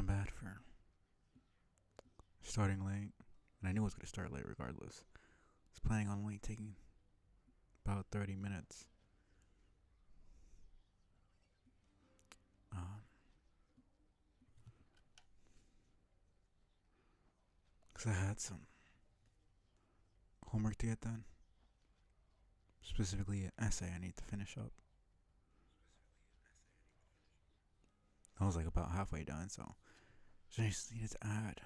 bad for starting late. And I knew I was going to start late regardless. I was planning on only taking about 30 minutes. Um, Because I had some homework to get done. Specifically, an essay I need to finish up. I was like about halfway done, so I just needed to add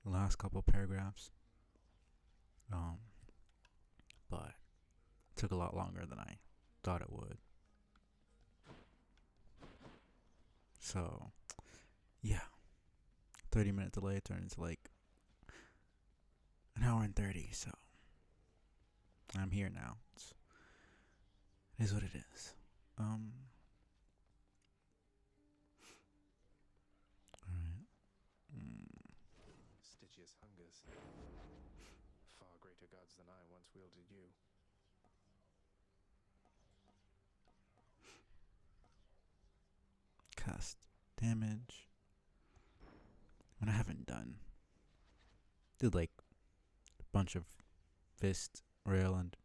the last couple paragraphs. Um, but it took a lot longer than I thought it would. So, yeah, 30-minute delay turned into like an hour and 30. So I'm here now. It is what it is. Alright. Stygius hungers. Far greater gods than I once wielded you. Cast damage. When I haven't done. Did like a bunch of fist, rail, and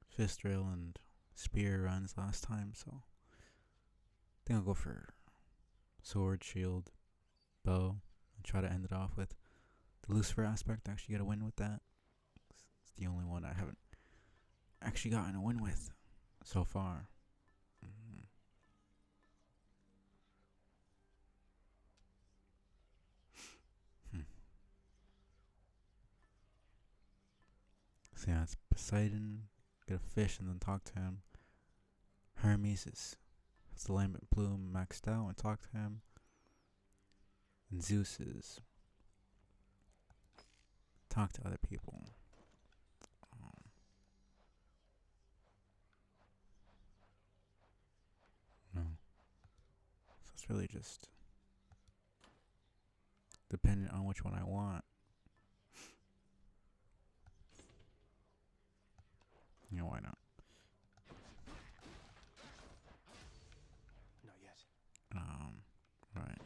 fist rail and spear runs last time, so I think I'll go for sword, shield, bow, and try to end it off with the Lucifer aspect. Actually get a win with that. It's the only one I haven't actually gotten a win with so far. Mm-hmm. Hmm. So yeah, it's Poseidon. Get a fish and then talk to him. Hermes is the lambent plume maxed out and talk to him. And Zeus is talk to other people. No. So it's really just dependent on which one I want. You know, why not? Not yet. Right.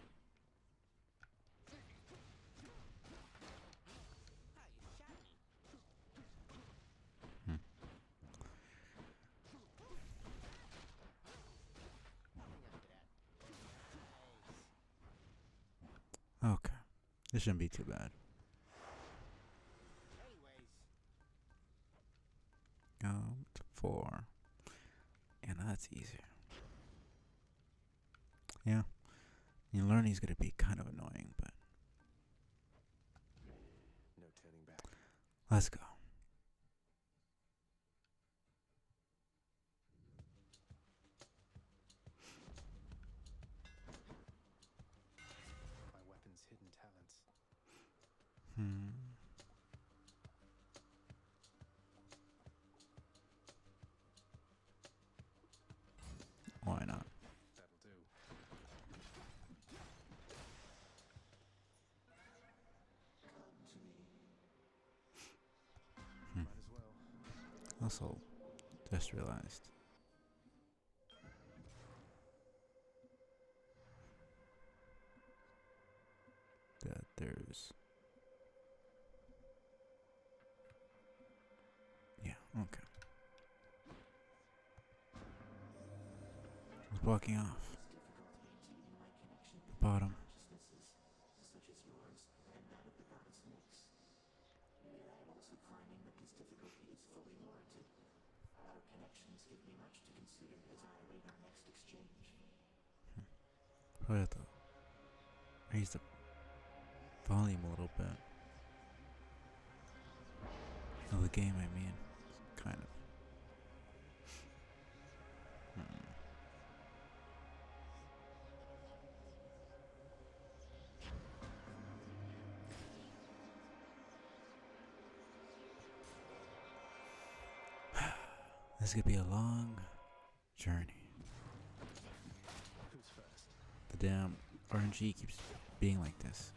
Hmm. Okay. This shouldn't be too bad. To 4. And that's easier. Yeah. You learn he's gonna be kind of annoying, but No turning back. let's go. My weapon's hidden talents. Why not? That'll do. Might as well. Also, just realized that there's. Yeah, okay. He's blocking off. The bottom. Probably have to raise the volume a little bit. Of the game, I mean. Kind of. This could be a long journey. Who's first? The damn RNG keeps being like this.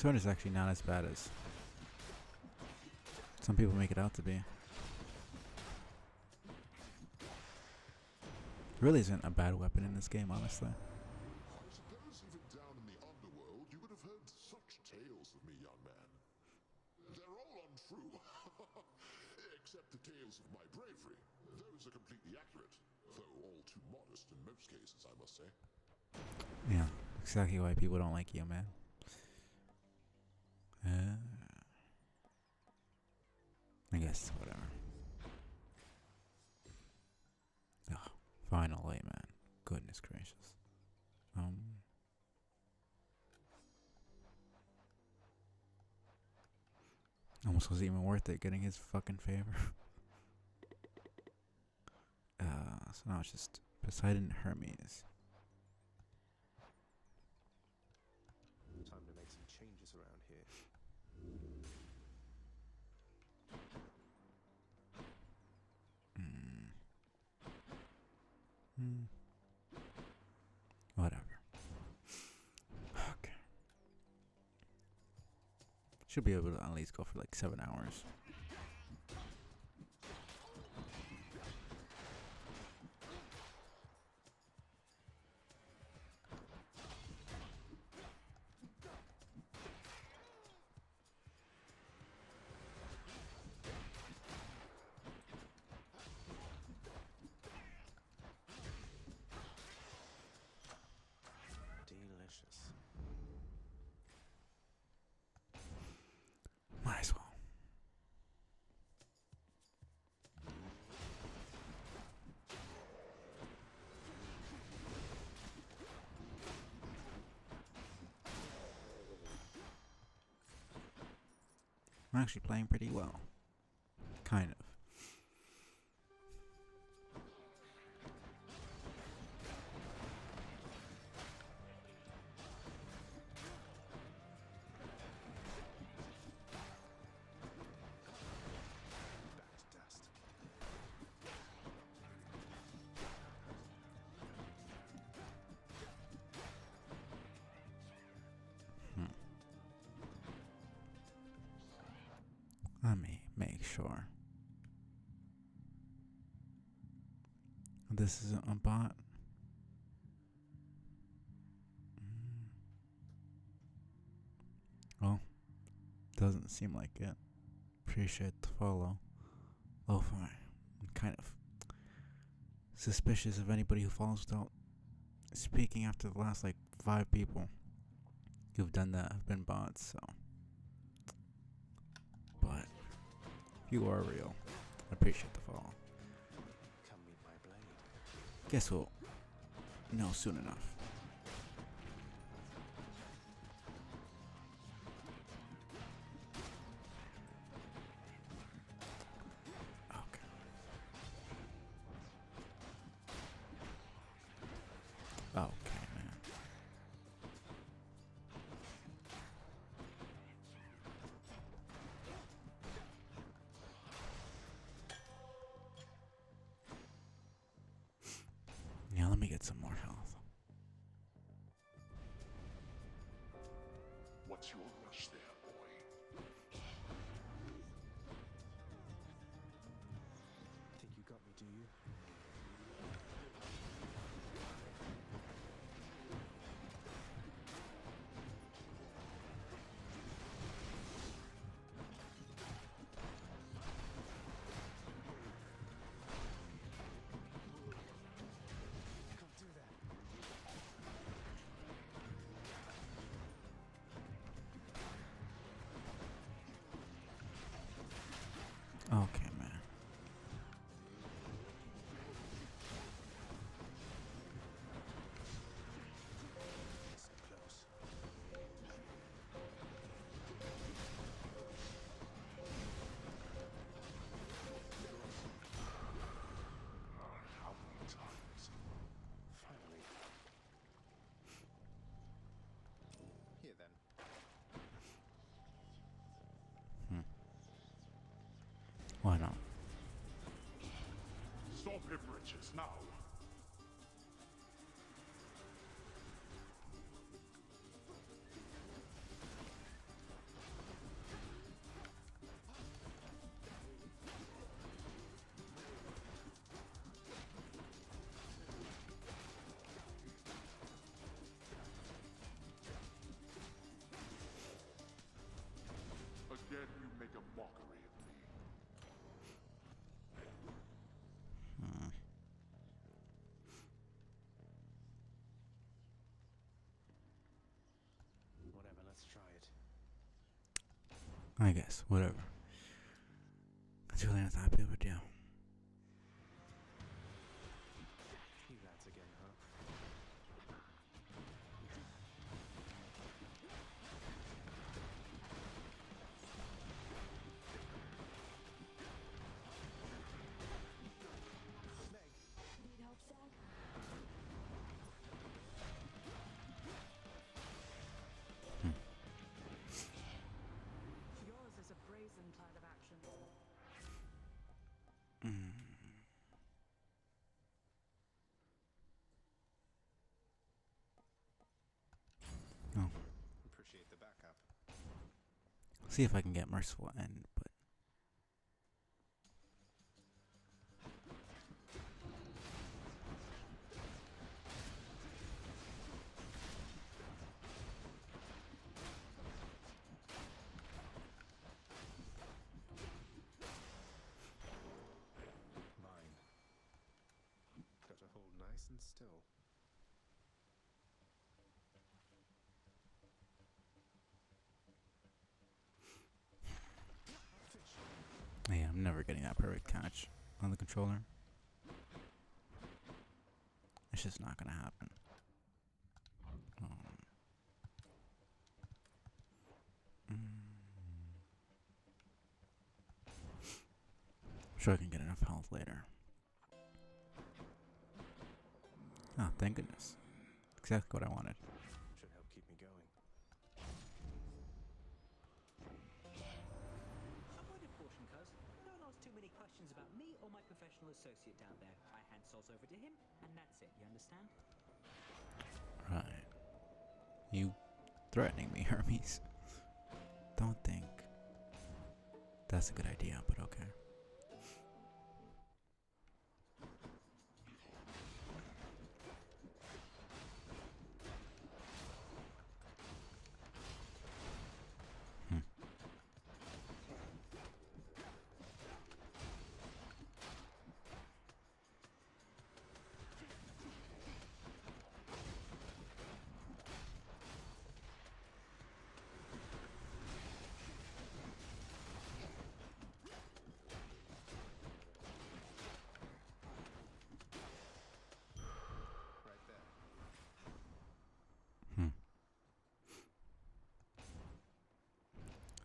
Sword is actually not as bad as some people make it out to be. It really isn't a bad weapon in this game, honestly. I suppose even down in the underworld you would have heard such tales of me, young man. They're all untrue. Except the tales of my bravery. Those are completely accurate, though all too modest in most cases, I must say. Yeah, exactly why people don't like you, man. I guess, whatever. Oh, finally, man. Goodness gracious. Almost was even worth it getting his fucking favor. So now it's just Poseidon and Hermes. Time to make some changes around here. Whatever. Okay. Should be able to at least go for like 7 hours. Delicious. Might as well. I'm actually playing pretty well. Kind of. Back to dust. Let me make sure. This isn't a bot. Well, doesn't seem like it. Appreciate the follow. Oh, fine. I'm kind of suspicious of anybody who follows without speaking after the last like 5 people who've done that have been bots, so. But you are real. I appreciate the follow. Come meet my blade. Guess we'll know soon enough. Okay. Okay, man. Yeah, let me get some more health. What's your rush there, boy? Think you got me, do you? Can't do that. Okay, man. So close. How many times? Finally. Here then. Why not? Stop him, Bridges, now! again you make a mockery of me. Whatever, let's try it. I guess, whatever. It's really not that big of a deal. You lads again, huh? Meg, Need help, Zach? Yours is a brazen plan of action. Oh, appreciate the backup. see if I can get merciful end, but Mine. Got to hold nice and still. yeah, I'm never getting that perfect catch on the controller. It's just not gonna happen. I'm sure I can get enough health later. Oh, thank goodness. Exactly what I wanted. Should help keep me going. Avoid a caution, cuz. Don't ask too many questions about me or my professional associate down there. I hand souls over to him, and that's it, you understand? Right. You threatening me, Hermes. Don't think that's a good idea, but okay. Right there.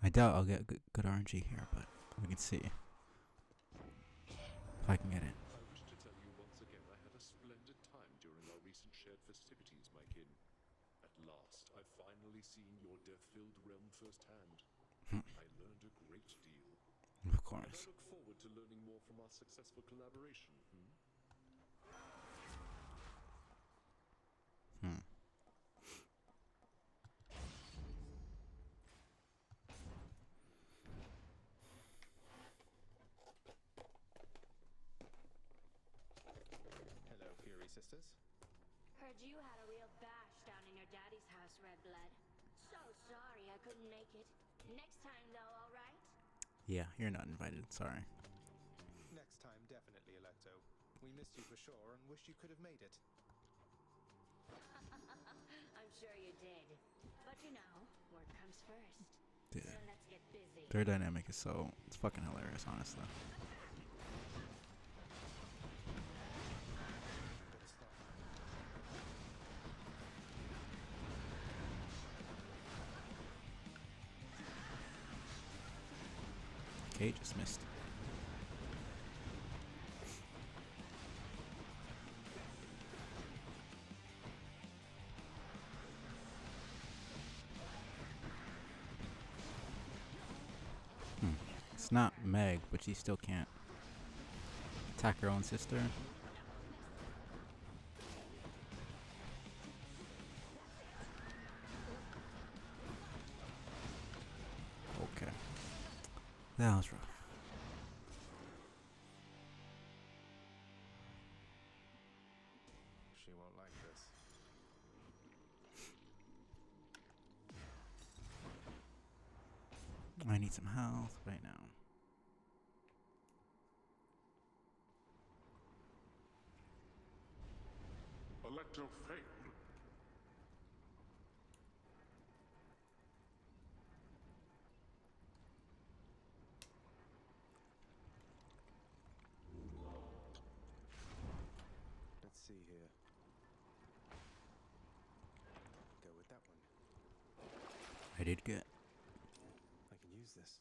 I doubt I'll get good RNG here, but we can see if I can get it. I wish to tell you once again I had a splendid time during our recent shared festivities, my kin. At last, I've finally seen your death-filled realm firsthand. I learned a great deal. Of And I course. look forward to learning more from our successful collaboration. Hello, Fury Sisters. Heard you had a real bash down in your daddy's house, Red Blood. So sorry I couldn't make it. Next time, though, all right? Yeah, you're not invited. Sorry. Next time, definitely, Electo. We missed you for sure and wish you could have made it. I'm sure you did. But you know, work comes first. Dude, So let's get busy. their dynamic is it's fucking hilarious, honestly. Good stuff. Okay, just missed. It's not Meg, but she still can't attack her own sister. Okay. That was rough. She won't like this. I need need some health right now. Electofane. Let's see here. Go with that one. I did get. I can use this.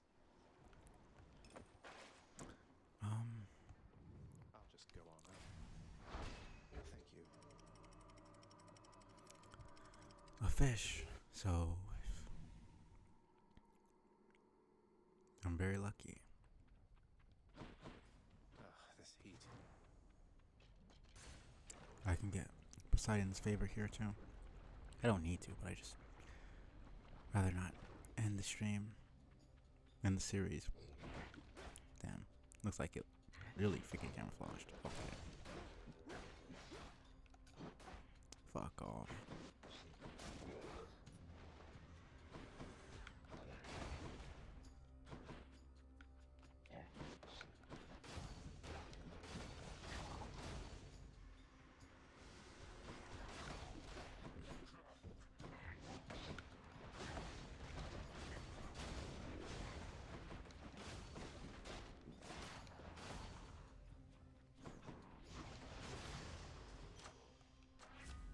I'll just go on up. Thank you. A fish. So I'm very lucky. This heat. I can get Poseidon's favor here too. I don't need to, but I just rather not end the stream and the series. Damn, looks like it really freaking camouflaged. Okay. Fuck off.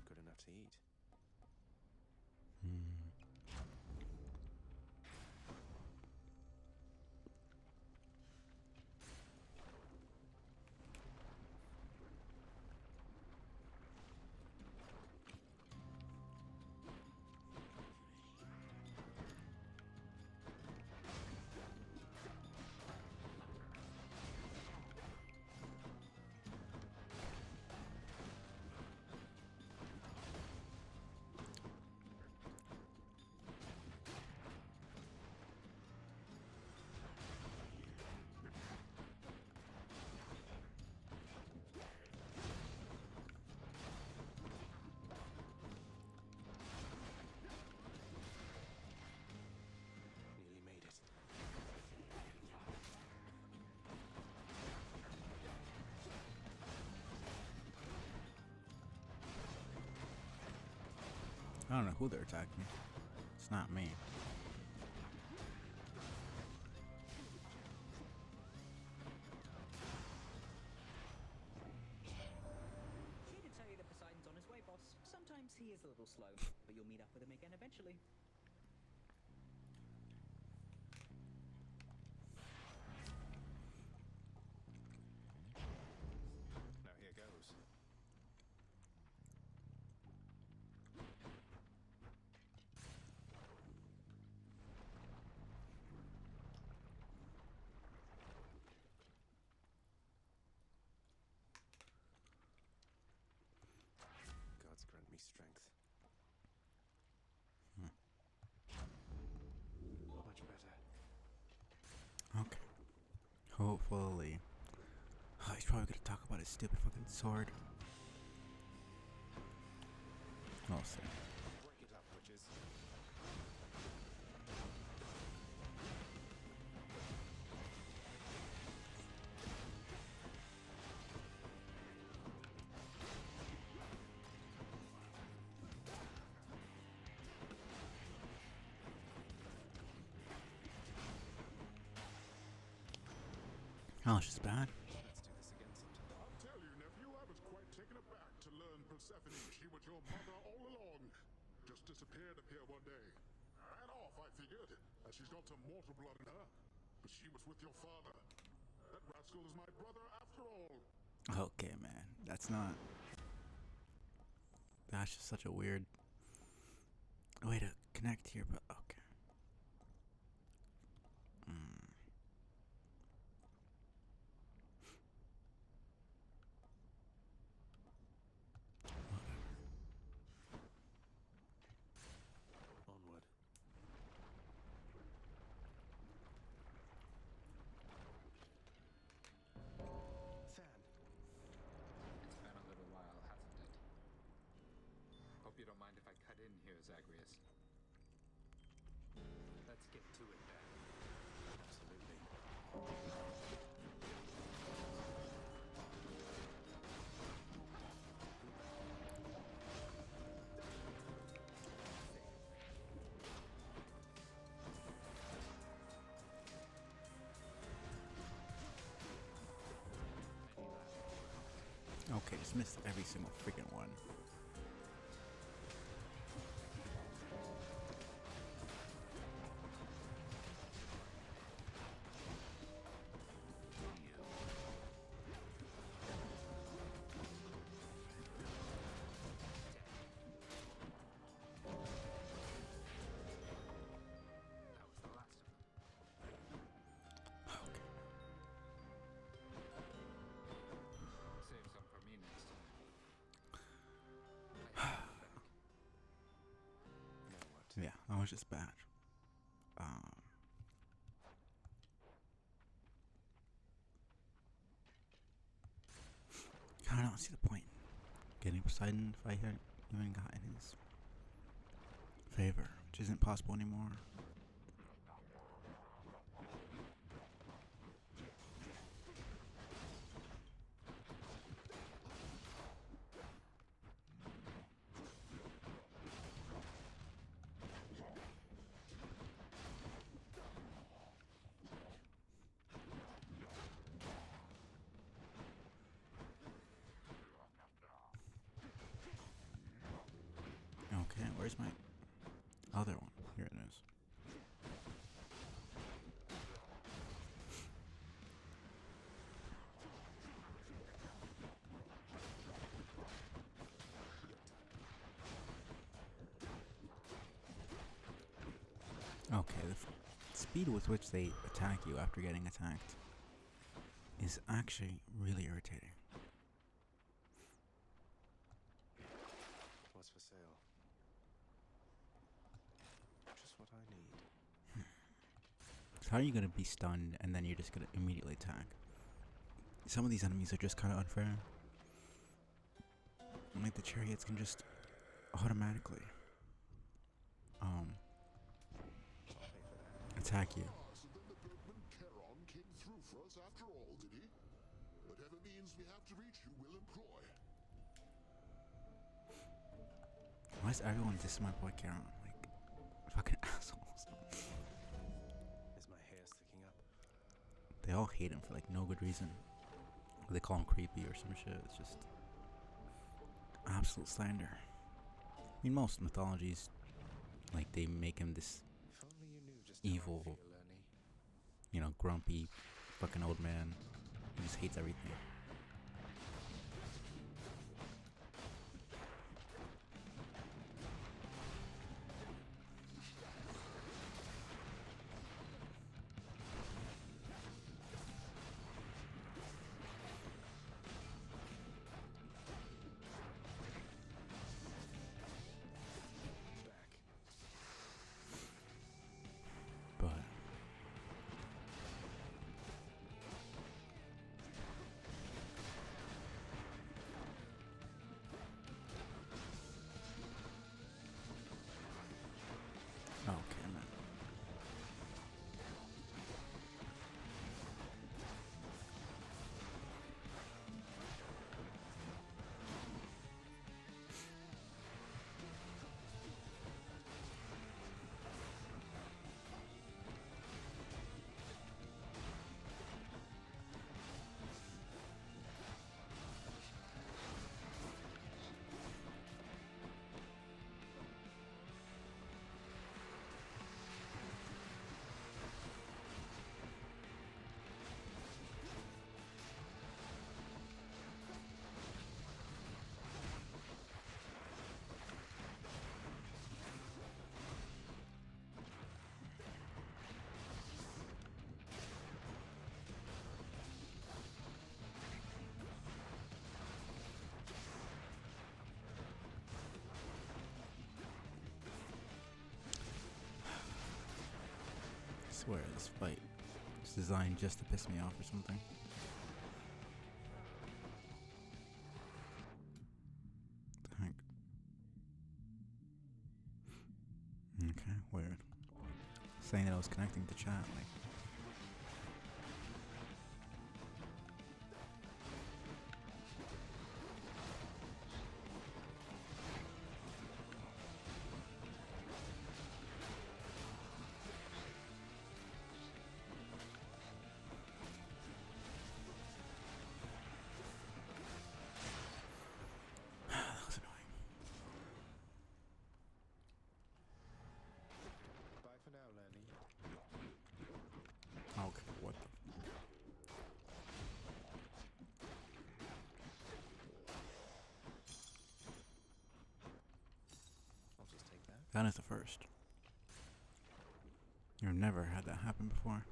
Good enough to eat. Nearly made it. I don't know who they're attacking. It's not me. Here to tell you that Poseidon's on his way, boss. Sometimes he is a little slow, but you'll meet up with him again eventually. Now here goes. Gods grant me strength. Much better. Okay. Hopefully. Oh, he's probably gonna talk about his stupid fucking sword. We'll see. Break it up, witches. Oh, she's bad. Let's do this again sometime. I'll tell you, nephew, I was quite taken aback to learn Persephone, she was your mother all along. Just disappeared up here one day. Ran off, I figured, as she's got some mortal blood in her. But she was with your father. That rascal is my brother after all. Okay, man. That's not. That's just such a weird way to connect here, but okay. Onward. Than. It's been a little while, hasn't it? Hope you don't mind if I cut in here, Zagreus. just missed every single freaking one. That was the last of them. Okay. Save some for me next time. I have to think. Now what? Yeah, that was just bad. I don't see the point. Getting Poseidon if I had even got in his favor, which isn't possible anymore. Okay, where's my other one? Here it is. Okay, the speed with which they attack you after getting attacked is actually really irritating. What's for sale? Just what I need. So how are you gonna be stunned and then you're just gonna immediately attack? Some of these enemies are just kind of unfair. Like the chariots can just automatically I'll pay for that. attack you. Ah, so then the boatman Charon came through for us after all, did he? Whatever means we have to reach you, we'll employ. Why is everyone dissing my boy Charon? Like, fucking assholes. Is my hair sticking up? They all hate him for like no good reason. They call him creepy or some shit. It's just absolute slander. I mean, most mythologies, like, they make him this, If only you knew just how I Evil. feel, Ernie. you know, grumpy fucking old man who just hates everything. Back. But okay, man. I swear this fight is designed just to piss me off or something. The heck? Okay, weird. Saying that I was connecting to chat, like. That is the first. You've never had that happen before.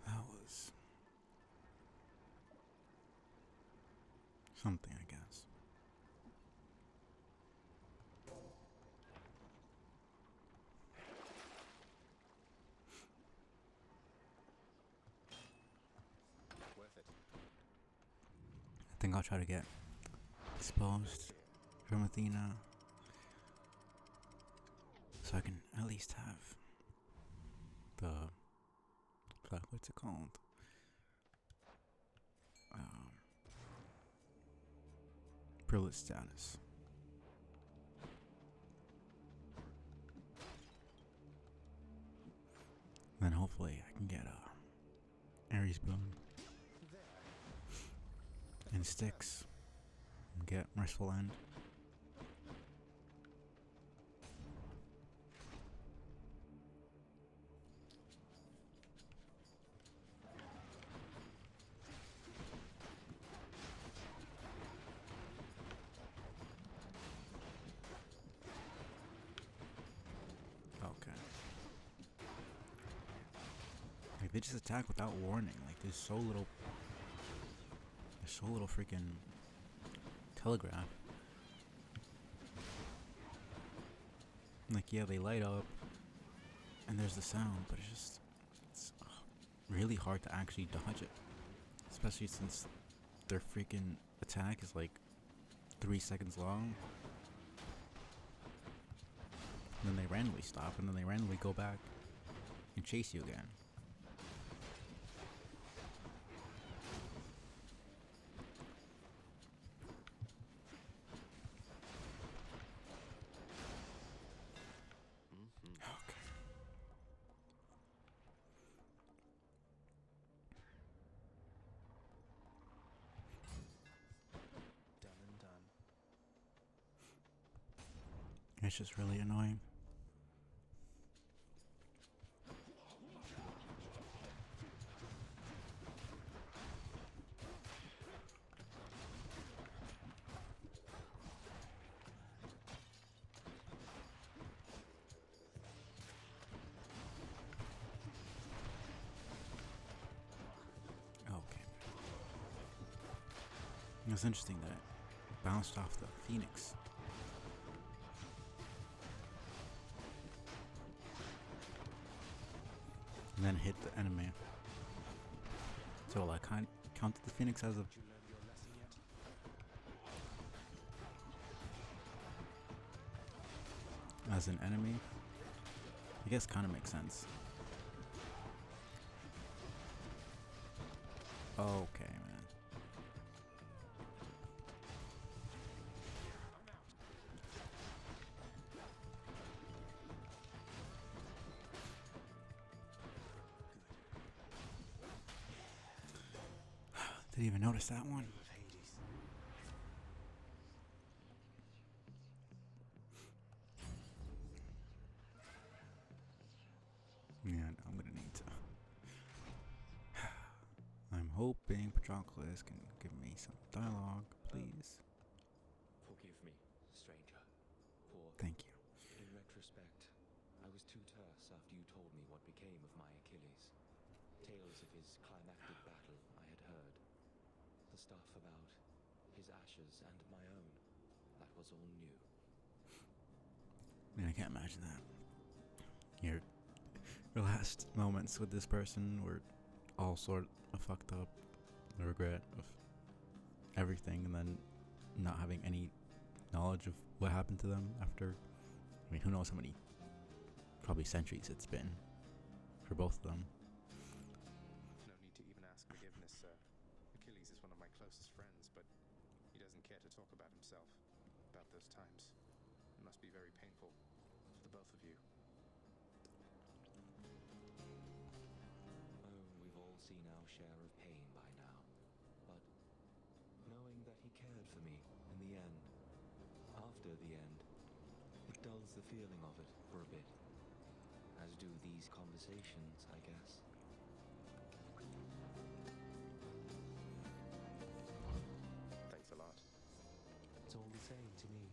That was something, I guess. Worth it. I think I'll try to get exposed from Athena so I can at least have the fuck, what's it called? Privilege status. Then hopefully I can get Ares boon and Styx and get Merciful End. Okay. Like they just attack without warning. Like there's so little freaking telegraph. Like yeah, they light up and there's the sound, but it's really hard to actually dodge it. Especially since their freaking attack is like 3 seconds long. And then they randomly stop and then they randomly go back and chase you again. Okay. Done and done. It's just really annoying. Okay. It's interesting that it bounced off the Phoenix. And then hit the enemy. So I counted the Phoenix as a Did you learn your lesson yet? as an enemy. I guess kind of makes sense. Okay, man. Didn't even notice that one. Of Hades. Yeah, no, I'm gonna need to. I'm hoping Patroclus can give me some dialogue, please. Forgive me, stranger. For, Thank you. in retrospect, I was too terse after you told me what became of my Achilles. Tales of his climactic battle I had heard. The stuff about his ashes and my own. That was all new. I mean, I can't imagine that. Your last moments with this person were all sort of fucked up. The regret of everything, and then not having any knowledge of what happened to them after. I mean, who knows how many, probably centuries it's been for both of them. No need to even ask forgiveness, sir. Achilles is one of my closest friends, but he doesn't care to talk about himself, about those times. It must be very painful for the both of you. Oh, we've all seen our share of pain by cared for me in the end. After the end, it dulls the feeling of it for a bit. As do these conversations, I guess. Thanks a lot. It's all the same to me.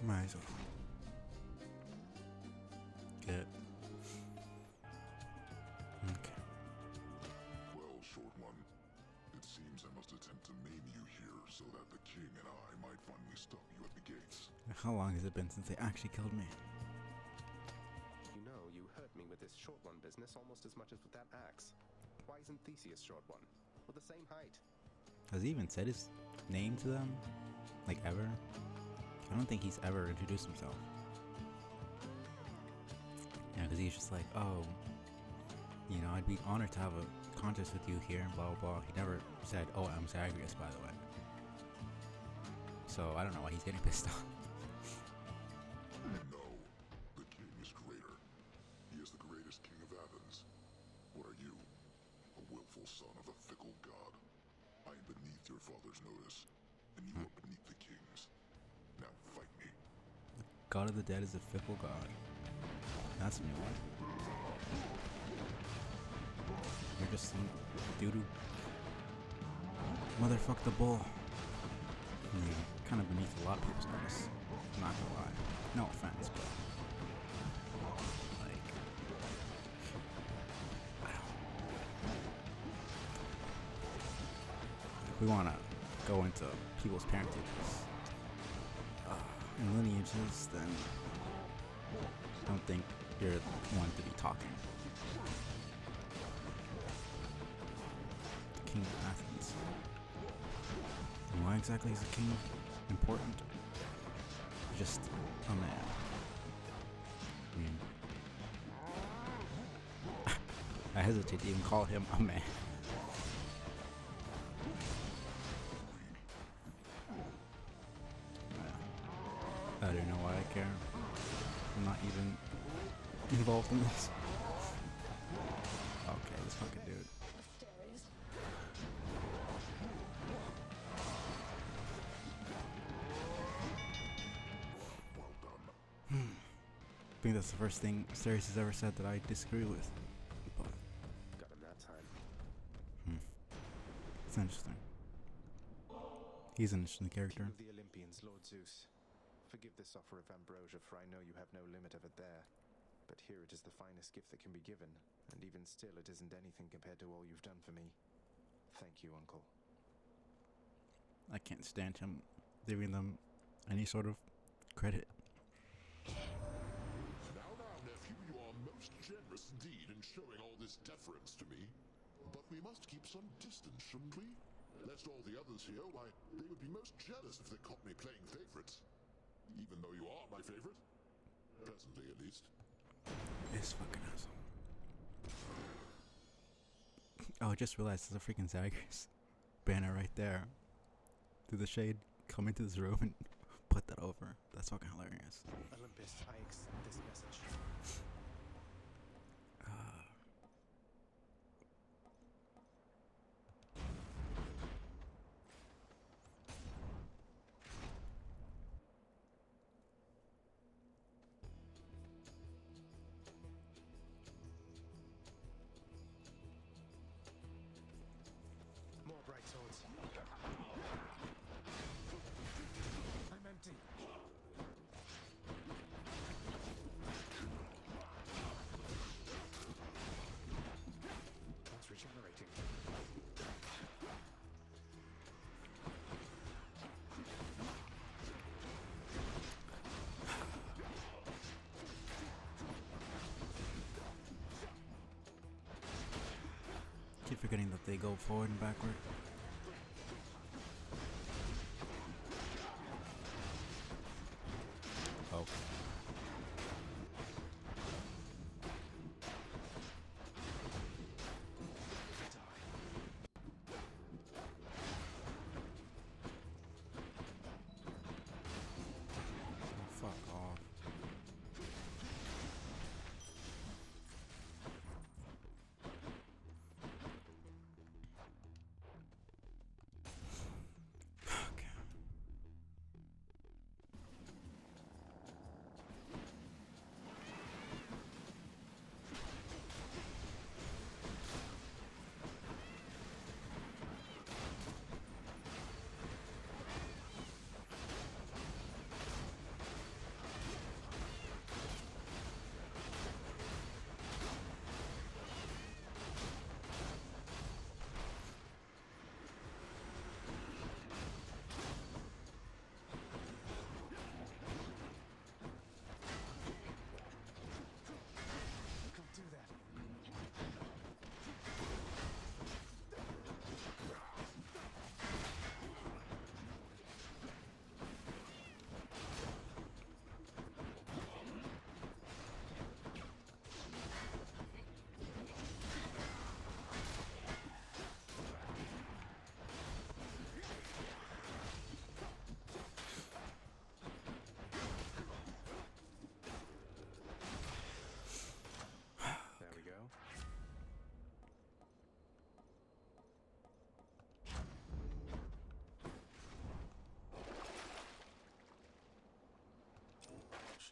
Might as well. Get. Okay. Well, Short One, it seems I must attempt to maim you here so that the king and I might finally stop you at the gates. How long has it been since they actually killed me? You know, you hurt me with this Short One business almost as much as with that axe. Why isn't Theseus Short One? We're the same height. Has he even said his name to them? Like, ever? I don't think he's ever introduced himself. Yeah, because he's just like, oh, you know, I'd be honored to have a contest with you here and blah, blah, blah. He never said, oh, I'm Zagreus, by the way. So I don't know why he's getting pissed off. No, the king is greater. He is the greatest king of Athens. What are you? A willful son of a fickle god. I am beneath your father's notice, and you are beneath the king's. Now fight me. God of the Dead is a fickle god. That's a new one. You're just some dude who motherfuck the bull. Yeah, kind of beneath a lot of people's notice. I'm not gonna lie. No offense, but like, I don't. If we wanna go into people's parentages and lineages, then I don't think you're the one to be talking. The king of Athens. And why exactly is the king important? Just a man. I mean, I hesitate to even call him a man. I don't know why I care. I'm not even involved in this. Okay, this fucking dude. I think that's the first thing Asterius has ever said that I disagree with. But Got him that time. it's interesting. He's an interesting character. King of the Olympians, Lord Zeus. Forgive this offer of ambrosia, for I know you have no limit of it there. But here it is the finest gift that can be given, and even still it isn't anything compared to all you've done for me. Thank you, Uncle. I can't stand him giving them any sort of credit. Now, nephew, you are most generous indeed in showing all this deference to me. But we must keep some distance, shouldn't we? Lest all the others here, why, they would be most jealous if they caught me playing favorites. Even though you are my favorite. Presently, at least. This fucking asshole. Oh, I just realized there's a freaking Zagreus banner right there. Through the shade, come into this room and put that over. That's fucking hilarious. Olympus, I accept this message. More bright swords. I'm empty. It's regenerating. Keep forgetting that they go forward and backward. Oh. Fuck off.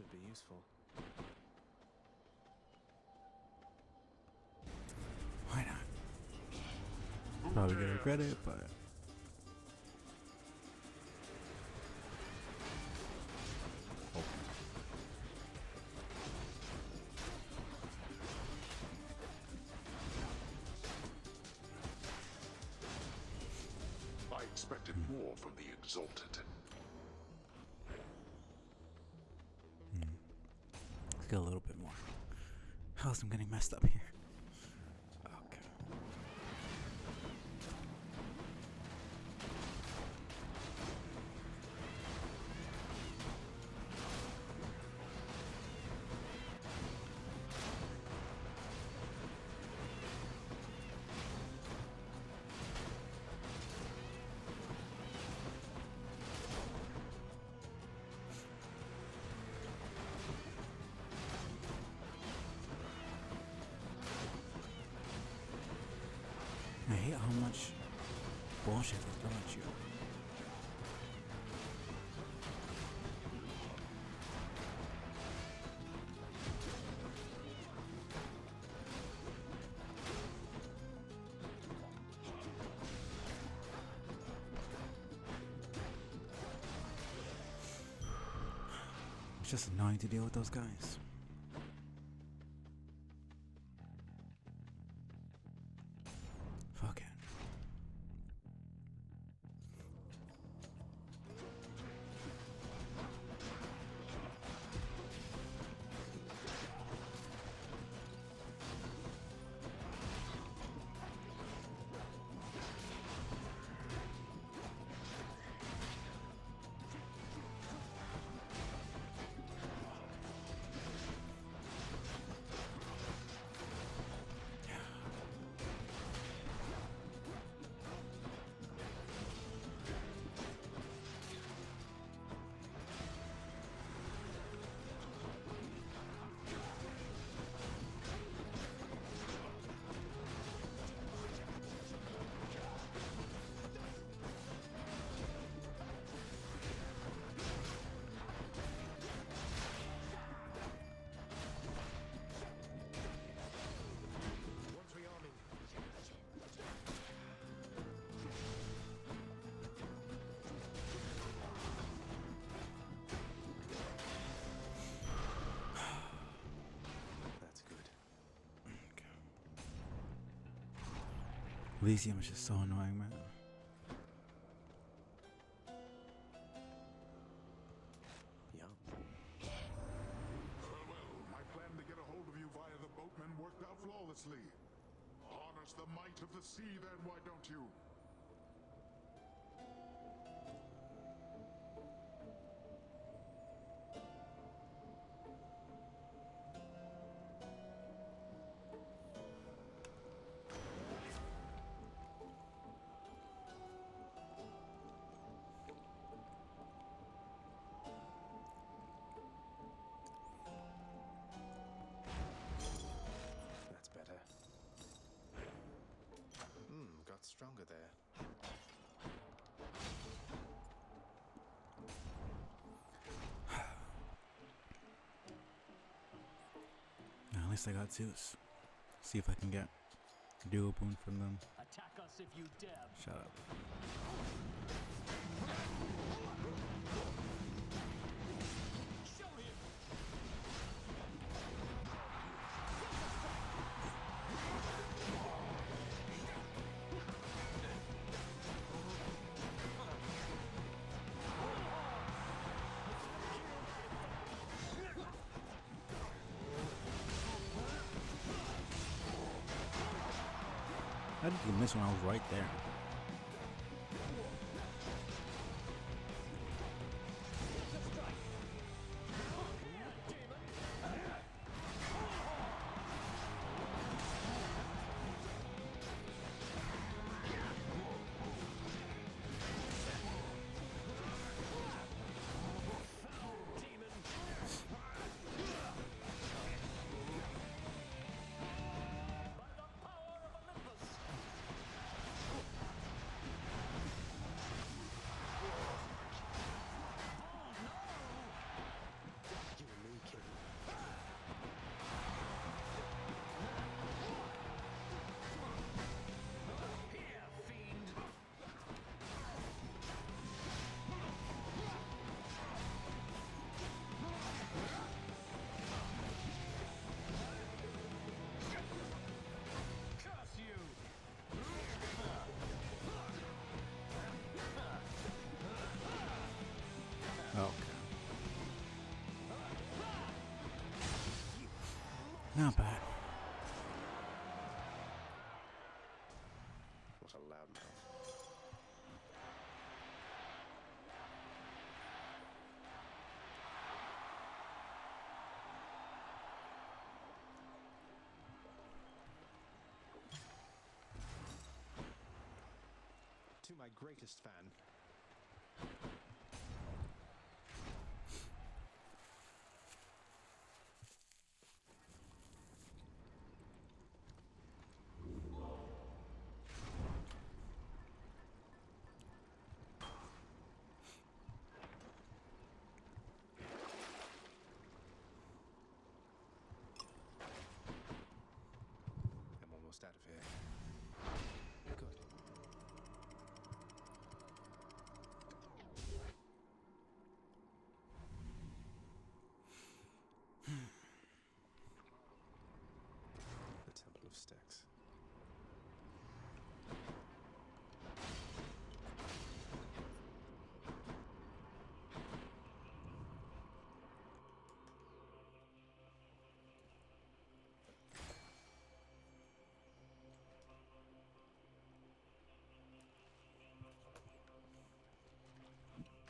should be useful. Why not? Probably gonna regret it, but I expected more from the Exalted. let's get a little bit more. How's I'm getting messed up here? Okay. I hate how much bullshit they throw at you. It's just annoying to deal with those guys. Fuck it. What's rearming? That's good. Elysium is just so annoying, man. Yum. Well, my plan to get a hold of you via the boatman worked out flawlessly. Harness the might of the sea then, why don't you? That's better. Got stronger there. At least I got Zeus. See if I can get a duo boon from them. Attack us if you dare. Shut up. Show him. How did you miss when I was right there? Not bad. What a loudmouth. To my greatest fan. I'm almost out of here. Good. The Temple of Styx.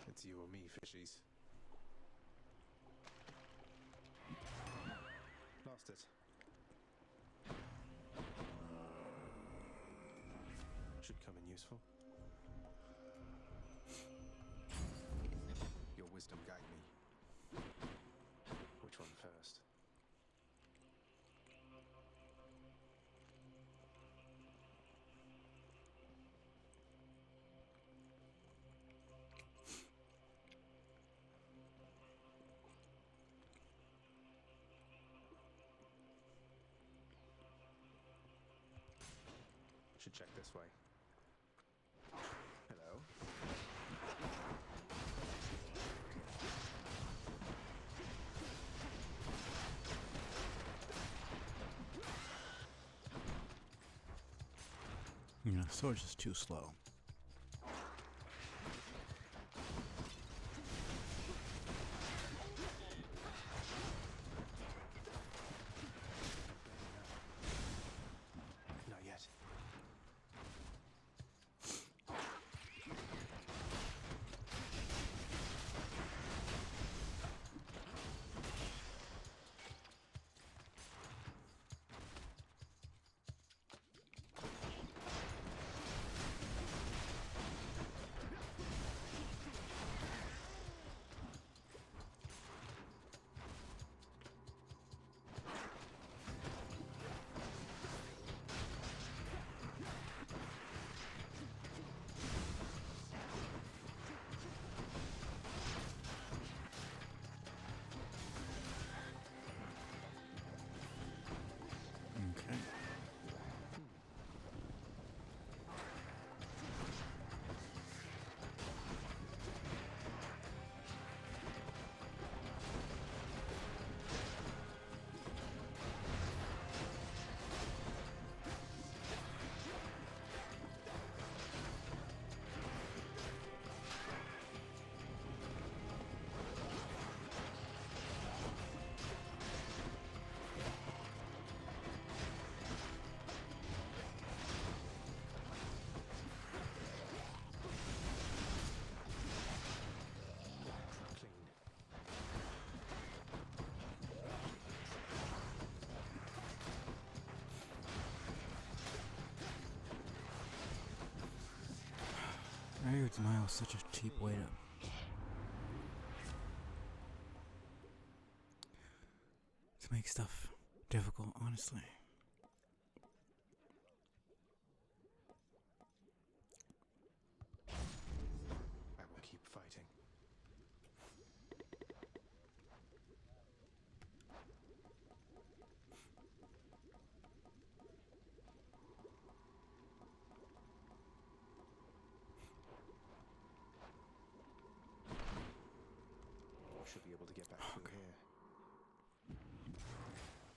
It's you or me, fishies. Lost it. Should come in useful. Your wisdom guide me. Which one first? Should check this way. Hello? Yeah, sword's just too slow. Not yet. Okay. Clean. Barrier denial is such a cheap way to make stuff difficult, honestly. I will keep fighting. Should be able to get back through here.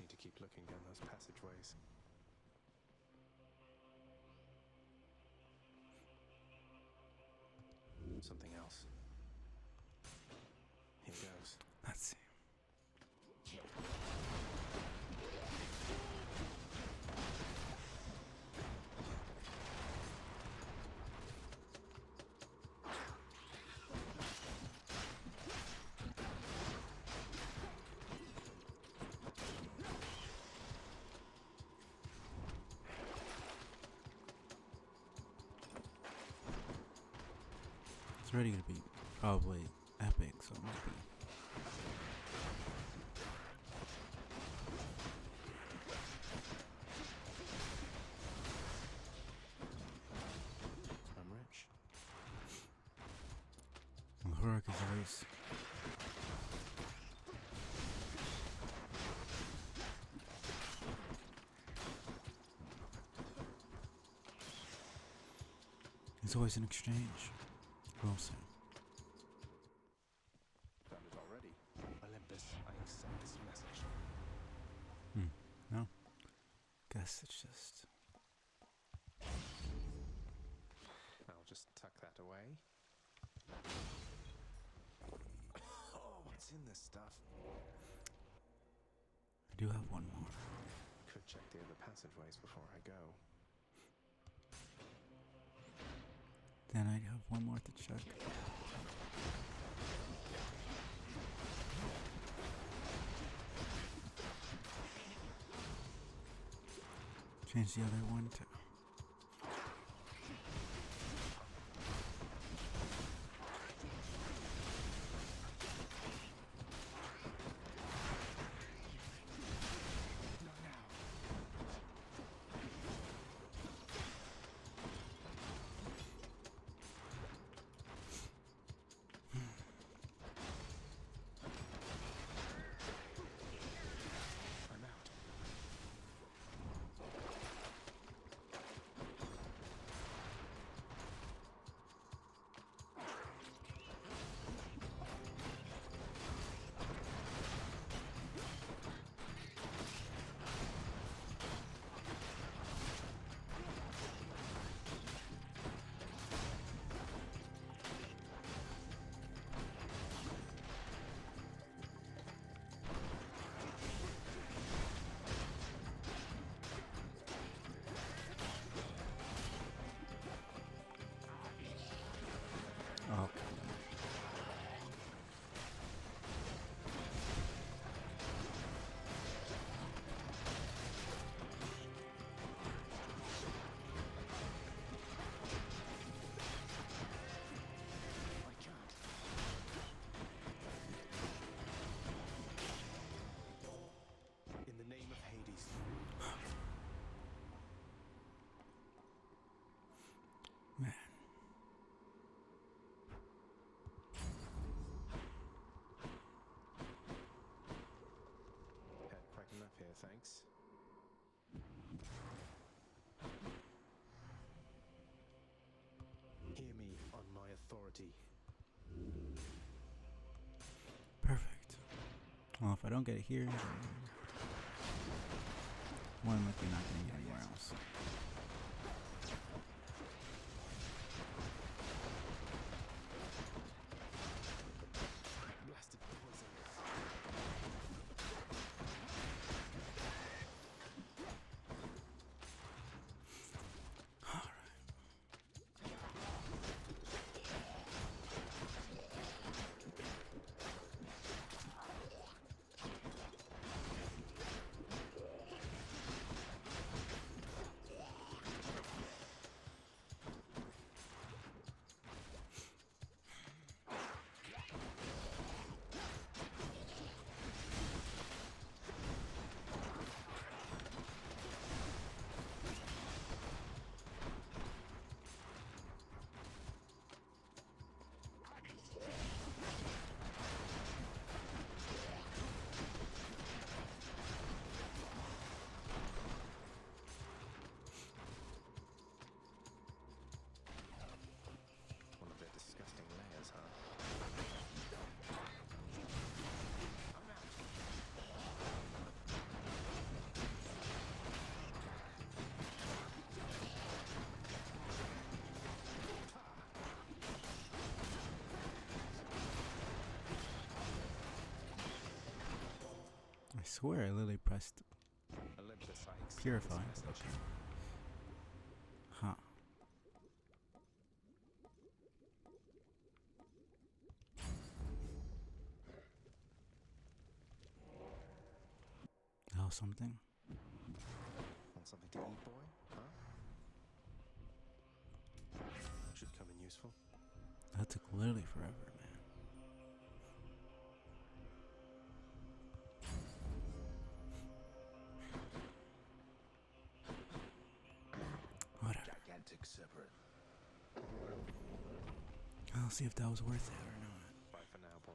Need to keep looking down those passageways. Something else. Here goes. Let's see. already gonna be probably epic, so it might be. I'm rich. Well, Horak is always. It's always an exchange. We'll see. Found it already. Olympus, I accept this message. No. Guess it's just. I'll just tuck that away. Oh, what's in this stuff? I do have one more. Could check the other passageways before I go. Then I have one more to check. Change the other one to. Not now. I'm out. Okay. I can't. In the name of Hades. Man. Had quite enough here, thanks. Hear me on my authority. Perfect. Well, if I don't get it here, then more than likely not getting it anywhere else. Blasted poison. One of their disgusting layers, huh? I'm out. I swear I literally pressed Olympus, I accept purify. this message. Okay. Huh. Oh, something. Want something to eat, boy? Huh? Should come in useful. That took literally forever, man. Whatever. Gigantic separate. I'll see if that was worth it or not. Bye for now, boy.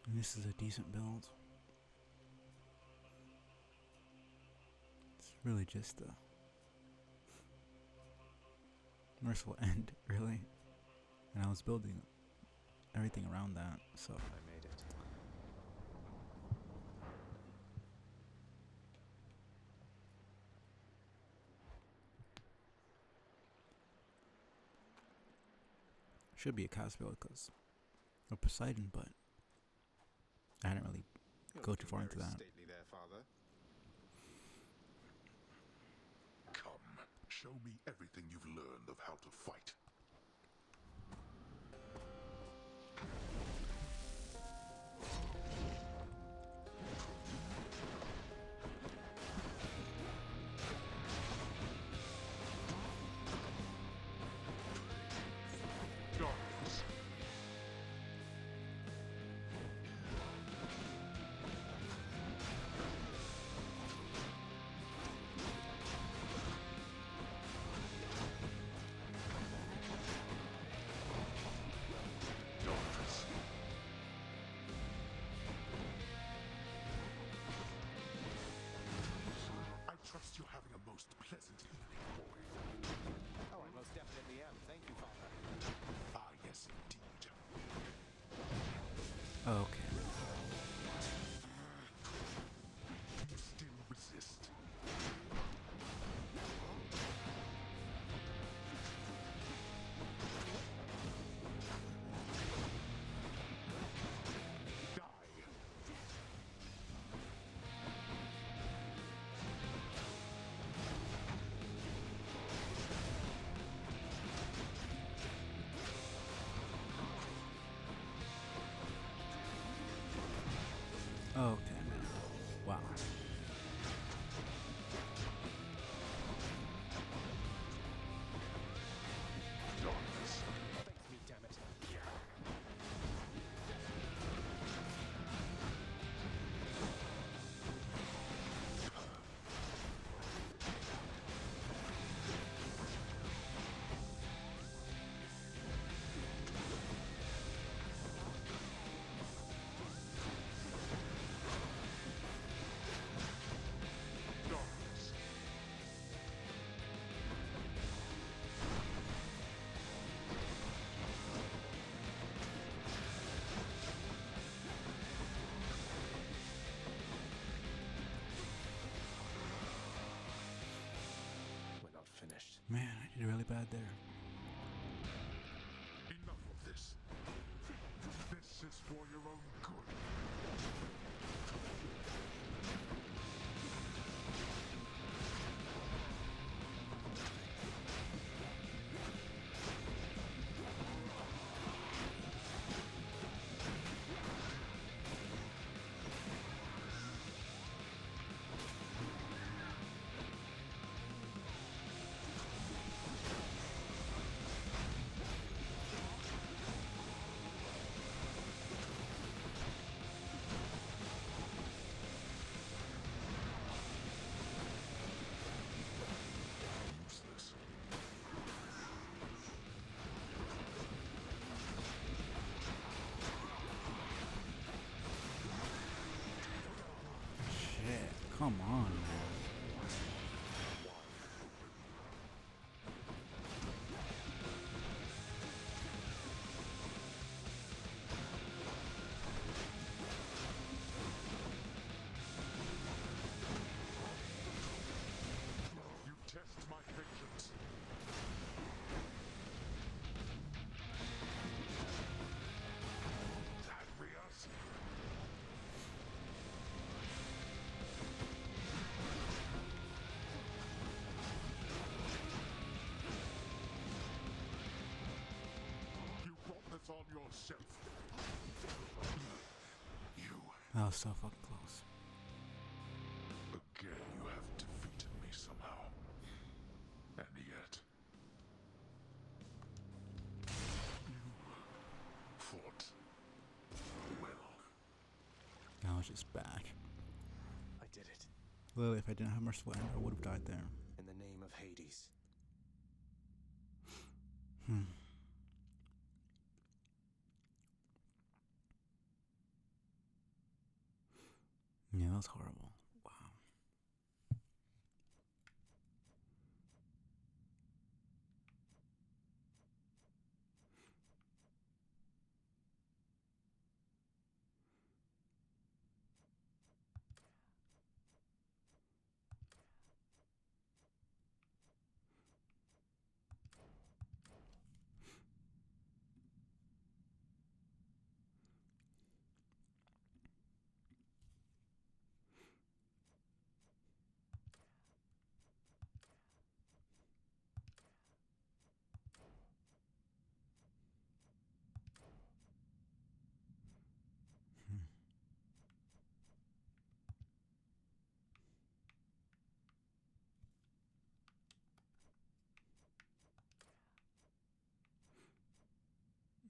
And this is a decent build. It's really just a merciful end, really. And I was building everything around that, so I made it. should be a cast build because of Poseidon, but I didn't really You're go too looking far into very that. stately there, Father. Come, show me everything you've learned of how to fight. Darkness. Darkness. I trust you're having a most pleasant evening, boy. Oh, I most definitely am. Thank you, Father. Ah, yes, indeed. Okay. You still resist. Die. Okay, man. Wow. Darkness. Face me, damn it. Darkness. We're not finished. Man, I did really bad there. Enough of this. This is for your own good. Useless. Shit. Come on, man. You test my patience. Zagreus? yourself. You, That was so fucking close. again, you have defeated me somehow. And yet, you fought well. Now it's just back. I did it. Literally, if I didn't have Merciful End, I would have died there. In the name of Hades. Yeah, that was horrible. Wow.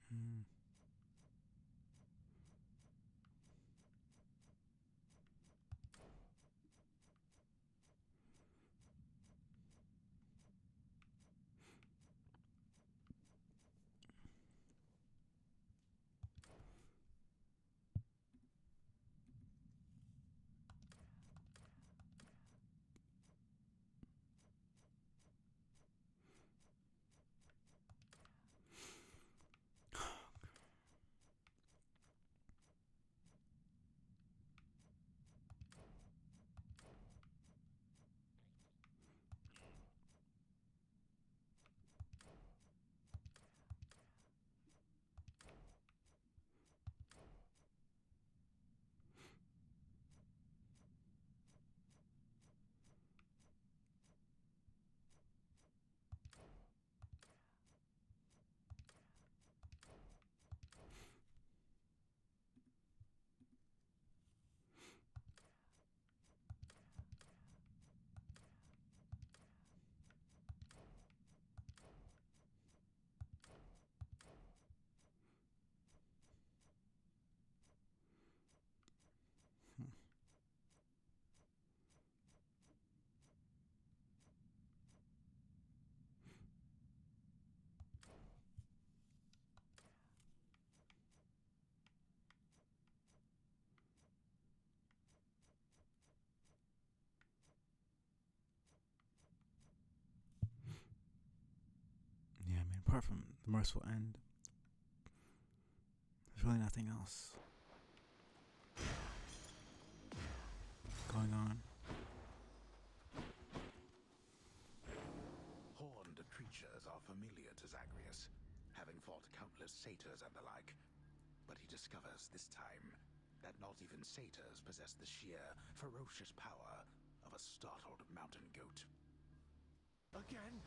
Hmm. Yeah, I mean, apart from the Merciful End, there's really nothing else going on. Horned creatures are familiar to Zagreus, having fought countless satyrs and the like. But he discovers this time that not even satyrs possess the sheer, ferocious power of a startled mountain goat. Again?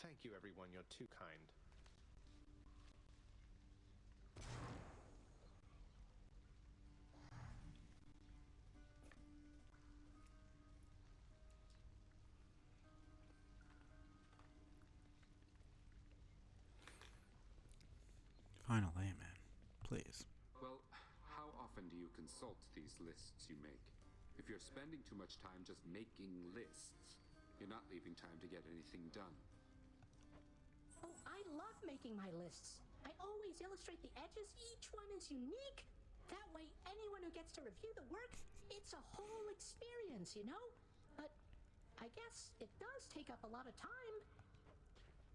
Thank you everyone, you're too kind. Finally, man. Please. Well, how often do you consult these lists you make? If you're spending too much time just making lists, you're not leaving time to get anything done. Oh, I love making my lists. I always illustrate the edges. Each one is unique. That way, anyone who gets to review the work, it's a whole experience, you know? But I guess it does take up a lot of time.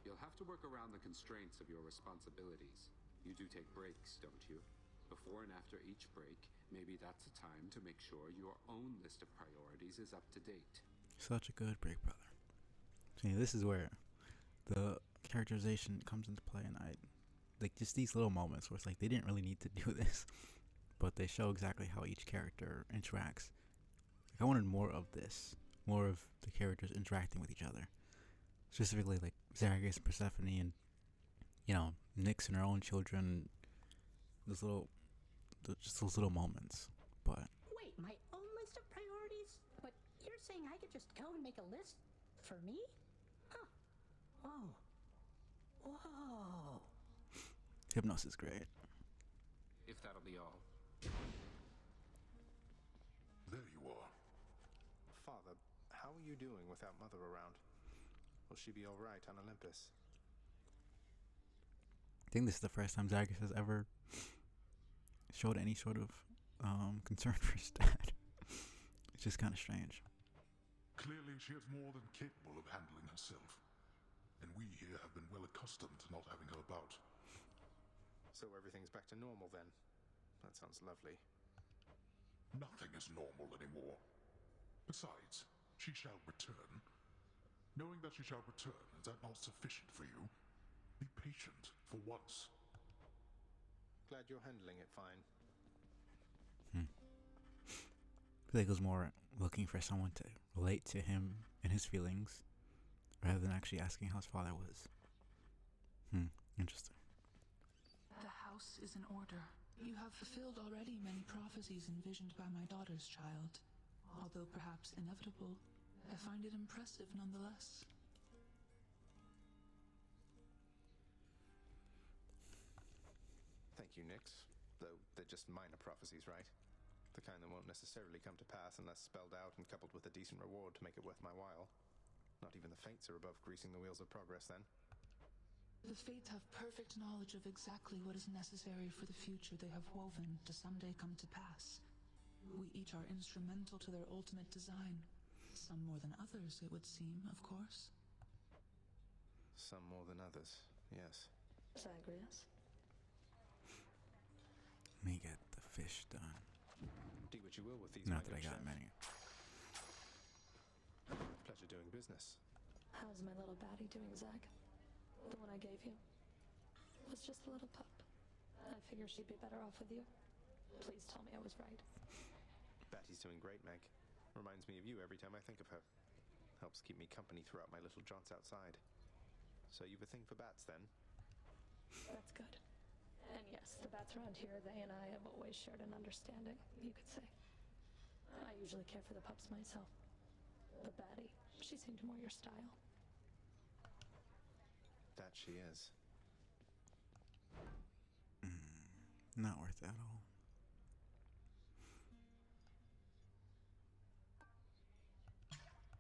You'll have to work around the constraints of your responsibilities. You do take breaks, don't you? Before and after each break, maybe that's a time to make sure your own list of priorities is up to date. Such a good break, brother. See, this is where the characterization comes into play, and I like just these little moments where it's like they didn't really need to do this, but they show exactly how each character interacts. Like I wanted more of this, more of the characters interacting with each other, specifically like Zagreus and Persephone, and Nyx and her own children. Just those little moments. But Wait, my own list of priorities? But you're saying I could just go and make a list for me? Huh. Whoa. Whoa. Hypnos is great. If that'll be all. There you are. Father, how are you doing without Mother around? Will she be alright on Olympus? I think this is the first time Zagreus has ever showed any sort of concern for his dad. It's just kind of strange. Clearly, she is more than capable of handling herself. And we here have been well accustomed to not having her about. So everything's back to normal then? That sounds lovely. Nothing is normal anymore. Besides, she shall return. Knowing that she shall return, is that not sufficient for you? Be patient, for once. Glad you're handling it fine. I feel like it was more looking for someone to relate to him and his feelings, rather than actually asking how his father was. Interesting. The house is in order. You have fulfilled already many prophecies envisioned by my daughter's child. Although perhaps inevitable, I find it impressive nonetheless. Thank you, Nyx. Though they're just minor prophecies, right? The kind that won't necessarily come to pass unless spelled out and coupled with a decent reward to make it worth my while. Not even the Fates are above greasing the wheels of progress, then. The Fates have perfect knowledge of exactly what is necessary for the future they have woven to someday come to pass. We each are instrumental to their ultimate design. Some more than others, it would seem, of course. Some more than others, yes. Zagreus? Let me get the fish done. Do what you will with these. Not that I got many. Pleasure doing business. How's my little baddie doing, Zag? The one I gave you? Was just a little pup. I figure she'd be better off with you. Please tell me I was right. Batty's doing great, Meg. Reminds me of you every time I think of her. Helps keep me company throughout my little jaunts outside. So you've a thing for bats, then? That's good. And yes, the bats around here, they and I have always shared an understanding, you could say. I usually care for the pups myself. But Batty, she seemed more your style. That she is. Not worth it at all.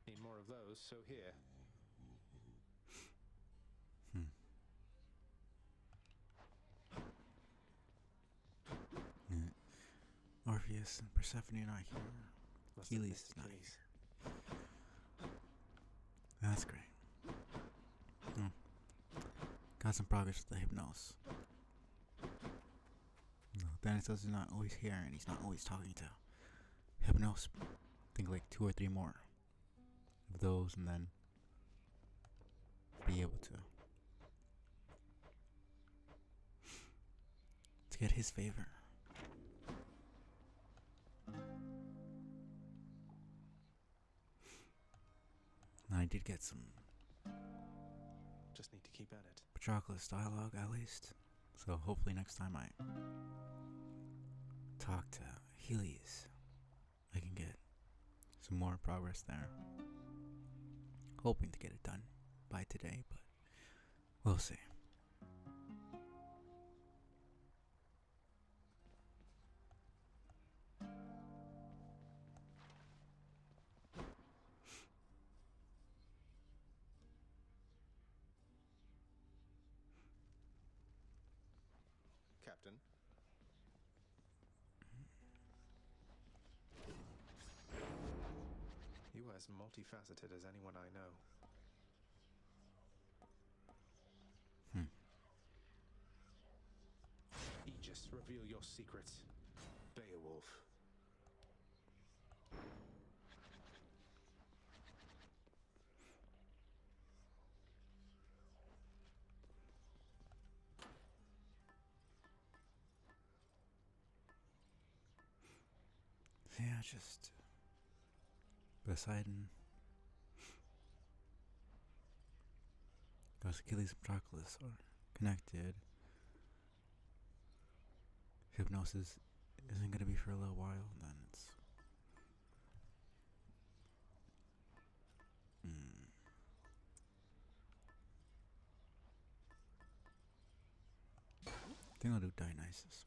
Need more of those, so here. Orpheus and Persephone are not here. Must have Achilles missed is not Achilles. here. That's great. Got some progress with the Hypnos. No, Thanatos is not always here, and he's not always talking to Hypnos. I think like 2 or 3 more of those, and then be able to get his favor. And I did get some Just need to keep at it. Patroclus dialogue at least. So hopefully next time I talk to Achilles, I can get some more progress there. Hoping to get it done by today, but we'll see. Captain. You are as multifaceted as anyone I know. Aegis, reveal your secrets. Beowulf. Yeah, just Poseidon, because Achilles and Patroclus are connected. Hypnosis isn't gonna be for a little while, then it's I think I'll do Dionysus.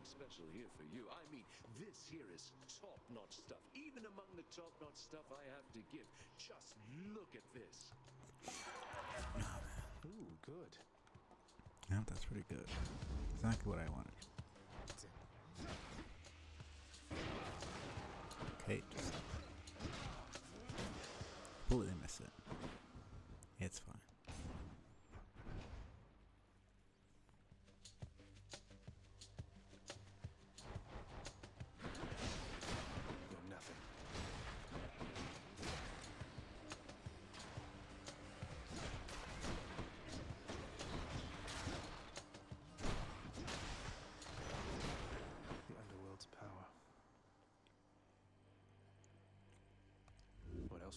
Special here for you. I mean, this here is top-notch stuff. Even among the top-notch stuff I have to give. Just look at this. Ooh, good. Yeah, that's pretty good. Exactly what I wanted. Okay, just completely miss it. It's fine.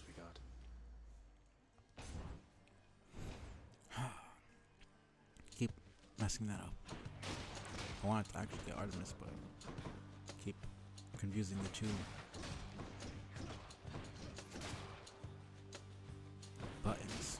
We got. Keep messing that up. I wanted to actually get Artemis, but keep confusing the two buttons.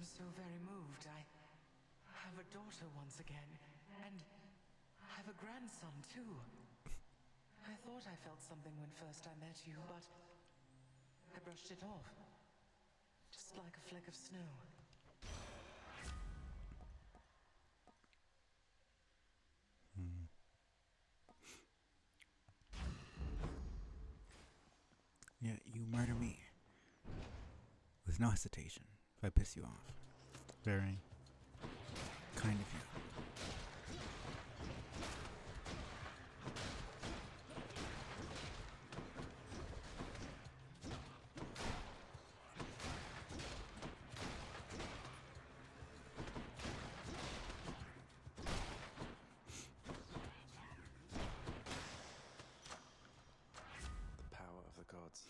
So very moved. I have a daughter once again, and I have a grandson too. I thought I felt something when first I met you, but I brushed it off. Just like a fleck of snow. Yeah, you murder me with no hesitation if I piss you off. Very kind of you. The power of the gods.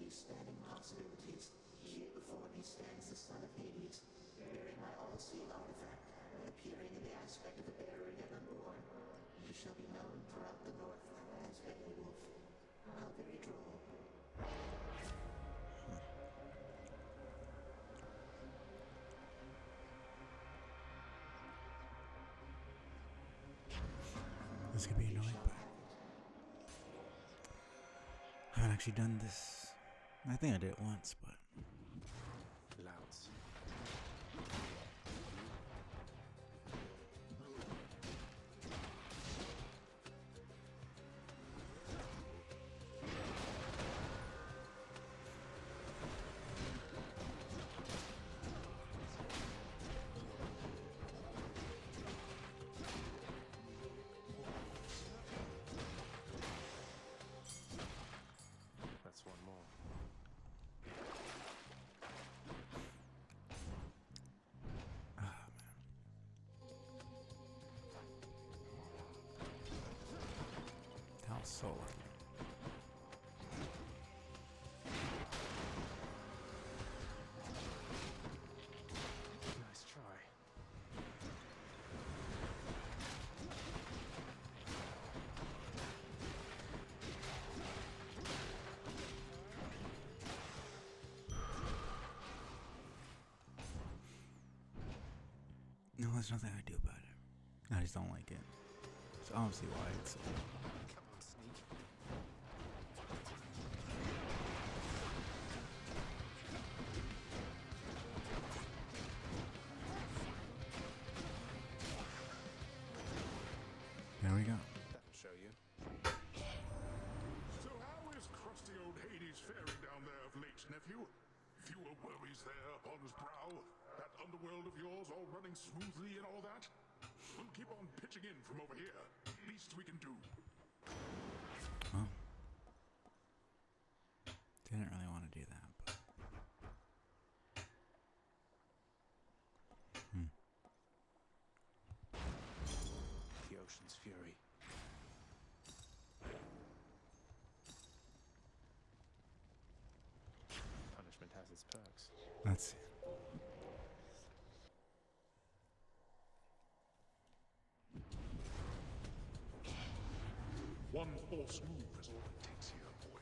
Spanning possibilities. Here before me stands the son of Hades, bearing my all-seeing artifact, appearing in the aspect of a bearer yet unborn. He shall be known throughout the north as Beowulf. How very droll. This could be annoying, but I haven't actually done this. I think I did it once, but Louds. so lucky. Nice try. No, there's nothing I do about it. I just don't like it. It's obviously why it's. Come on, sneak. There we go. That'll show you. So how is crusty old Hades faring down there of late, nephew? Fewer worries there upon his brow? That underworld of yours all running smoothly and all that? We'll keep on pitching in from over here. Least we can do. Well, didn't really want to do that, but. The ocean's fury. Punishment has its perks. Let's see. One false move is all it takes here, boy.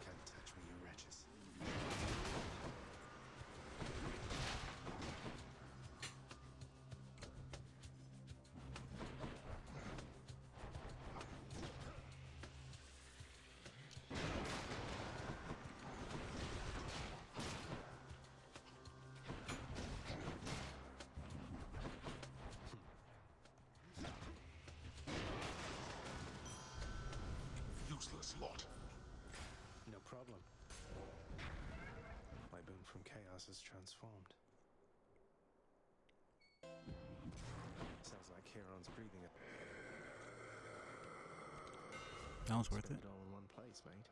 Can't touch me, you wretches. Useless lot. No problem. My boon from chaos is transformed. Sounds like Charon's breathing it. That was worth it. Spend it all in one place, mate.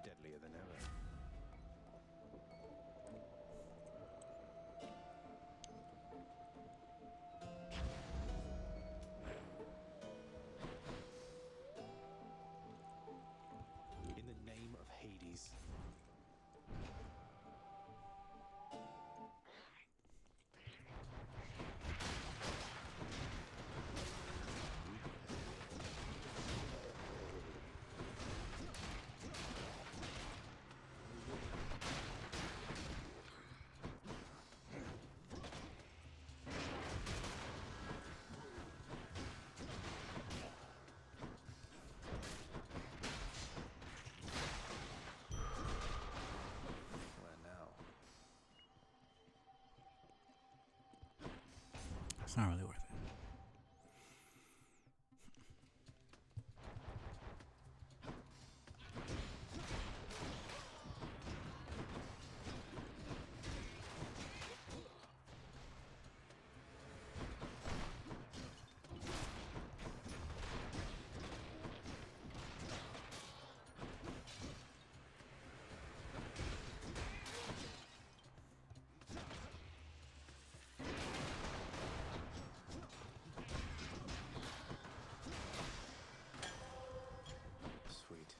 Deadlier than ever. In the name of Hades. Where now? It's not really worth it. Sweet.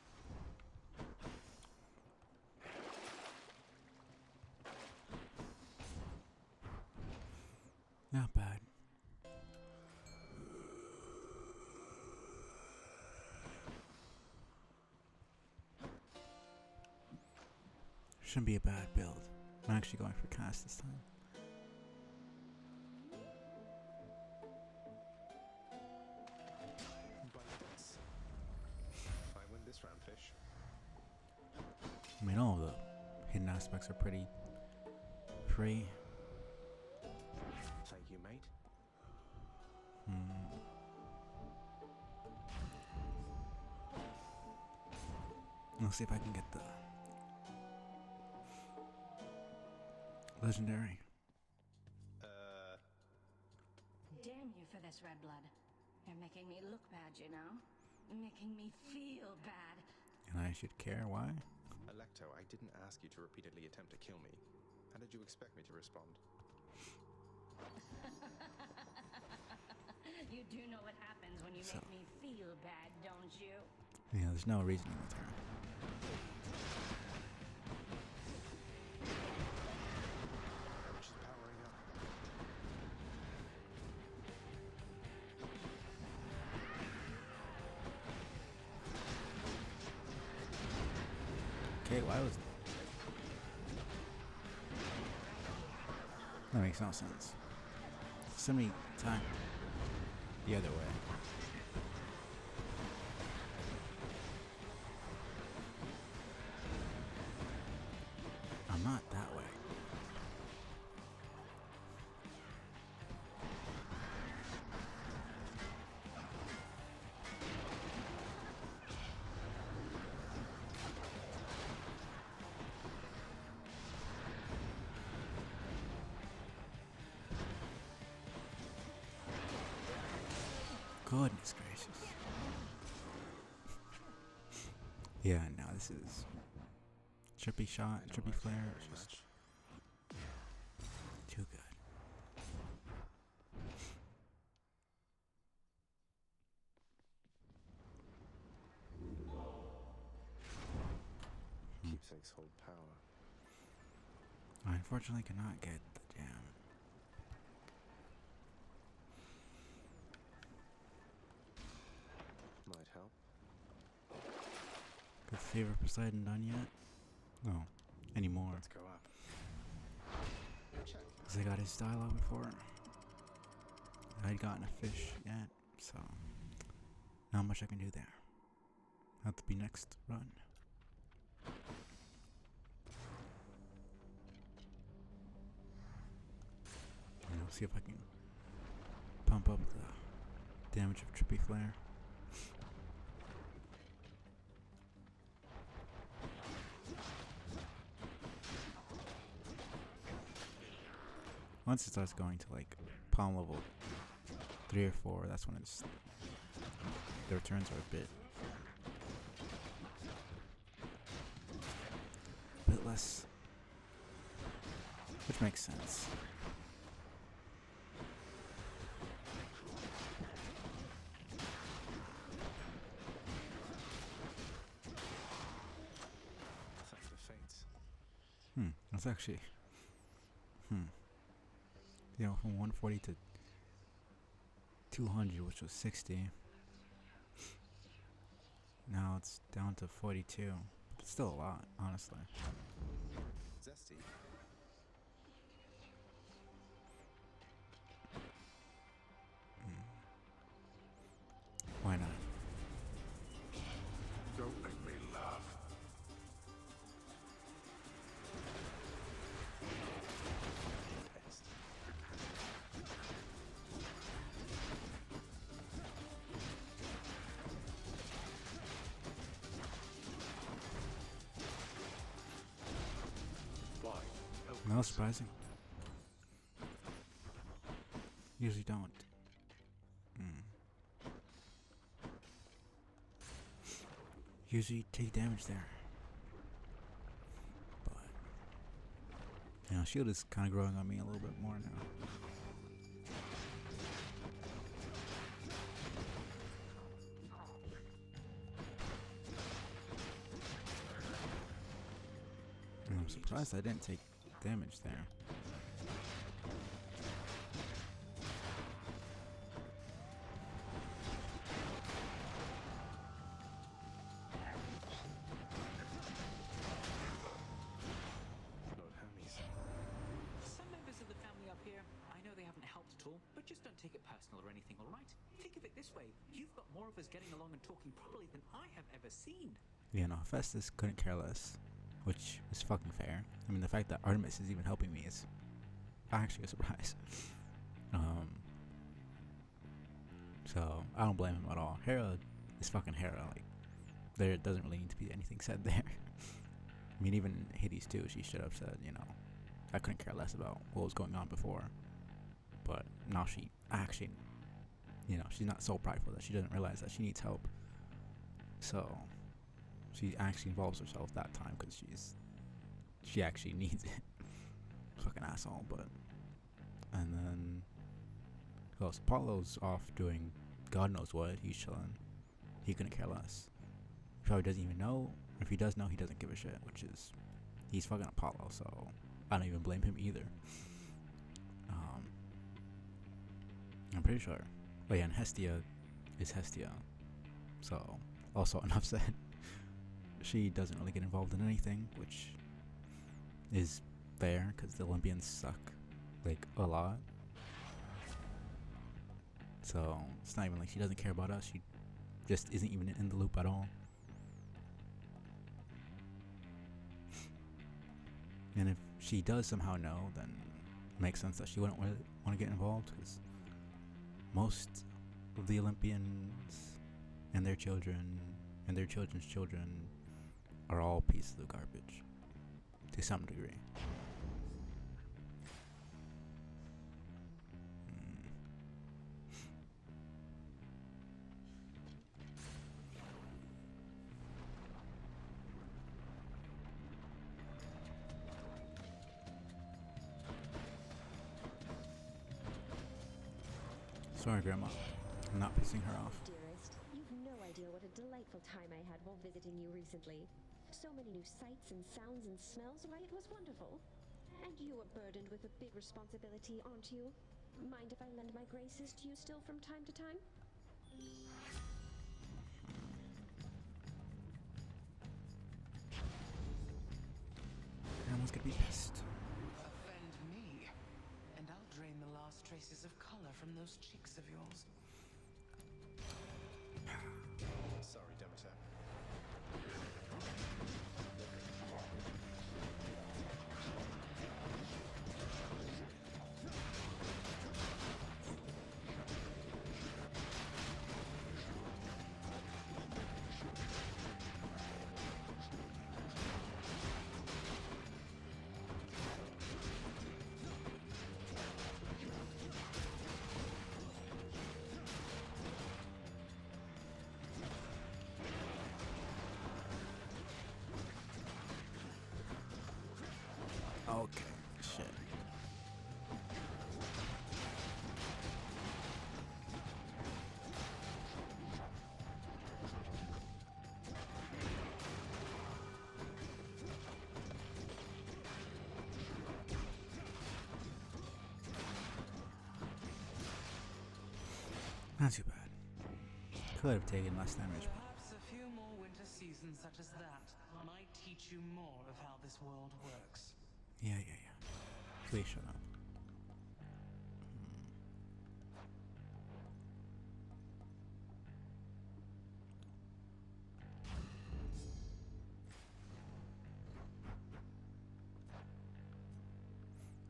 Not bad. Shouldn't be a bad build. I'm actually going for cast this time. Bunny bits. I win this round, fish. I mean, all of the hidden aspects are pretty free. Thank you, mate. Let's see if I can get the legendary. Damn you for this, Red Blood. You're making me look bad, you know? Making me feel bad. And I should care why? Alecto, I didn't ask you to repeatedly attempt to kill me. How did you expect me to respond? You do know what happens when you make me feel bad, don't you? Yeah, there's no reasoning with her. She's powering up. Okay, why was that makes no sense. Somebody attack the other way. I'm not that way. Goodness gracious. Yeah, no, this is trippy shot, trippy flare. It's just too good. Keepsakes hold power. I unfortunately cannot get the jam. Might help. Got the Favor of Poseidon done yet? No, anymore. Let's go up. Check. Because I got his style out before. I'd gotten a fish yet, so not much I can do there. Have to be next run. And I'll see if I can pump up the damage of Trippy Flare. Once it starts going to like palm level 3 or 4, that's when it's the returns are a bit less, which makes sense. Thank the fates. That's actually you know, from 140 to 200, which was 60. Now it's down to 42. It's still a lot, honestly. Zesty. Why not? Don't make me laugh. Pest. No, surprising. Usually don't. Usually take damage there. But, you know, shield is kind of growing on me a little bit more now. And I'm surprised I didn't take damage there. Lord Hermes. Some members of the family up here, I know they haven't helped at all, but just don't take it personal or anything, alright? Think of it this way, you've got more of us getting along and talking properly than I have ever seen. You know, Festus couldn't care less, which is fucking fair. I mean, the fact that Artemis is even helping me is actually a surprise. So I don't blame him at all. Hera is fucking Hera. Like, there doesn't really need to be anything said there. I mean, even Hades too. She should have said, you know, I couldn't care less about what was going on before. But now she actually, you know, she's not so prideful that she doesn't realize that she needs help. So she actually involves herself that time because she actually needs it. fucking asshole, but. And then. Because Apollo's off doing God knows what. He's chilling. He couldn't care less. He probably doesn't even know. If he does know, he doesn't give a shit, which is. He's fucking Apollo, so. I don't even blame him either. I'm pretty sure. Oh yeah, and Hestia is Hestia. So, also enough said. She doesn't really get involved in anything, which is fair, because the Olympians suck, like, a lot. So, it's not even like she doesn't care about us, she just isn't even in the loop at all. And if she does somehow know, then it makes sense that she wouldn't really want to get involved, because most of the Olympians and their children and their children's children are all pieces of garbage to some degree. Sorry, Grandma. I'm not pissing her off. Dearest, you've no idea what a delightful time I had while visiting you recently. So many new sights and sounds and smells, why it was wonderful. And you are burdened with a big responsibility, aren't you? Mind if I lend my graces to you still from time to time? Grandma's gonna be pissed. Offend me, and I'll drain the last traces of color from those cheeks of yours. Sorry, Demeter. Okay, shit. Not too bad. Could have taken less damage. Perhaps a few more winter seasons such as that might teach you more of how this world works. Yeah. Please shut up.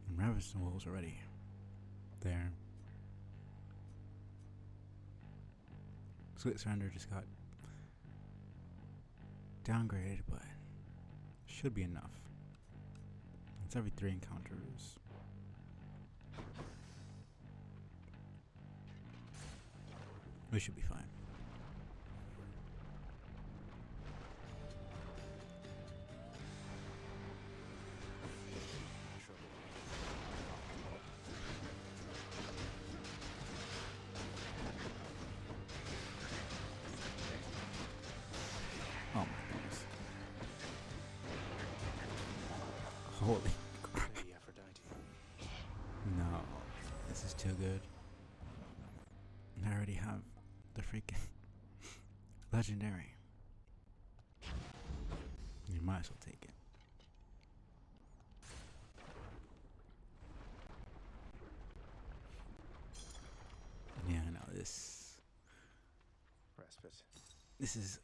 And Raviston Wolves already there. Split Surrender just got downgraded, but should be enough. It's every 3 encounters. We should be fine. Oh my goodness. Holy crap. Lady Aphrodite. No, this is too good. I already have the freaking legendary. You might as well take it. Yeah, I know this. Respite. This is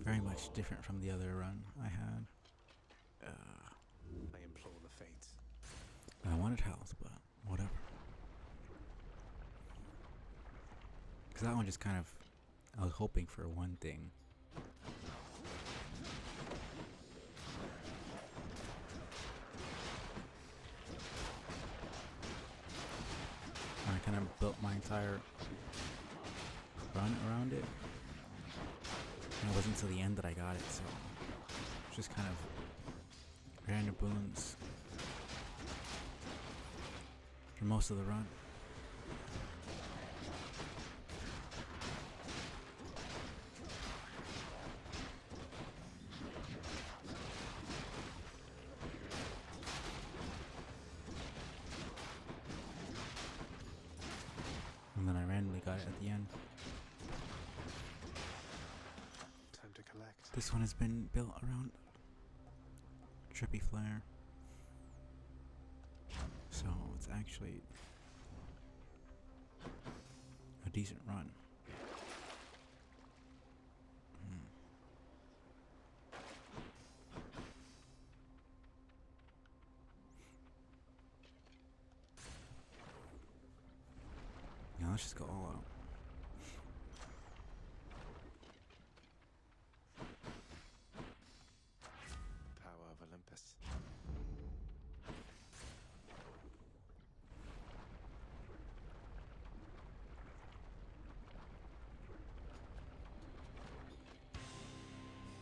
very much different from the other run I had. I implore the fates. I wanted health, but whatever. Because that one just kind of, I was hoping for one thing. And I kind of built my entire run around it. And it wasn't until the end that I got it, so it's just kind of random boons. for most of the run. And then I randomly got it at the end. Time to collect. This one has been built around Trippy Flare. So it's actually a decent run. Yeah, let's just go all out. Power of Olympus.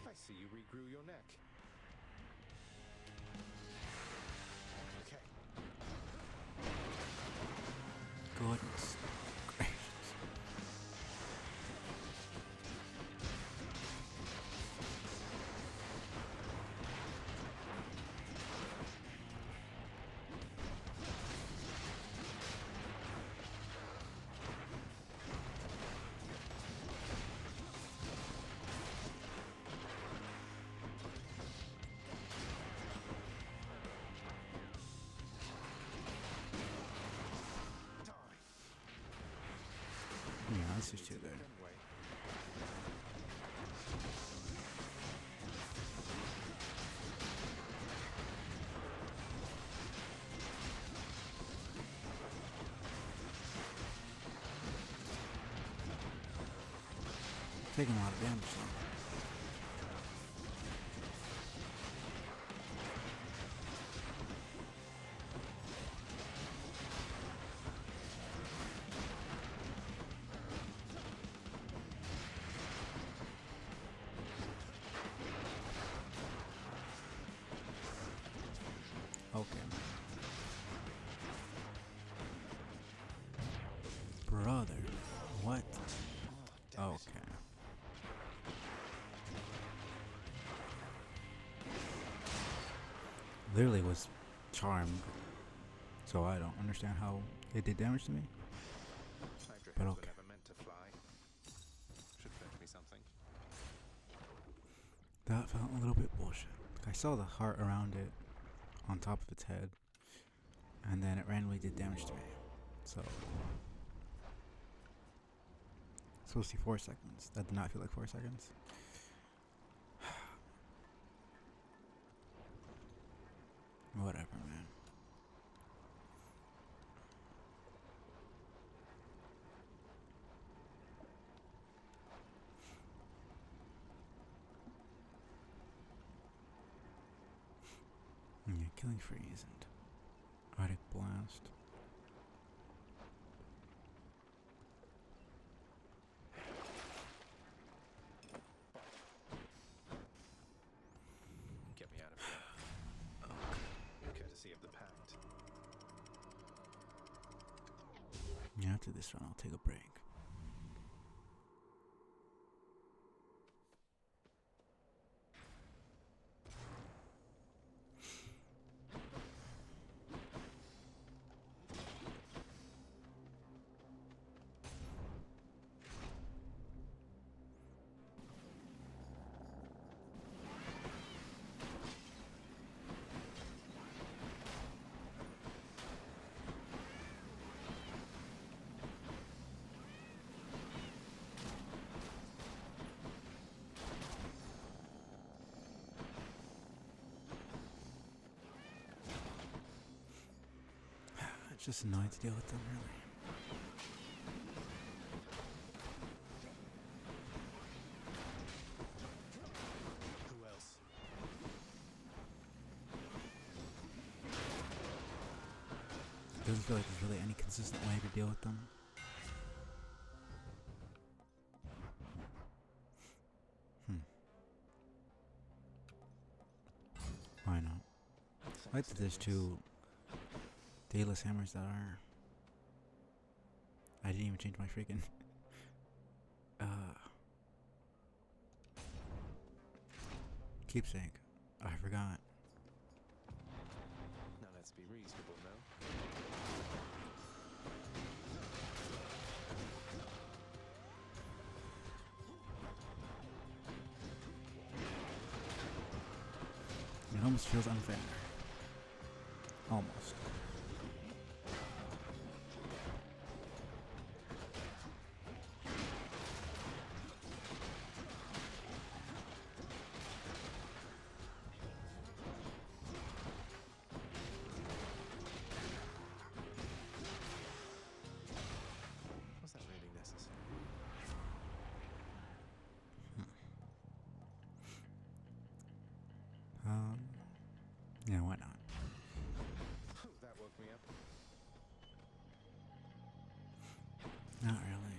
I see you regrew your neck. Okay. Goodness gracious. Yeah, this is too good. Taking a lot of damage though. Okay. Brother, what? Okay. Literally was charmed, so I don't understand how it did damage to me. Hydra But heads were okay. never meant to fly. Should fetch me something. That felt a little bit bullshit. I saw the heart around it on top of its head, and then it randomly did damage to me. So it's supposed to be 4 seconds. That did not feel like 4 seconds. Whatever, man. Yeah, Killing Free isn't. Arctic Blast. Get me out of here. Courtesy of the pact. Yeah, after this run, I'll take a break. It's just annoying to deal with them, really. Who else? It doesn't feel like there's really any consistent way to deal with them. Why not? I like that there's two Daedalus hammers that are I didn't even change my freaking. Keepsake. I forgot. Now let's be reasonable now. It almost feels unfair. Almost. Was that really necessary? Yeah, why not? That woke me up. Not really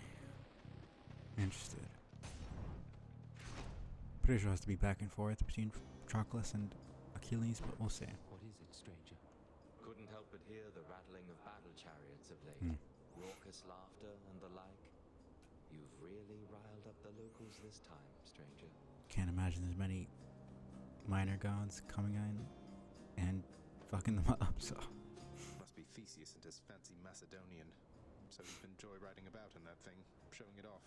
interested. Pretty sure it has to be back and forth between Patroclus and Achilles, but we'll see. What is it, stranger? Couldn't help but hear the rattling of battle chariots of late. Raucous laughter and the like. You've really riled up the locals this time, stranger. Can't imagine there's many minor gods coming in and fucking them up, so. Must be Theseus and his fancy Macedonian. So he's been joyriding about in that thing, showing it off.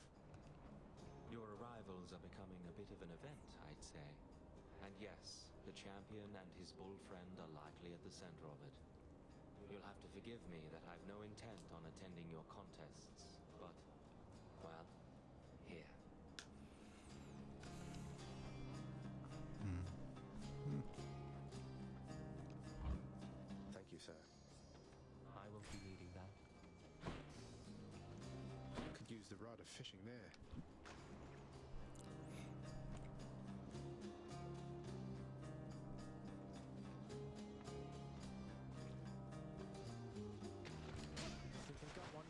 Your arrivals are becoming a bit of an event, I'd say. And yes, the champion and his bull friend are likely at the center of it. You'll have to forgive me that I've no intent on attending your contests, but, well, here. Thank you, sir. I won't be needing that. Could use the rod of fishing there. Think I got one.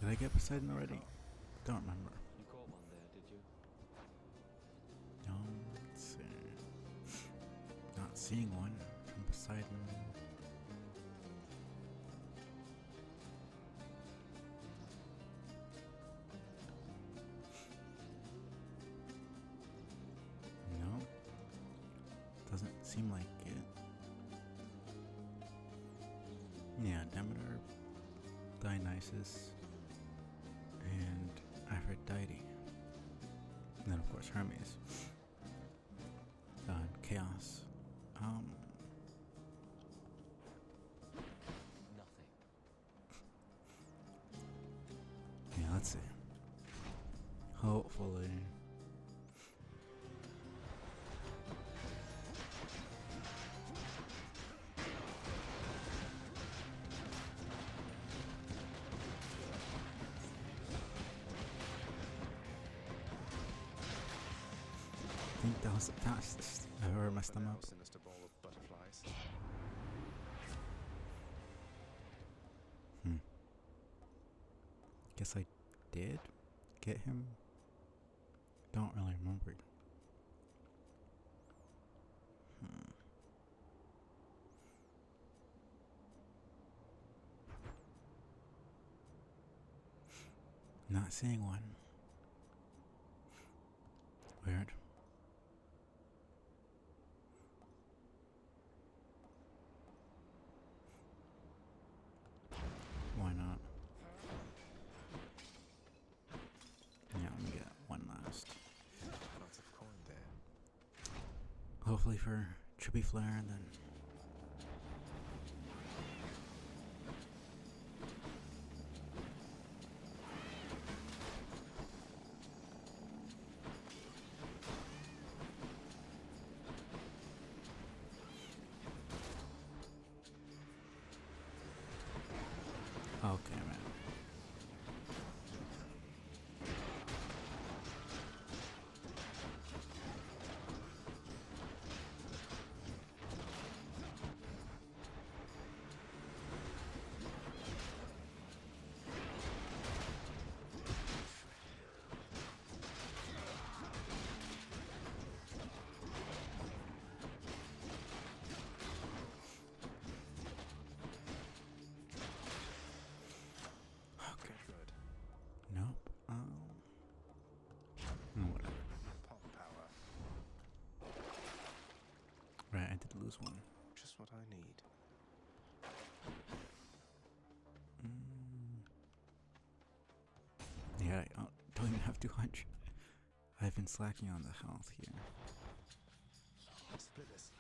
Did I get Poseidon already? Don't remember. You caught one there, did you? Let's see. Not seeing one from Poseidon. No. Doesn't seem like it. Yeah, Demeter, Dionysus, and Aphrodite. And then of course Hermes. Chaos. Nothing. Yeah, let's see. Hopefully. I think that was the fastest I've ever messed them up. Sinister ball of butterflies. Guess I did get him. Don't really remember. Not seeing one. Weird. Why not? Yeah, let me get one last. Lots of coin there. Hopefully for Trippy Flare and then. Okay, man. Thanatos one. Just what I need. Yeah, I don't even have 200. I've been slacking on the health here. Split this.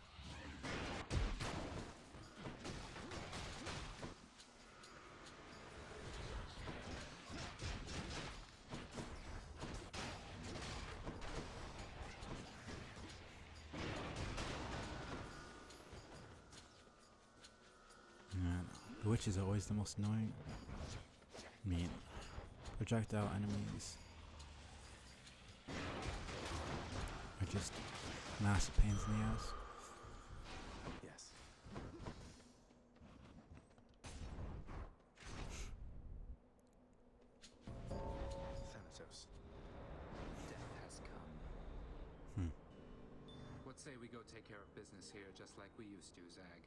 Yeah, the witch is always the most annoying. I mean, projectile enemies are just massive pains in the ass. Yes. Thanatos. Death has come. What say we go take care of business here just like we used to, Zag?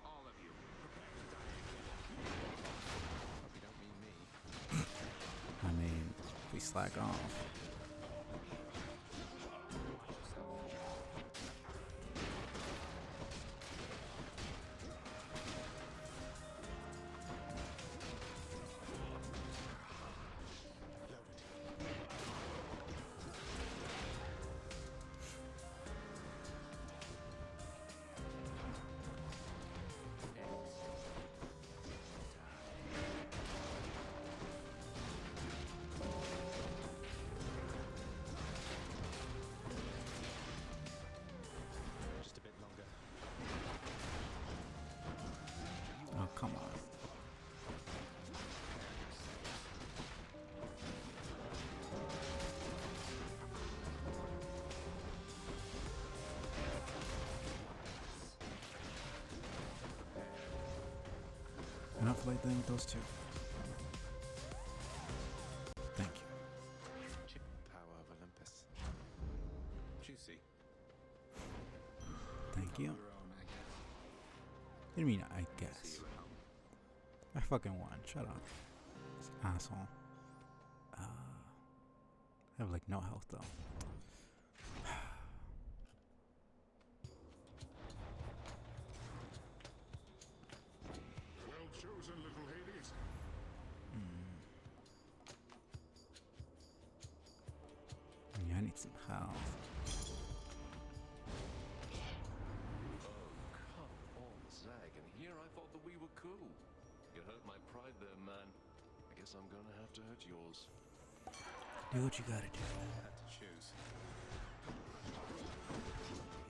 All of you, prepare to die again. Hope you don't mean me. I mean, if we slack off. Just a bit longer. Oh, come on. Enough like dealing with those two. Thank you. Power of Olympus. Juicy. Thank you. Your own, I guess. What do you mean, I guess? I fucking won. Shut up. This asshole. I have like no health though. Well chosen, little Hades. Yeah, I need some health. Come on, Zag, and here I thought that we were cool. You hurt my pride there, man. I guess I'm gonna have to hurt yours. Do what you gotta do. Had to choose.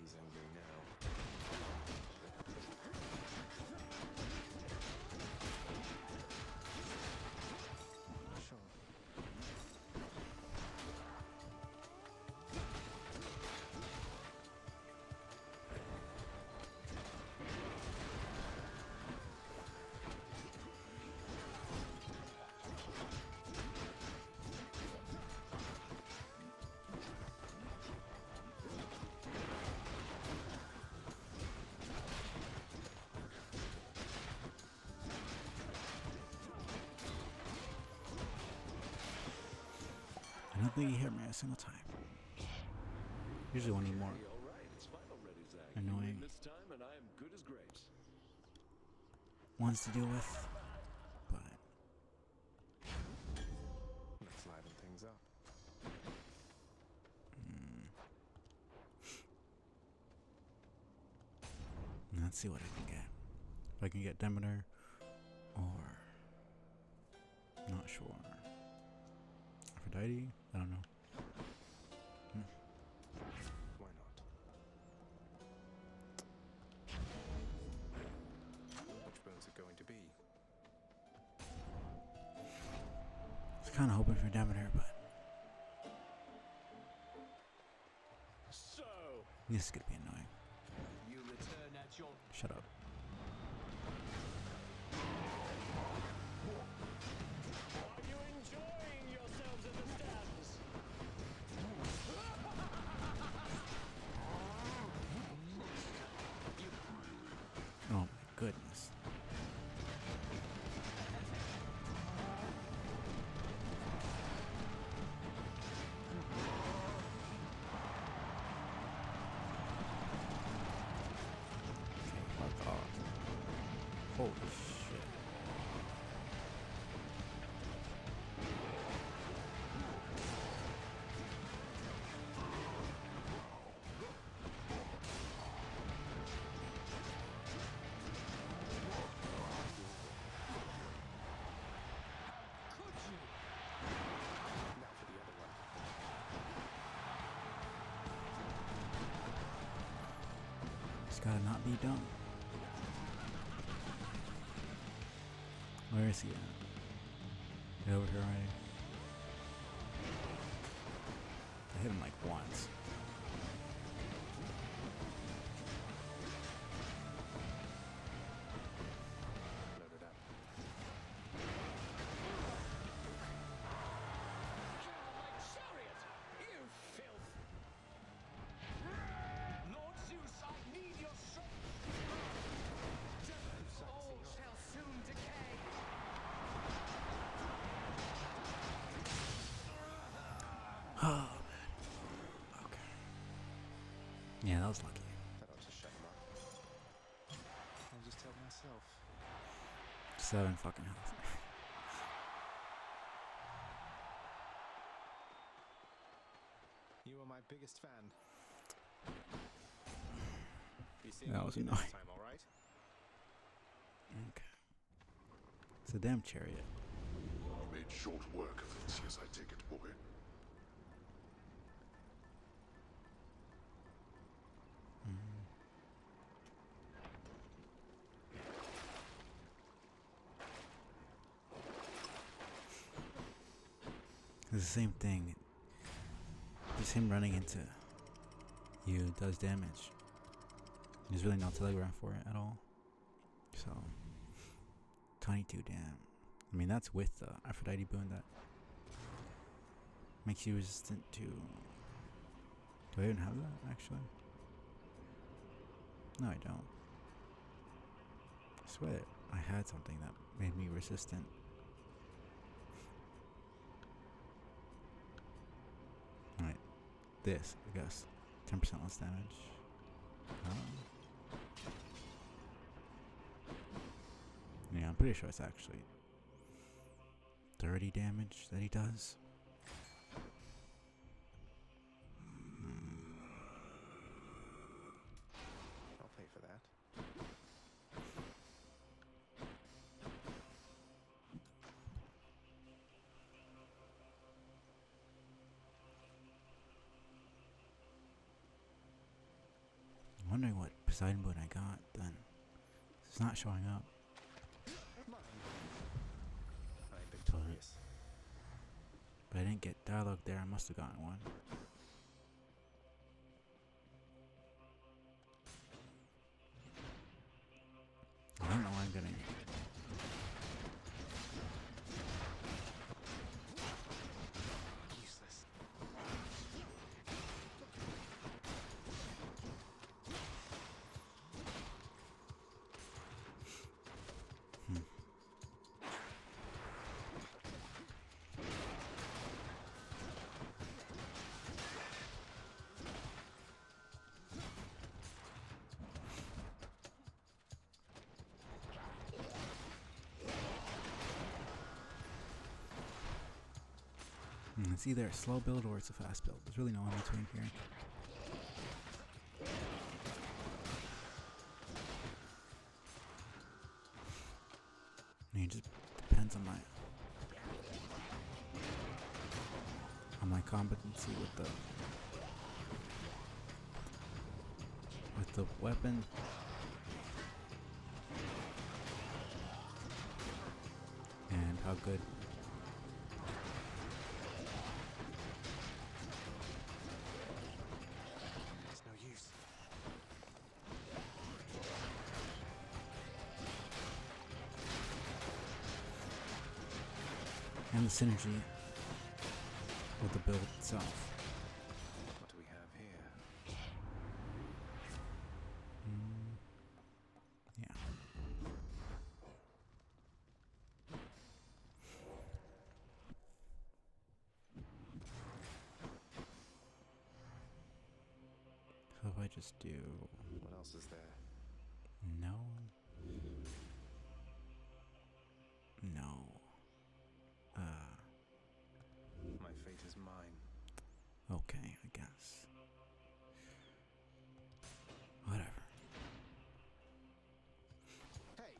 He's angry now. Sure. I don't think he hit me a single time. Usually one need more Hey, all right, it's fine already, Zag. annoying You win this time, and I am good as grapes. ones to deal with, but Let's liven things up. let's see what I can get. If I can get Demeter, or not sure. Aphrodite? I don't know. Why not? Which bone's it going to be? I was kind of hoping for Demeter, but So, this is gonna be annoying. you return at your... Shut up. Are you enjoying yourselves in the stands? Oh my goodness. Gotta not be dumb. Where is he at? Get over here already. I hit him like once. Loaded up. Chariot! You filth! Lord Zeus, I need your strength! All shall soon decay! Oh man. Okay. Yeah, that was lucky. That ought to shut him up. I'll just tell myself. 7 fucking health. You are my biggest fan. Be seeing That you was again annoying. next time, all right? Okay. It's a damn chariot. You made short work of this, yes, I take it, boy. It's the same thing. Just him running into you does damage. There's really no telegraph for it at all. So 22 damn. I mean that's with the Aphrodite boon that makes you resistant to. Do I even have that actually? No, I don't. I swear I had something that made me resistant. Alright, this, I guess. 10% less damage. Yeah, I'm pretty sure it's actually 30 damage that he does. I'll pay for that. I'm wondering what Poseidon boon I got then. It's not showing up. Mine. I'm victorious. But I didn't get dialogue there. I must have gotten one. I don't know why I'm getting. Useless. It's either a slow build or it's a fast build. There's really no in between here. I mean, it just depends on my competency with the weapon. And how good It's no use. and the synergy with the build itself. What do we have here? Yeah. So if I just do What else is there? no. My fate is mine. Okay, I guess. Whatever. Hey!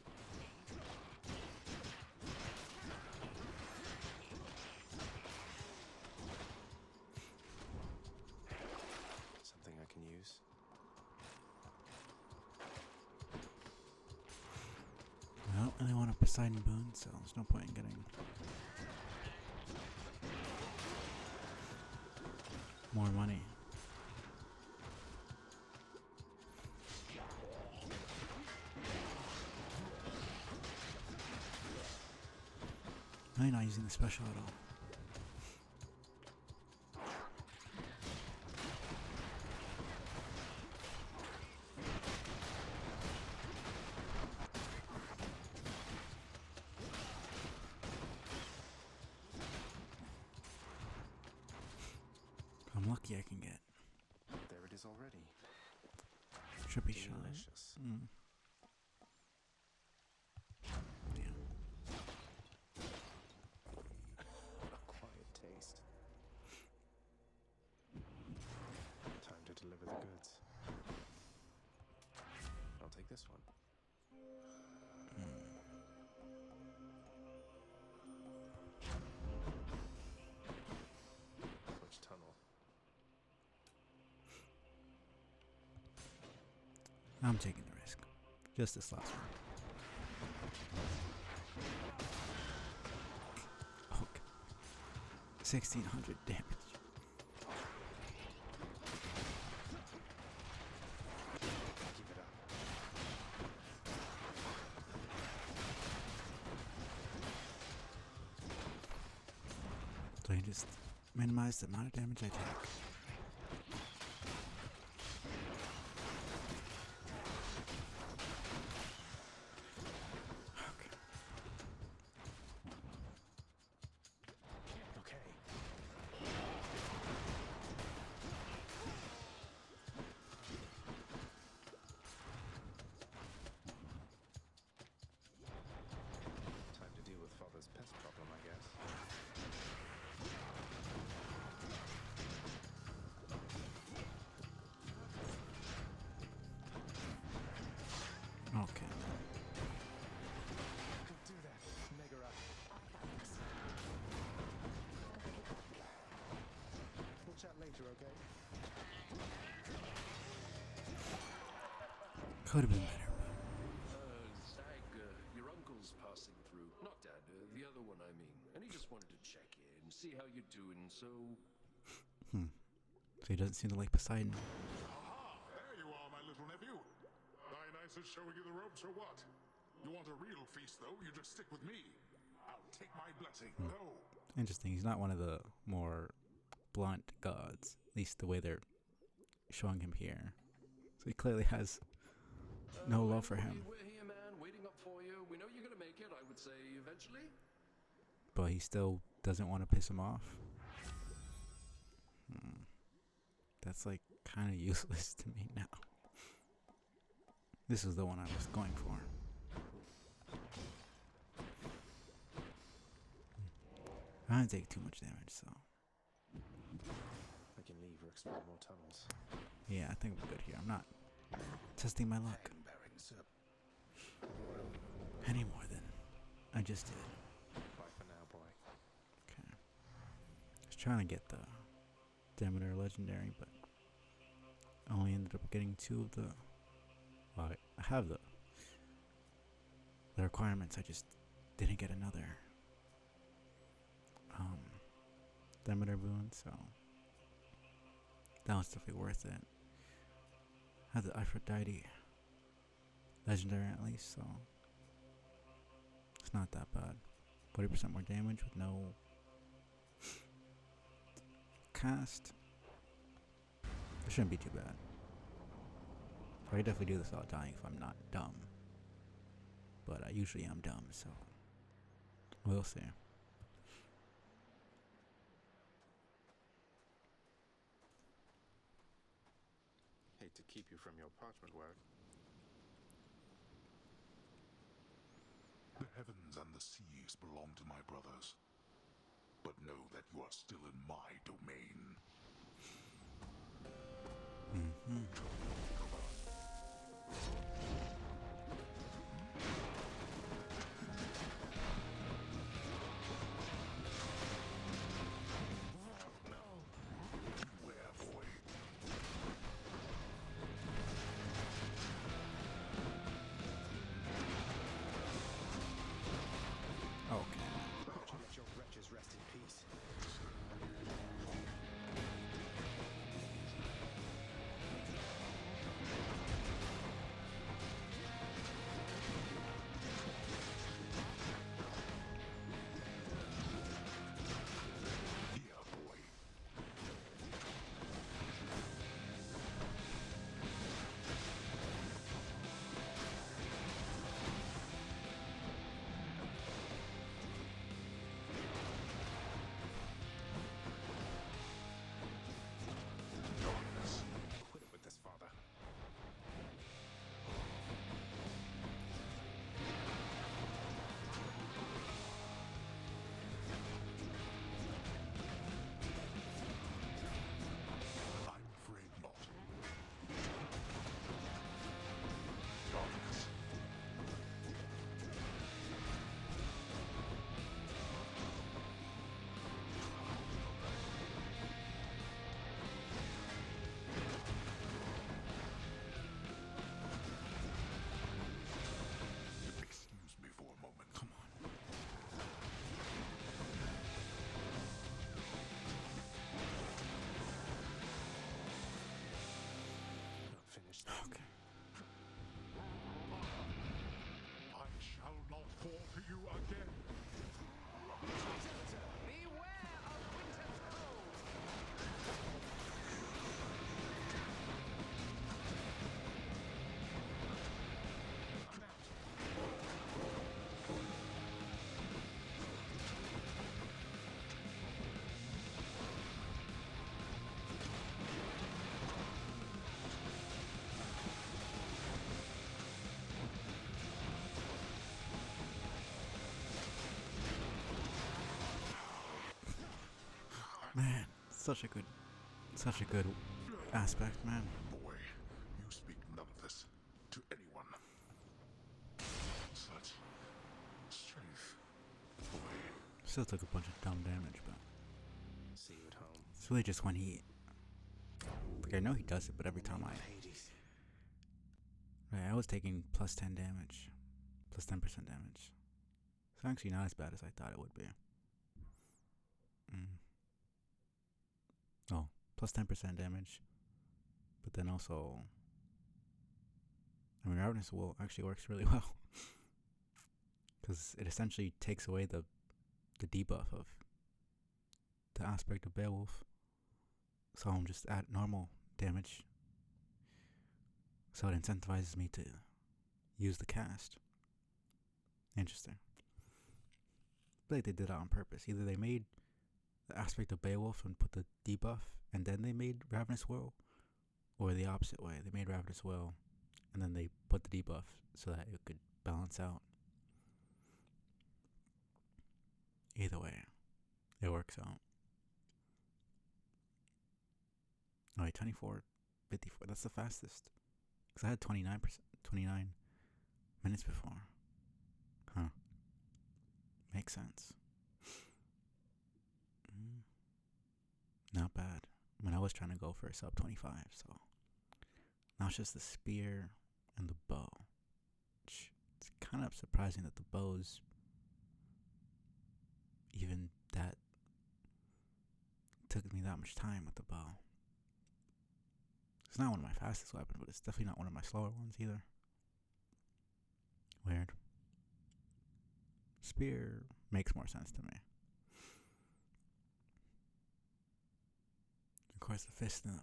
Something I can use. Poseidon boon, so there's no point in getting more money. I'm not using the special at all. I'm lucky I can get. There it is already. Trippy shot. Delicious. A quiet taste. Time to deliver the goods. I'll take this one. Which tunnel? I'm taking the risk. Just this last one. Okay. 1600 damage. Keep it up. So you just minimize the amount of damage I take. Okay. Time to deal with Father's pest problem, I guess. Okay. Do that, Megara. We'll chat later, okay? Could have been better. Zag, your uncle's passing through. Not Dad, the other one, I mean. And he just wanted to check in, see how you're doing, so... So he doesn't seem to like Poseidon. Aha! There you are, my little nephew. Dionysus showing you the ropes or what? You want a real feast, though? You just stick with me. I'll take my blessing. Go. Interesting. He's not one of the more blunt gods. At least the way they're showing him here. So he clearly has no love for him. We're here, man, waiting up for you. We know you're gonna make it, I would say, eventually. But he still doesn't want to piss him off. That's like kind of useless to me now. This was the one I was going for. I didn't take too much damage, so I can leave or explore more tunnels. yeah, I think we're good here. I'm not testing my luck any more than I just did. Bye for now, boy. Okay. I was trying to get the Demeter legendary, but I only ended up getting 2 of the. Well, I have the requirements. I just didn't get another Demeter boon, so that was definitely worth it. Had the Aphrodite legendary at least, so it's not that bad. 40% more damage with no cast. It shouldn't be too bad. I could definitely do this without dying if I'm not dumb. But I usually am dumb, so we'll see. Hate to keep you from your parchment work. The heavens and the seas belong to my brothers. But know that you are still in my domain. Beware, boy. Okay. I shall not fall to you again. Beware of winter's cold! I'm out. Man, such a good aspect, man. Boy, you speak none of this to anyone. Such strength, boy. Still took a bunch of dumb damage, but See you at home. it's really just when he. Like, I know he does it, but every time I was taking plus 10 damage, plus 10% damage. It's actually not as bad as I thought it would be. Oh, plus 10% damage, but then also, I mean, Ravenous Will actually works really well, because it essentially takes away the debuff of the aspect of Beowulf, so I'm just at normal damage, so it incentivizes me to use the cast. Interesting. I feel like they did that on purpose. Either they made the aspect of Beowulf and put the debuff, and then they made Ravenous Will, or the opposite way. They made Ravenous Will, and then they put the debuff so that it could balance out. Either way, it works out. Oh wait, 24, 54, that's the fastest. Because I had 29 minutes before. Huh. Makes sense. Not bad. I mean, I was trying to go for a sub 25, so now it's just the spear and the bow. Which, it's kind of surprising that the bow's even that took me that much time with the bow. It's not one of my fastest weapons, but it's definitely not one of my slower ones either. Weird. Spear makes more sense to me. Of course, the fist and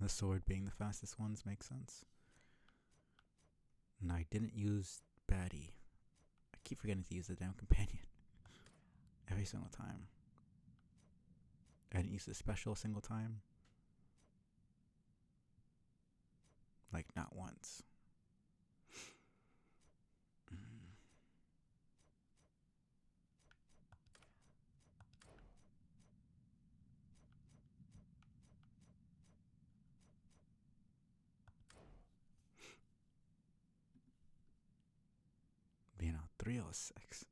the sword being the fastest ones makes sense. And I didn't use baddie. I keep forgetting to use the damn companion every single time. I didn't use the special a single time. Like, not once. You know, 306.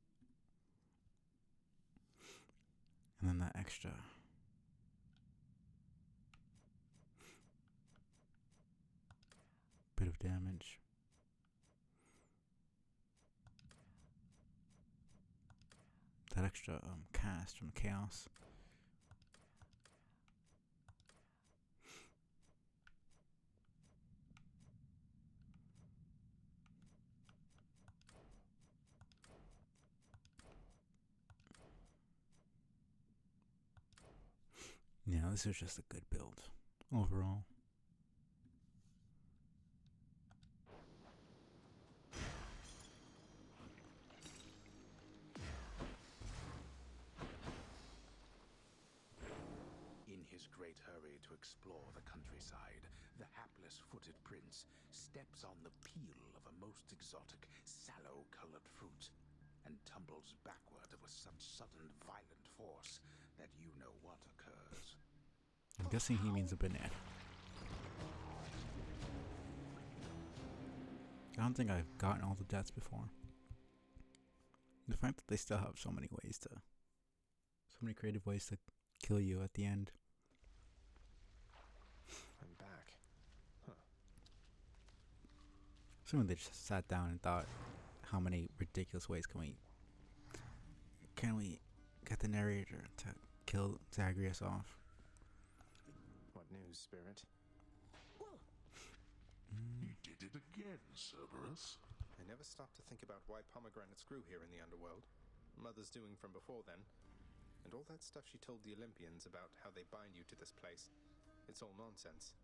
And then that extra. Bit of damage. That extra cast from Chaos. Yeah, this is just a good build overall. In his great hurry to explore the countryside, the hapless-footed prince steps on the peel of a most exotic, sallow-colored fruit, and tumbles backward with such sudden, violent force that you know what occurs. I'm guessing he means a banana. I don't think I've gotten all the deaths before. The fact that they still have so many creative ways to kill you at the end. I'm back. Huh. Assuming they just sat down and thought, how many ridiculous ways can we get the narrator to kill Zagreus off? What news, Spirit? He did it again, Cerberus. I never stopped to think about why pomegranates grew here in the underworld. Mother's doing from before then. And all that stuff she told the Olympians about how they bind you to this place. It's all nonsense.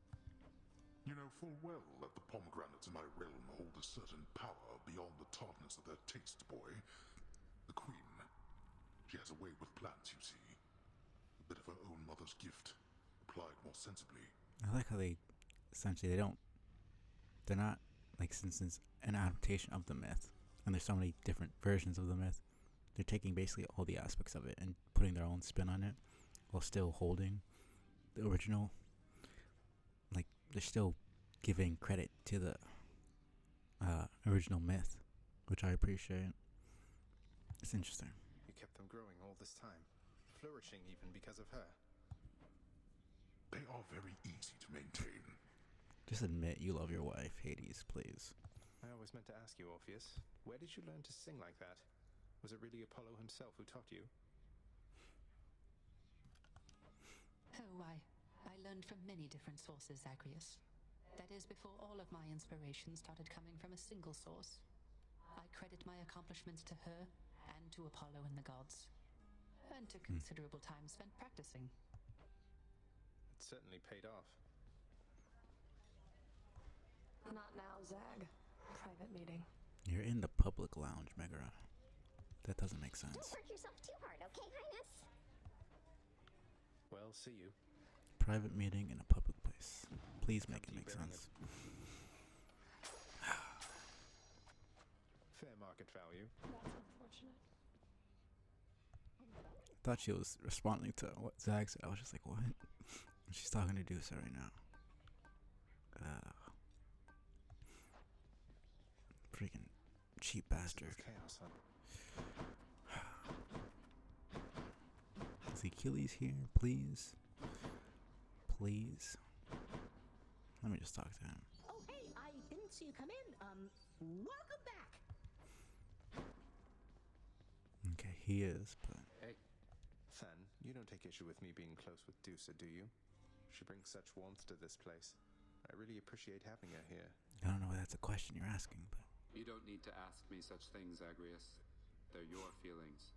You know full well that the pomegranates in my realm hold a certain power beyond the tartness of their taste, boy. The Queen. She has a way with plants, you see. A bit of her own mother's gift, applied more sensibly. I like how they essentially they're not like, since it's an adaptation of the myth and there's so many different versions of the myth, they're taking basically all the aspects of it and putting their own spin on it while still holding the original. Like, they're still giving credit to the original myth, which I appreciate. It's interesting. You kept them growing all this time, flourishing even because of her. They are very easy to maintain. Just admit you love your wife, Hades, please. I always meant to ask you, Orpheus, where did you learn to sing like that? Was it really Apollo himself who taught you? Oh, I learned from many different sources, Zagreus. That is, before all of my inspiration started coming from a single source. I credit my accomplishments to her and to Apollo and the gods, and to considerable time spent practicing. It certainly paid off. Not now, Zag. Private meeting. You're in the public lounge, Megara. That doesn't make sense. Don't work yourself too hard, okay, Highness? Well, see you. Private meeting in a public place. Please make it make sense. Fair market value. That's unfortunate. I thought she was responding to what Zag said. I was just like, what? She's talking to Dusa right now. Freaking cheap bastard. Chaos, huh? Is Achilles here? Please? Please? Let me just talk to him. Oh, hey, I didn't see you come in. Welcome back. Okay, he is, but... Hey, Than, you don't take issue with me being close with Dusa, do you? She brings such warmth to this place. I really appreciate having her here. I don't know if that's a question you're asking, but... You don't need to ask me such things, Zagreus. They're your feelings.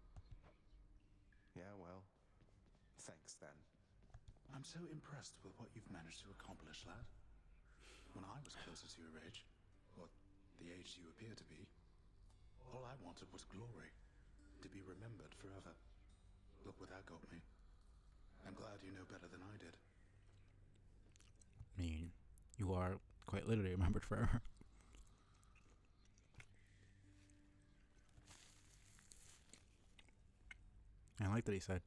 Yeah, well, thanks then. I'm so impressed with what you've managed to accomplish, lad. When I was closer to your age, or the age you appear to be, all I wanted was glory, to be remembered forever. Look where that got me. I'm glad you know better than I did. I mean, you are quite literally remembered forever. I like that he said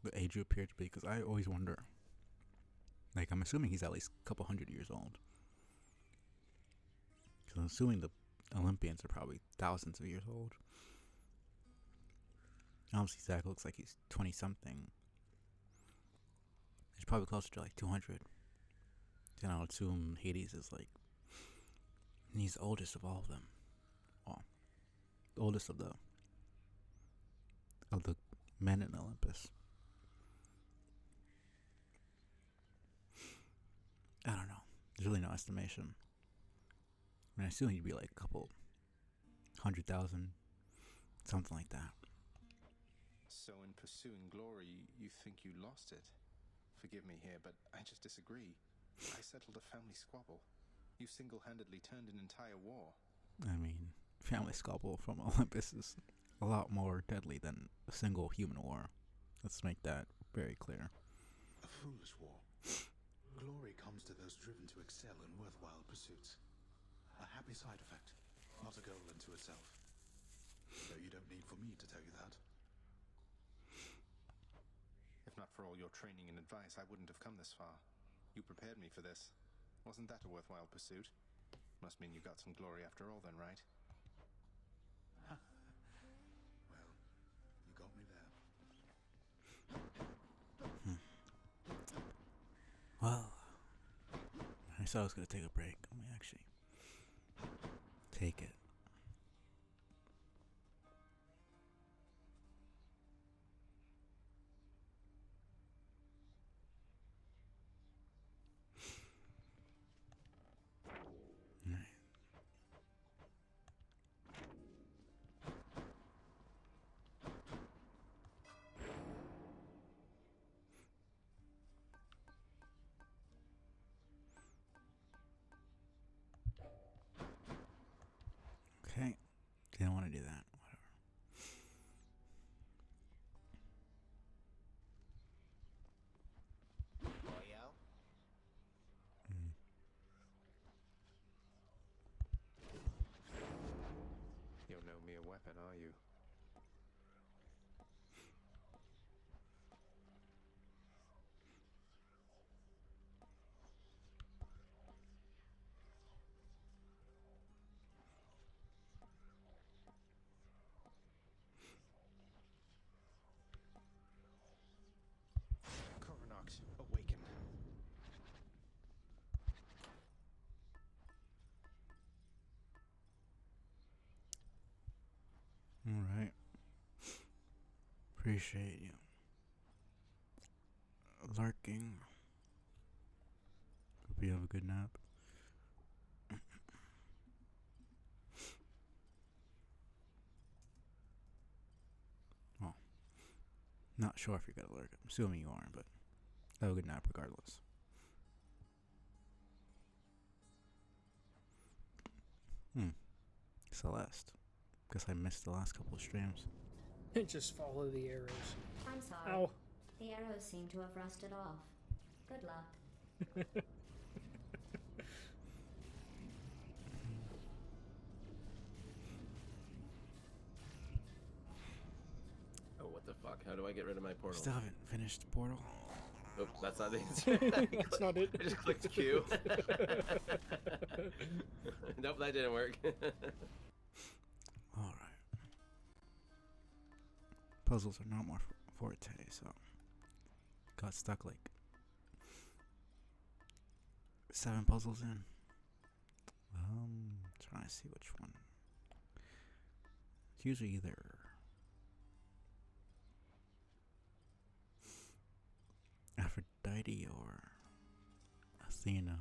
the age you appear to be, because I always wonder. Like, I'm assuming he's at least a couple 100 years old. Because I'm assuming the Olympians are probably thousands of years old. Obviously, Zach looks like he's 20-something. He's probably closer to like 200. Then I'll assume Hades is like... he's the oldest of all of them. Well, the oldest of the men in Olympus. I don't know. There's really no estimation. I mean, I assume he'd be like a couple 100,000, something like that. So in pursuing glory, you think you lost it? Forgive me here, but I just disagree. I settled a family squabble. You single-handedly turned an entire war. I mean, family squabble from Olympus is a lot more deadly than a single human war. Let's make that very clear. A foolish war. Glory comes to those driven to excel in worthwhile pursuits. A happy side effect, not a goal unto itself. Though you don't need for me to tell you that. If not for all your training and advice, I wouldn't have come this far. You prepared me for this. Wasn't that a worthwhile pursuit? Must mean you got some glory after all then, right? Well, you got me there. Well, I said I was going to take a break. Let me actually take it. weapon, are you? Coronox, awaken. Alright. Appreciate you. Lurking. Hope you have a good nap. Well, not sure if you're gonna lurk. I'm assuming you aren't, but have a good nap regardless. Celeste. Guess I missed the last couple of streams. Just follow the arrows. I'm sorry. Ow. The arrows seem to have rusted off. Good luck. Oh, what the fuck? How do I get rid of my portal? Still haven't finished Portal. Oops, that's not the answer. That's not it. I just clicked Q. Nope, that didn't work. Alright. Puzzles are not my forte, so got stuck like 7 puzzles in. Trying to see which one. It's usually either Aphrodite or Athena.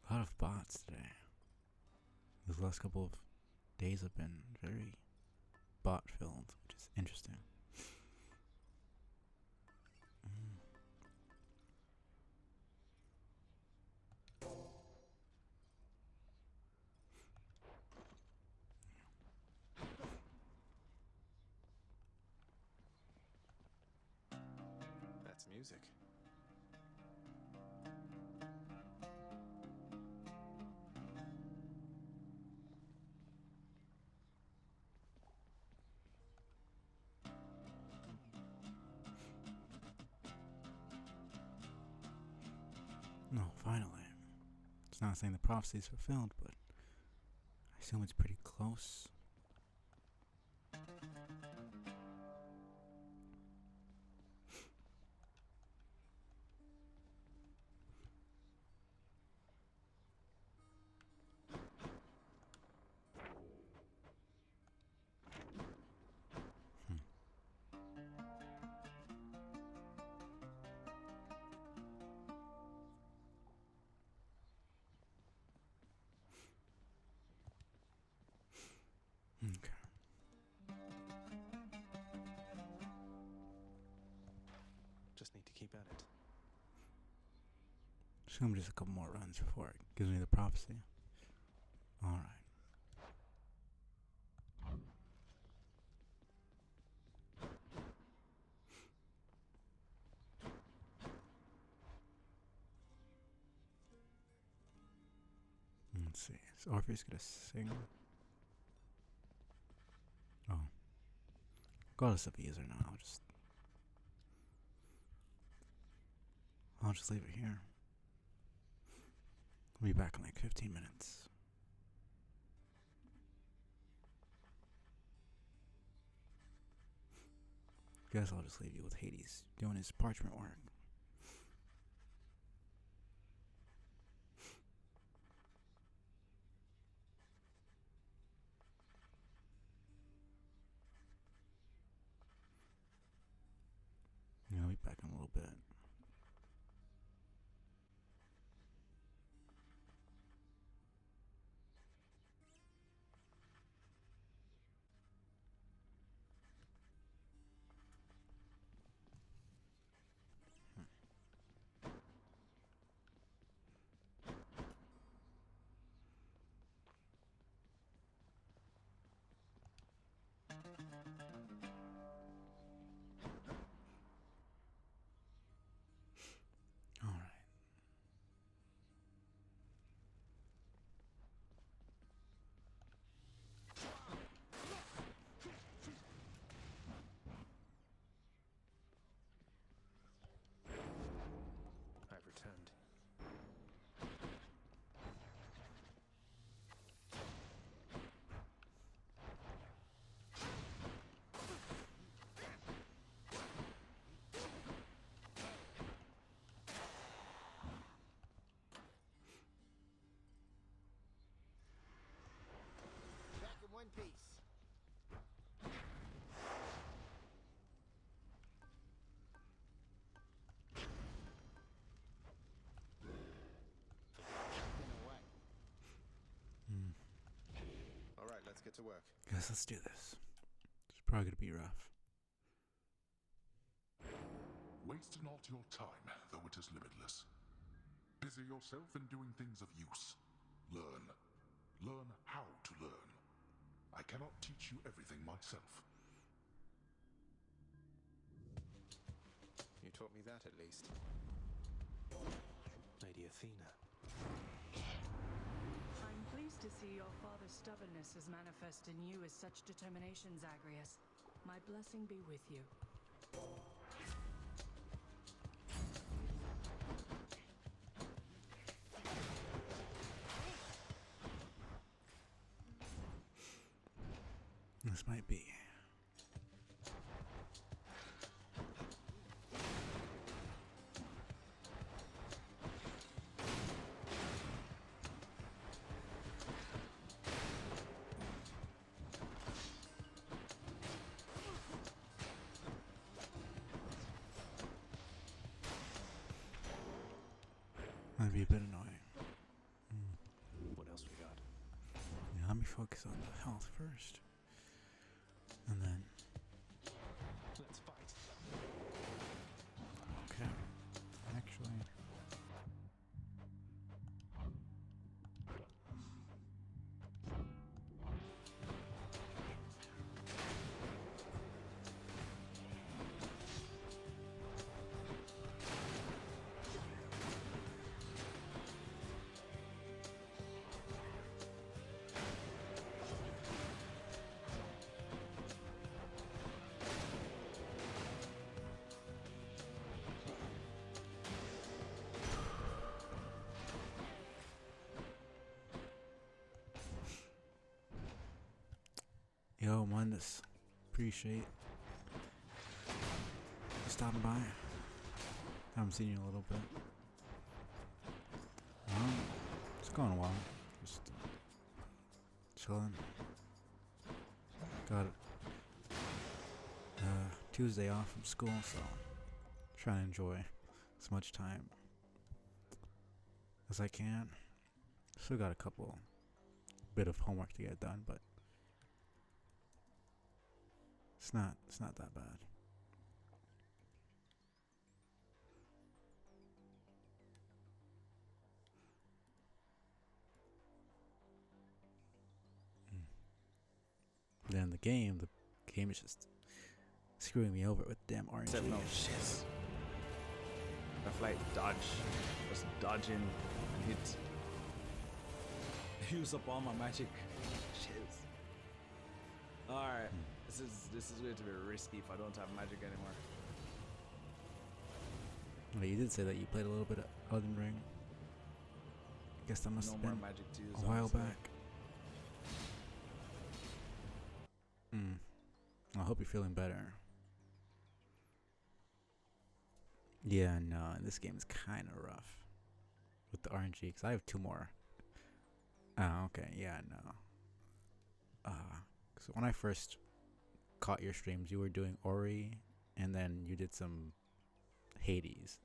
A lot of bots today. These last couple of days have been very bot filled, which is interesting. That's music. No, finally. It's not saying the prophecy is fulfilled, but I assume it's pretty close. Just need to keep at it. Assume just a couple more runs before it gives me the prophecy. Alright. Let's see. Is Orpheus gonna sing? Oh. Regardless if he is or not, I'll just leave it here. I'll be back in like 15 minutes. Guess I'll just leave you with Hades doing his parchment work. Yeah, I'll be back in a little bit. to work. Guess let's do this. It's probably gonna be rough. Waste not your time, though it is limitless. Busy yourself in doing things of use. Learn. Learn how to learn. I cannot teach you everything myself. You taught me that, at least. Lady Athena. I'm pleased to see your father's stubbornness is manifest in you as such determination, Zagreus. My blessing be with you. This might be. Might be a bit annoying. What else we got? Yeah, let me focus on the health first. And then. Let's fight. Okay. Actually. Yo, Mundus. Appreciate you stopping by. Haven't seen you in a little bit. It's going well. Just chilling. Got Tuesday off from school, so trying to enjoy as much time as I can. Still got a bit of homework to get done, but it's not that bad. Then the game is just screwing me over with damn RNG. Except no shit. I've like just dodging and hit. Use up all my magic. Shit. Alright. This is going to be risky if I don't have magic anymore. Well, you did say that you played a little bit of Elden Ring. I guess that must have been magic to use, a while honestly. back. I hope you're feeling better. Yeah, no, this game is kind of rough with the RNG because I have 2 more. Oh, okay, yeah, no. So when I first caught your streams, you were doing Ori, and then you did some Hades.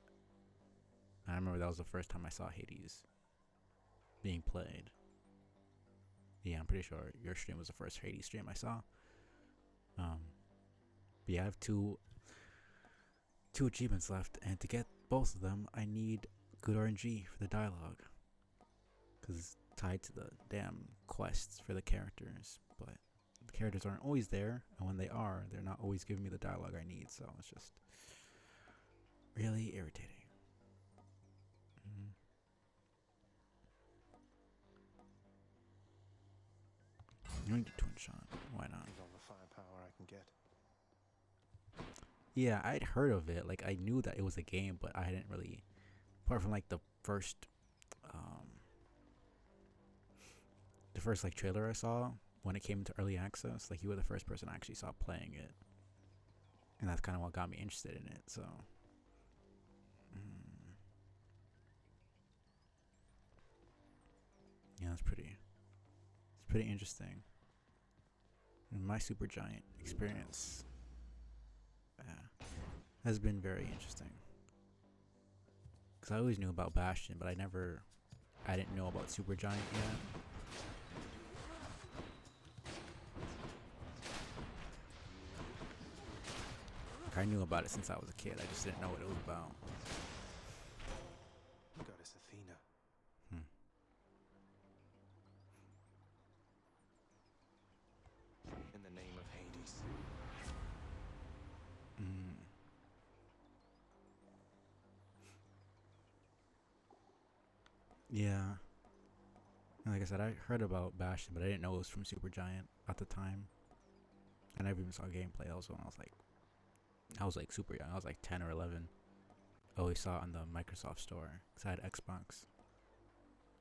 I remember that was the first time I saw Hades being played. Yeah, I'm pretty sure your stream was the first Hades stream I saw. But yeah, I have two achievements left, and to get both of them, I need good RNG for the dialogue, because it's tied to the damn quests for the characters. But the characters aren't always there, and when they are, they're not always giving me the dialogue I need. So it's just really irritating. You need a twin shot. Why not? Use all the firepower I can get. Yeah, I'd heard of it. Like, I knew that it was a game, but I hadn't really, apart from like the first like trailer I saw when it came into early access. Like, you were the first person I actually saw playing it, and that's kind of what got me interested in it. So, yeah, it's pretty interesting. And my Super Giant experience has been very interesting. Because I always knew about Bastion, but I didn't know about Super Giant yet. I knew about it since I was a kid. I just didn't know what it was about. Goddess Athena. In the name of Hades. Yeah. And like I said, I heard about Bastion, but I didn't know it was from Supergiant at the time. I never even saw gameplay also when I was like super young. I was like 10 or 11. I always saw it on the Microsoft store because I had Xbox.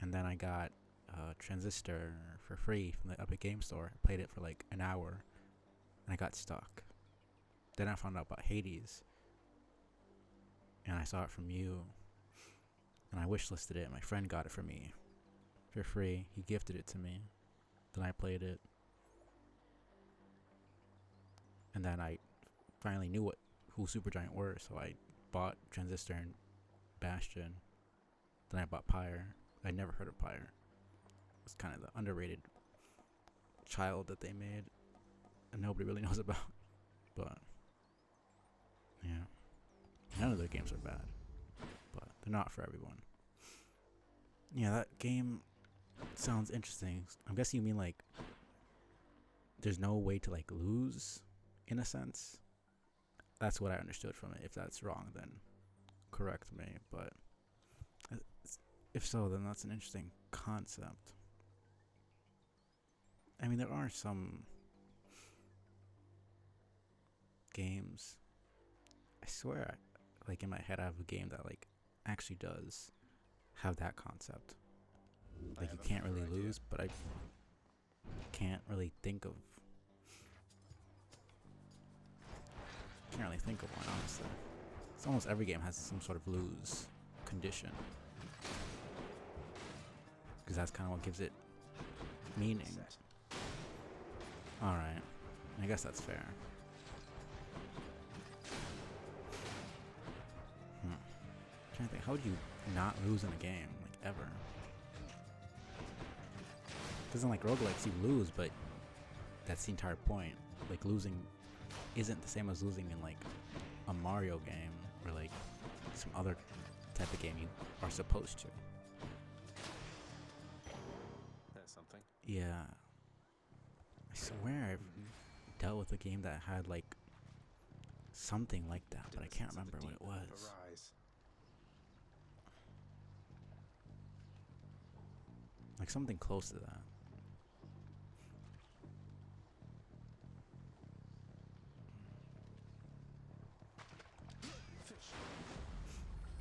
And then I got Transistor for free from the Epic Game Store. I played it for like an hour and I got stuck. Then I found out about Hades. And I saw it from you. And I wishlisted it. My friend got it for me for free. He gifted it to me. Then I played it. And then I finally knew who Supergiant were, so I bought Transistor and Bastion. Then I bought Pyre. I'd never heard of Pyre. It was kind of the underrated child that they made and nobody really knows about. But yeah, none of their games are bad, but they're not for everyone. Yeah, that game sounds interesting. I'm guessing you mean like there's no way to like lose in a sense. That's what I understood from it. If that's wrong, then correct me. But if so, then that's an interesting concept. I mean, there are some games, I swear, like in my head I have a game that like actually does have that concept. Like you can't really lose, but I can't really think of one, honestly. It's almost every game has some sort of lose condition, because that's kind of what gives it meaning. Alright, I guess that's fair. I'm trying to think, how would you not lose in a game, like ever? Because in like roguelikes you lose, but that's the entire point. Like losing isn't the same as losing in like a Mario game or like some other type of game you are supposed to. That's something. Yeah. I swear I've dealt with a game that had like something like that, but I can't remember what it was. Like something close to that.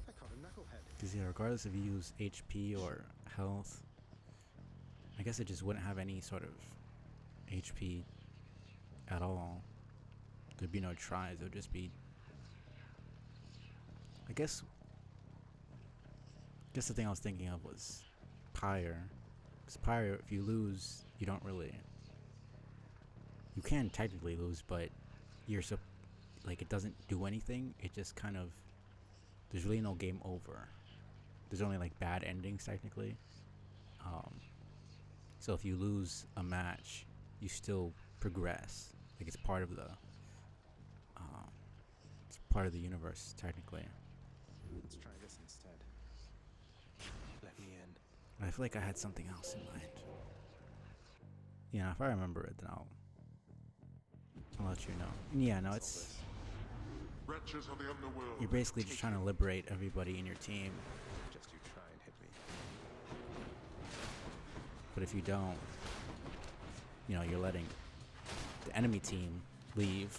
I caught a knucklehead. Because yeah, regardless if you use HP or health, I guess it just wouldn't have any sort of HP at all. There'd be no tries. It would just be, I guess the thing I was thinking of was Pyre. Because Pyre, if you lose, you don't really, you can technically lose, but you're like it doesn't do anything. It just kind of, there's really no game over. There's only like bad endings technically. So if you lose a match, you still progress. Like it's part of the universe technically. Let's try this instead. Let me in. I feel like I had something else in mind. Yeah, if I remember it, then I'll let you know. Yeah, no, it's Wretches of the underworld. you're basically just trying to liberate everybody in your team. Just you try and hit me. But if you don't, you're letting the enemy team leave,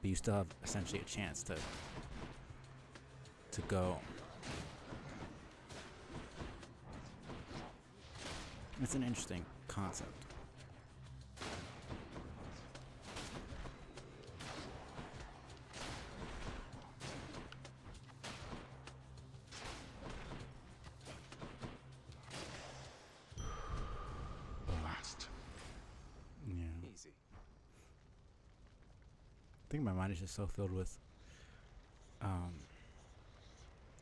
but you still have essentially a chance to go. It's an interesting concept. Blast. Yeah. Easy. I think my mind is just so filled with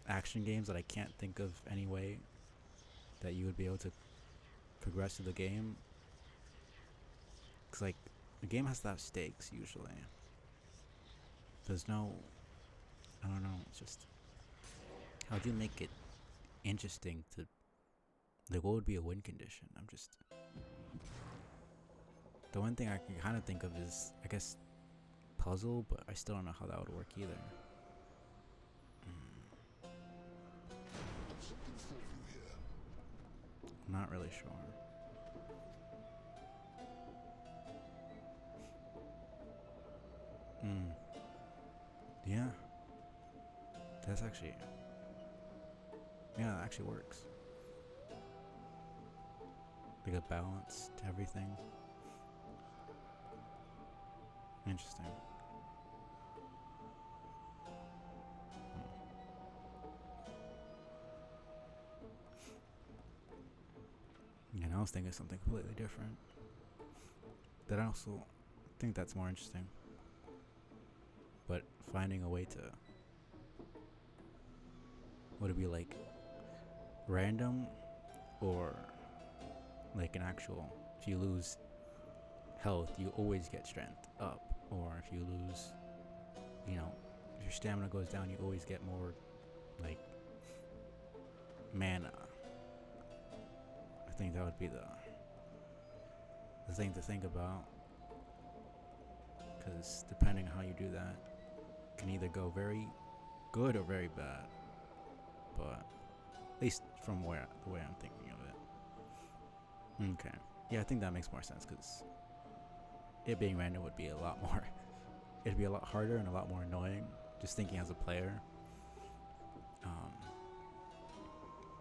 action games that I can't think of any way that you would be able to progress through the game. Because like the game has to have stakes usually. there's no, I don't know, it's just, how do you make it interesting to, like, what would be a win condition? I'm just, the one thing I can kind of think of is, I guess, puzzle, but I still don't know how that would work either. I'm not really sure. Yeah. That's actually... Yeah, that actually works. Like a balance to everything. Interesting. And I was thinking something completely different. That I also think that's more interesting. But finding a way to, would it be like random, or like an actual, if you lose health you always get strength up, or if you lose, you know, if your stamina goes down you always get more like mana. I think that would be the thing to think about, because depending on how you do that, can either go very good or very bad. But at least from the way I'm thinking of it. Okay. Yeah, I think that makes more sense, because it being random would be a lot more it'd be a lot harder and a lot more annoying just thinking as a player.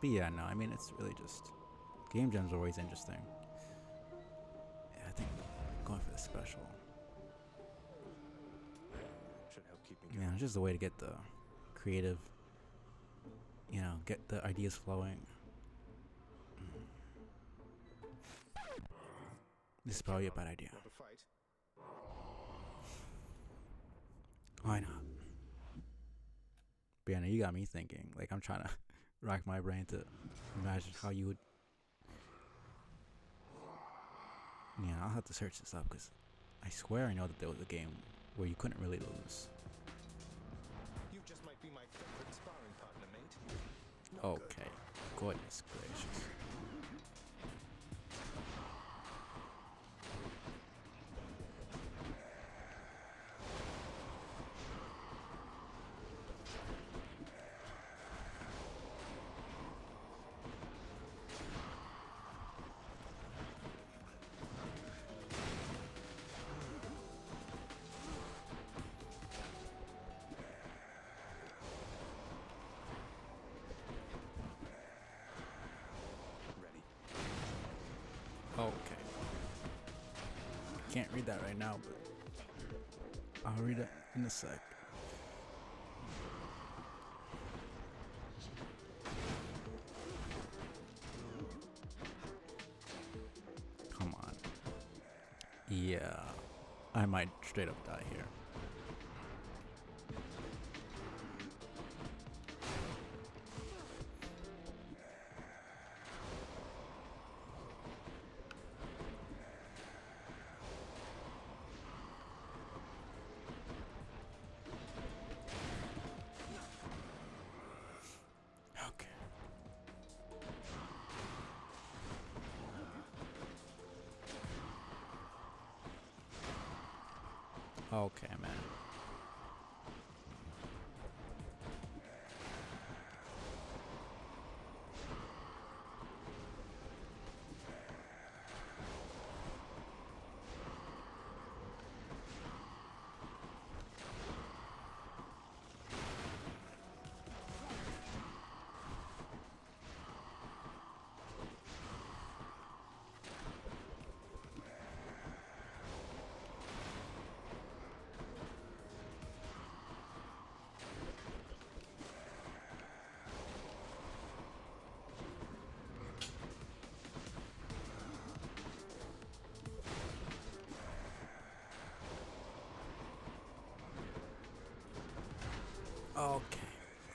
But yeah, no, I mean, it's really just, game jams are always interesting. Yeah, I think I'm going for the special. Should help keep me going. Yeah, it's just a way to get the creative, you know, get the ideas flowing. This is probably a bad idea. Want to fight? Why not? But yeah, no, you got me thinking. Like, I'm trying to rack my brain to imagine how you would. Yeah, I'll have to search this up, because I swear I know that there was a game where you couldn't really lose. You just might be my favorite sparring partner, mate. Okay, goodness gracious. Okay. Can't read that right now, but I'll read it in a sec. Come on. Yeah, I might straight up die here. Okay, man. Okay.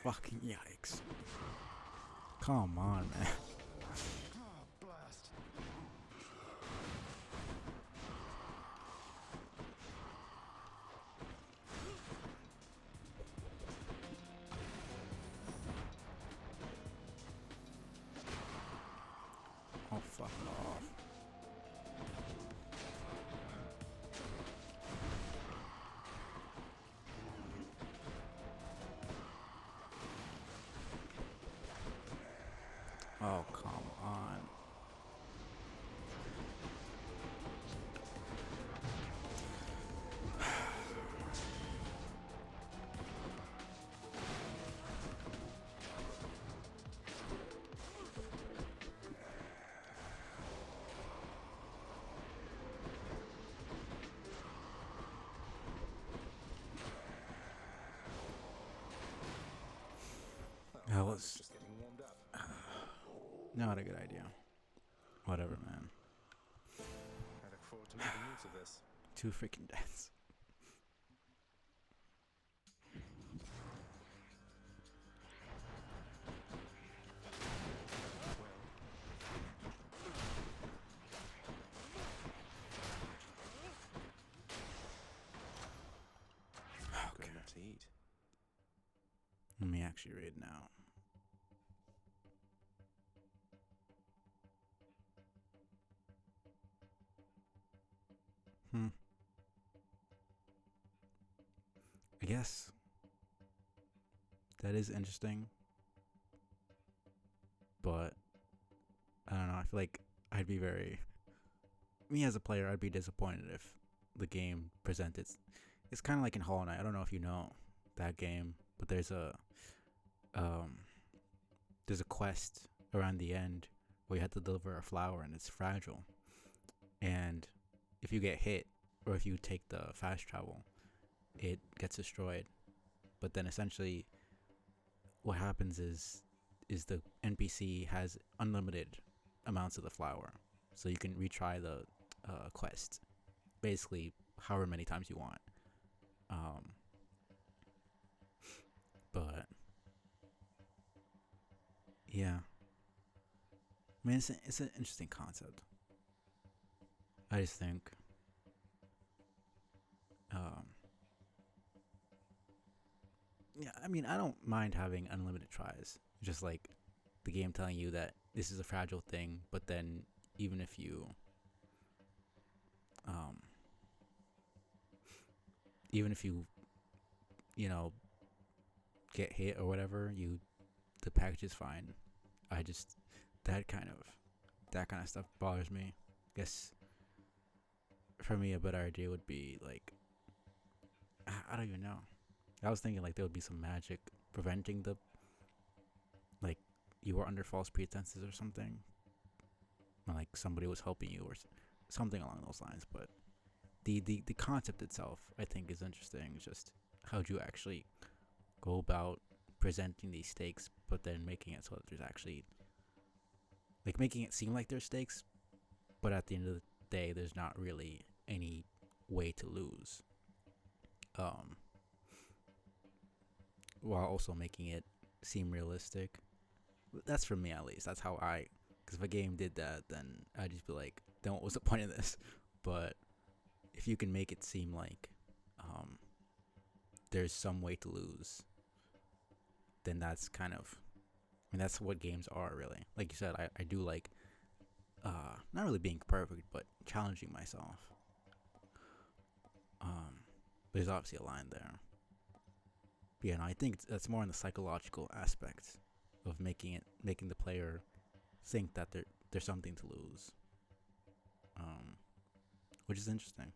Fucking yikes. Come on, man. Blast. was Just getting warmed up. not a good idea. Whatever, man. I look forward to making use of this. 2 freaking deaths. Got enough to eat. Let me actually read now. I guess that is interesting, but I don't know. I feel like I'd be me as a player, I'd be disappointed if the game presented. It's kind of like in Hollow Knight. I don't know if you know that game, but there's a quest around the end where you have to deliver a flower and it's fragile, and if you get hit or if you take the fast travel, it gets destroyed. But then essentially what happens is the NPC has unlimited amounts of the flower, so you can retry the quest basically however many times you want. But yeah, I mean, it's an interesting concept. I just think yeah, I mean, I don't mind having unlimited tries. Just like the game telling you that this is a fragile thing, but then even if you you know, get hit or whatever, the package is fine. I just that kind of stuff bothers me. Guess for me a better idea would be like, I don't even know. I was thinking like there would be some magic preventing the, like, you were under false pretenses or something, or like somebody was helping you or something along those lines. But the concept itself, I think, is interesting. Just how do you actually go about presenting these stakes, but then making it so that there's actually, like, making it seem like there's stakes, but at the end of the day, there's not really any way to lose. While also making it seem realistic. That's for me, at least. That's how because if a game did that, then I'd just be like, then what was the point of this? But if you can make it seem like there's some way to lose, then that's kind of, I mean, that's what games are, really. Like you said, I do like not really being perfect, but challenging myself. There's obviously a line there. But yeah, no, I think that's more in the psychological aspect of making the player think that there's something to lose, which is interesting.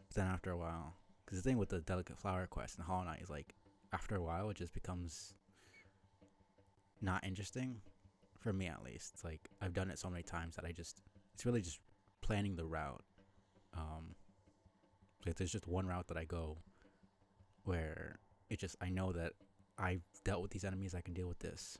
But then after a while, because the thing with the delicate flower quest in Hollow Knight is like, after a while it just becomes not interesting, for me at least. It's like I've done it so many times that it's really just planning the route. Like there's just one route that I go where I know that I've dealt with these enemies, I can deal with this.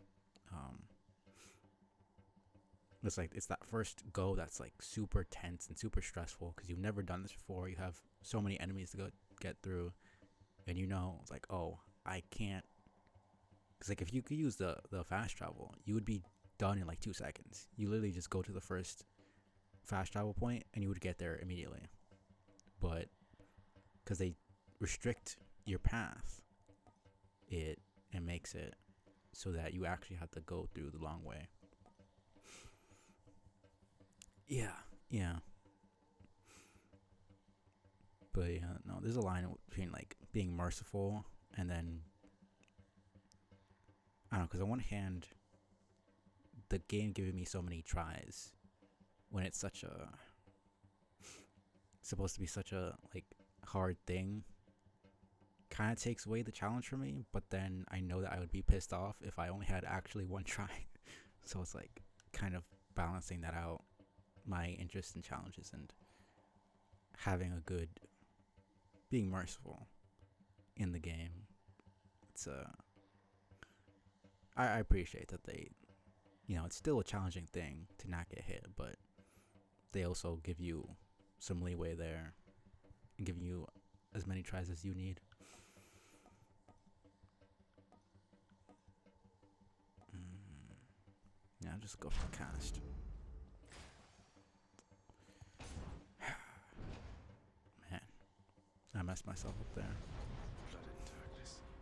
It's like, it's that first go that's like super tense and super stressful because you've never done this before. You have so many enemies to get through, and it's like, oh, I can't. Because like if you could use the fast travel, you would be done in like 2 seconds. You literally just go to the first fast travel point and you would get there immediately. But because they restrict your path, it makes it so that you actually have to go through the long way. Yeah. But yeah, no, there's a line between like being merciful and then, I don't know, because on one hand, the game giving me so many tries when it's supposed to be such a like hard thing, kind of takes away the challenge for me. But then I know that I would be pissed off if I only had actually one try. So it's like kind of balancing that out, my interest in challenges and having a good, being merciful in the game. I appreciate that they, it's still a challenging thing to not get hit, but they also give you some leeway there and give you as many tries as you need. Yeah, I'll just go for the cast. Man, I messed myself up there.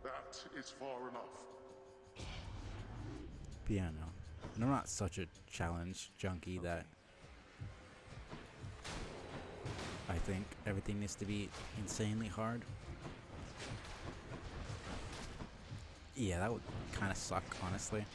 That is far enough. But yeah, no. And I'm not such a challenge junkie that I think everything needs to be insanely hard. Yeah, that would kind of suck, honestly.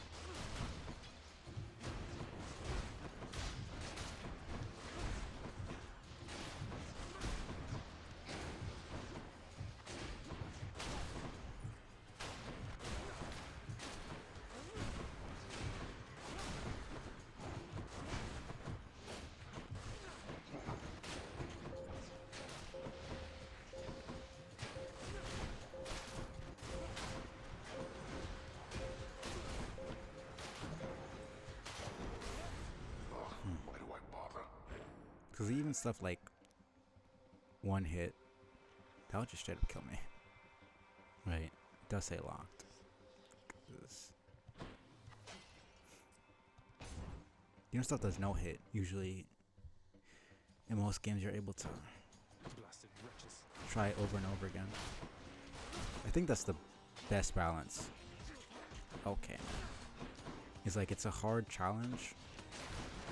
Because even stuff like one hit, that would just straight up kill me. Right, it does say locked. 'Cause stuff does no hit. Usually, in most games, you're able to try it over and over again. I think that's the best balance. Okay. It's like it's a hard challenge.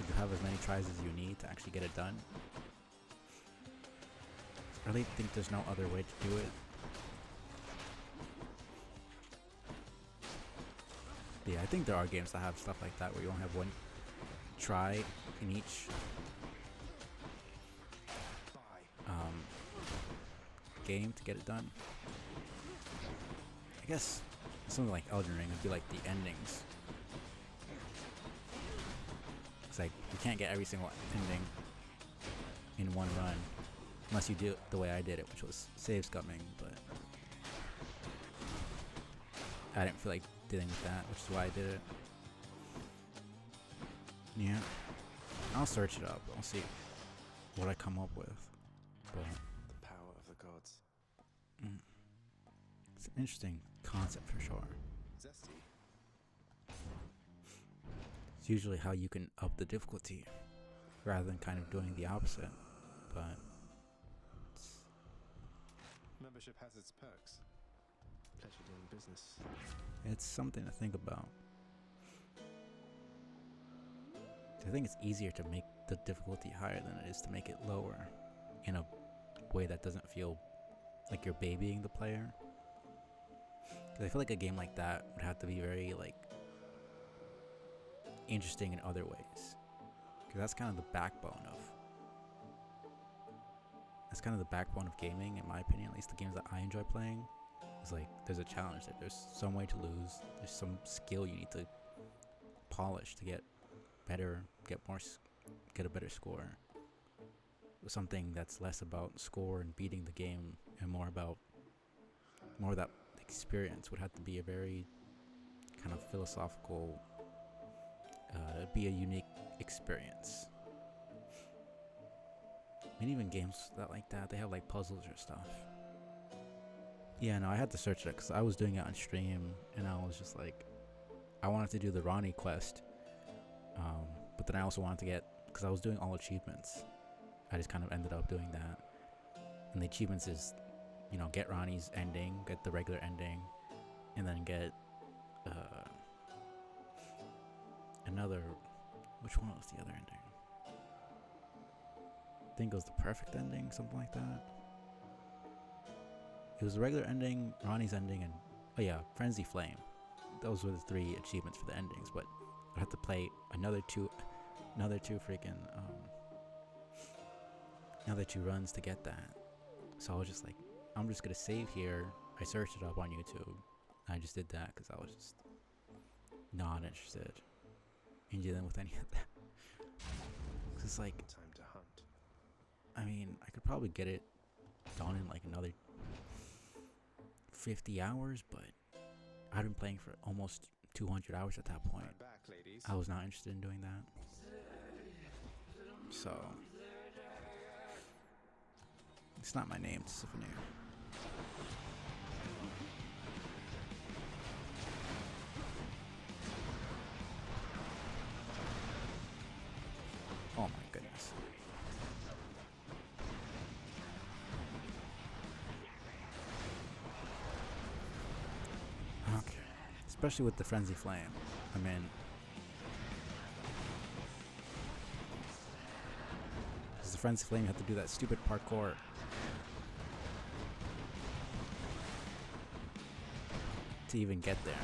You have as many tries as you need to actually get it done. I really think there's no other way to do it. Yeah, I think there are games that have stuff like that where you only have one try in each game to get it done. I guess something like Elden Ring would be like the endings. Like you can't get every single ending in one run unless you do it the way I did it, which was save scumming, but I didn't feel like dealing with that, which is why I did it. Yeah, I'll search it up. I'll see what I come up with. But the power of the gods. It's an interesting concept for sure. Zesty. It's usually how you can up the difficulty rather than kind of doing the opposite, but membership has its perks. Pleasure doing business. It's something to think about. I think it's easier to make the difficulty higher than it is to make it lower in a way that doesn't feel like you're babying the player. Because I feel like a game like that would have to be very interesting in other ways, because that's kind of the backbone of gaming, in my opinion. At least the games that I enjoy playing is like there's a challenge there. There's some way to lose. There's some skill you need to polish to get better, get a better score. Something that's less about score and beating the game and more of that experience would have to be a very kind of philosophical, be a unique experience. I mean, even games like that, they have like puzzles or stuff. Yeah, no, I had to search it because I was doing it on stream and I was just like, I wanted to do the Ronnie quest, but then I also wanted to because I was doing all achievements, I just kind of ended up doing that. And the achievements is, get Ronnie's ending, get the regular ending, and then get another. Which one was the other ending? I think it was the perfect ending, something like that. It was the regular ending, Ronnie's ending, and Frenzy Flame. Those were the 3 achievements for the endings, but I had to play another two runs to get that. So I was just like, I'm just gonna save here. I searched it up on YouTube. I just did that because I was just not interested in dealing with any of that. Cause it's like, time to hunt. I mean, I could probably get it done in like another 50 hours, but I've been playing for almost 200 hours at that point. Back, ladies. I was not interested in doing that. So it's not my name, it's Sifnir. Oh my goodness. Okay. Especially with the Frenzy Flame. I mean, because the Frenzy Flame, you have to do that stupid parkour. To even get there.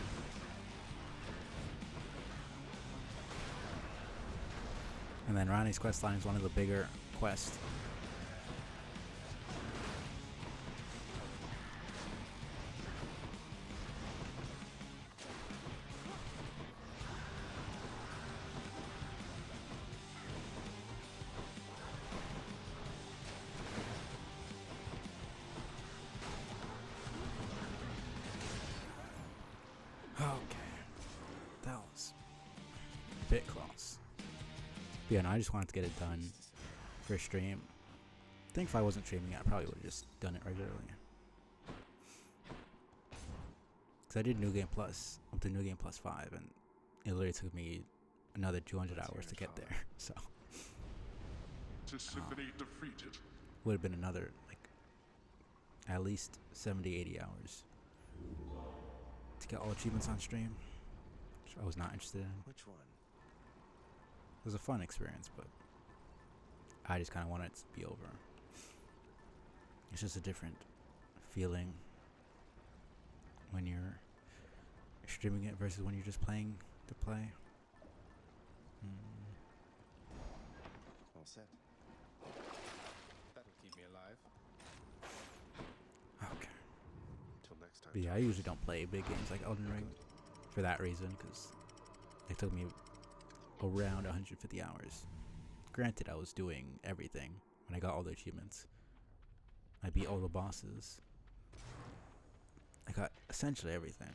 And then Ranni's questline is one of the bigger quests. Bit close. But yeah, no, I just wanted to get it done for stream. I think if I wasn't streaming it, I probably would have just done it regularly. Because I did New Game Plus, up to New Game Plus 5, and it literally took me another 200 hours to get there, so. Would have been another, like, at least 70, 80 hours to get all achievements on stream, which I was not interested in. Which one? It was a fun experience, but I just kind of wanted it to be over. It's just a different feeling when you're streaming it versus when you're just playing to play. All set. That'll keep me alive. Okay. Till next time. But yeah, I usually don't play big games like Elden Ring for that reason, because it took me around 150 hours. Granted, I was doing everything when I got all the achievements. I beat all the bosses. I got essentially everything.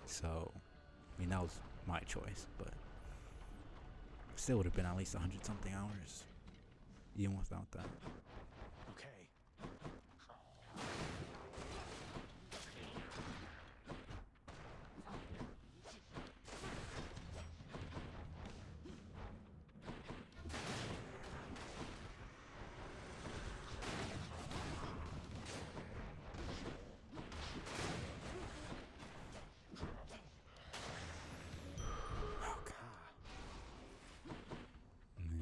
So, I mean, that was my choice, but still would have been at least 100 something hours, even without that. Okay.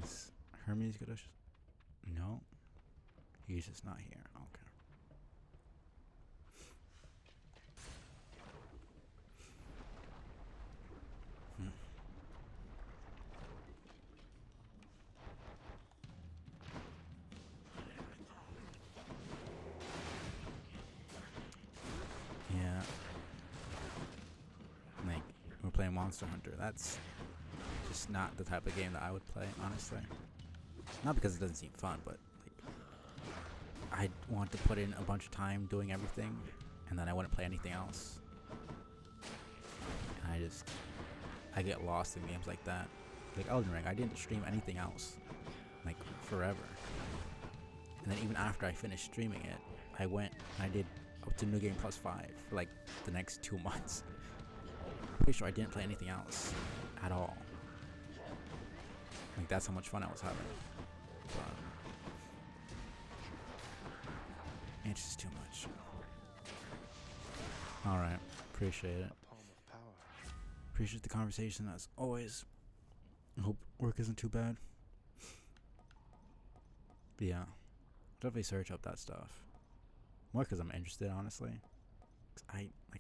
Is Hermes gonna? No, he's just not here. Okay. Yeah. Like, we're playing Monster Hunter. That's just not the type of game that I would play, honestly. Not because it doesn't seem fun, but like, I want to put in a bunch of time doing everything, and then I wouldn't play anything else. And I get lost in games like that. Like Elden Ring, I didn't stream anything else, like, forever. And then even after I finished streaming it, I went and I did up to New Game Plus 5 for like the next 2 months. Pretty sure I didn't play anything else at all. Like, that's how much fun I was having. But it's just too much. Alright, appreciate it. Appreciate the conversation as always. I hope work isn't too bad. But yeah, definitely search up that stuff. More because I'm interested, honestly. 'Cause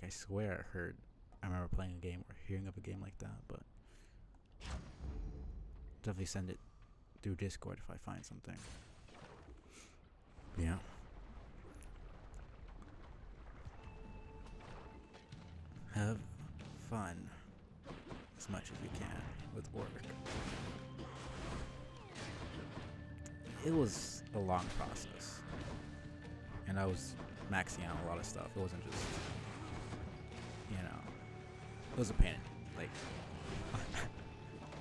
I swear I remember playing a game or hearing of a game like that, but definitely send it through Discord if I find something. Yeah. Have fun as much as you can with work. It was a long process, and I was maxing out a lot of stuff. It wasn't just, It was a pain. Like,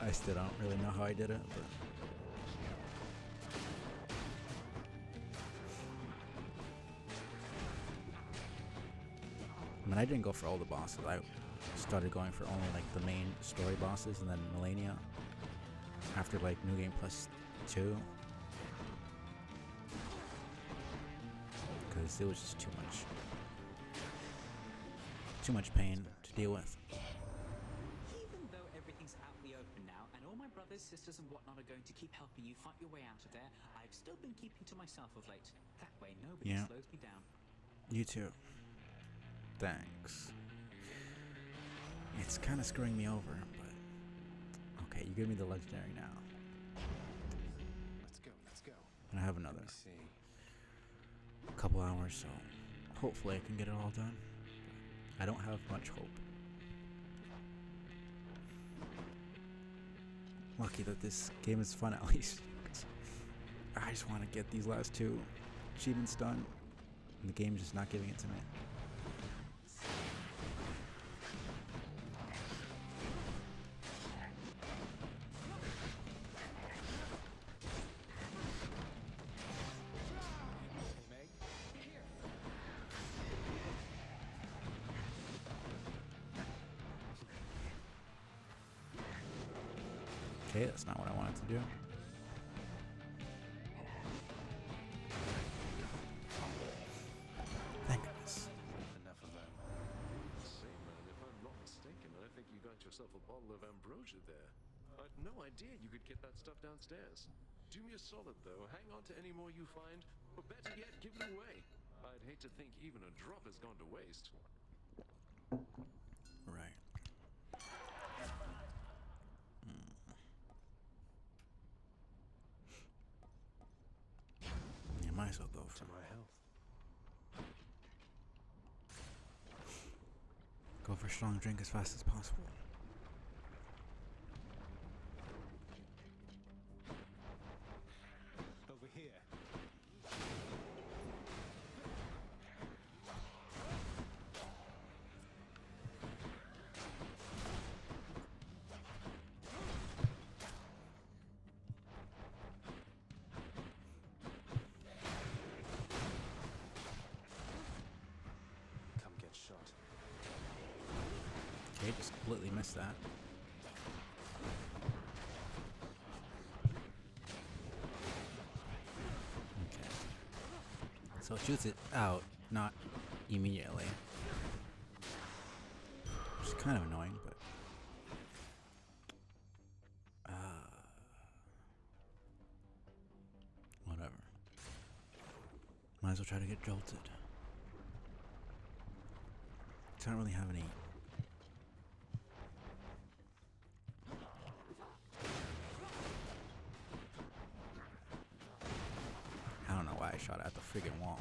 I still don't really know how I did it, but. I mean, I didn't go for all the bosses. I started going for only like the main story bosses, and then Melania after like New Game Plus 2, because it was just too much pain to deal with. Even though everything's out in the open now, and all my brothers, sisters, and whatnot are going to keep helping you fight your way out of there, I've still been keeping to myself of late. That way, nobody slows me down. You too. Thanks. It's kind of screwing me over, but okay, you give me the legendary now. Let's go. And I have another couple hours, so hopefully I can get it all done. I don't have much hope. Lucky that this game is fun at least. I just want to get these last 2 achievements done, and the game's just not giving it to me. Okay, that's not what I wanted to do. Thank goodness. Enough of that. Say, man, if I'm not mistaken, I think you got yourself a bottle of ambrosia there. I'd no idea you could get that stuff downstairs. Do me a solid, though. Hang on to any more you find, or better yet, give them away. I'd hate to think even a drop has gone to waste. Right. You might as well go for my health. Go for strong drink as fast as possible. Over here. Come get shot. Okay, just completely missed that. Okay. So it shoots it out, not immediately. Which is kind of annoying, but... whatever. Might as well try to get jolted. I don't really have any... I don't know why I shot at the friggin' wall.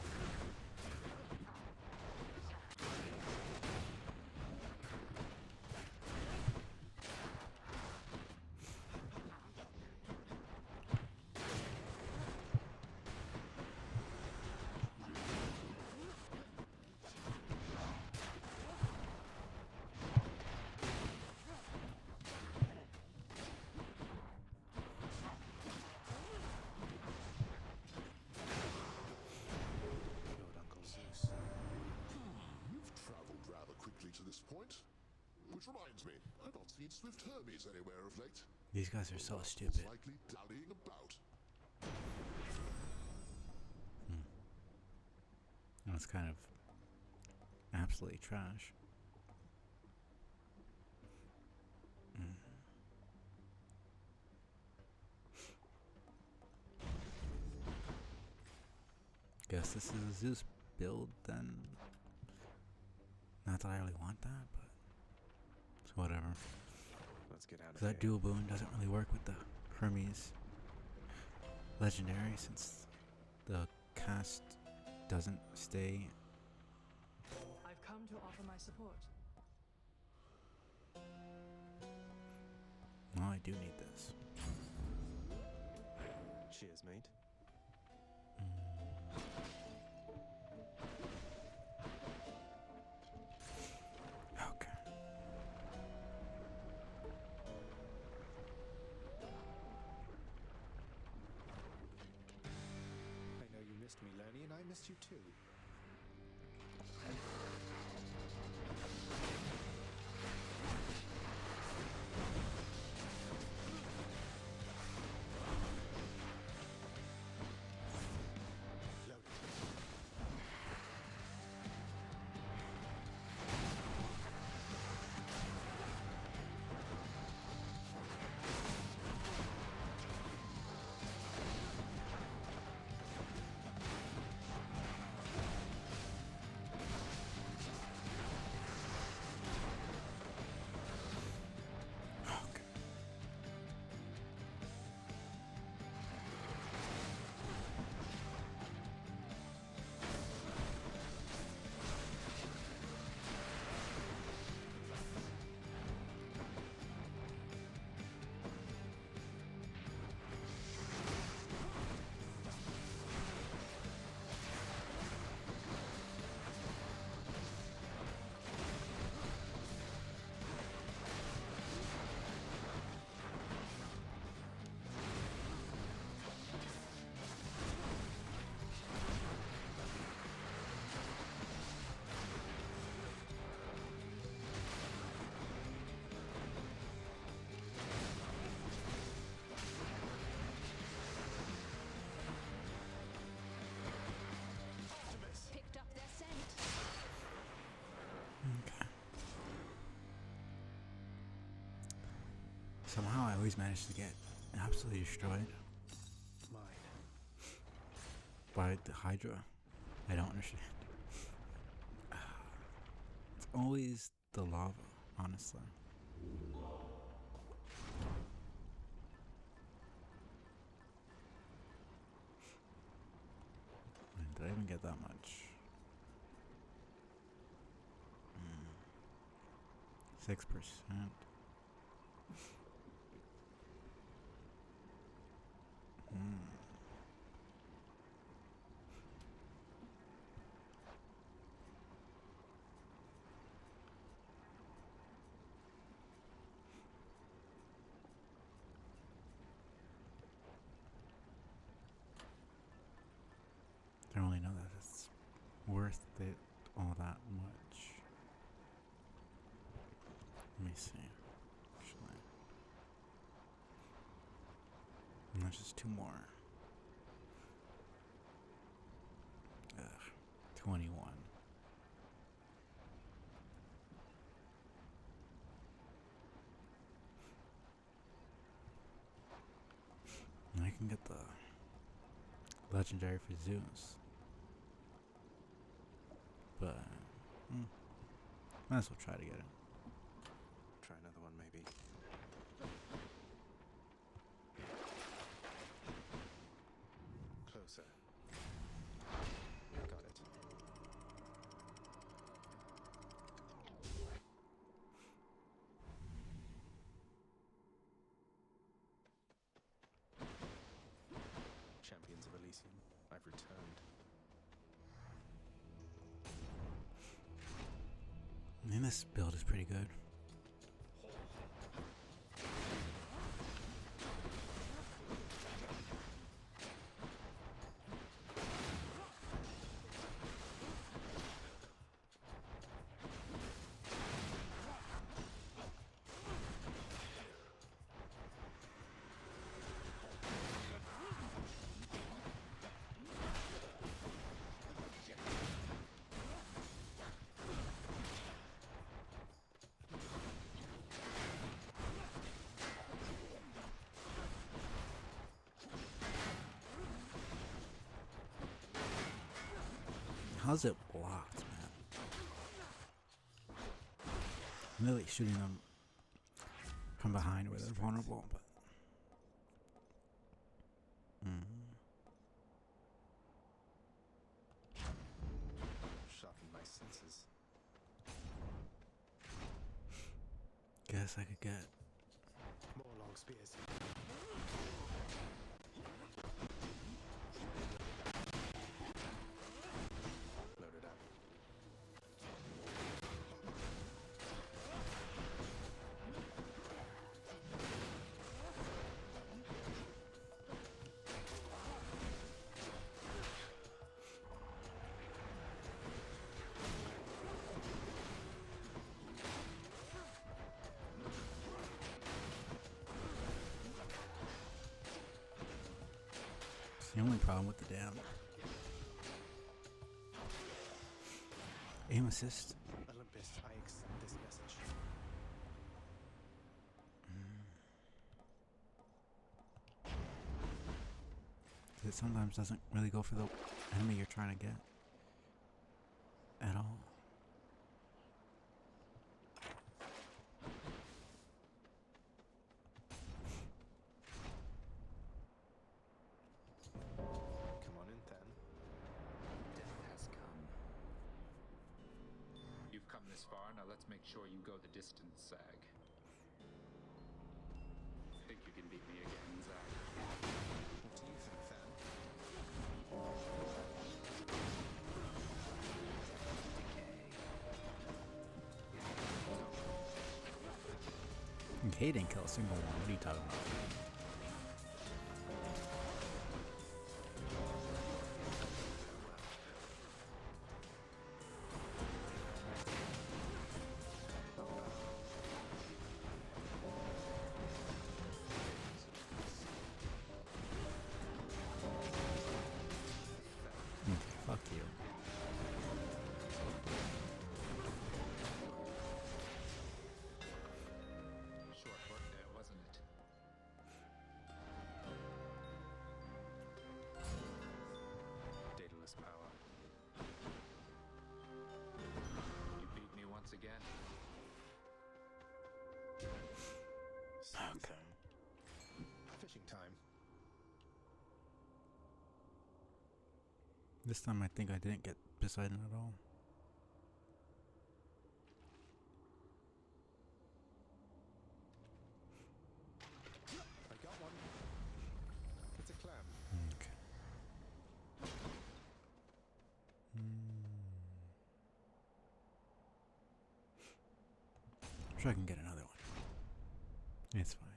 You've traveled rather quickly to this point. Which reminds me, I've not seen Swift Hermes anywhere of late. These guys are so Most stupid. likely dallying about. That's kind of absolutely trash. Guess this is a Zeus build then. Not that I really want that, but it's whatever. Let's get out of 'Cause that dual boon doesn't really work with the Hermes legendary, since the cast doesn't stay. I've come to offer my support. Well, I do need this. Cheers, mate. Okay. missed you too. Picked up their scent. Okay. Somehow I always manage to get absolutely destroyed by the Hydra. I don't understand. It's always the lava, honestly. Did I even get that much? 6%. I don't really know that it's worth it all that much. Let me see. Actually, and that's just 2 more. 21. And I can get the legendary for Zeus. But might as well try to get it. Try another one, maybe. Closer. Got it. Champions of Elysium, I've returned. I mean, this build is pretty good. How's it blocked, man? I'm really shooting them from behind where they're vulnerable, but Shocking my senses. guess I could get More long spears. Loaded up. The only problem with the damn aim assist. Olympus, I accept this message. It sometimes doesn't really go for the enemy you're trying to get at all. Come on in, then. Death has come. You've come this far, now let's make sure you go the distance, Zag. Think you can beat me again, Zag? What do you think, then? He didn't kill a single one. What are you talking about? Fuck you. Short work there, wasn't it? Daedalus power. You beat me once again. Okay. Fishing time. This time I think I didn't get Poseidon at all. I got one. It's a clam. Okay. I'm sure I can get another one. It's fine.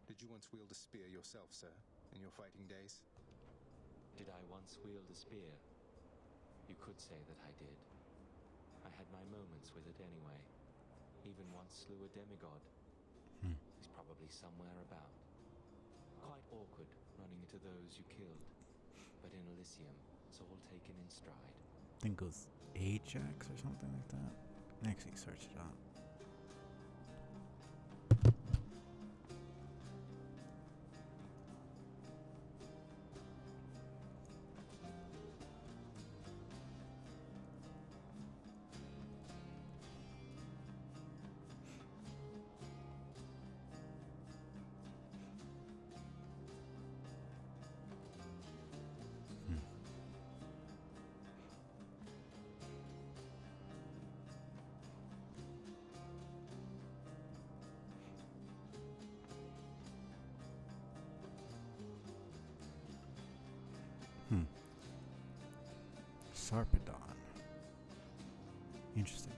Did you once wield a spear yourself, sir, in your fighting days? Did I once wield a spear? You could say that I did. I had my moments with it anyway. Even once slew a demigod. He's probably somewhere about. Quite awkward running into those you killed. But in Elysium, it's all taken in stride. I think it was Ajax or something like that. Actually, search it up. Sarpedon. Interesting.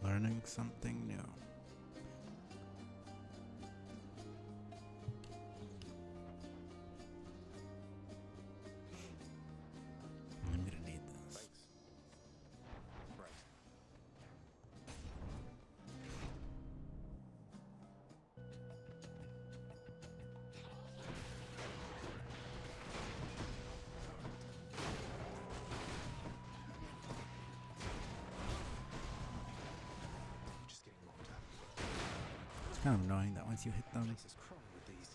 Learning something new. I'm gonna need this. Right. Just getting warmed up. It's kind of annoying that once you hit them, Place is crawling with these.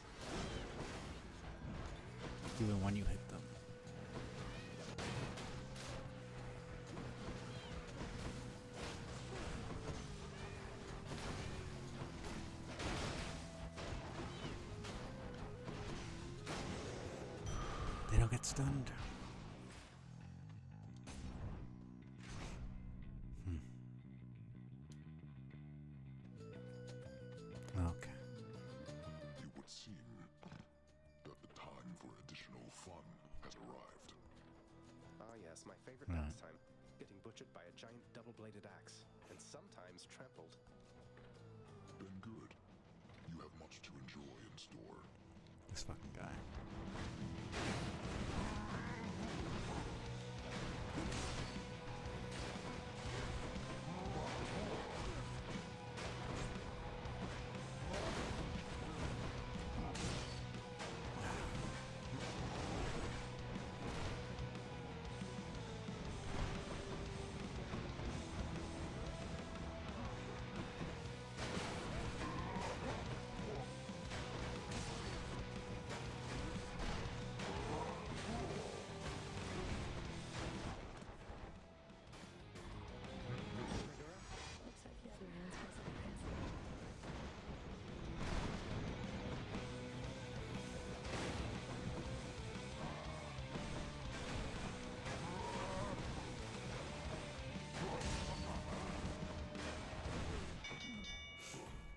even when you hit them, they don't get stunned. Okay. It would seem that the time for additional fun has arrived. Ah, yes, my favorite Right. pastime. Getting butchered by a giant double-bladed axe, and sometimes trampled. Then good. You have much to enjoy This fucking guy. Looks like you have your hands full somewhere.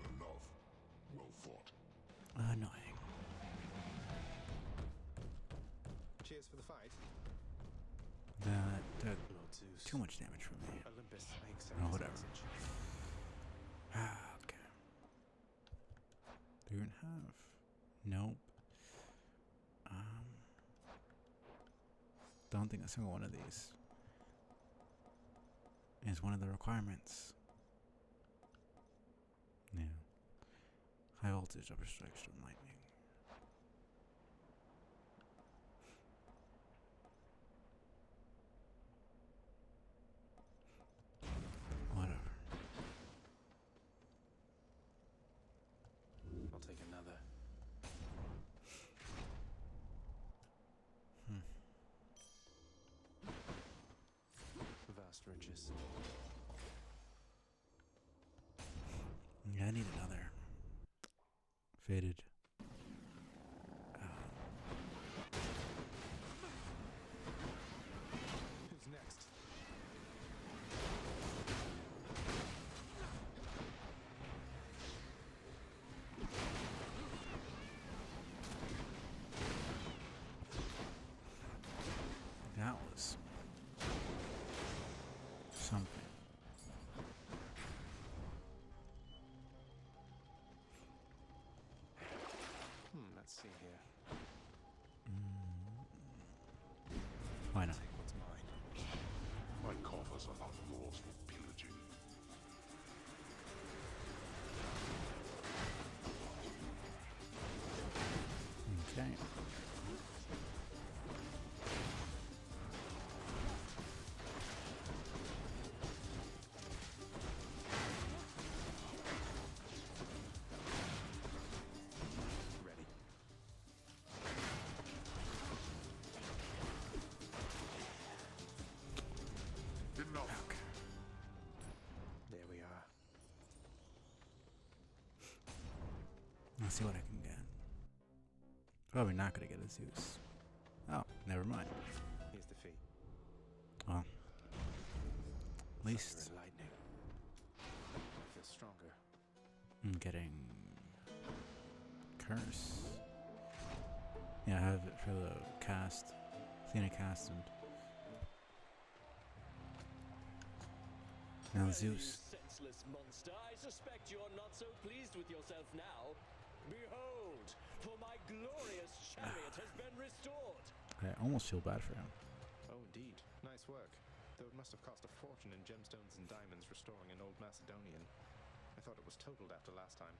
Enough. Well fought. Annoying. Cheers for the fight. That did Lord Zeus. too much damage for me. Olympus makes Oh, whatever. Okay. Do you even have? Nope. Don't think a single one of these is one of the requirements. Yeah. High voltage, upper strike, stun lightning. Whatever. I'll take another. Vast riches. Yeah, I need another. Faded. Who's next? That was something. Let's see here. Why not? Take what's mine. My coffers are not yours for pillaging. Okay. Ready. Enough. Okay. There we are. Let's see what I can get. Probably not gonna get a Zeus. Oh, never mind. Here's the fee. Well, at least Thunder and lightning. I feel stronger. I'm getting curse. Yeah, I have it for the cast, Athena cast, and now Zeus. Senseless monster, I suspect you're not so pleased with yourself now. Behold, for my glorious chariot has been restored. I almost feel bad for him. Oh, indeed. Nice work. Though it must have cost a fortune in gemstones and diamonds restoring an old Macedonian. I thought it was totaled after last time.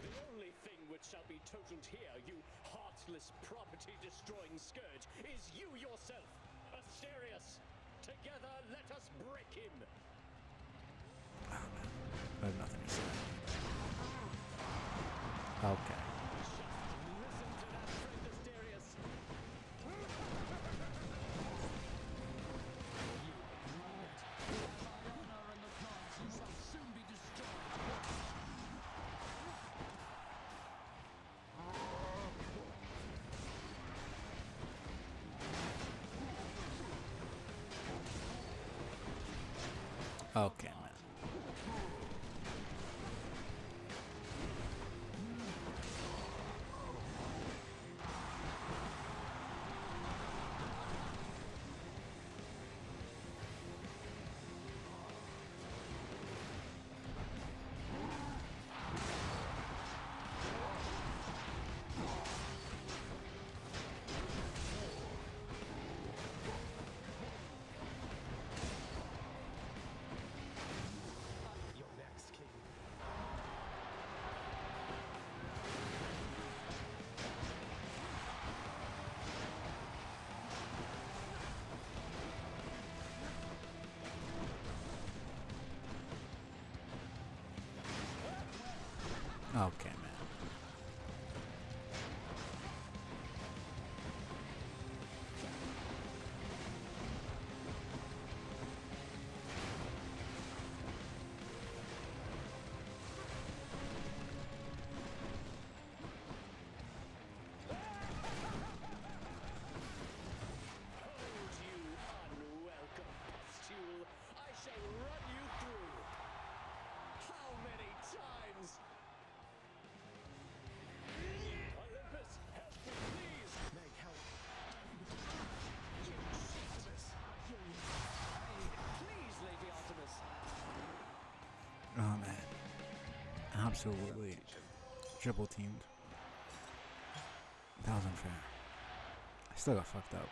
The only thing which shall be totaled here, you heartless property-destroying scourge, is you yourself, Asterius. Together, let us break him. I have nothing to say. Okay. Listen to that, friend Asterius. Okay, man. Okay, man. Hold you, unwelcome pustule! I shall run you through! How many times? Olympus, help me, please! Meg, help. You Artemis! Please, Lady Artemis! Oh man. Absolutely triple teamed. That was unfair. I still got fucked up.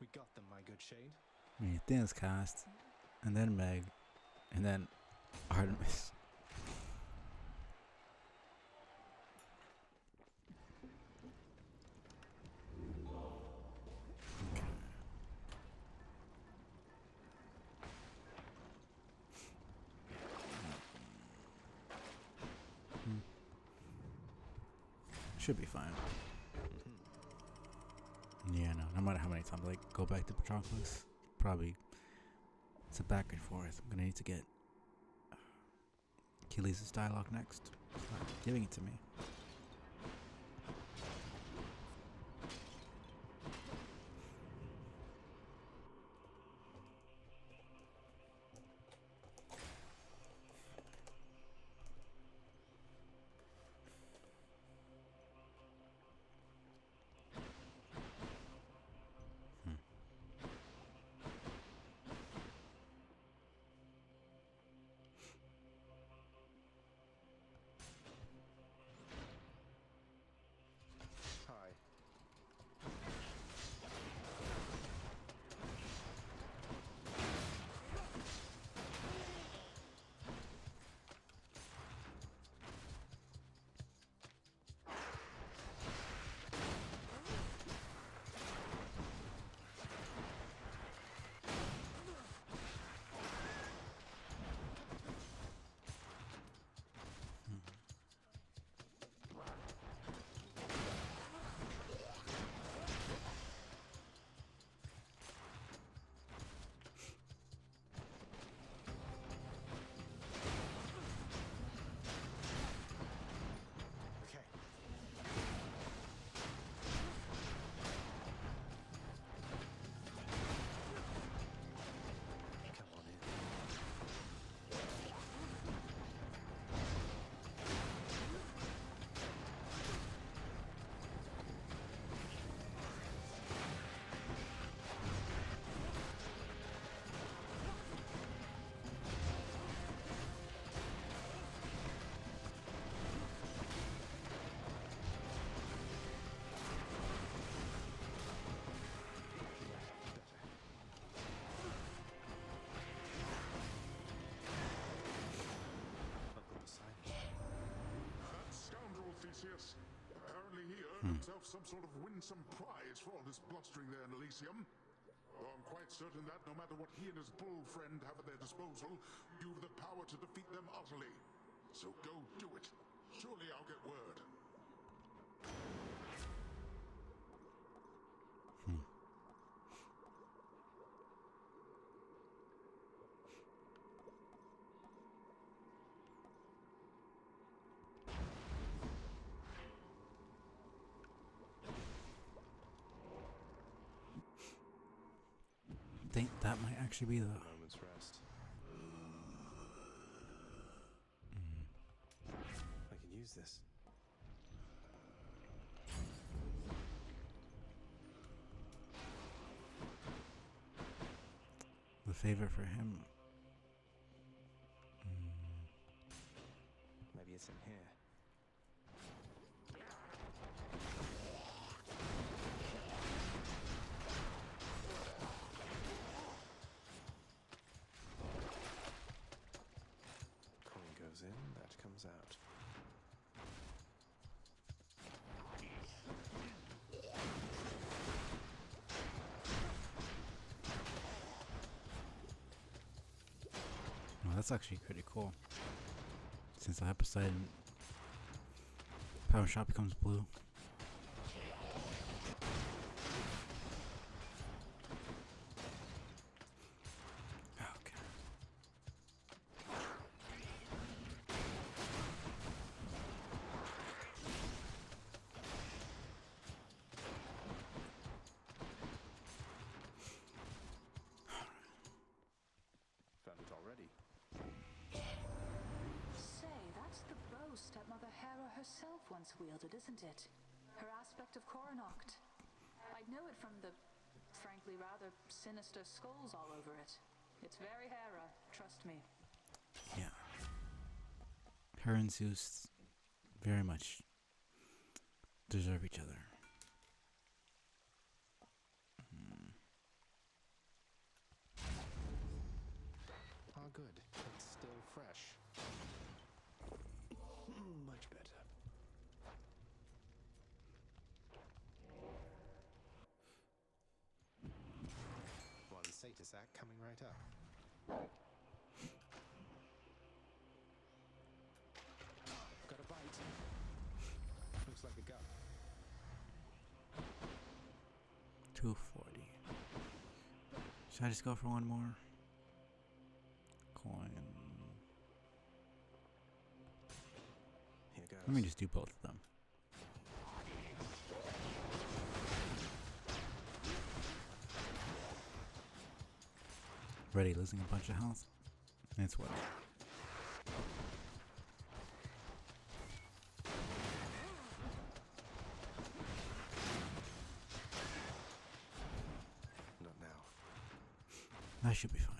We got them, my good Shade. I mean, Thanos cast, and then Meg, and then Artemis. Should be fine. Yeah, no matter how many times I go back to Patroclus, probably it's a back and forth. I'm gonna need to get Achilles' dialogue next. Start giving it to me. Hi. Okay. Come on in. That scoundrel Theseus. Apparently he earned himself some sort of winsome prize for all his blustering there in Elysium. Though I'm quite certain that no matter what he and his bull friend have at their disposal, you've the power to defeat them utterly. So go do it. Surely I'll get word. Think that might actually be the Moment's rest. I can use this. favor for him. Maybe it's in here. Coin goes in, that comes out. That's actually pretty cool. Since the Hyposeidon power shot becomes blue. Found it already. Say, that's the bow stepmother Hera herself once wielded, isn't it? Her aspect of Coronoct. I'd know it from the, frankly, rather sinister skulls all over it. It's very Hera, trust me. Yeah. Her and Zeus very much deserve each other. Ah, good. It's still fresh. Much better. One Satyr sack coming right up. Got a bite. Looks like a gut. 240. Should I just go for one more? Coin. Here goes. Let me just do both of them. Already losing a bunch of health. It's what. Not now. That should be fine.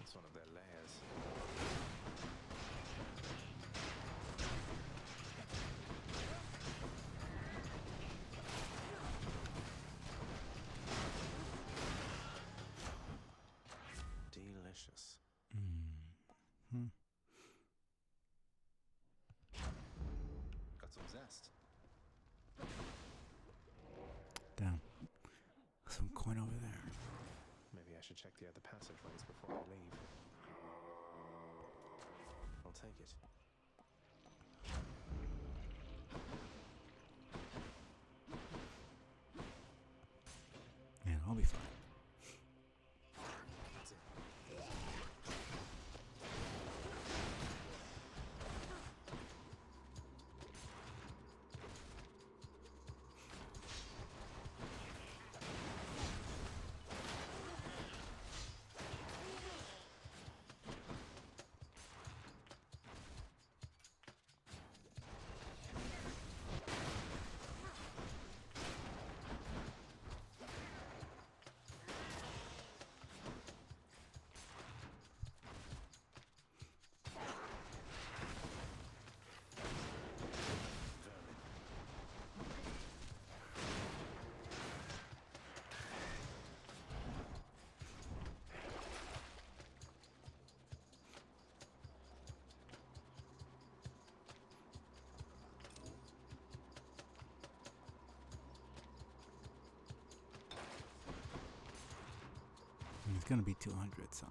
It's one of their layers. Delicious. Got some zest. Damn. Some coin over there. Maybe I should check the other passageways before I leave. I'll take it. Yeah, I'll be fine. That's it. It's gonna be 200, so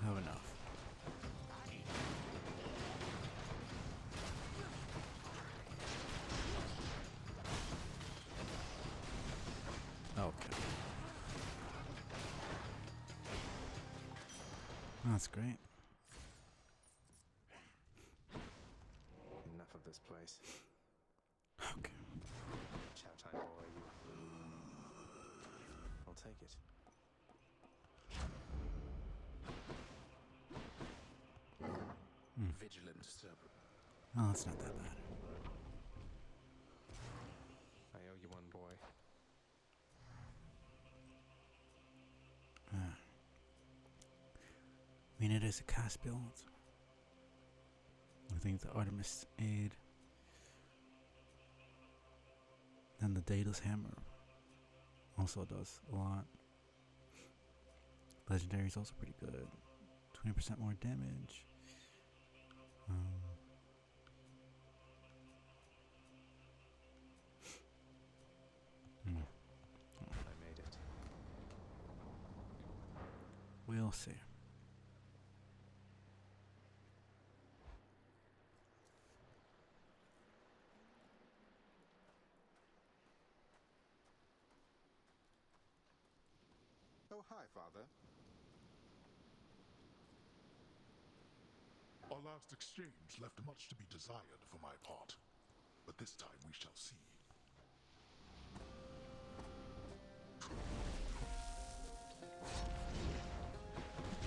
I have enough. Okay. That's great. Enough of this place. Okay. Chow time, boy. I'll take it. Vigilant serpent. Oh, it's not that bad. I owe you one, boy. I mean, it is a cast build. everything with the Artemis aid. And the Daedalus hammer also does a lot. Legendary is also pretty good. 20% more damage. I made it. We'll see. Oh, hi, Father. Our last exchange left much to be desired for my part, but this time we shall see.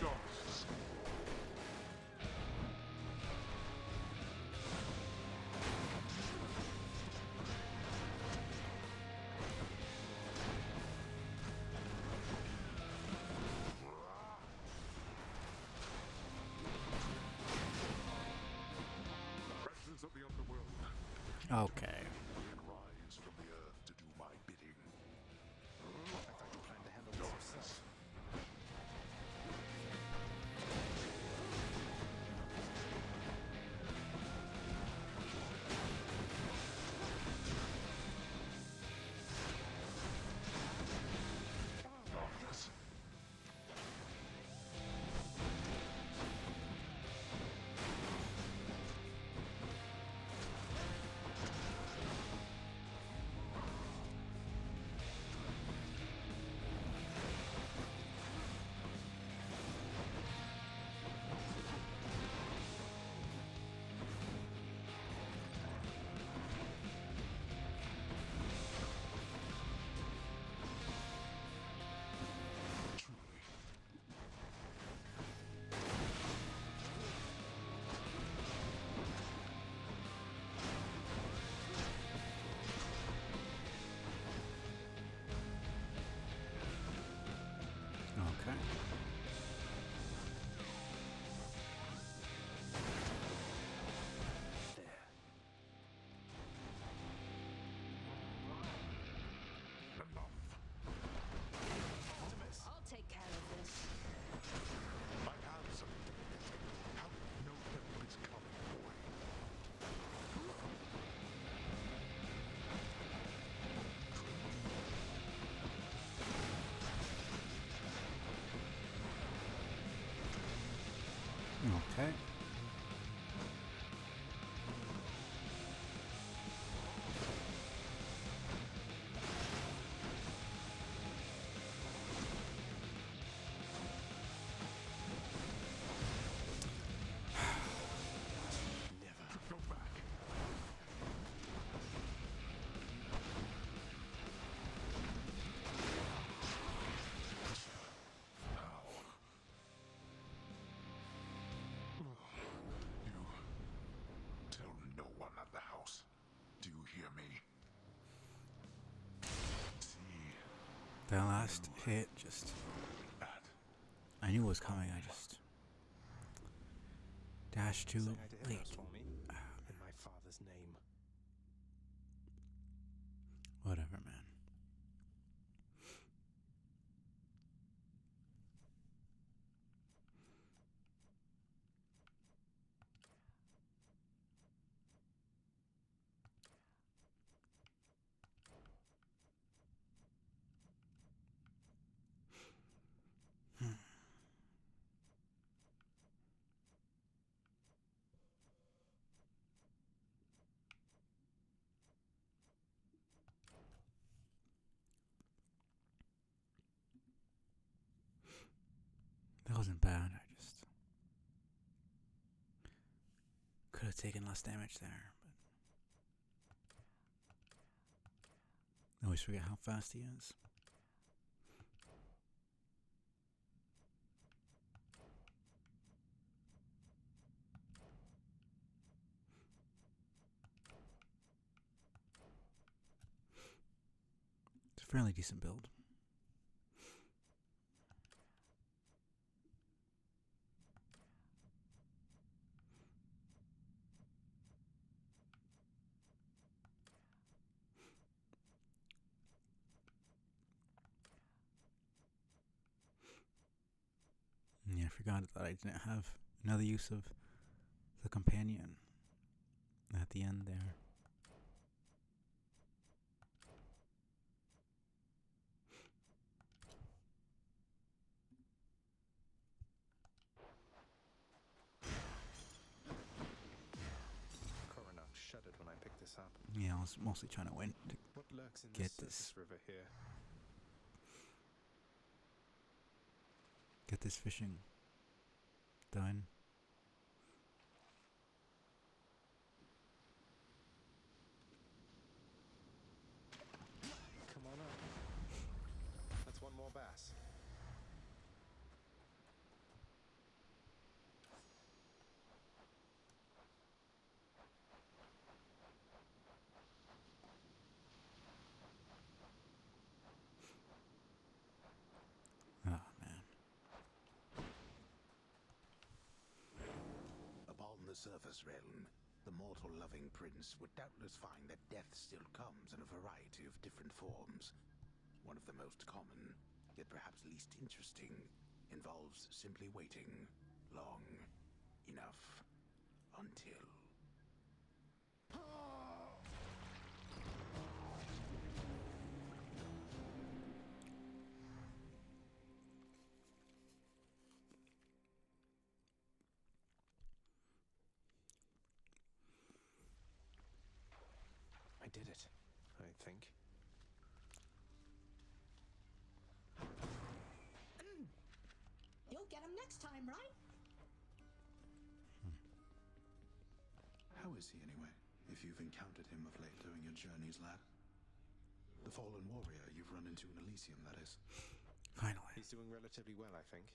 Ghosts. Presence of the underworld. Okay. Rise from the earth to do my bidding. I thought you planned to handle this yourself. Darkness. Okay. I'll take care of this. My hands. How no help is coming, boy. Okay. Go back. You tell no one at the house. Do you hear me? See, That last hit just... I knew it was coming, I just... dashed too Say hi to late. Ivros for me, in my father's name. Whatever, man. That wasn't bad, I just... could have taken less damage there, but... I always forget how fast he is. It's a fairly decent build. forgot that I didn't have another use of the companion at the end there. Coroner shuddered when I picked this up. Yeah, I was mostly trying to win to What lurks in get this this river here? get this fishing done. Come on up. That's one more bass. Oh man. Upon the surface realm, the mortal-loving prince would doubtless find that death still comes in a variety of different forms. One of the most common, yet perhaps least interesting, involves simply waiting long enough until... I did it, I think. You'll get him next time, right? How is he anyway, if you've encountered him of late during your journeys, lad? The fallen warrior you've run into in Elysium, that is. Finally. He's doing relatively well, I think.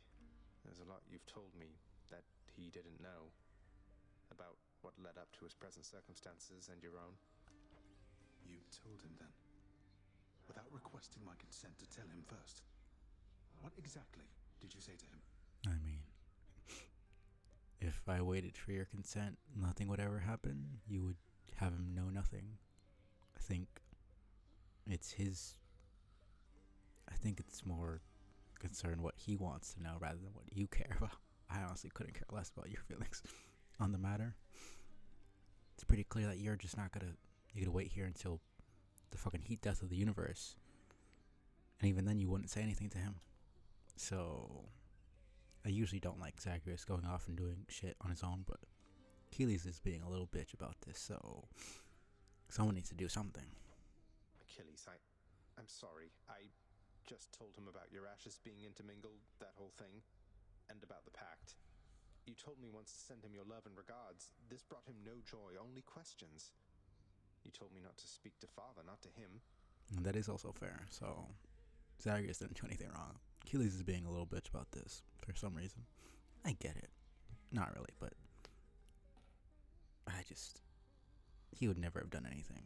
There's a lot you've told me that he didn't know about what led up to his present circumstances and your own. You told him then? Without requesting my consent to tell him first? What exactly did you say to him? I mean, if I waited for your consent, nothing would ever happen. You would have him know nothing. I think it's his. I think it's more concerned what he wants to know rather than what you care about. I honestly couldn't care less about your feelings on the matter. It's pretty clear that you're just not gonna. You're gonna wait here until the fucking heat death of the universe. And even then, you wouldn't say anything to him. So, I usually don't like Zagreus going off and doing shit on his own, but Achilles is being a little bitch about this, so someone needs to do something. Achilles, I'm sorry. I just told him about your ashes being intermingled, that whole thing, and about the pact. You told me once to send him your love and regards. This brought him no joy, only questions. You told me not to speak to father, not to him. And that is also fair, so Zagreus didn't do anything wrong. Achilles is being a little bitch about this for some reason. I get it. Not really, but he would never have done anything.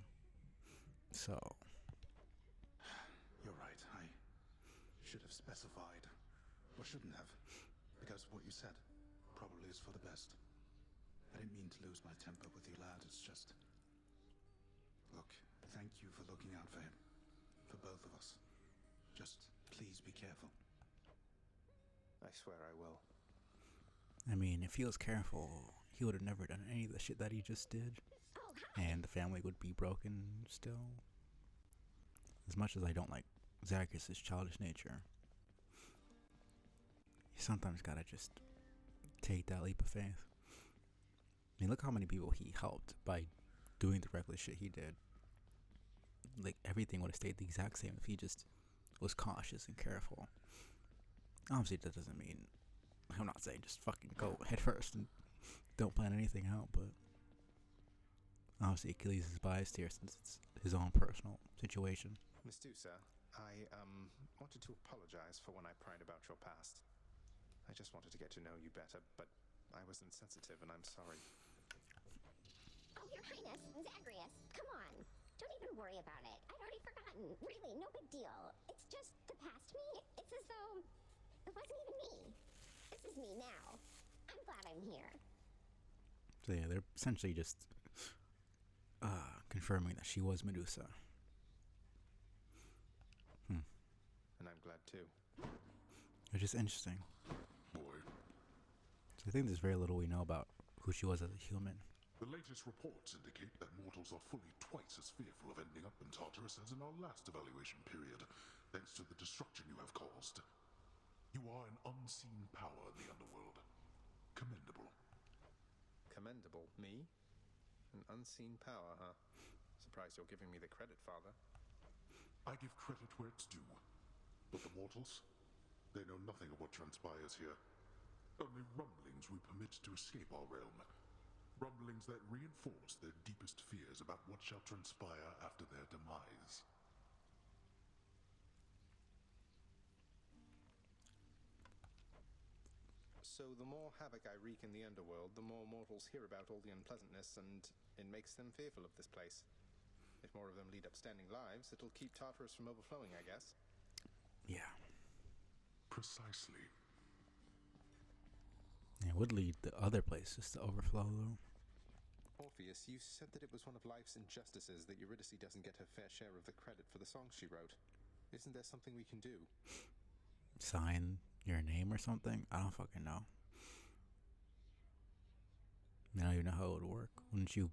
So You're right, I should have specified. Or shouldn't have. Because what you said probably is for the best. I didn't mean to lose my temper with you, lad. It's just... Look, thank you for looking out for him. For both of us. Just please be careful. I swear I will. I mean, if he was careful, he would have never done any of the shit that he just did. And the family would be broken still. As much as I don't like Zagreus' childish nature, you sometimes gotta just take that leap of faith. I mean, look how many people he helped by doing the reckless shit he did. Like, everything would have stayed the exact same if he just was cautious and careful. Obviously, that doesn't mean... I'm not saying just fucking go head first and don't plan anything out, but... Obviously, Achilles is biased here since it's his own personal situation. Medusa, I, wanted to apologize for when I pried about your past. I just wanted to get to know you better, but I was insensitive and I'm sorry. Oh, Your Highness, Zagreus, come on. Don't even worry about it. I'd already forgotten. Really, no big deal. It's just the past me. It's as though it wasn't even me. This is me now. I'm glad I'm here. So yeah, they're essentially just confirming that she was Medusa. And I'm glad too. Which is interesting. Boy, So I think there's very little we know about who she was as a human. The latest reports indicate that mortals are fully twice as fearful of ending up in Tartarus as in our last evaluation period, thanks to the destruction you have caused. You are an unseen power in the underworld. Commendable. Commendable? Me? An unseen power, huh? Surprised you're giving me the credit, Father. I give credit where it's due. But the mortals? They know nothing of what transpires here. Only rumblings we permit to escape our realm. Rumblings that reinforce their deepest fears about what shall transpire after their demise. So the more havoc I wreak in the underworld, the more mortals hear about all the unpleasantness, and it makes them fearful of this place. If more of them lead upstanding lives, it'll keep Tartarus from overflowing, I guess. Yeah. Precisely. It would lead the other places to overflow, though. Orpheus, you said that it was one of life's injustices that Eurydice doesn't get her fair share of the credit for the songs she wrote. Isn't there something we can do? Sign your name or something? I don't fucking know. I don't even know how it would work. Wouldn't you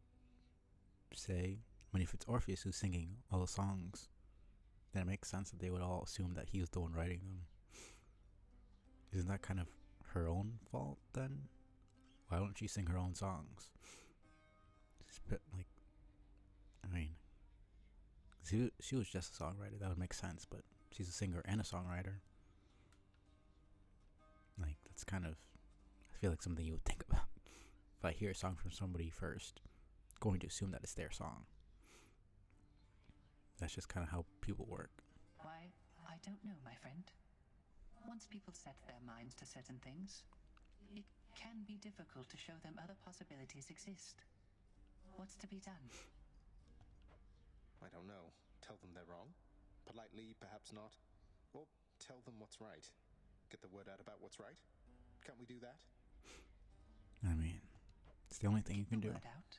say, I mean, if it's Orpheus who's singing all the songs, then it makes sense that they would all assume that he was the one writing them. Isn't that kind of her own fault then? Why don't she sing her own songs? Like, I mean, she was just a songwriter. That would make sense, but she's a singer and a songwriter. Like, that's kind of, I feel like something you would think about. If I hear a song from somebody first, going to assume that it's their song. That's just kind of how people work. Why, I don't know, my friend. Once people set their minds to certain things, it can be difficult to show them other possibilities exist. What's to be done? I don't know. Tell them they're wrong? Politely, perhaps not. Or tell them what's right. Get the word out about what's right? Can't we do that? I mean, it's the only thing you can do. Word out.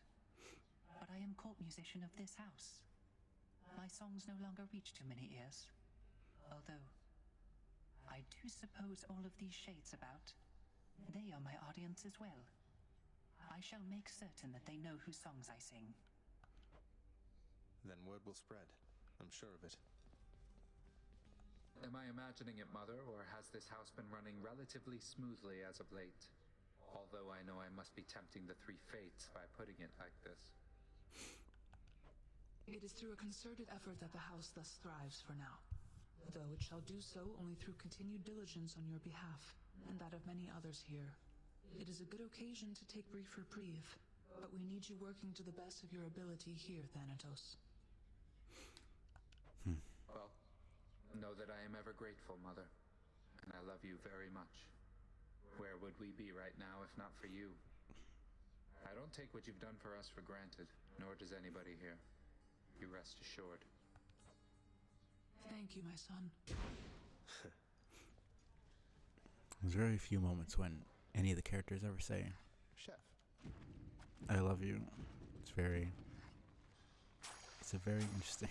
But I am court musician of this house. My songs no longer reach too many ears. Although, I do suppose all of these shades about, they are my audience as well. I shall make certain that they know whose songs I sing. Then word will spread. I'm sure of it. Am I imagining it, Mother, or has this house been running relatively smoothly as of late? Although I know I must be tempting the three fates by putting it like this. It is through a concerted effort that the house thus thrives for now. Though it shall do so only through continued diligence on your behalf, and that of many others here. It is a good occasion to take brief reprieve, but we need you working to the best of your ability here, Thanatos. Well, know that I am ever grateful, Mother, and I love you very much. Where would we be right now if not for you? I don't take what you've done for us for granted, nor does anybody here. You rest assured. Thank you, my son. There's very few moments when any of the characters ever say, Chef, I love you. It's a very interesting.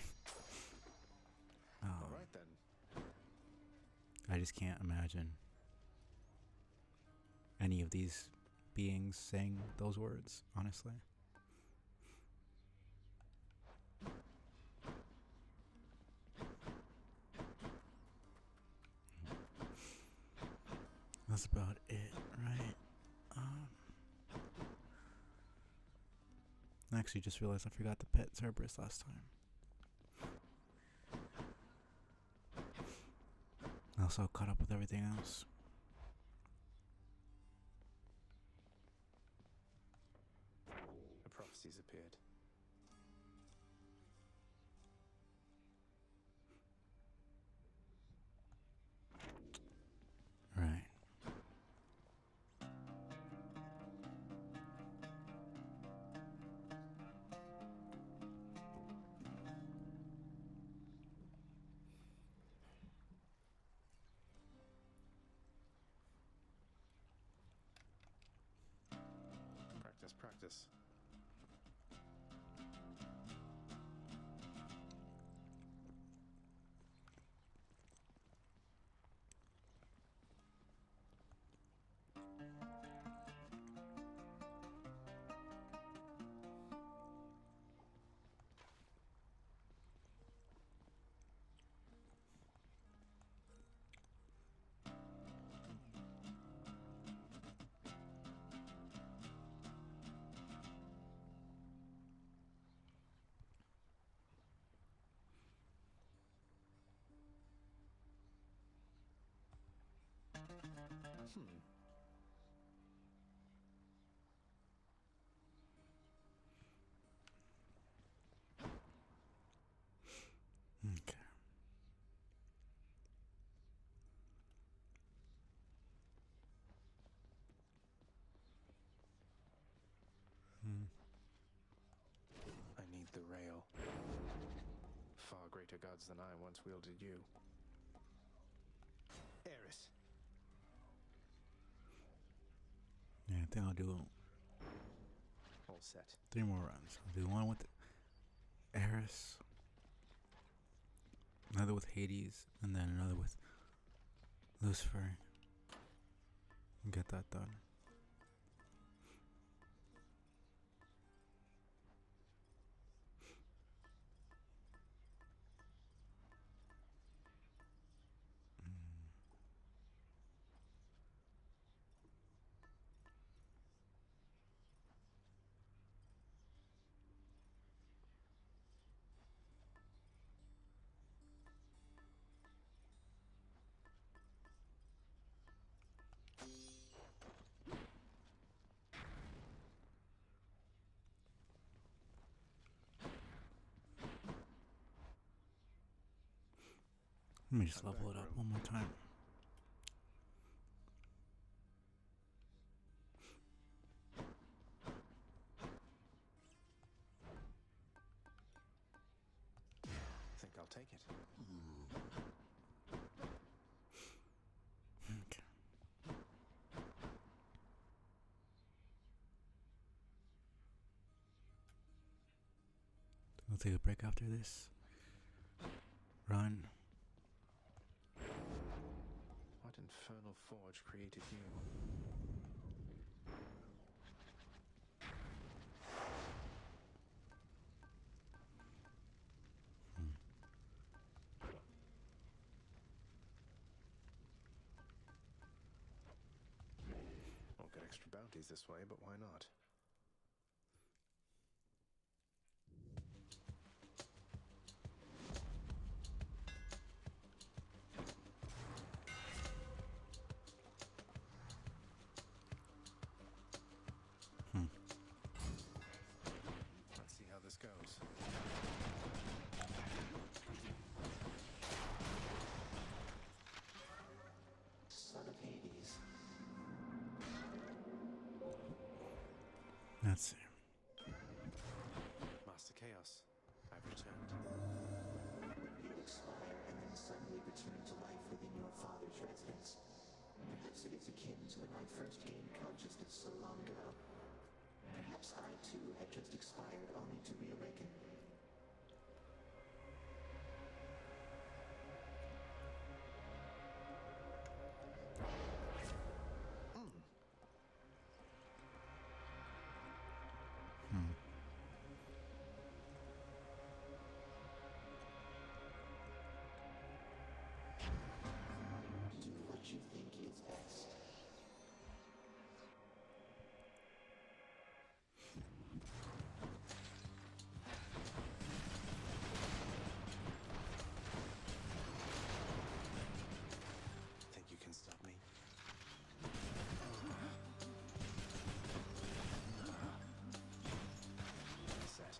All right then. I just can't imagine any of these beings saying those words, honestly. That's about it, right? I actually just realized I forgot to pet Cerberus last time. I also caught up with everything else. A prophecy's appeared. Right. Practice. Okay. I need the rail. Far greater gods than I once wielded you. Eris. Yeah, I think I'll do All set. 3 more runs. I'll do one with Eris, another with Hades, and then another with Lucifer. Get that done. Let me just level it up one more time. Think I'll take it. Okay. I'll take a break after this run. What infernal forge created you? Won't get extra bounties this way, but why not? Let's see how this goes. Son of Hades. Let's see. Master Chaos, I've returned. You expire and then suddenly return to life within your father's residence. Perhaps it is akin to when I first gained consciousness so long ago. Perhaps I too had just expired only to reawaken. Do what you think is best. Think you can stop me? Set.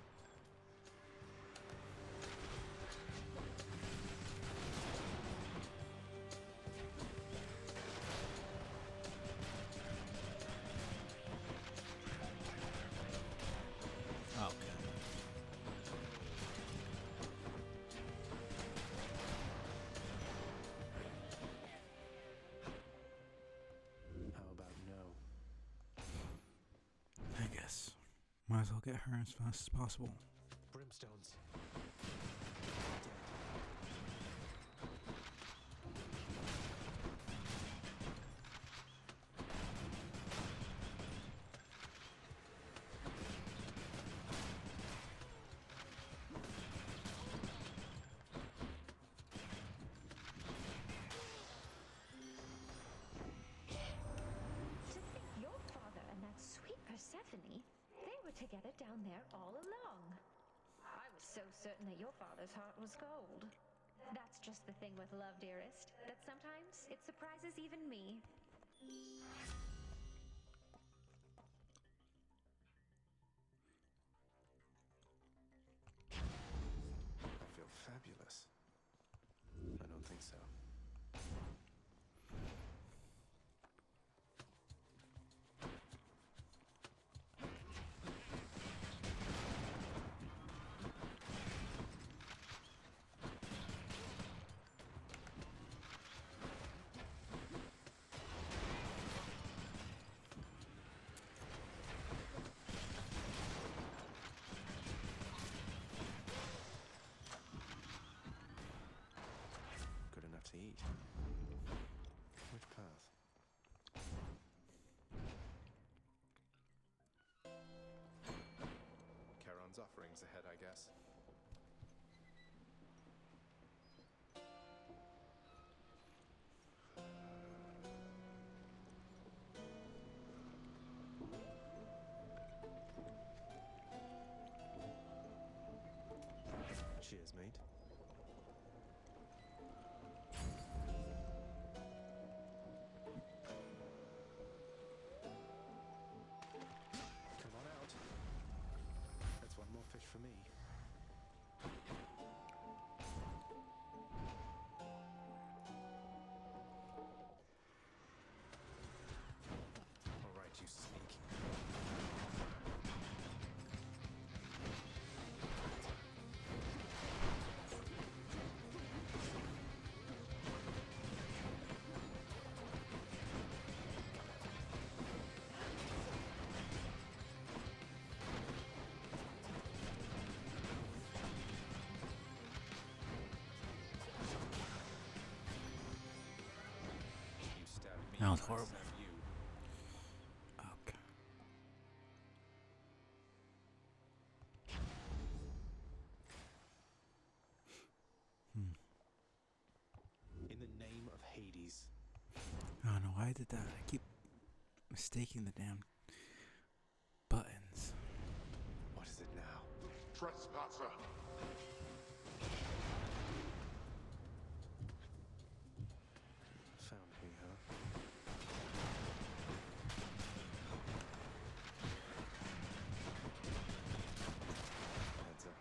Okay. How about no? I guess. Might as well get her as fast as possible. Brimstones. To think your father and that sweet Persephone, they were together down there all along. I was so certain that your father's heart was gold. That's just the thing with love, dearest, that sometimes it surprises even me. I feel fabulous. I don't think so. Good enough to eat. Which path? Charon's offerings ahead, I guess. Cheers, mate. Come on out. That's one more fish for me. All right, you sneaky. You stabbed me. That was I horrible. stabbed you. Okay. In the name of Hades. I don't know why I did that. I keep mistaking the damn buttons. What is it now? Trespasser! Found me, huh? Heads up.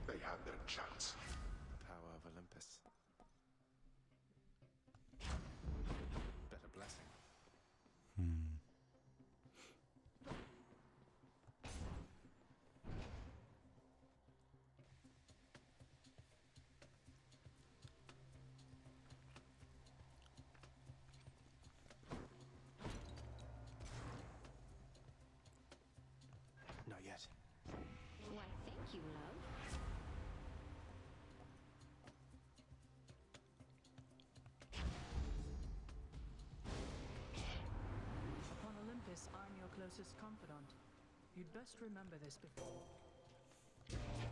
They had their chance. The power of Olympus. Better blessing. Not yet. Why, thank you, love. Upon Olympus, I'm your closest confidant. You'd best remember this before.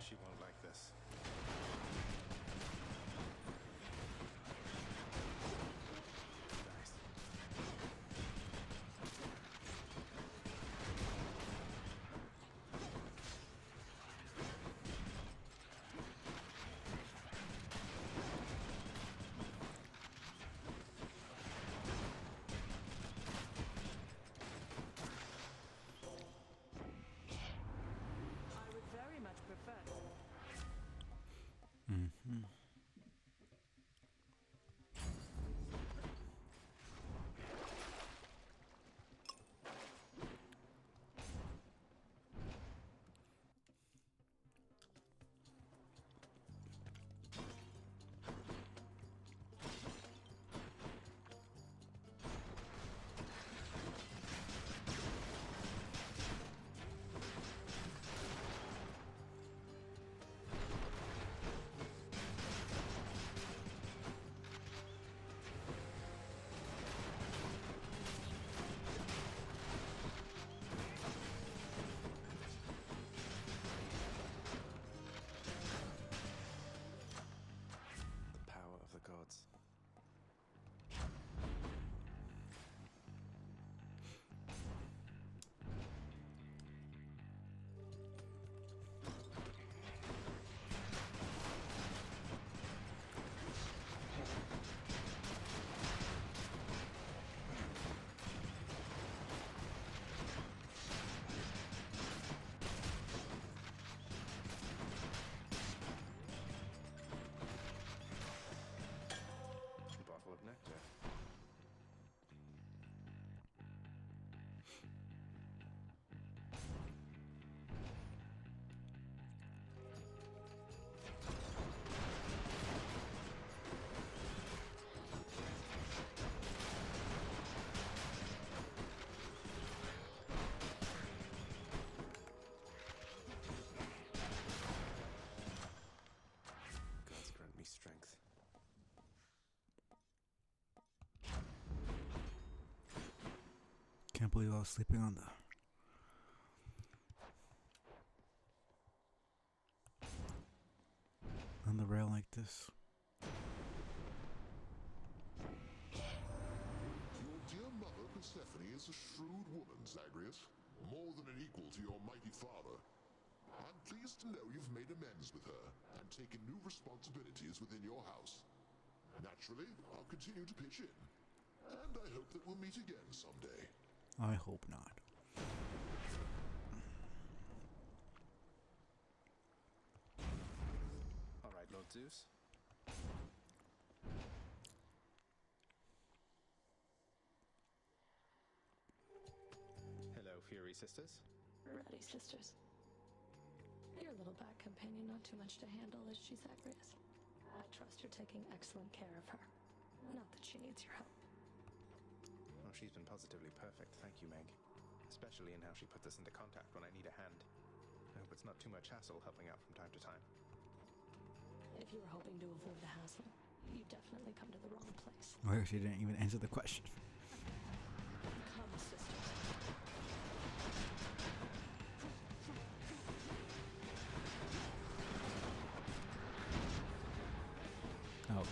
She won't like this. Nice. I would very much prefer. Hmm. Can't believe I was sleeping on the rail like this. Your dear mother, Persephone, is a shrewd woman, Zagreus. More than an equal to your mighty father. I'm pleased to know you've made amends with her and taken new responsibilities within your house. Naturally, I'll continue to pitch in. And I hope that we'll meet again someday. I hope not. All right, Lord Zeus. Hello, Fury Sisters. Rowdy sisters. Your little bat companion not too much to handle, is she, Zagreus? I trust you're taking excellent care of her. Not that she needs your help. Well, she's been positively perfect, thank you, Meg. Especially in how she puts us into contact when I need a hand. I hope it's not too much hassle helping out from time to time. If you were hoping to avoid the hassle, you definitely come to the wrong place. I actually didn't even answer the question. Come, sisters. Oh.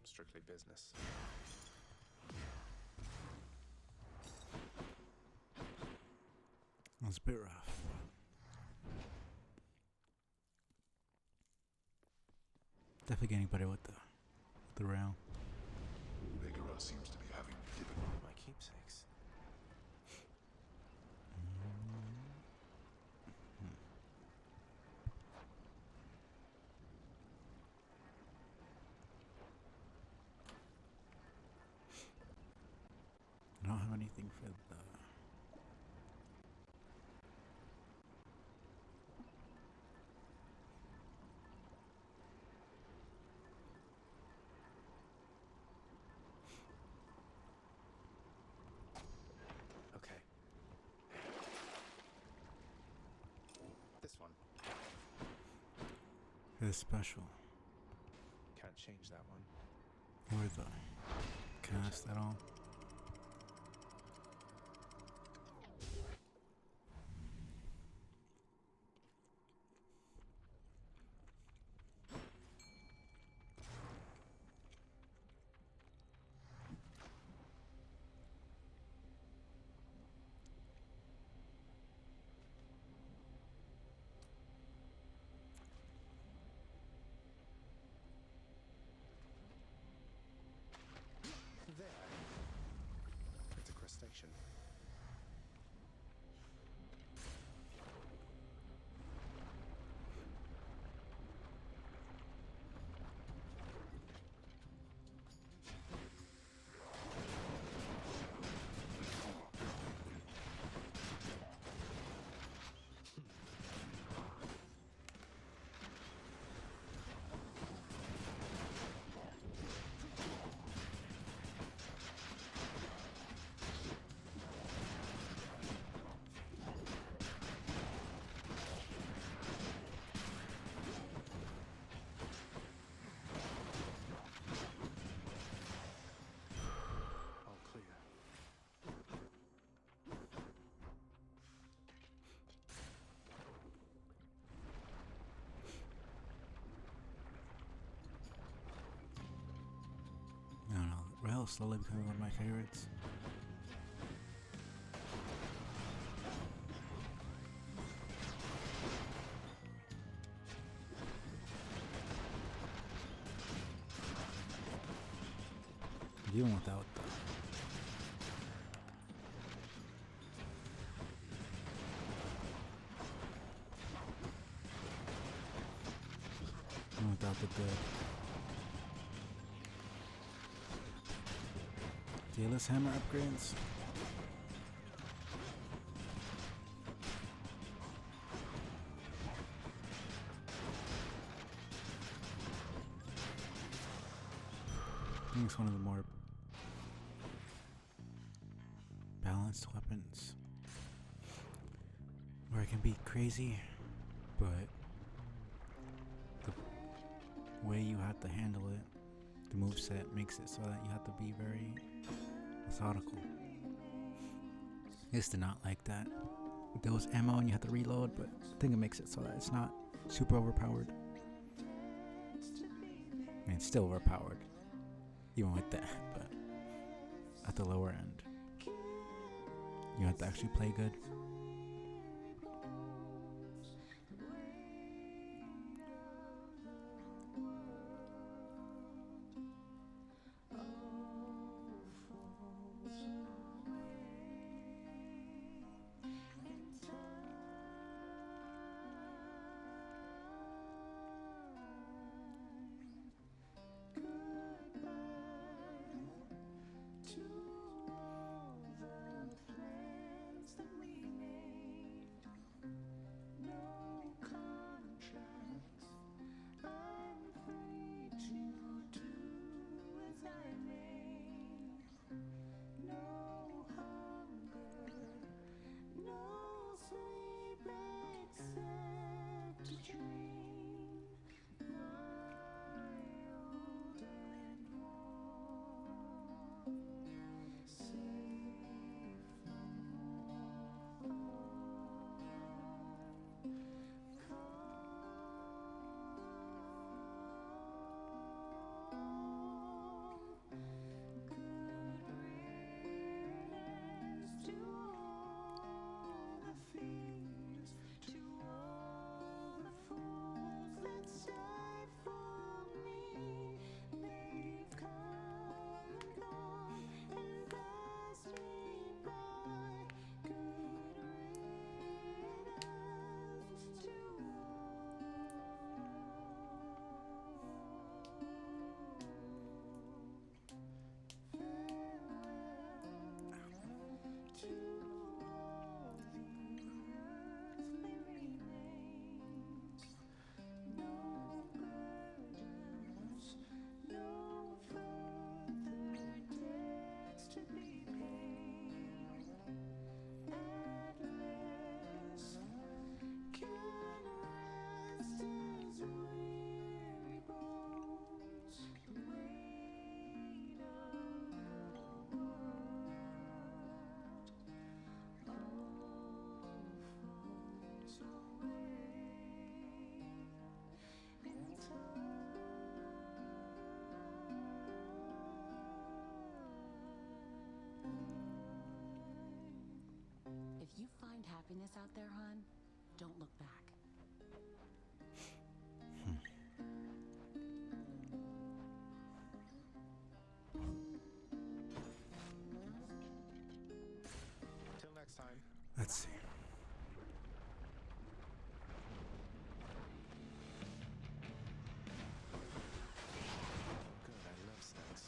Strictly business. That's a bit rough. Definitely getting better with the rail. Megara seems to be having difficulty. My keepsakes. I don't have anything for the... Okay. This one. It's special. Can't change that one. Or the cast at all. There. It's a crustacean. All clear. I don't know. Rail is slowly becoming one of my favorites. Even without the out the good. Daedalus hammer upgrades. I think it's one of the more balanced weapons where it can be crazy, but the way you have to handle it, the moveset makes it so that you have to be very methodical. I used to not like that. There was ammo and you have to reload, but I think it makes it so that it's not super overpowered. I mean, it's still overpowered, even with that, but at the lower end. You have to actually play good. If you find happiness out there, hon, don't look back. Till next time. Let's see. Good, I love snacks.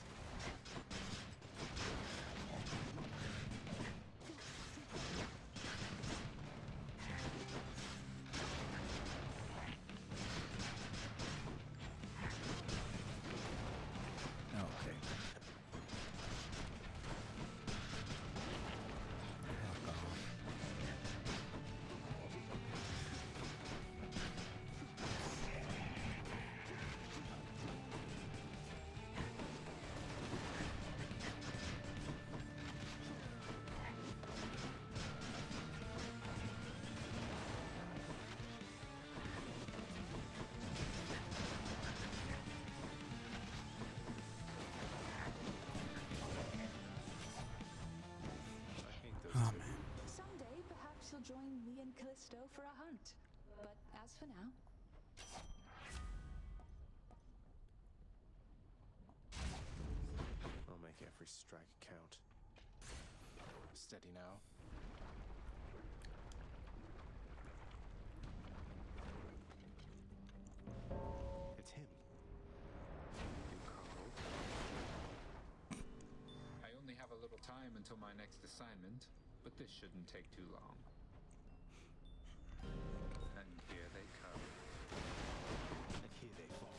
Okay. Fuck off. Oh man. Someday, perhaps you'll join me and Callisto for a hunt. But as for now, I'll make every strike count. Steady now. It's him. until my next assignment, but this shouldn't take too long. And here they come. And here they fall.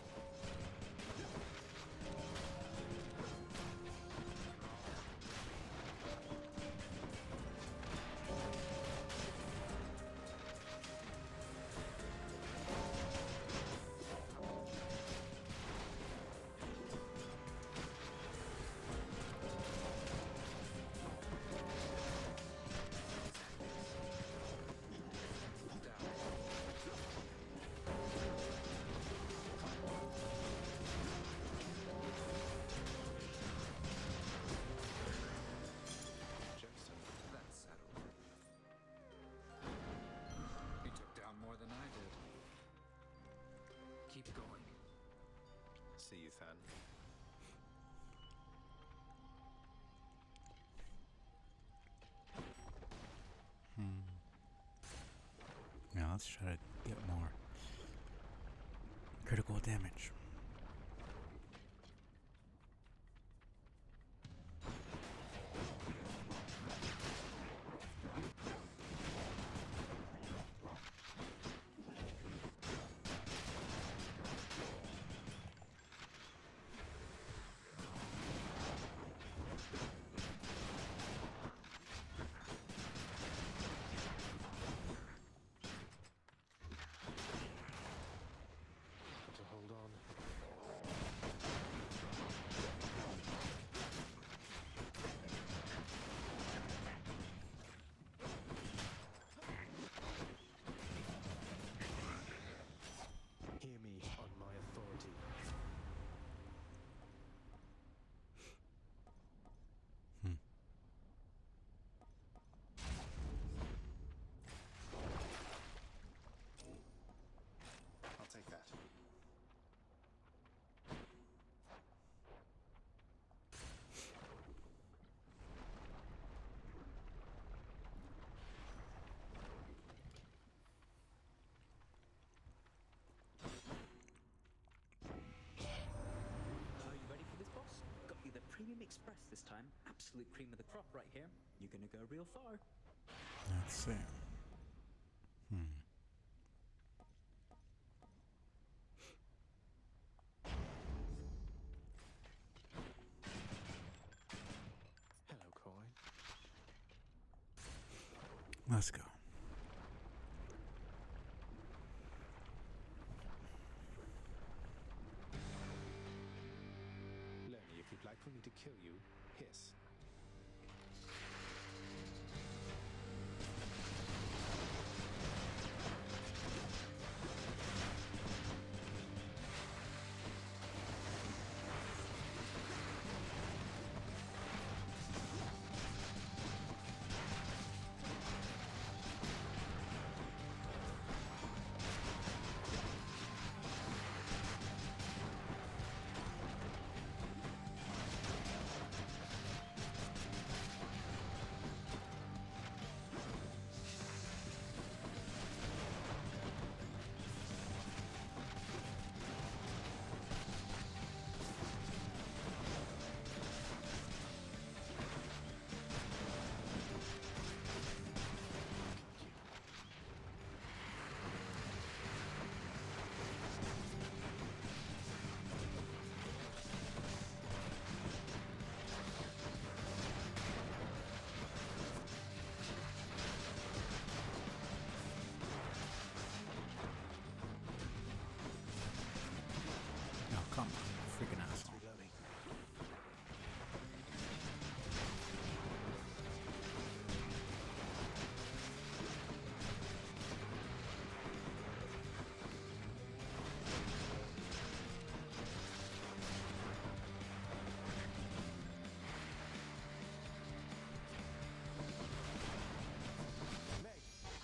That's settled. You took down more than I did. Keep going. See you, Than. Now let's try to get more critical damage. To hold on. Hear me on my authority. I'll take that. Are you ready for this, boss? Got you the Premium Express this time. Absolute cream of the crop right here. You're gonna go real far. Let's see. Hello, Coin. Let's go. Lenny, if you'd like for me to kill you, hiss. Oh, come on, freaking asshole.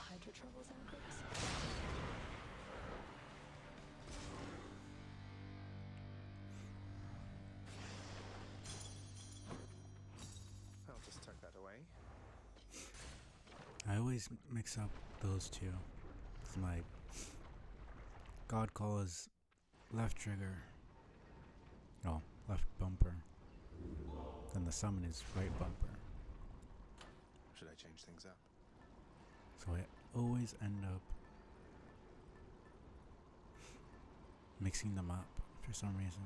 Hydra troubles, Agrius. I'll just tuck that away. I always mix up those two. 'Cause my God Call is left trigger. Oh, left bumper. Then the summon is right bumper. should I change things up? So I always end up mixing them up for some reason.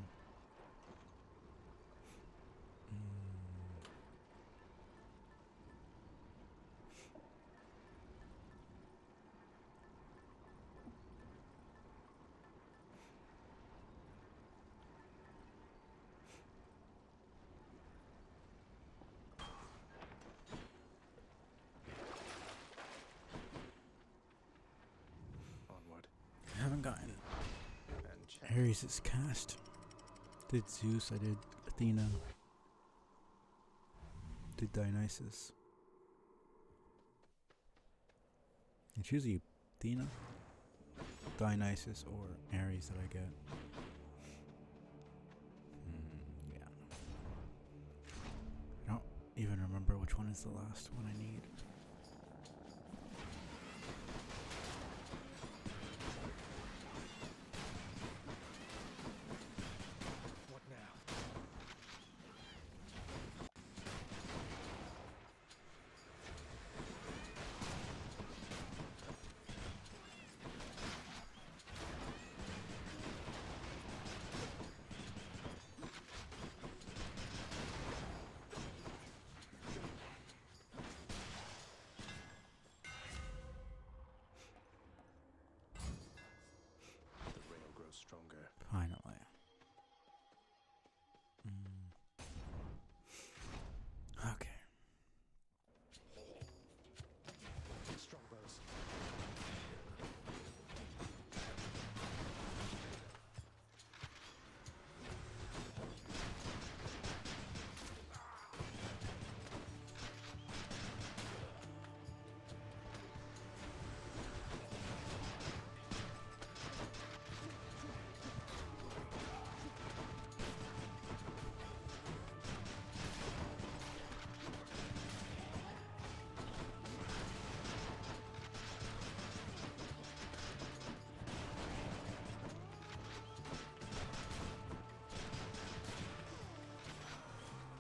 Onward. I haven't gotten And check. Ares' cast. Did Zeus, I did Athena. Did Dionysus. It's usually Athena, Dionysus, or Ares that I get. Yeah. I don't even remember which one is the last one I need. What now? The rail grows stronger. Finally. Okay. Strongbows.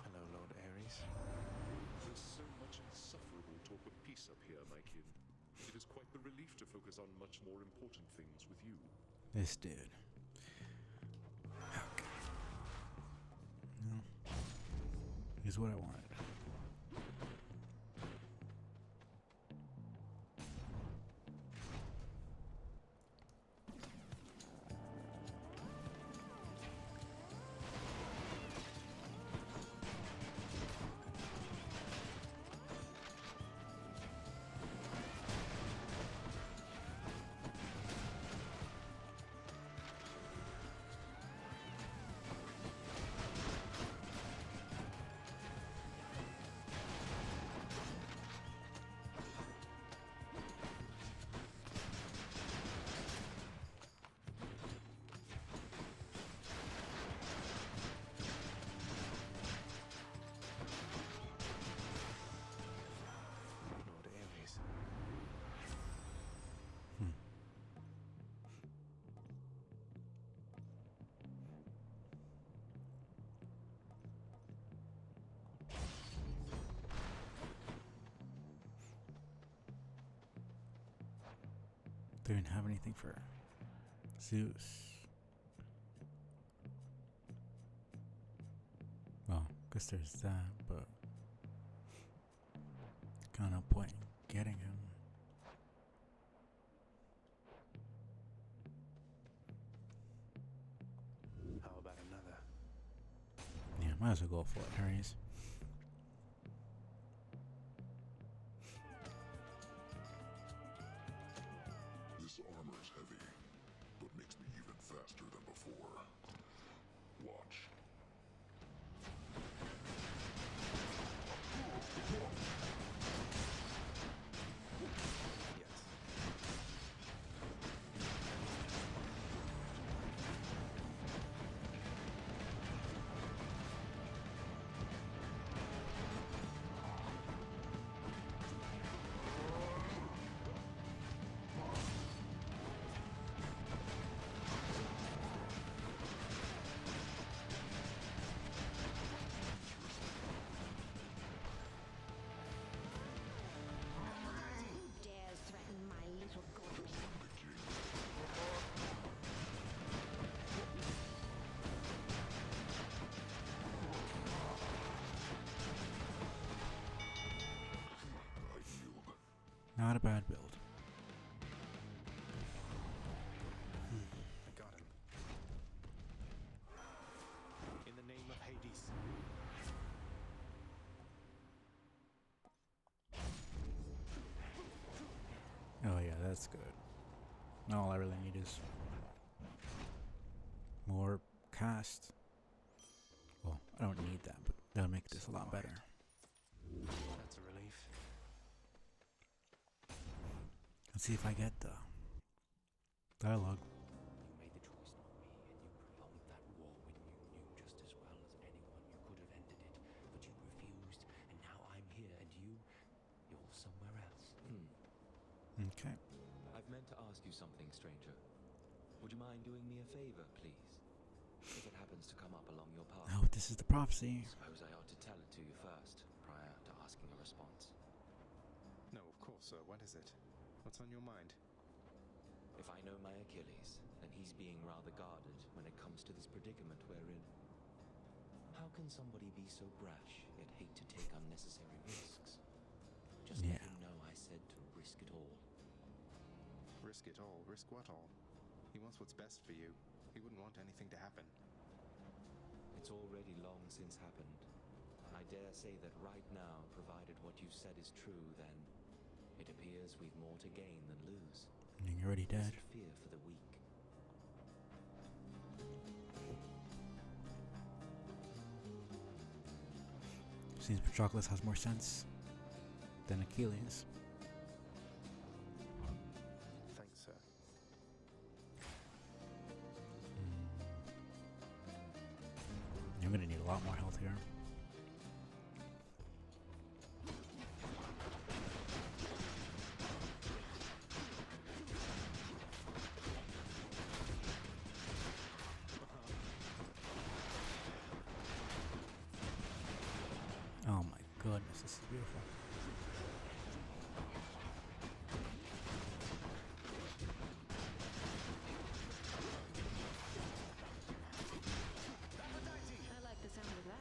Hello, Lord Ares. There's so much insufferable talk of peace up here, my kin. It is quite the relief to focus on much more important things with you. This dude. Okay. No. Here's what I wanted. Lord Ares. They didn't have anything for Zeus. Well, guess there's that, but kind of point in getting him. How about another? Yeah, might as well go for it, Ares. This armor's heavy, but makes me even faster than before. Watch. Yes. Not a bad build. I got him. In the name of Hades. Oh yeah, that's good. Now all I really need is more cast. Well, I don't need that, but that'll make this a lot better. That's a relief. Let's see if I get the dialogue. You made the choice, not me, and you prolonged that war when you knew just as well as anyone you could have ended it. But you refused, and now I'm here, and you're somewhere else. Okay. I've meant to ask you something, stranger. Would you mind doing me a favor, please? If it happens to come up along your path. Oh, this is the prophecy. Suppose I ought to tell it to you first, prior to asking a response. No, of course, sir. What is it? What's on your mind? If I know my Achilles, then he's being rather guarded when it comes to this predicament we're in. How can somebody be so brash, yet hate to take unnecessary risks? Just let him know I said to risk it all. Risk it all? Risk what all? He wants what's best for you. He wouldn't want anything to happen. It's already long since happened. I dare say that right now, provided what you said is true, then it appears we've more to gain than lose. And you're already dead. Fear for the weak. Seems Patroclus has more sense than Achilles. Thanks, sir. I'm gonna need a lot more health here. Oh my goodness, this is beautiful. I like the sound of that.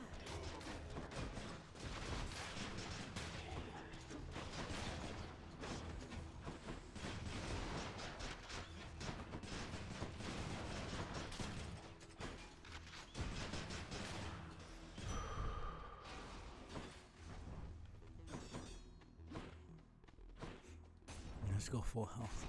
Let's go full health.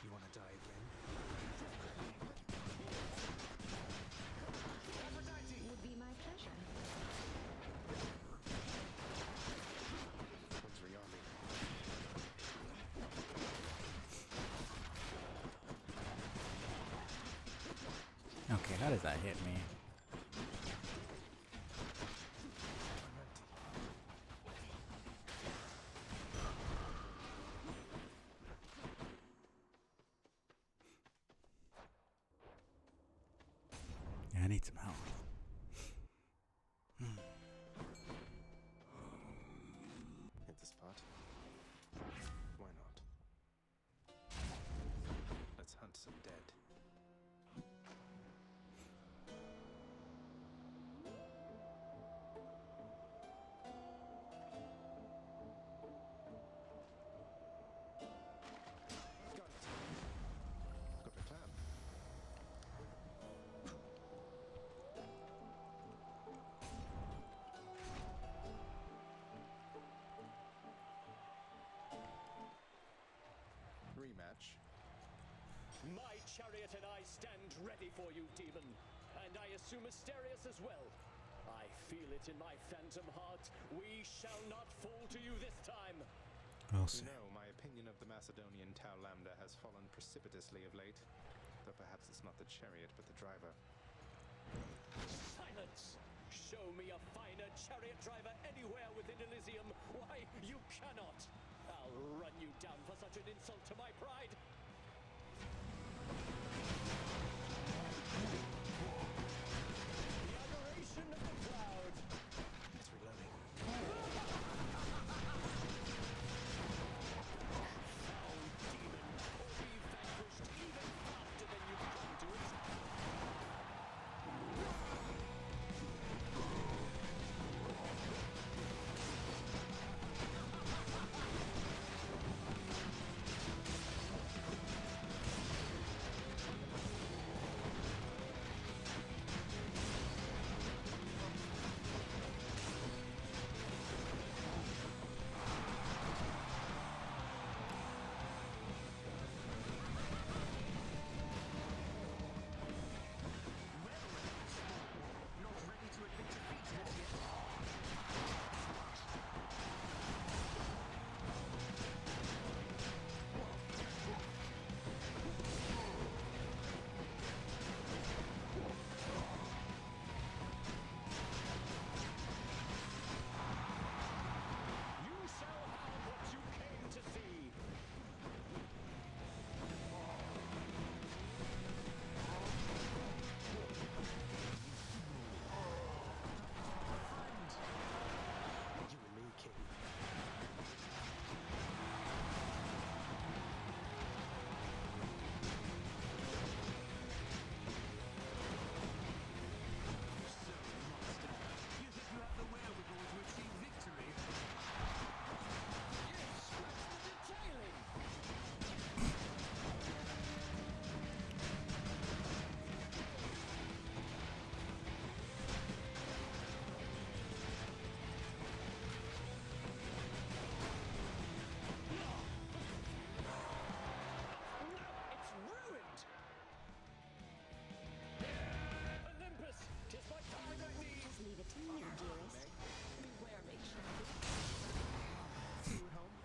You want to die again? Would be my pleasure. One's Riali. Okay, how does that hit me? Yeah, I need some health. Hit the spot. Why not? Let's hunt some dead. Got it. Got the plan. Rematch. My chariot and I stand ready for you, demon. And I assume Asterius as well. I feel it in my phantom heart. We shall not fall to you this time. We'll see. No, my opinion of the Macedonian Tau Lambda has fallen precipitously of late. Though perhaps it's not the chariot, but the driver. Silence! Show me a finer chariot driver anywhere within Elysium. Why, you cannot! I'll run you down for such an insult to my pride! The adoration of the cloud! It's reloading. Foul demon! Be vanquished even faster than you come to it! You shall have what you came to see! You and me, King. You think you have the wherewithal to achieve victory? Yes, that's the detailing! It's ruined! Olympus, 'tis my time I need! Just leave it to me, dearest. Beware me, child. See you at home?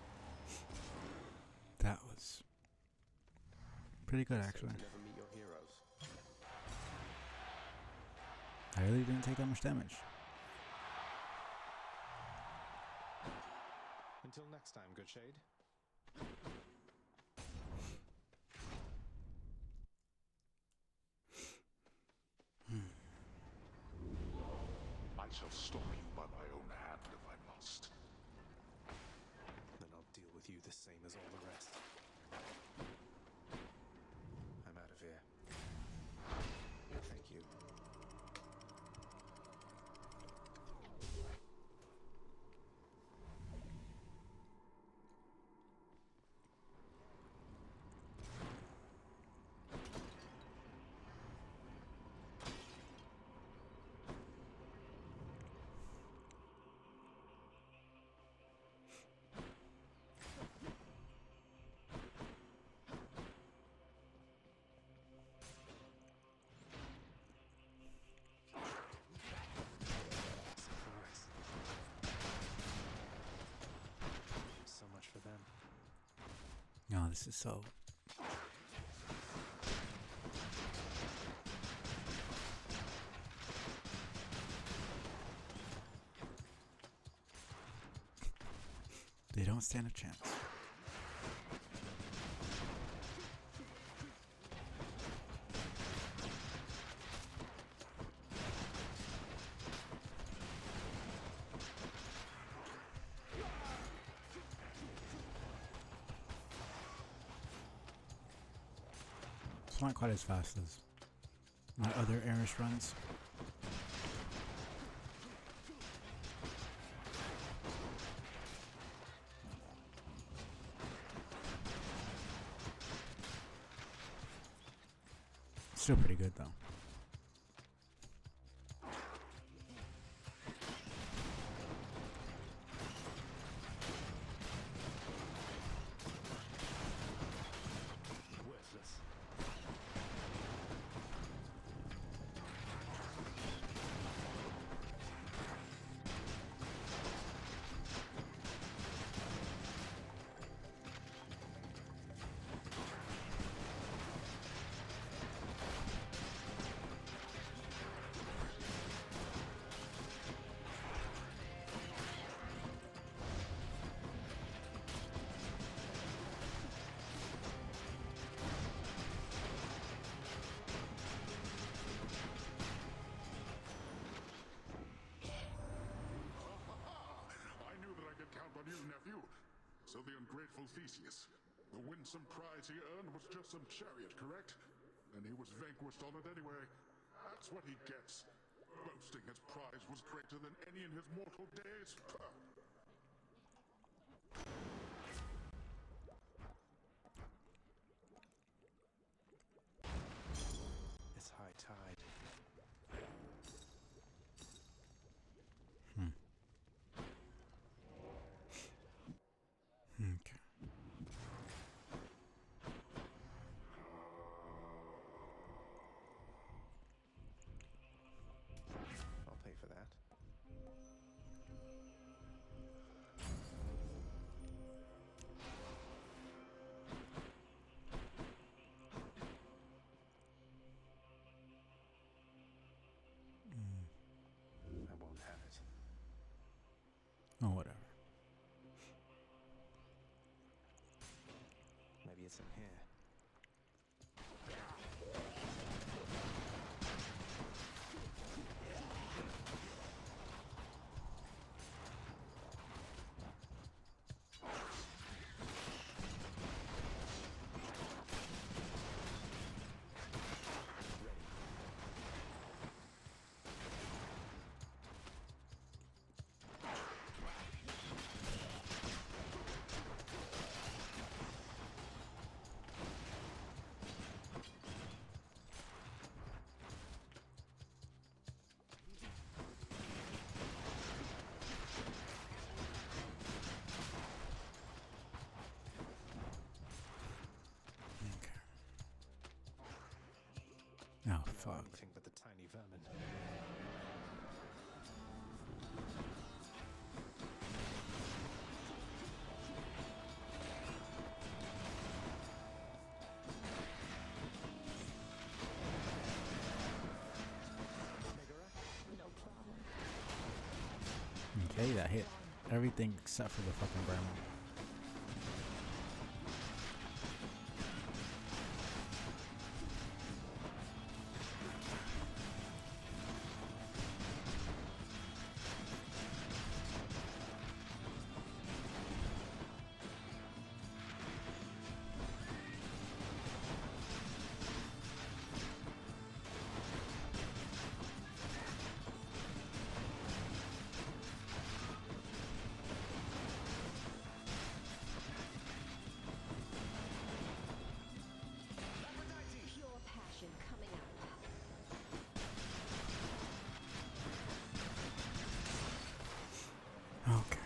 That was pretty good, So actually. you never meet your heroes. I really didn't take that much damage. Until next time, good shade. I shall stop you by my own hand if I must. Then I'll deal with you the same as all the rest. I'm out of here. Thank you. So much for them. No, this is so. They don't stand a chance. It's not quite as fast as my other Eris runs. Still pretty good though. Worthless. grateful Theseus. The winsome prize he earned was just some chariot, correct? And he was vanquished on it anyway. That's what he gets. Boasting his prize was greater than any in his mortal days. It's high tide. Okay. I'll pay for that. I won't have it. Oh, whatever. Maybe it's in here. Oh, fuck. Anything but the tiny vermin. No problem. Okay, that hit everything except for the fucking Bremen. Pure passion coming out. Okay.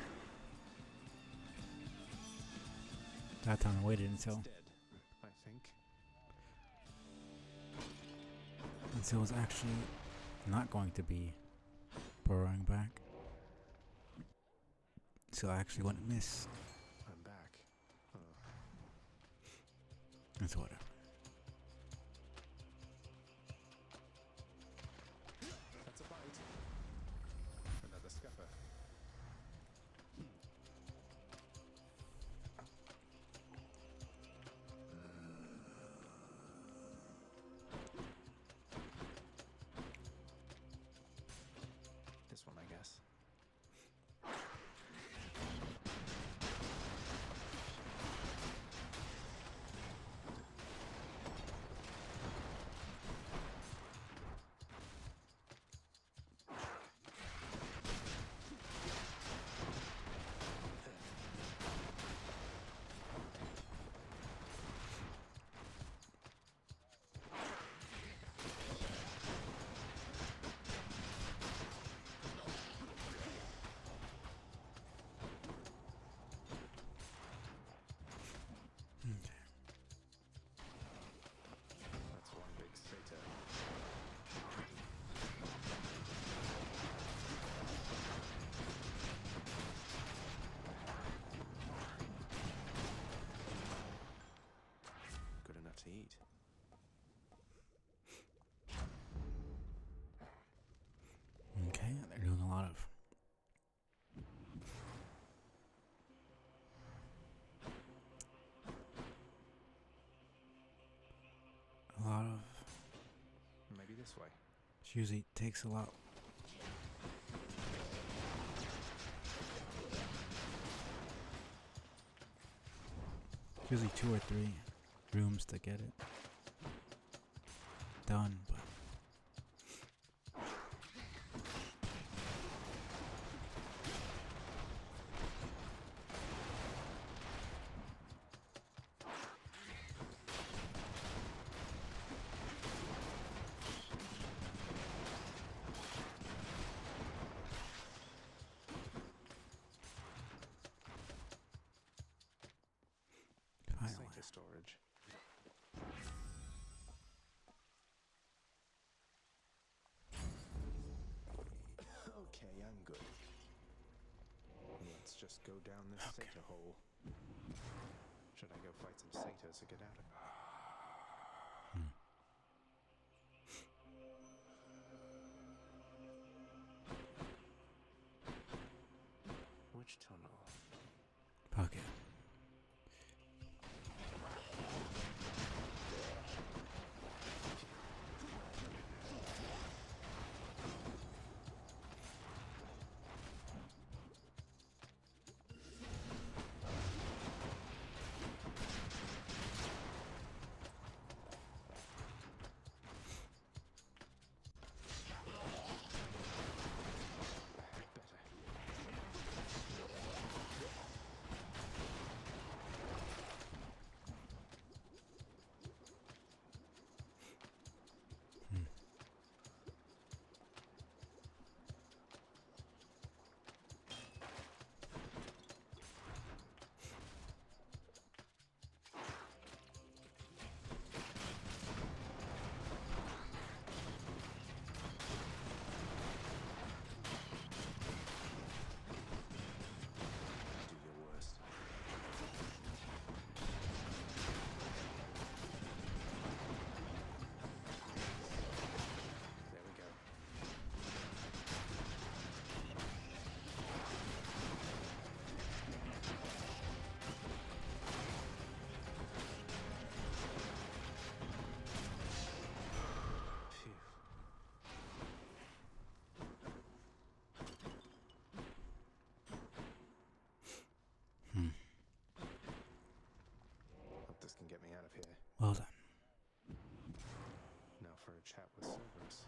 That time I waited until I think. it was actually not going to be burrowing back. So I actually wouldn't miss. I'm back. Oh. It's whatever. That's a bite. Another scupper. This one, I guess. That's one big satyr. Good enough to eat. Okay, they're doing a lot of Maybe this way. she usually takes a lot. Usually 2 or 3 rooms to get it done, but Safer storage. Okay, I'm good. Let's just go down this satyr hole. Should I go fight some satyrs to get out of it? Which tunnel? okay. This can get me out of here. Well done. Now for a chat with Cerberus.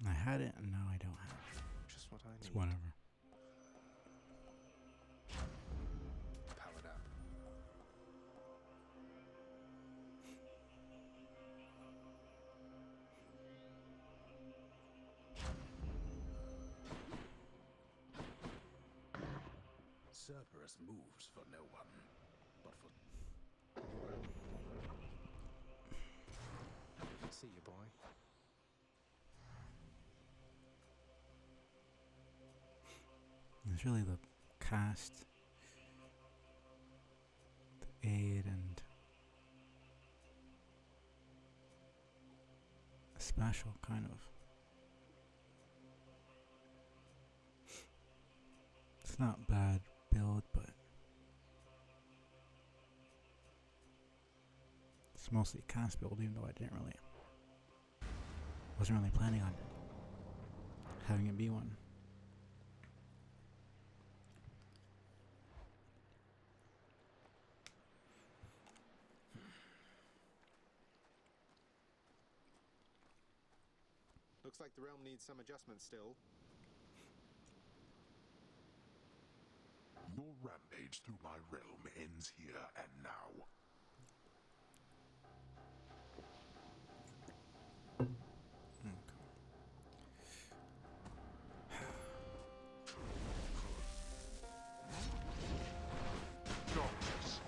I had it and now I don't have it. Just what I need. It's whatever. Powered up. Cerberus moves for no one, but for... See you, boy. It's really the cast, the aid, and a special kind of. It's not bad build, but it's mostly a cast build, even though I wasn't really planning on having it be one. Looks like the realm needs some adjustment still. Your rampage through my realm ends here and now. Darkness.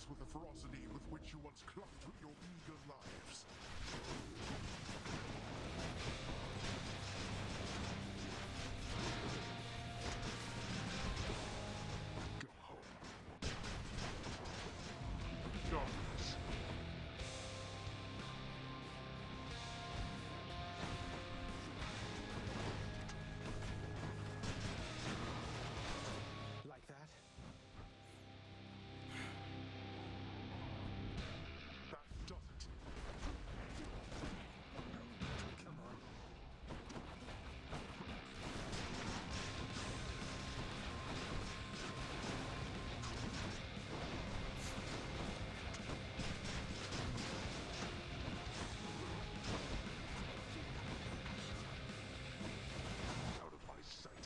with the ferocity with which you once clung to your eager lives. Go home. Darkness. Like that? That does it. Come on. Out of my sight.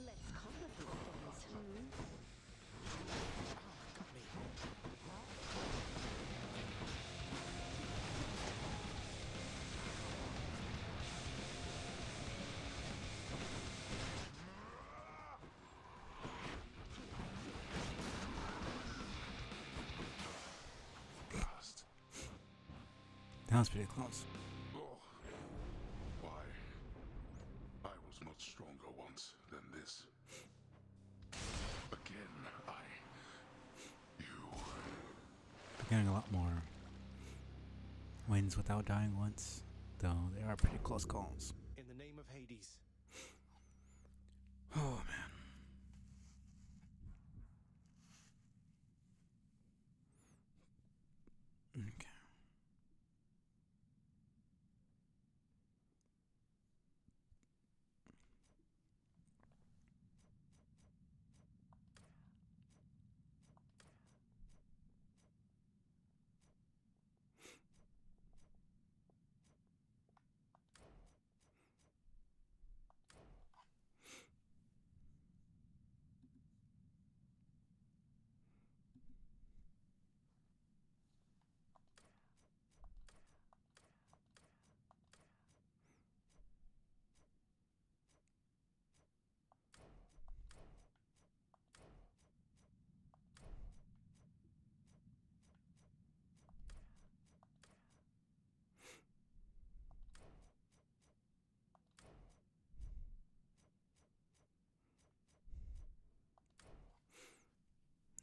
Let's complicate things, Got me. Blast. That was pretty close. Oh. Why? I was much stronger once than this. Again, Getting a lot more wins without dying once, though they are pretty close calls. In the name of Hades. Oh man. Okay.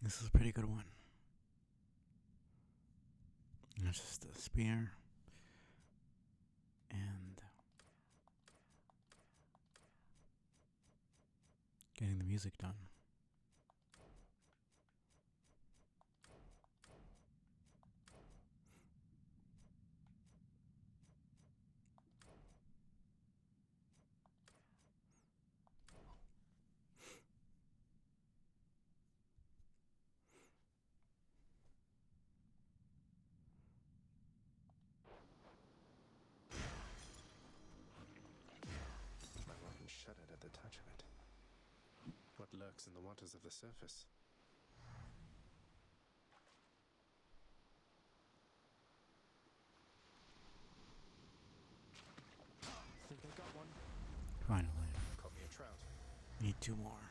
This is a pretty good one. It's just a spear and getting the music done. My weapon shuddered at the touch of it. What lurks in the waters of the surface? Think I got one? Finally. Caught me a trout. Need two more.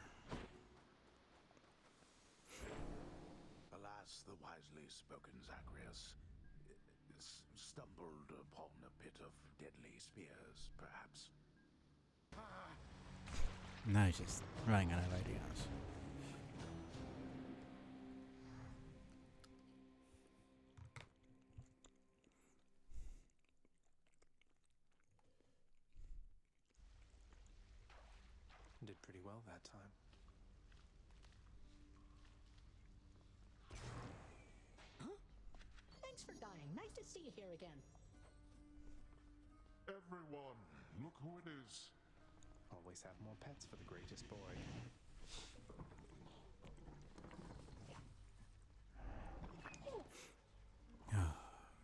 Alas, the wisely spoken Zagreus stumbled upon a pit of deadly spears, perhaps. Now he's just running out of ideas. Did pretty well that time. Huh? Thanks for dying. Nice to see you here again. Everyone, look who it is. Always have more pets for the greatest boy.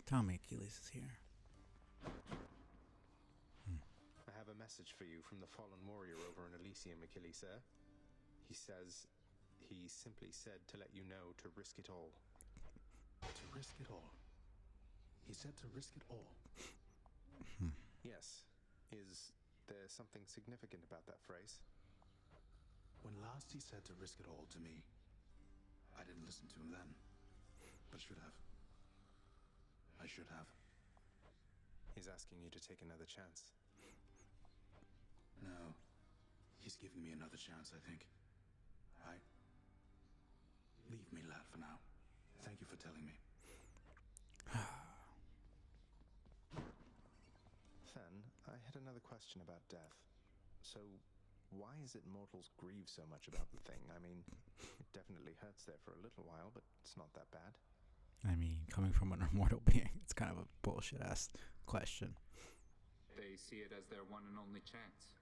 Tell me Achilles is here. I have a message for you from the fallen warrior over in Elysium, Achilles, sir. He simply said to let you know to risk it all. To risk it all? He said to risk it all? Yes. Is there something significant about that phrase? When last he said to risk it all to me, I didn't listen to him then. But should have. I should have. He's asking you to take another chance. No. He's giving me another chance, I think. Leave me, lad, for now. Thank you for telling me. Fen, I had another question about death. So, why is it mortals grieve so much about the thing? I mean, it definitely hurts there for a little while, but it's not that bad. I mean, coming from an immortal being, it's kind of a bullshit-ass question. They see it as their one and only chance.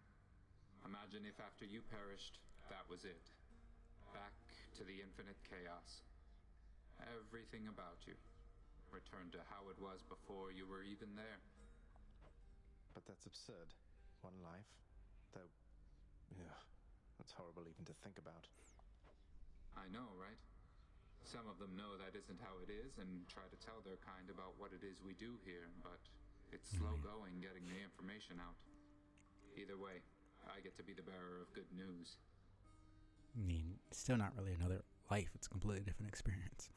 Imagine if after you perished, that was it. Back to the infinite chaos. Everything about you returned to how it was before you were even there. But that's absurd. One life. Though, yeah, that's horrible even to think about. I know, right? Some of them know that isn't how it is and try to tell their kind about what it is we do here, but it's slow going getting the information out. Either way, I get to be the bearer of good news. I mean, it's still not really another life. It's a completely different experience.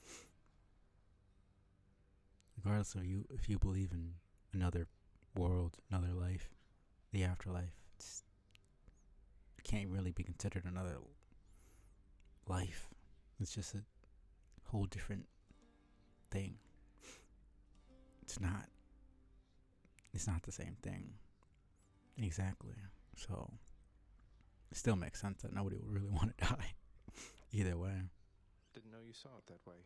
Regardless of you, if you believe in another world, another life, the afterlife, it can't really be considered another life. It's just a whole different thing. It's not the same thing. Exactly. So it still makes sense that nobody would really want to die. Either way. Didn't know you saw it that way.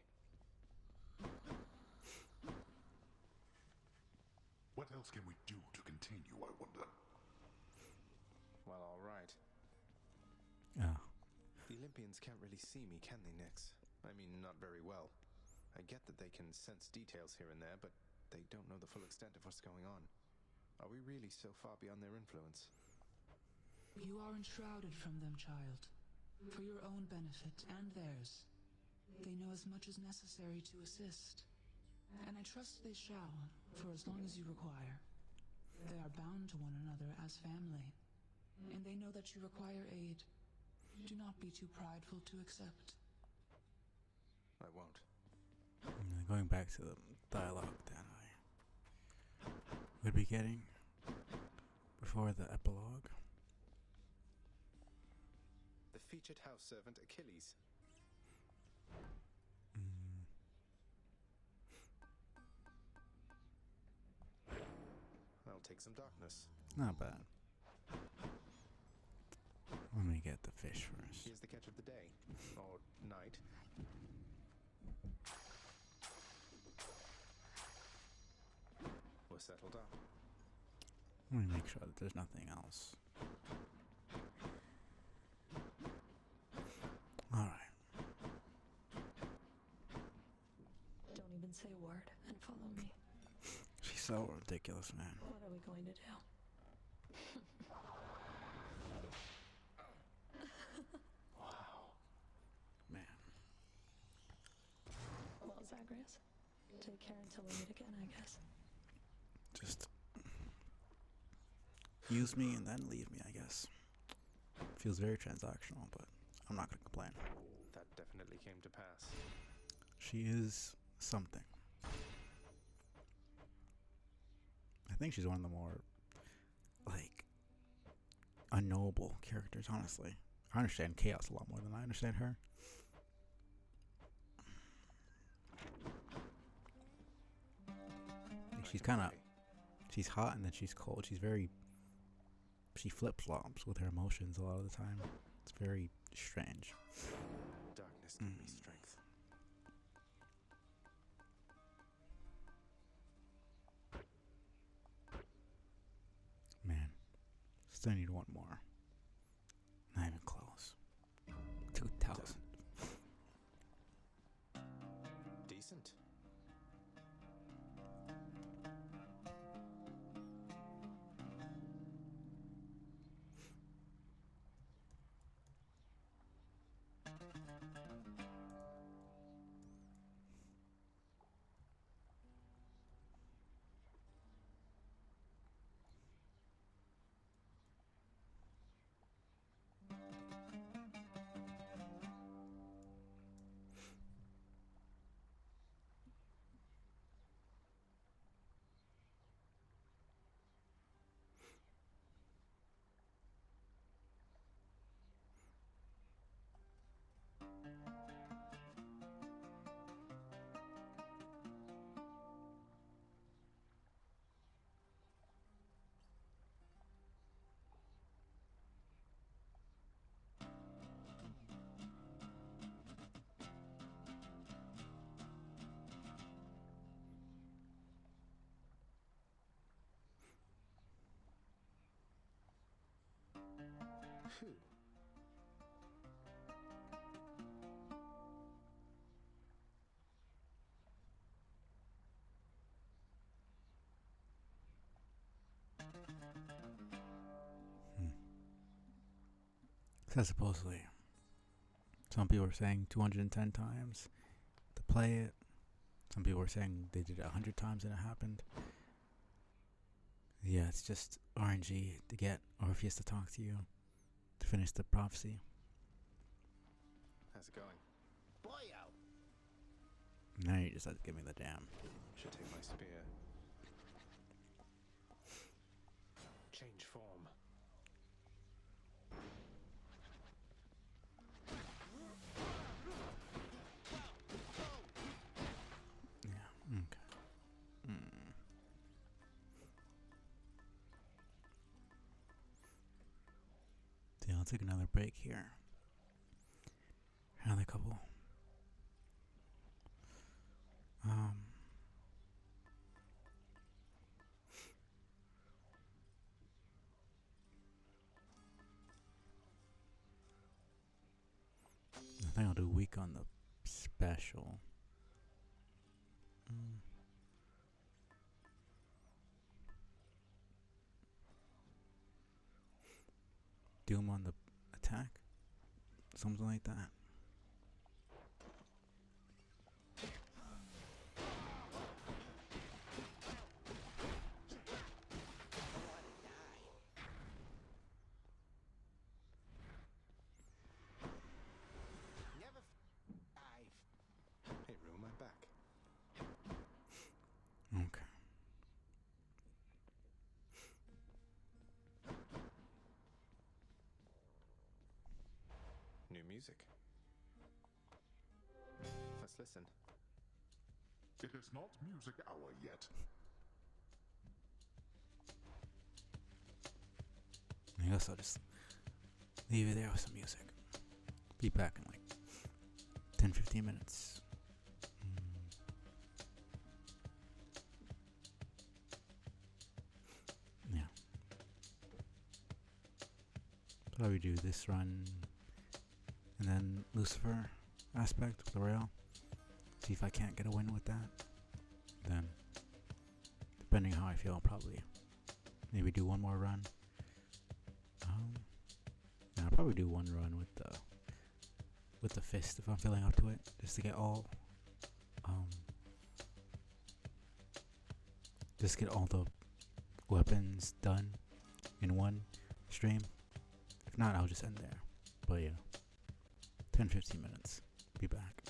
What else can we do to continue, I wonder? Well, all right. Oh. The Olympians can't really see me, can they, Nyx? I mean, not very well. I get that they can sense details here and there, but they don't know the full extent of what's going on. Are we really so far beyond their influence? You are enshrouded from them, child. For your own benefit and theirs. They know as much as necessary to assist. And I trust they shall, for as long as you require. They are bound to one another as family. And they know that you require aid. Do not be too prideful to accept. I won't. Going back to the dialogue that I would be getting before the epilogue. The featured house servant Achilles. That'll take some darkness. Not bad. Let me get the fish first. Here's the catch of the day. Or night. We're settled up. Let me make sure that there's nothing else. Alright. Don't even say a word and follow me. She's so ridiculous, man. What are we going to do? Wow. Man. Well, Zagreus, take care until we meet again, I guess. Just use me and then leave me, I guess. Feels very transactional, but I'm not gonna complain. That definitely came to pass. She is something. I think she's one of the more, like, unknowable characters, honestly. I understand Chaos a lot more than I understand her. Like, she's kind of, she's hot and then she's cold. She flip-flops with her emotions a lot of the time. It's very strange. Darkness give me strength. Man, still need one more. Not even close. 2,000. Decent. Because supposedly, some people were saying 210 times to play it. Some people were saying they did it 100 times and it happened. Yeah, it's just RNG to get Orpheus to talk to you to finish the prophecy. How's it going? Boyo! Now you just have to give me the damn. Should take my spear. Change form. Yeah, okay. So I'll take another break here. Another couple. I think I'll do a week on the special. Doom on the attack? Something like that. Hey, Rue, my back. Okay. New music. Let's listen. It is not music hour yet. I guess I'll just leave it there with some music. Be back in like 10-15 minutes. Yeah. Probably do this run and then Lucifer aspect with the rail. See if I can't get a win with that. Then, depending on how I feel, I'll probably maybe do one more run. I'll probably do one run with the fist if I'm feeling up to it, just to get all the weapons done in one stream. If not, I'll just end there. But yeah, 10-15 minutes. Be back.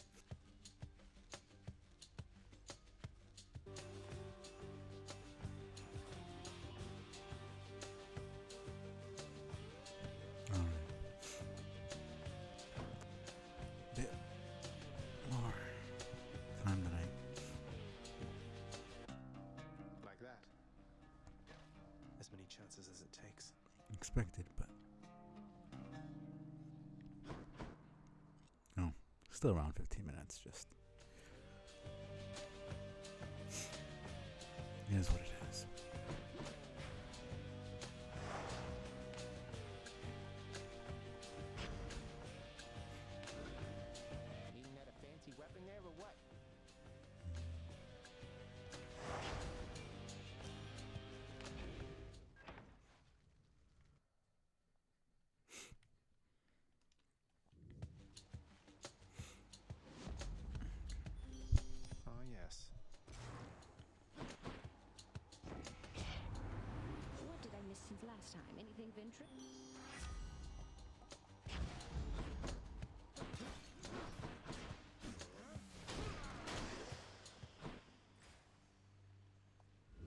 Chances as it takes. Expected, but no, still around 15 minutes. Just it is what it is. Needing that a fancy weapon there or what? Yes. What did I miss since last time? Anything of interest?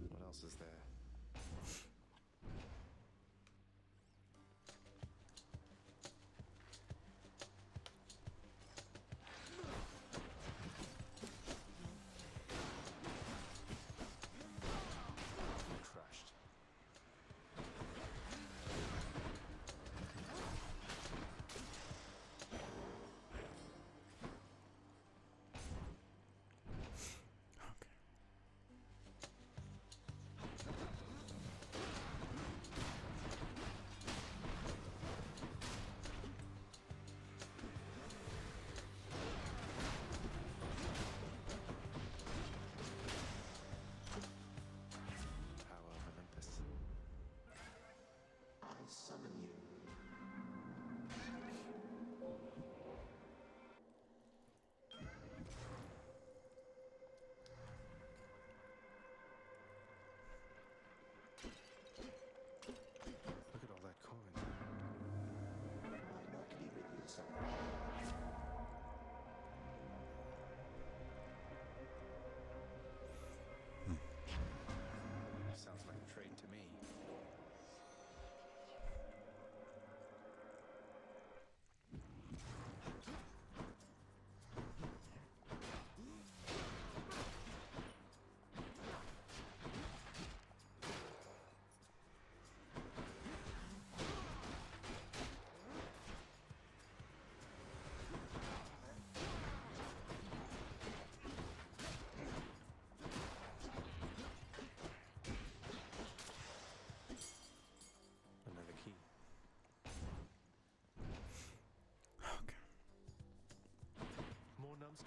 What else is there?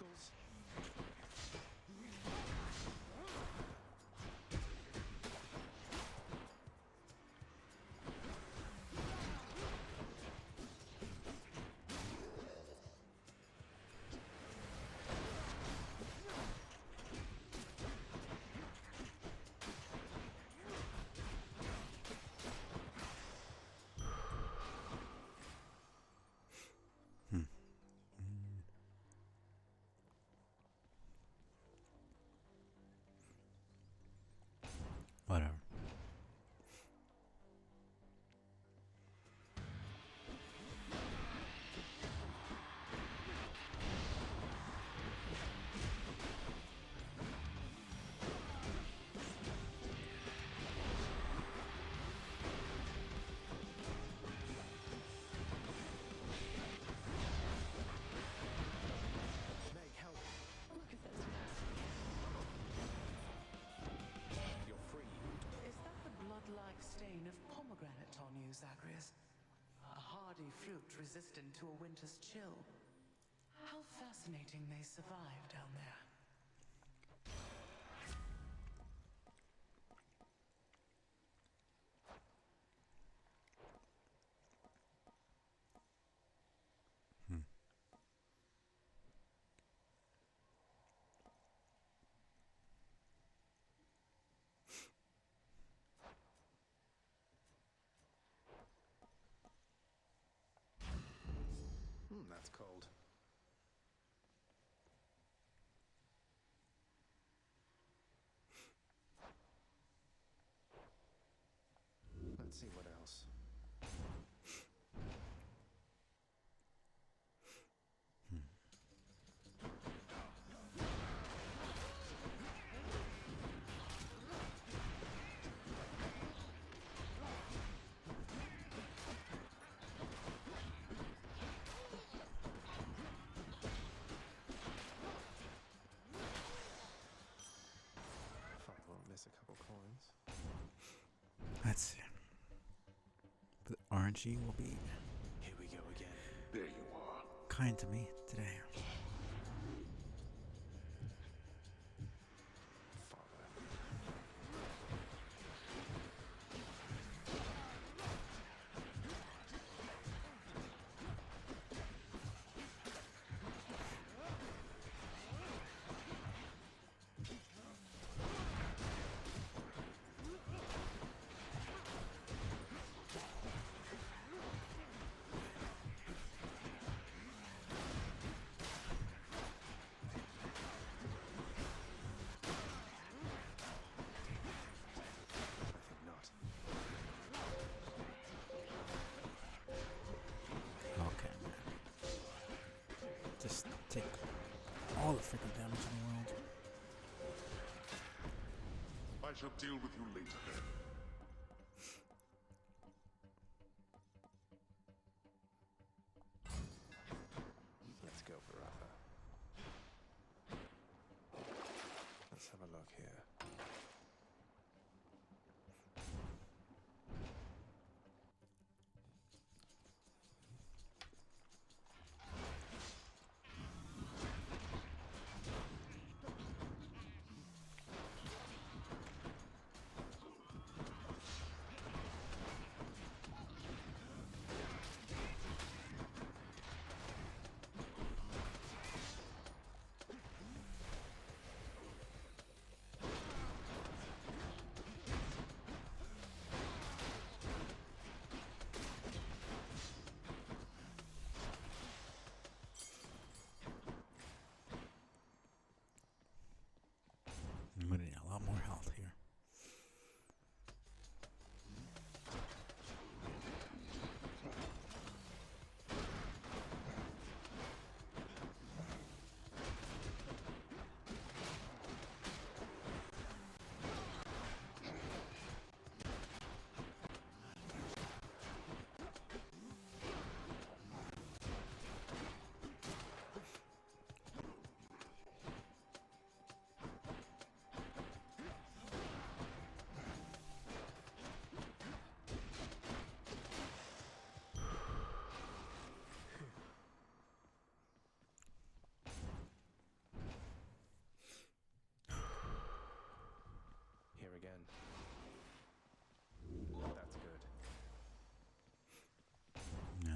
rascals. Whatever. Meg, help. Look at this mess. You're free. Is that the blood-like stain of pomegranate on you, Zagreus? A hardy fruit resistant to a winter's chill. How fascinating they survive down there. That's cold. Let's see what else. Fight won't miss a couple coins. Let's see. The RNG will be Here we go again. There you are. kind to me today. Okay, man. Just take all the freaking damage in the world. I shall deal with you later then. Let's go, Baratha. Let's have a look here.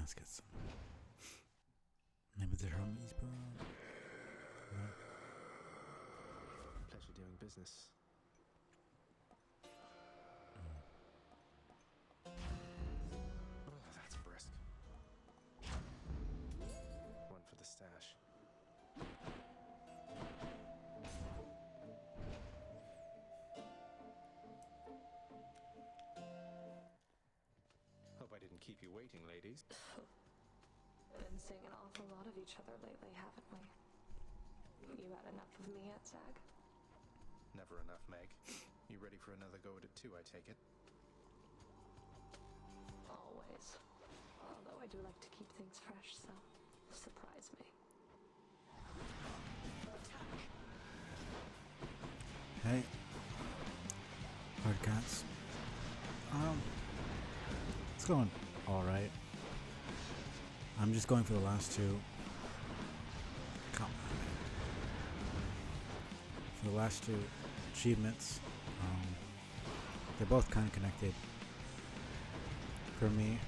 Let's get some. Maybe the Hermes, bro. No. Pleasure doing business. Oh, that's brisk. One for the stash. Hope I didn't keep you waiting, ladies. Been seeing an awful lot of each other lately, haven't we? You had enough of me yet, Zag? Never enough, Meg. You ready for another go at it too, I take it? Always. Although I do like to keep things fresh, so surprise me. Hey. Hardcats. It's going alright. I'm just going for the last two. Come on. For the last two achievements, they're both kind of connected for me.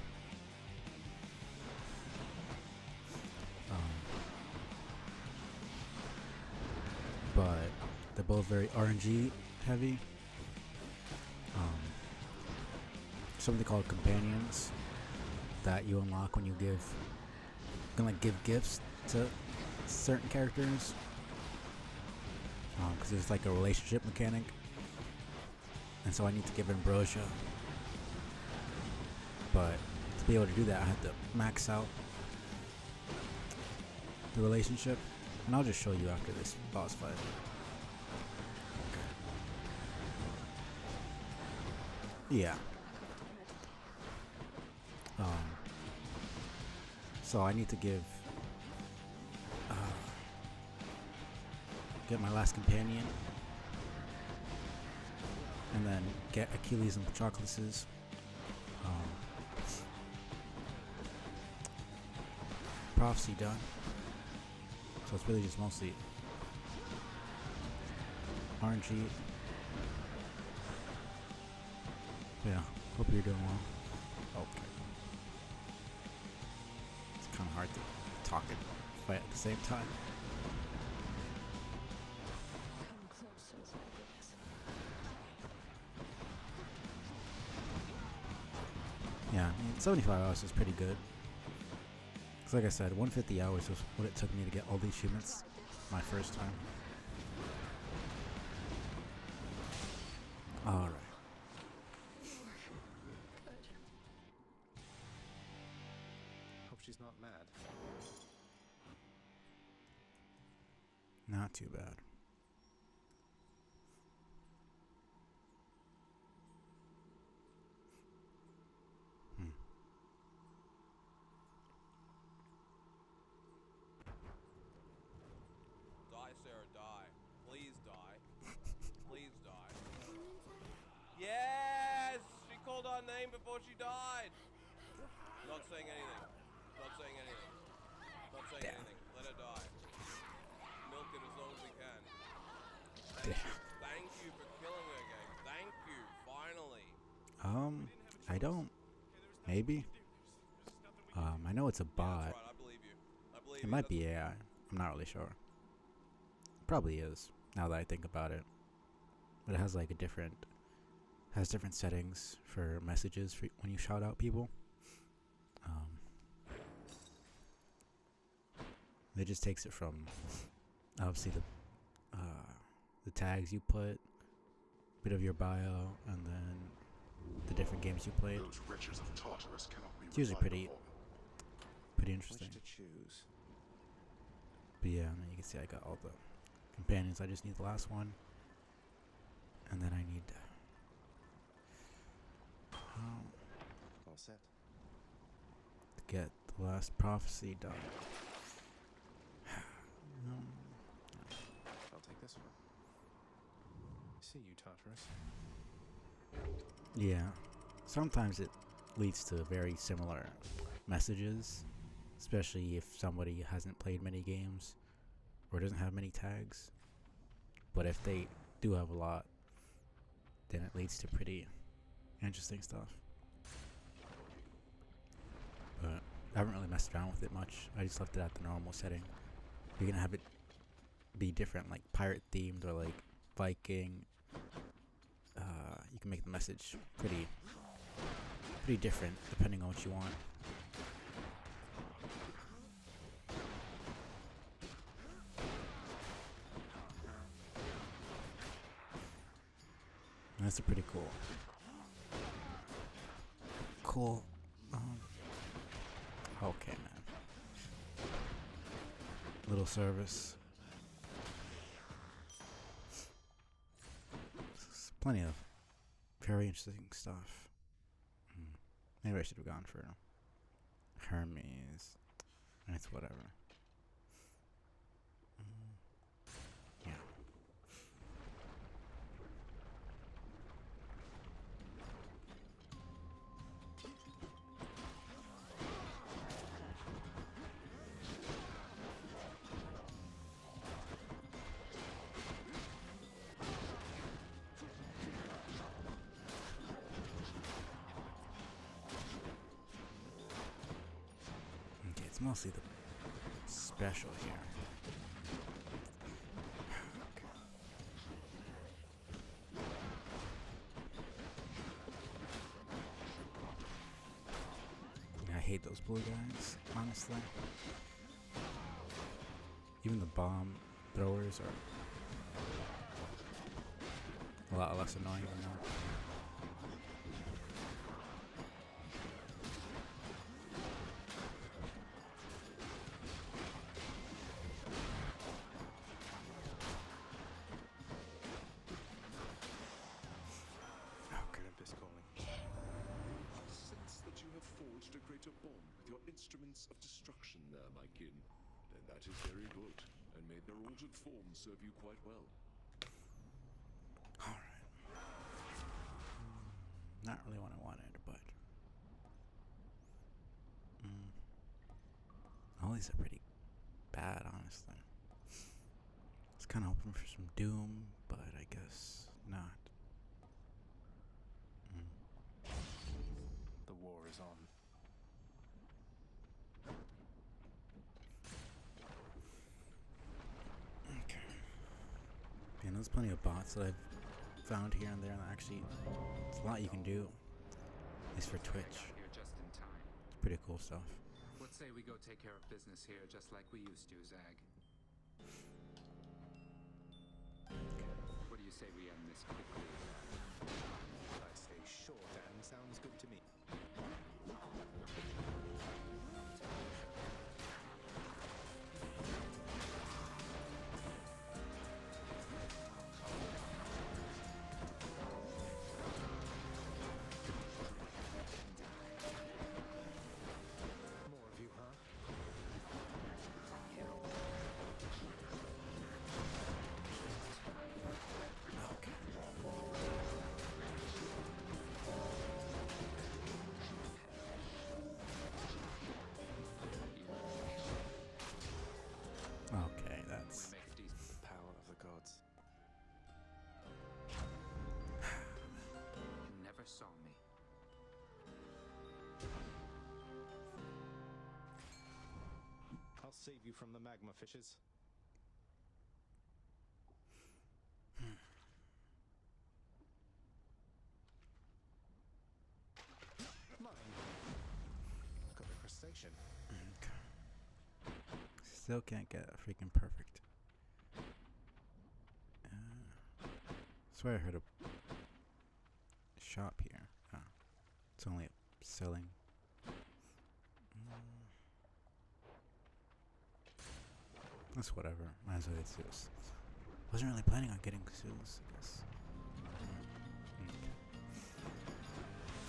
But they're both very RNG heavy. Something called companions that you unlock when you can give gifts to certain characters. Because there's like a relationship mechanic, and so I need to give Ambrosia. But to be able to do that, I have to max out the relationship, and I'll just show you after this boss fight. Okay. Yeah. So I need to get my last companion, and then get Achilles and Patroclus's prophecy done. So it's really just mostly RNG. Yeah, hope you're doing well. Okay. It's kind of hard to talk and fight at the same time. Yeah, I mean, 75 hours is pretty good. Because like I said, 150 hours was what it took me to get all the achievements my first time. Alright. Hope she's not mad. Not too bad. Die, Sarah, die. Please die. Please die. Yes! She called our name before she died. Not saying anything. Not saying anything. Not saying anything. Let her die. Milk it as long as we can. Thank you for killing her, gang. Thank you. Finally. I don't. Maybe. I know it's a bot. That's right, I believe you. I believe It might be AI. I'm not really sure. Probably is, now that I think about it. But it has like has different settings for messages for when you shout out people. It just takes it from obviously the tags you put, bit of your bio, and then the different games you played. Those wretches of Tartarus cannot be It's usually relied pretty interesting. Which to choose? But yeah, and then you can see I got all the companions. I just need the last one, and then I need All set. to get the last prophecy done. I'll take this one. See you, Tartarus. Yeah, sometimes it leads to very similar messages, especially if somebody hasn't played many games or doesn't have many tags. But if they do have a lot, then it leads to pretty interesting stuff. But I haven't really messed around with it much. I just left it at the normal setting. You're gonna have it be different, like pirate themed or like Viking. You can make the message pretty different depending on what you want. And that's a pretty cool. Okay, man. Little service. Plenty of very interesting stuff. Maybe I should have gone for Hermes. It's whatever. Yeah. It's mostly the special here. I hate those blue guys, honestly. Even the bomb throwers are a lot less annoying than that. Instruments of destruction there, my kin. And that is very good, and may their altered form serve you quite well. Alright. Not really what I wanted, but all these are pretty bad, honestly. I was kind of hoping for some Doom, but I guess not. The war is on. And there's plenty of bots that I've found here and there, and actually, it's a lot you can do. At least for Twitch. Here just in time. It's pretty cool stuff. What say we go take care of business here just like we used to, Zag? What do you say we end this quickly? I say sure, Dan. Sounds good to me. Okay, that's... Power of the gods. Never saw me. I'll save you from the magma fishes. Mine. Got a crustacean. Still can't get a freaking perfect. Swear I heard a shop here. Oh, it's only selling. That's whatever. Might as well get Zeus. Wasn't really planning on getting Zeus, I guess.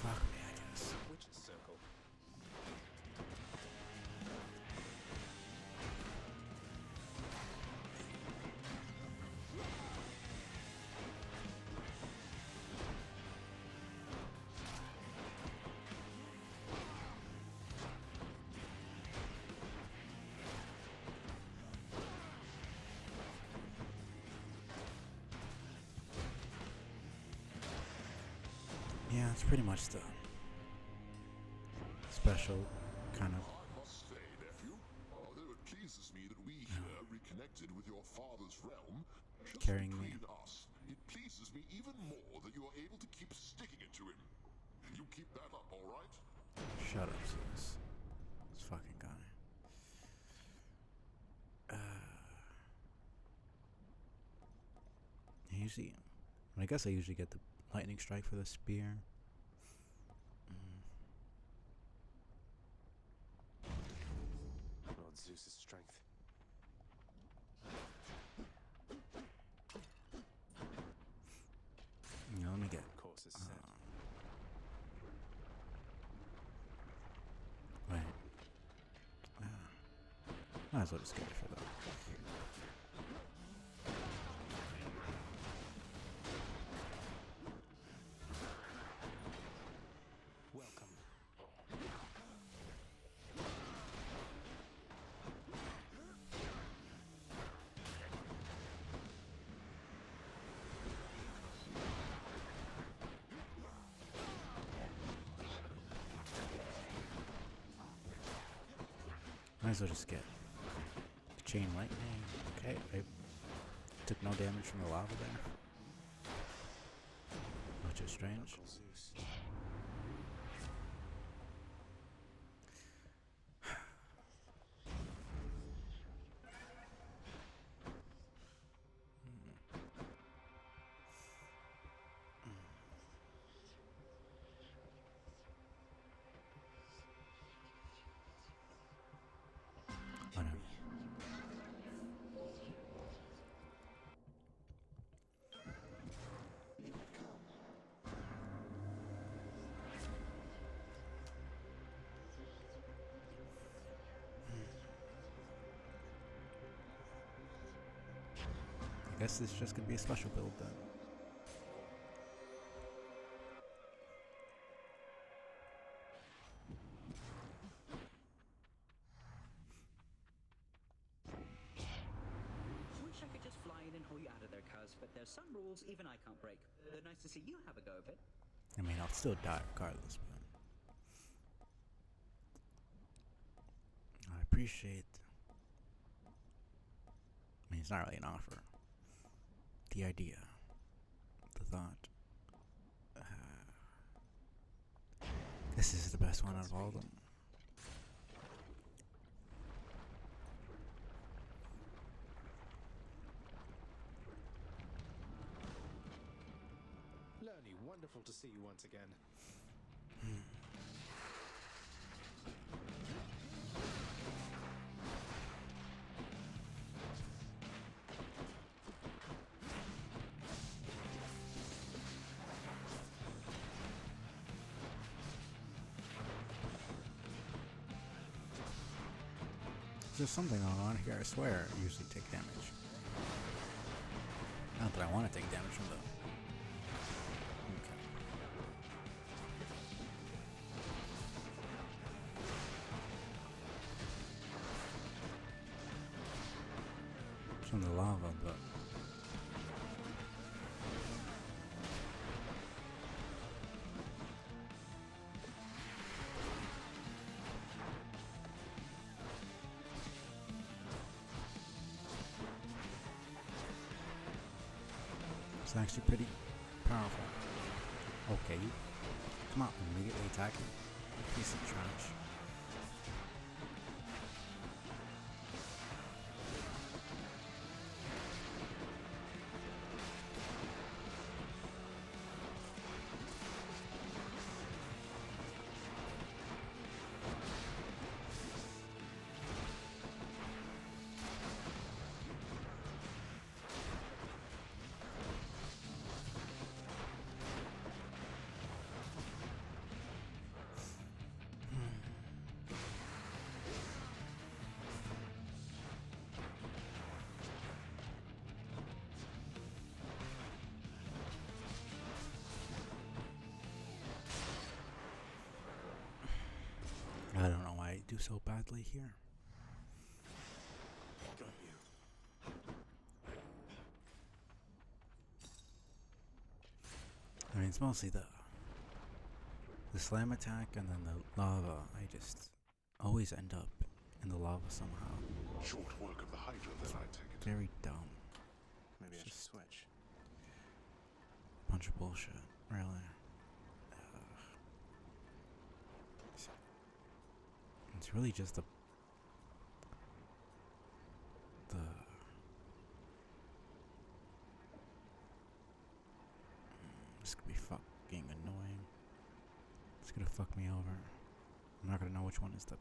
Fuck me, I guess. Witch's circle. Yeah, it's pretty much the special kind of connected with your father's realm, just Carrying me. between us, it pleases me even more that you are able to keep sticking it to him. You keep that up, all right? Shut up, sis. This fucking guy. Usually, I guess I usually get the lightning strike for the spear. Lord Zeus's strength. Let me get. Course is set. Wait. Might as well just get it for that. Welcome. Might as well just get chain lightning. Okay, I took no damage from the lava there. Which is strange. Uncle Zeus. Oh no. I guess this is just gonna be a special build then. Wish I could just fly in and haul you out of there, cuz, but there's some rules even I can't break. They're nice to see you have a go of it. I mean, I'll still die regardless, but I appreciate. I mean, it's not really an offer. The idea, the thought. This is the best one out of all of them. Lernie, wonderful to see you once again. There's something on here, I swear. I usually take damage. Not that I want to take damage from the. Okay. From the lava, but. It's actually pretty powerful. Okay, you come on, immediately attacking. Piece of trash. I don't know why I do so badly here. I mean, it's mostly the slam attack and then the lava. I just always end up in the lava somehow. Short work of the Hydra, then I take it. very dumb. Maybe I should Just switch. bunch of bullshit, really. It's really just the this could be fucking annoying. It's gonna fuck me over. I'm not gonna know which one is the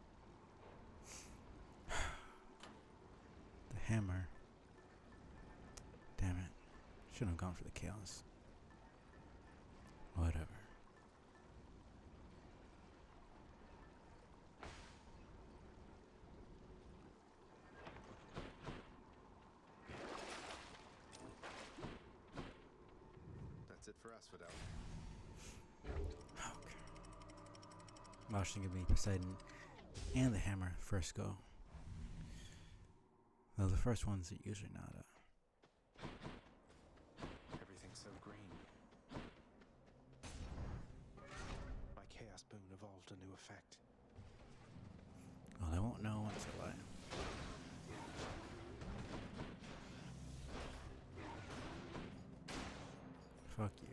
hammer. Damn it. Shouldn't have gone for the chaos. Whatever. That's it for us, Fidel. Okay. I was thinking of Poseidon and the hammer first go. Though the first one's usually not Everything's so green. My chaos boon evolved a new effect. well, I won't know until I fuck you.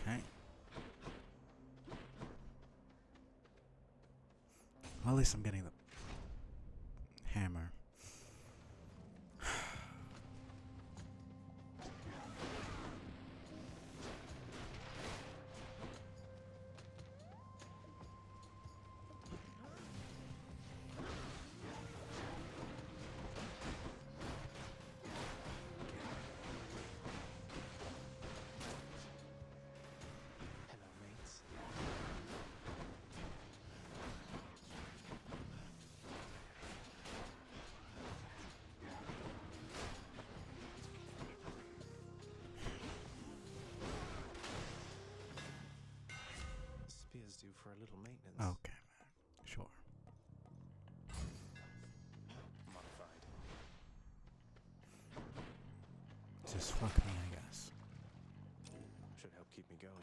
Okay. Well, at least I'm getting the hammer. Hello, mates. Spear's due for a little maintenance. Okay, man. Sure. Modified. Just fuck me, I guess. Should help keep me going.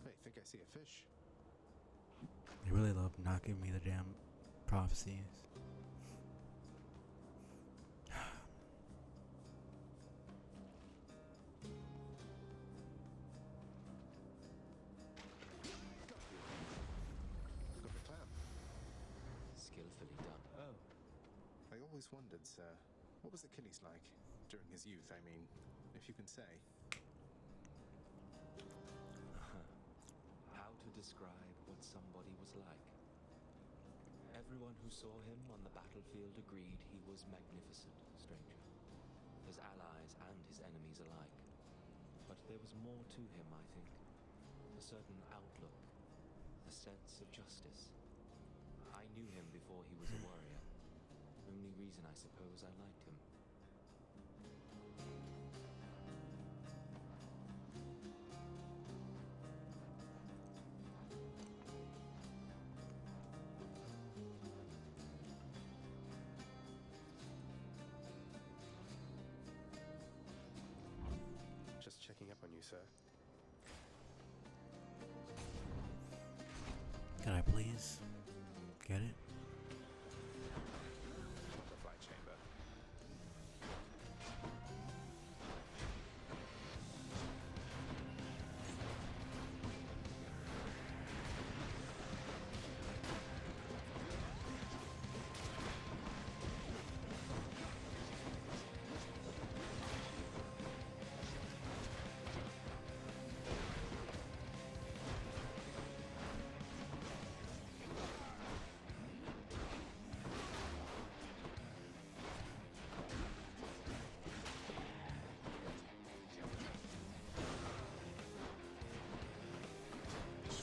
Hey, think I see a fish? They really love not giving me the damn prophecies. Got the clam. Skillfully done. Oh. I always wondered, sir, what was Achilles like? During his youth, I mean, if you can say. How to describe what somebody was like? Everyone who saw him on the battlefield agreed he was magnificent, stranger. His allies and his enemies alike. But there was more to him, I think. A certain outlook. A sense of justice. I knew him before he was a warrior. Only reason I suppose I liked him. Just checking up on you, sir. Can I please get it? Butterfly chamber.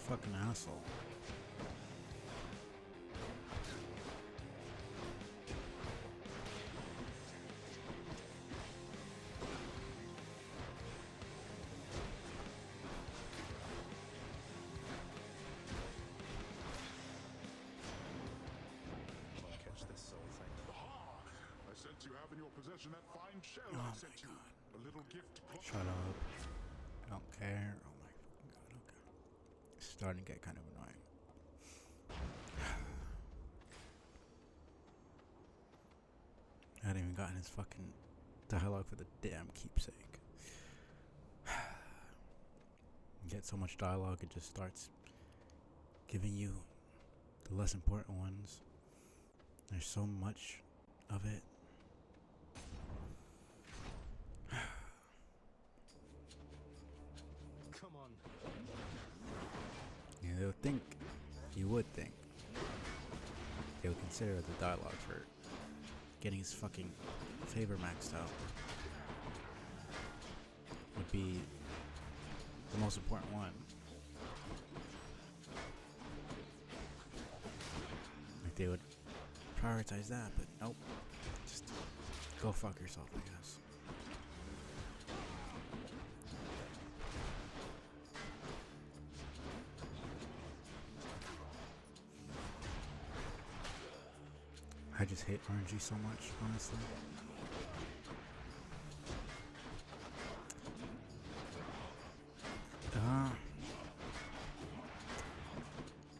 fucking asshole. Catch this soul thing. Aha! I sense you have in your possession that fine shell I sent you. A little gift. Shut up. I don't care. Oh my fucking god, okay. It's starting to get kind of annoying. I hadn't even gotten his fucking dialogue for the damn keepsake. You get so much dialogue, it just starts giving you the less important ones. There's so much of it. Come on. You would think they would consider the dialogue for getting his fucking favor maxed out would be the most important one. Like they would prioritize that, but nope. Just go fuck yourself, I guess. I just hate RNG so much, honestly.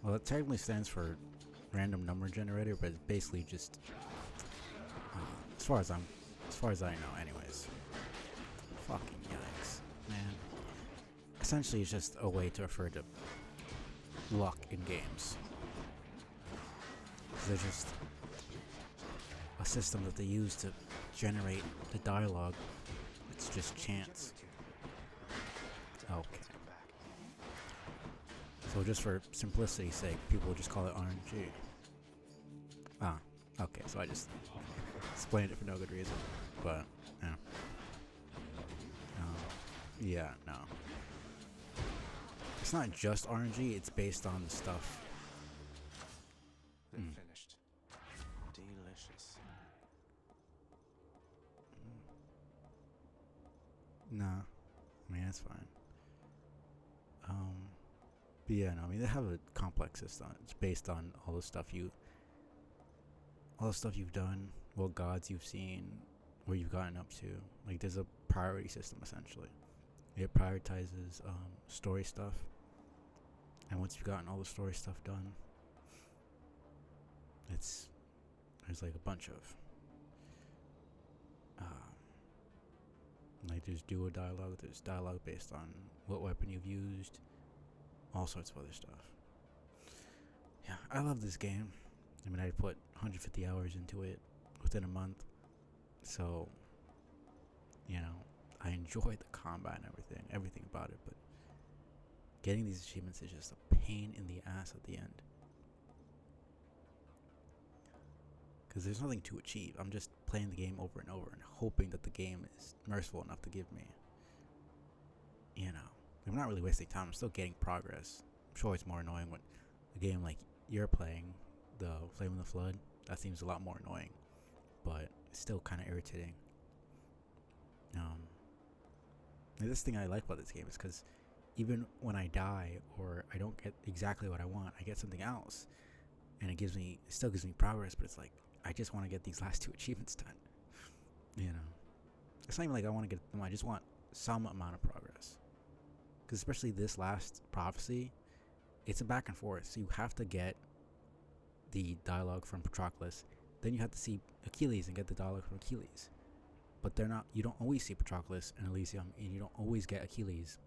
Well, it technically stands for random number generator, but it's basically just, as far as I know, anyways. Fucking yikes, man. Essentially, it's just a way to refer to luck in games. 'Cause there's just a system that they use to generate the dialogue. It's just chance. Okay. So just for simplicity's sake, people just call it RNG. Ah, okay, so I just explained it for no good reason. But, yeah. Yeah, no. It's not just RNG, it's based on the stuff. They're finished. Delicious. Nah, I mean, that's fine. But yeah, no, I mean, they have a complex system. It's based on all the stuff you've done, what gods you've seen, where you've gotten up to. Like, there's a priority system, essentially. It prioritizes story stuff. And once you've gotten all the story stuff done, there's like a bunch of like there's duo dialogue, there's dialogue based on what weapon you've used, all sorts of other stuff. Yeah, I love this game. I mean, I put 150 hours into it within a month, so you know, I enjoy the combat and everything about it, but getting these achievements is just a pain in the ass at the end. Because there's nothing to achieve. I'm just playing the game over and over and hoping that the game is merciful enough to give me, you know, I'm not really wasting time. I'm still getting progress. I'm sure it's more annoying when a game like you're playing, the Flame of the Flood, that seems a lot more annoying, but it's still kind of irritating. This thing I like about this game is because even when I die or I don't get exactly what I want, I get something else, and it still gives me progress. But it's like I just want to get these last two achievements done. You know, it's not even like I want to get them. I just want some amount of progress. Because especially this last prophecy, it's a back and forth. So you have to get the dialogue from Patroclus, then you have to see Achilles and get the dialogue from Achilles. But you don't always see Patroclus and Elysium, and you don't always get Achilles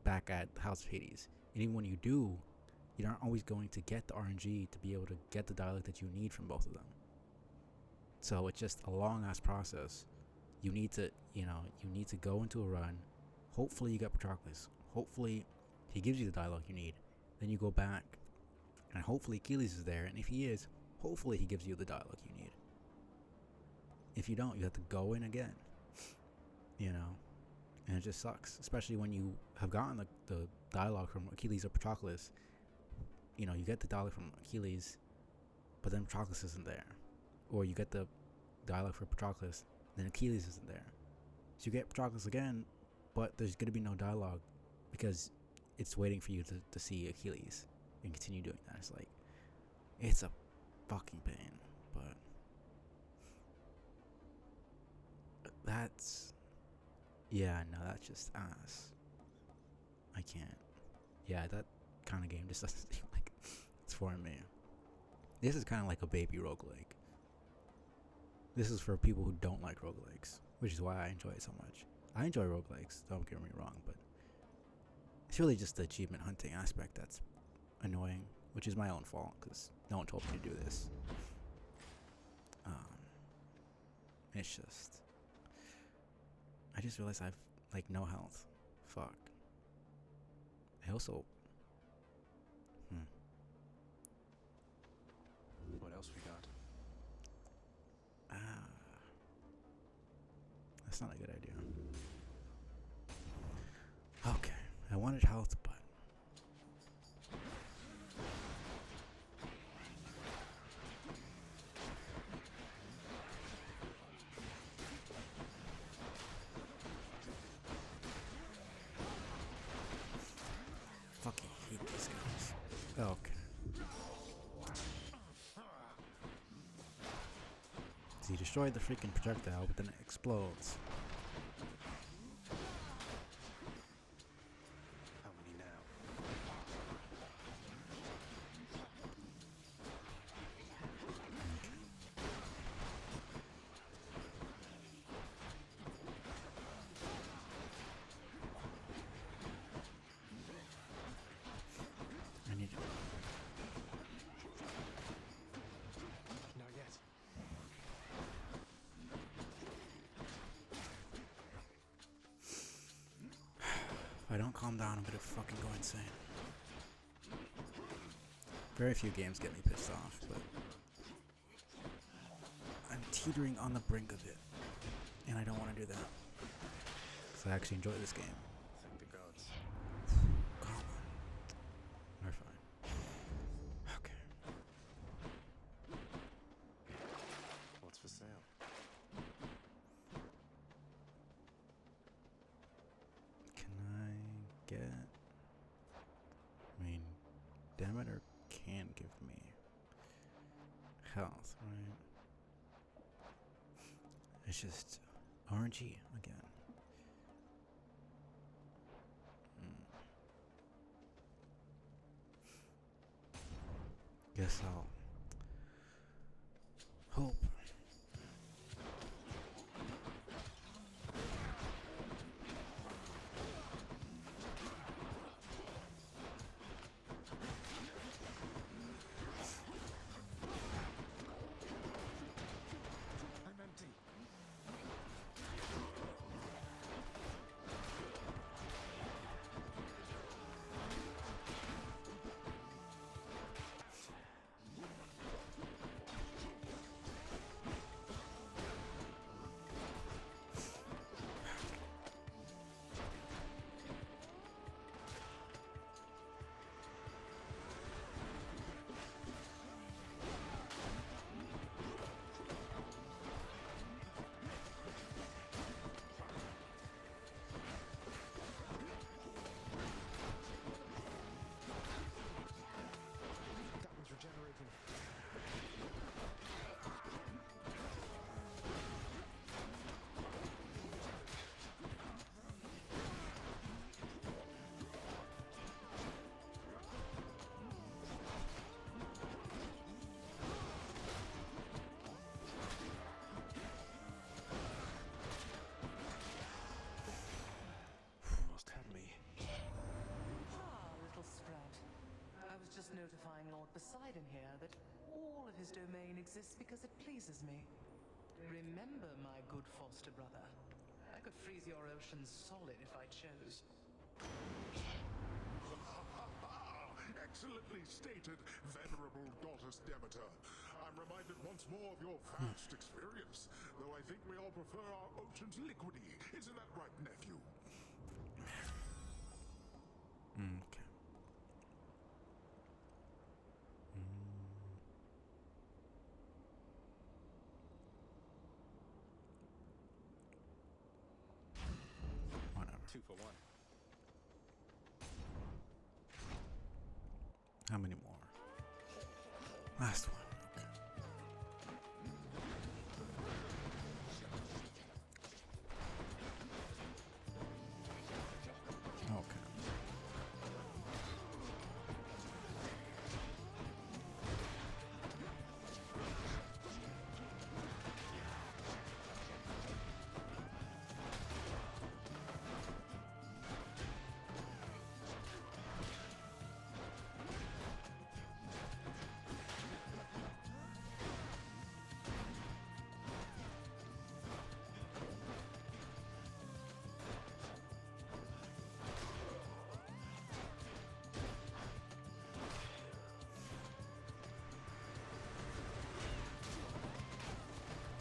back at the House of Hades. And even when you do, you aren't always going to get the RNG to be able to get the dialogue that you need from both of them. So it's just a long ass process. You need to go into a run. Hopefully you get Patroclus. Hopefully he gives you the dialogue you need. Then you go back, and hopefully Achilles is there. And if he is, hopefully he gives you the dialogue you need. If you don't, you have to go in again. You know, and it just sucks, especially when you have gotten the dialogue from Achilles or Patroclus, you know, you get the dialogue from Achilles, but then Patroclus isn't there. Or you get the dialogue for Patroclus, then Achilles isn't there. So you get Patroclus again, but there's going to be no dialogue because it's waiting for you to see Achilles and continue doing that. It's like, it's a fucking pain, but that's, yeah, no, that's just ass. I can't. Yeah, that kind of game just doesn't seem like it's for me. This is kind of like a baby roguelike. This is for people who don't like roguelikes, which is why I enjoy it so much. I enjoy roguelikes, don't get me wrong, but it's really just the achievement hunting aspect that's annoying, which is my own fault because no one told me to do this. It's just, I just realized I've like no health. Fuck. I also, What else we got? That's not a good idea. Okay, I wanted health, but fucking hate these guys. Okay. So you destroyed the freaking projectile, but then it explodes. How many now? I need Not yet. If I don't calm down, I'm gonna fucking go insane. Very few games get me pissed off, but I'm teetering on the brink of it, and I don't want to do that. Because I actually enjoy this game. Thank the gods. Come on. We're fine. Okay. What's for sale? Can I get... I mean, Demeter can give me health, right? It's just RNG again. Guess I'll hope. I'm empty. That one's regenerating. Almost had me. Ah, little sprout. I was just notifying Lord Poseidon here that all of his domain exists because it pleases me. Remember, my good foster brother, I could freeze your oceans solid if I chose. Excellently stated, venerable goddess Demeter. I'm reminded once more of your vast experience, though I think we all prefer our oceans liquidy. Isn't that right, nephew? Okay. for one. How many more? Last one. Okay.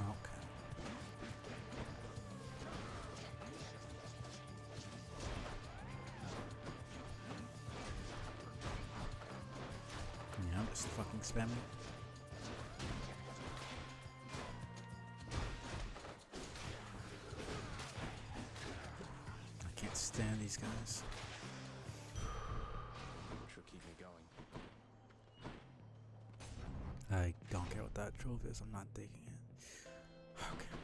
Okay. Yeah, I'm just fucking spamming. I can't stand these guys. Which will keep me going. I don't care what that trophy is. I'm not taking it. Okay.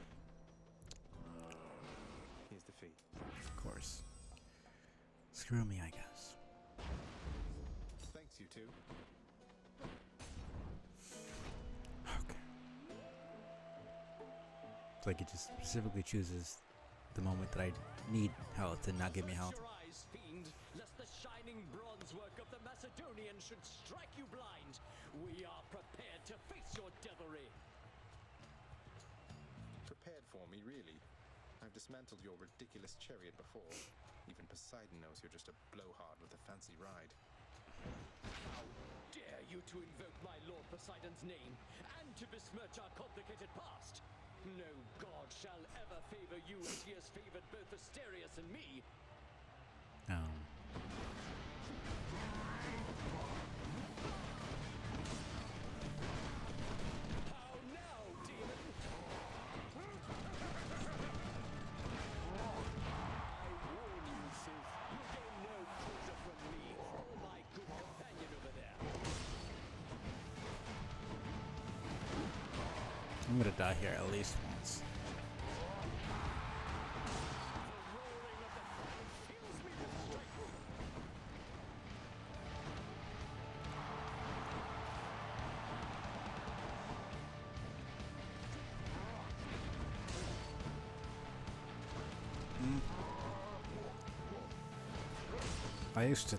Here's the fee. Of course. Screw me, I guess. Thanks, you two. Okay. It's like it just specifically chooses the moment that I need health and not give me health. Your eyes, fiend, lest the shining bronze work of the Macedonian should strike you blind. We are prepared to face your devilry. Prepared for me, really? I've dismantled your ridiculous chariot before. Even Poseidon knows you're just a blowhard with a fancy ride. How dare you to invoke my Lord Poseidon's name, and to besmirch our complicated past? No god shall ever favor you as he has favored both Asterius and me. How now, demon? I warn you, Sith, you gain no closure from me or my good companion over there. I'm gonna die here at least once. I used to.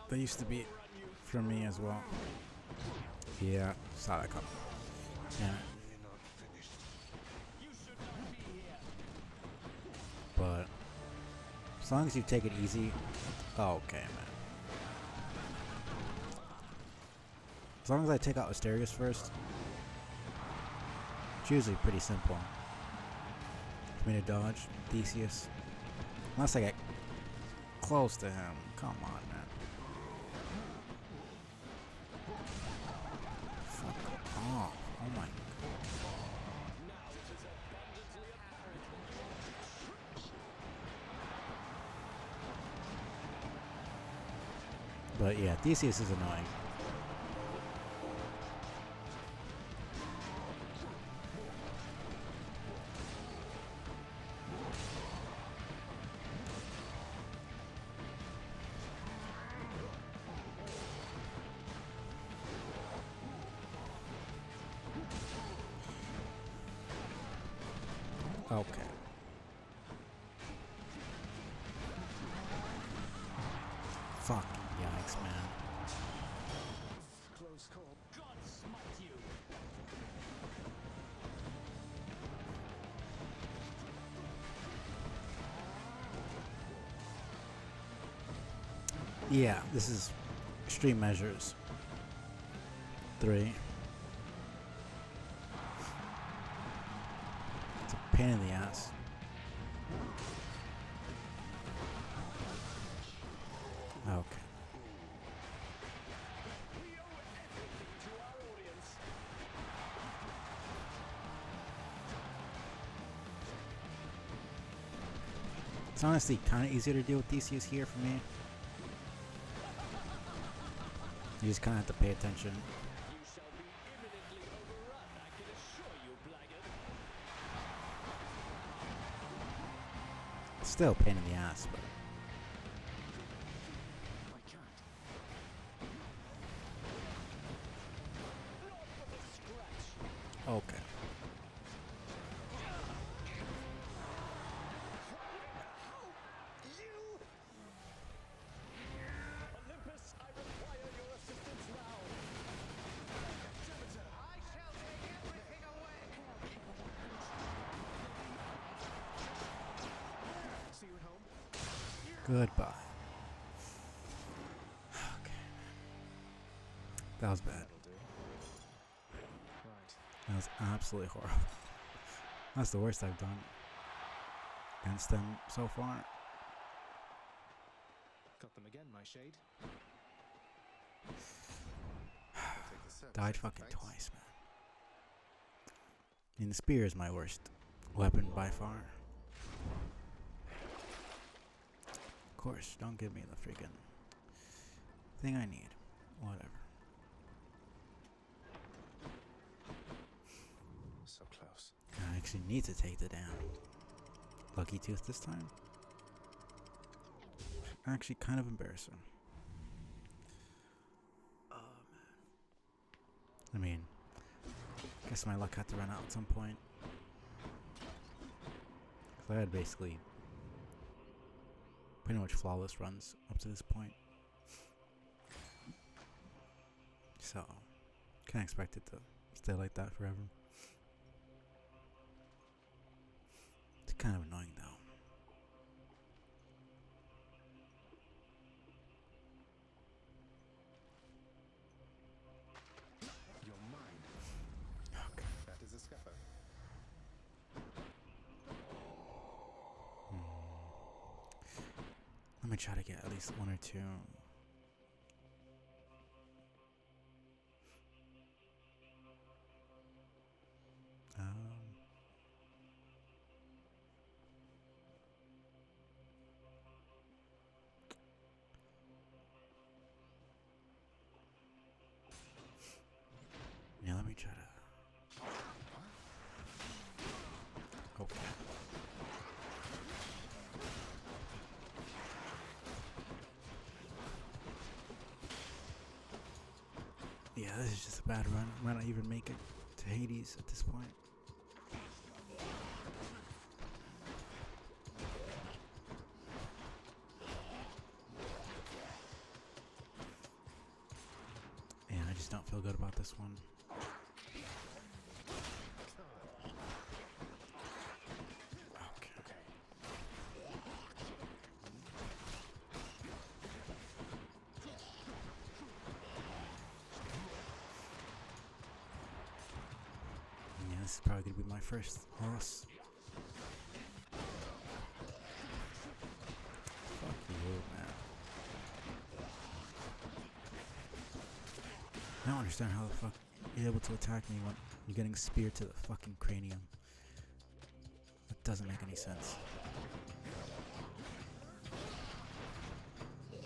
That used to be for me as well. Yeah, saw that coming. Yeah. But as long as you take it easy, okay, man. As long as I take out Asterius first, it's usually pretty simple for me to dodge Theseus. Unless I get close to him. Come on, man. Fuck off. Oh my. But yeah, Theseus is annoying. Okay. Fuck. Yikes, man. Close call. God smite you. Yeah, this is extreme measures. 3. It's a pain in the ass. Okay. It's honestly kind of easier to deal with Theseus here for me. You just kind of have to pay attention. It's still a pain in the ass, but okay. Goodbye. Okay. That was bad. That was absolutely horrible. That's the worst I've done against them so far. Got them again, my shade. Died fucking twice, man. I mean, the spear is my worst weapon by far. Of course, don't give me the freaking thing I need. Whatever. So close. I actually need to take the damn Lucky Tooth this time. Actually, kind of embarrassing. Oh man. I mean, guess my luck had to run out at some point. 'Cause I had basically pretty much flawless runs up to this point. So, can't expect it to stay like that forever. It's kind of annoying though. You're mine. Okay. That is a scupper. Let me try to get at least one or two. Yeah, let me try to. Okay. Yeah, this is just a bad run. Might not even make it to Hades at this point. Yeah, I just don't feel good about this one. Yeah, this is probably gonna be my first loss. Fuck you, man. I don't understand how the fuck you're able to attack me when you're getting speared to the fucking cranium. That doesn't make any sense. Okay.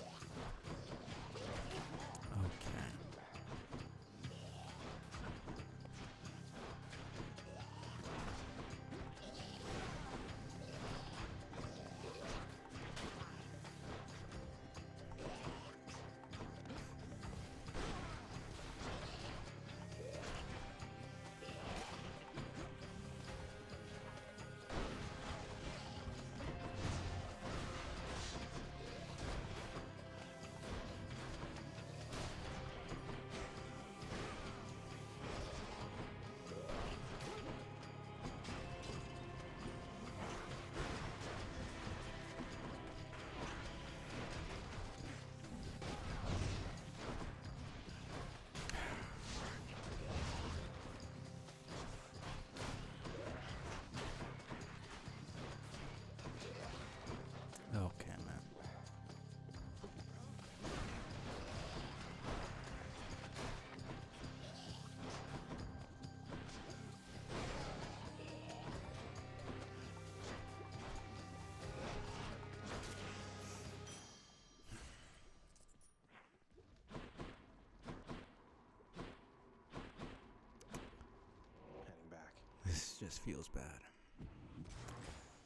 just feels bad.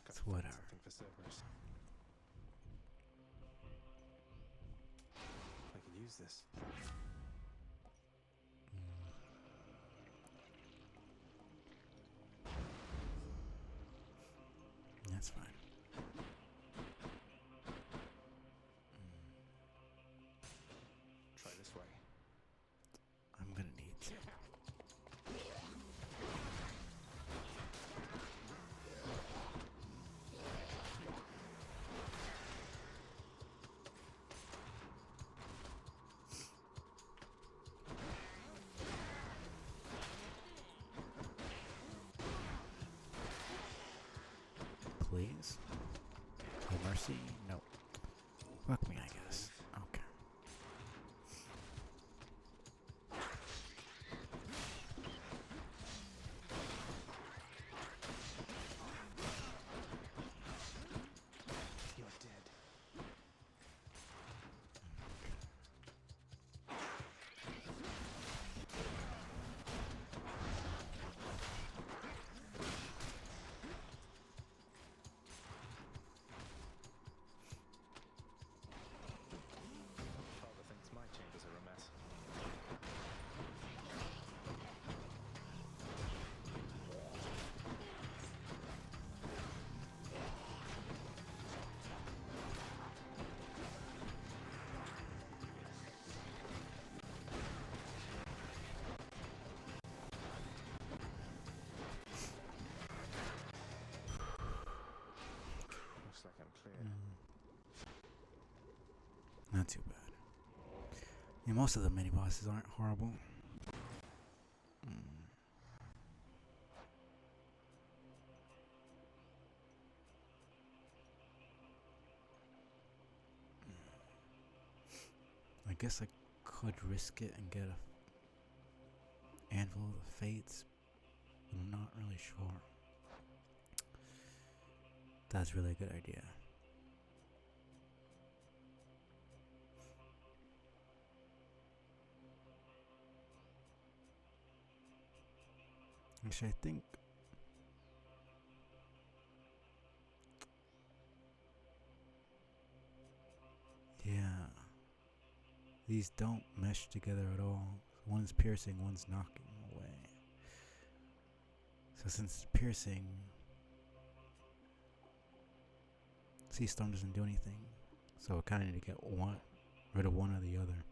Gotta It's find whatever. something for Cerberus. I can use this. That's fine. Try this way. I'm gonna need to. Please? No mercy? No. Fuck me, I guess. Okay. You're dead. Father thinks my chambers are a mess. Looks like I'm clear. Not too bad. Yeah, most of the mini bosses aren't horrible. I guess I could risk it and get a Anvil of the Fates, but I'm not really sure. That's really a good idea. Actually, I think yeah, these don't mesh together at all. One's piercing, one's knocking away. So since it's piercing, Sea Storm doesn't do anything. So I kind of need to get rid of one or the other.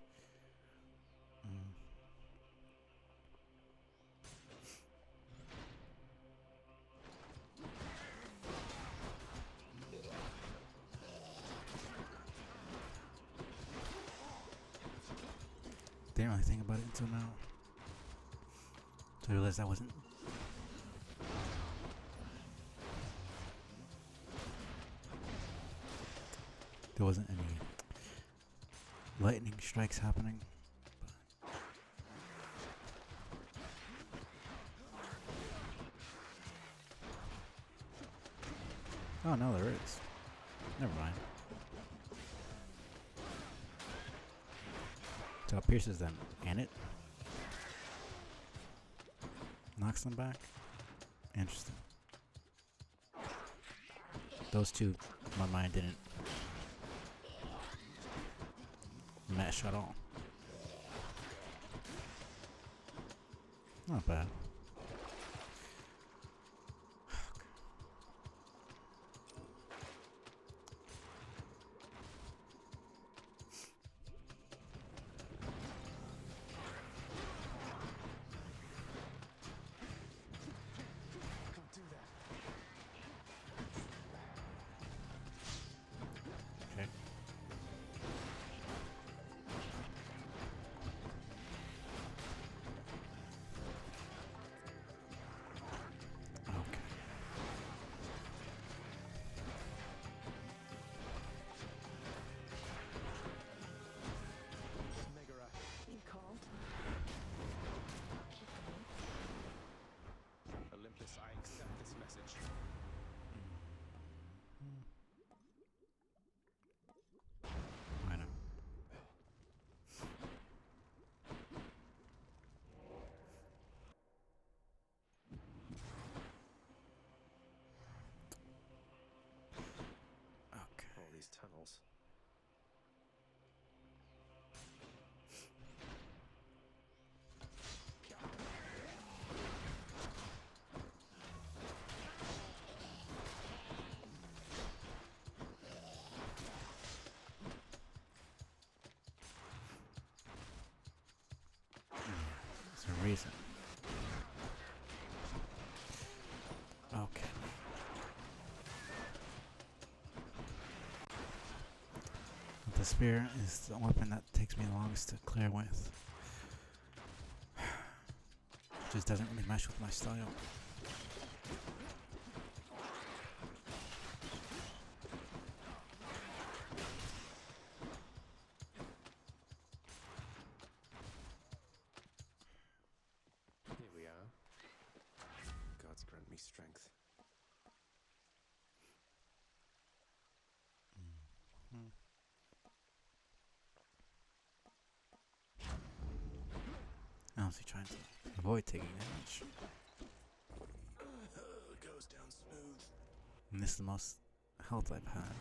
Didn't really think about it until now. So I realized that wasn't. There wasn't any lightning strikes happening. Oh no, there is. Never mind. So it pierces them, and it knocks them back. Interesting. Those two, my mind didn't mesh at all. Not bad. else. There's a reason. Okay. The spear is the weapon that takes me the longest to clear with. Just doesn't really mesh with my style. Here we are. Gods grant me strength. Honestly, trying to avoid taking damage. Goes down smooth. And this is the most health I've had.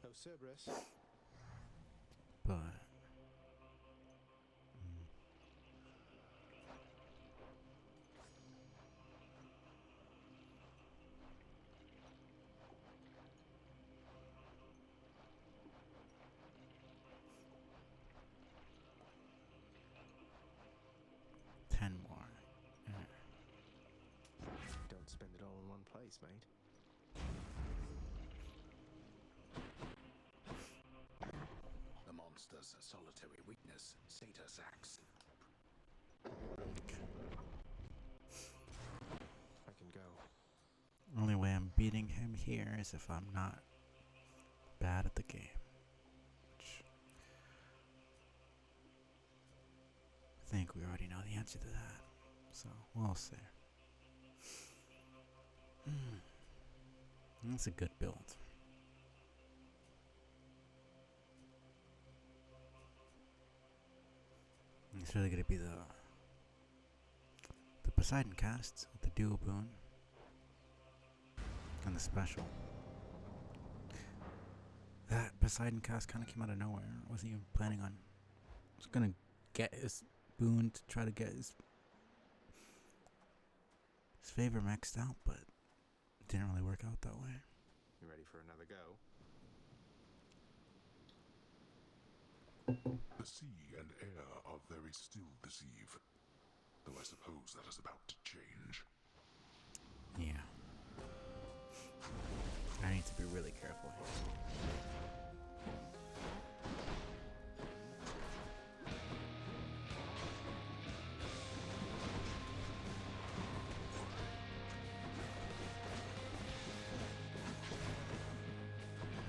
Oh, Cerberus. But Don't spend it all in one place, mate. The monster's solitary weakness, Satyrs Axe. I can go. only way I'm beating him here is if I'm not bad at the game. Which I think we already know the answer to that. So we'll see. That's a good build. It's really gonna be the Poseidon cast with the dual boon and the special. That Poseidon cast kind of came out of nowhere. I wasn't even planning on. I was gonna get his boon to try to get his favor maxed out, but it didn't really work out that way. You ready for another go? The sea and air are very still this eve, though I suppose that is about to change. Yeah. I need to be really careful here.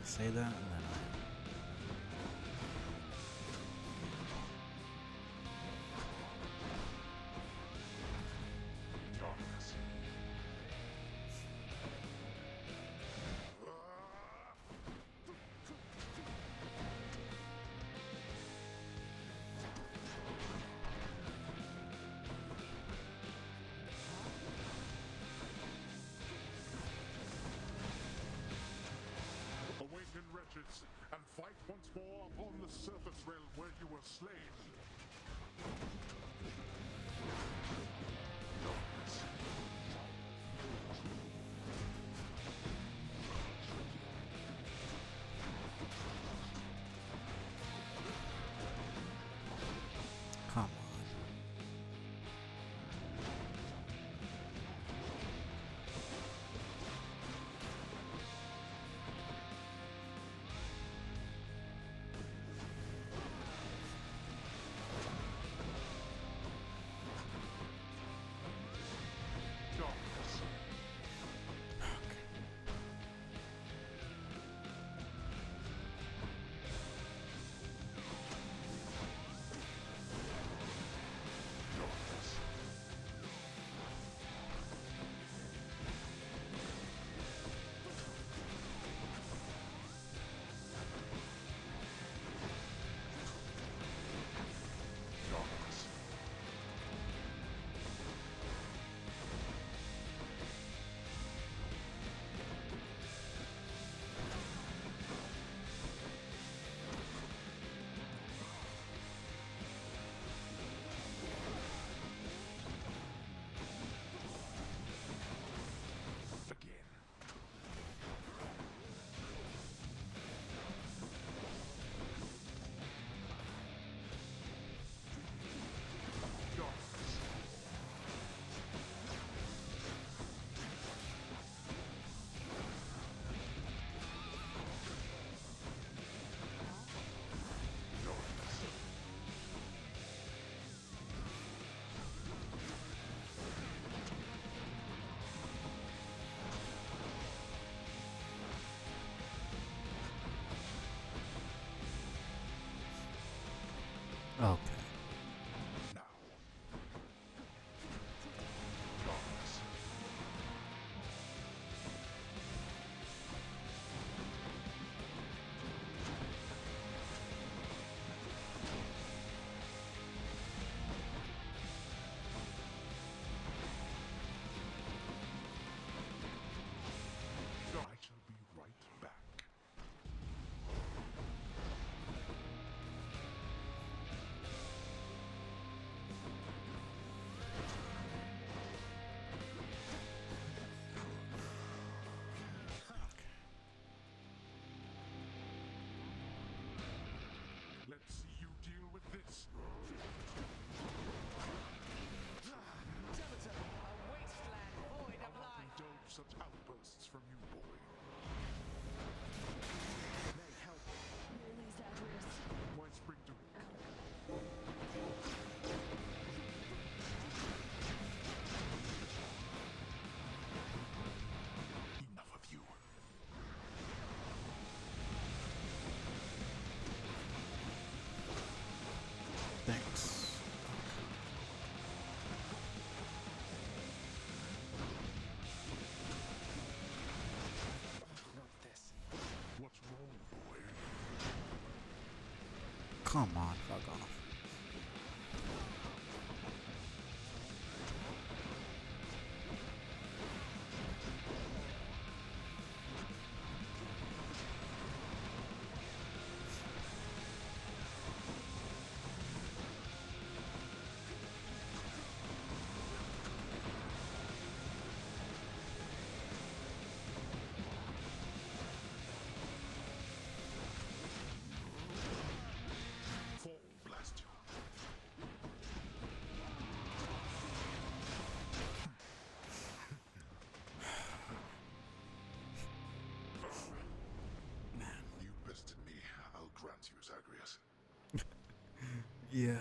Say that and then Darkness. Awaken, wretches, and fight once more upon the surface realm where you were slain. Darkness. come on. Okay. Now. Darkness. I shall be right back. Let's see you deal with this. Skeleton, a wasteland void of I'll not life. indulge such outbursts from you, boy. May help. Really, Zagreus. Why spring to it? Enough of you. Thanks. Not this. What's wrong, boy? Come on, fuck off. Fall, blast you. You bested me. I'll grant you, Zagreus. Yeah.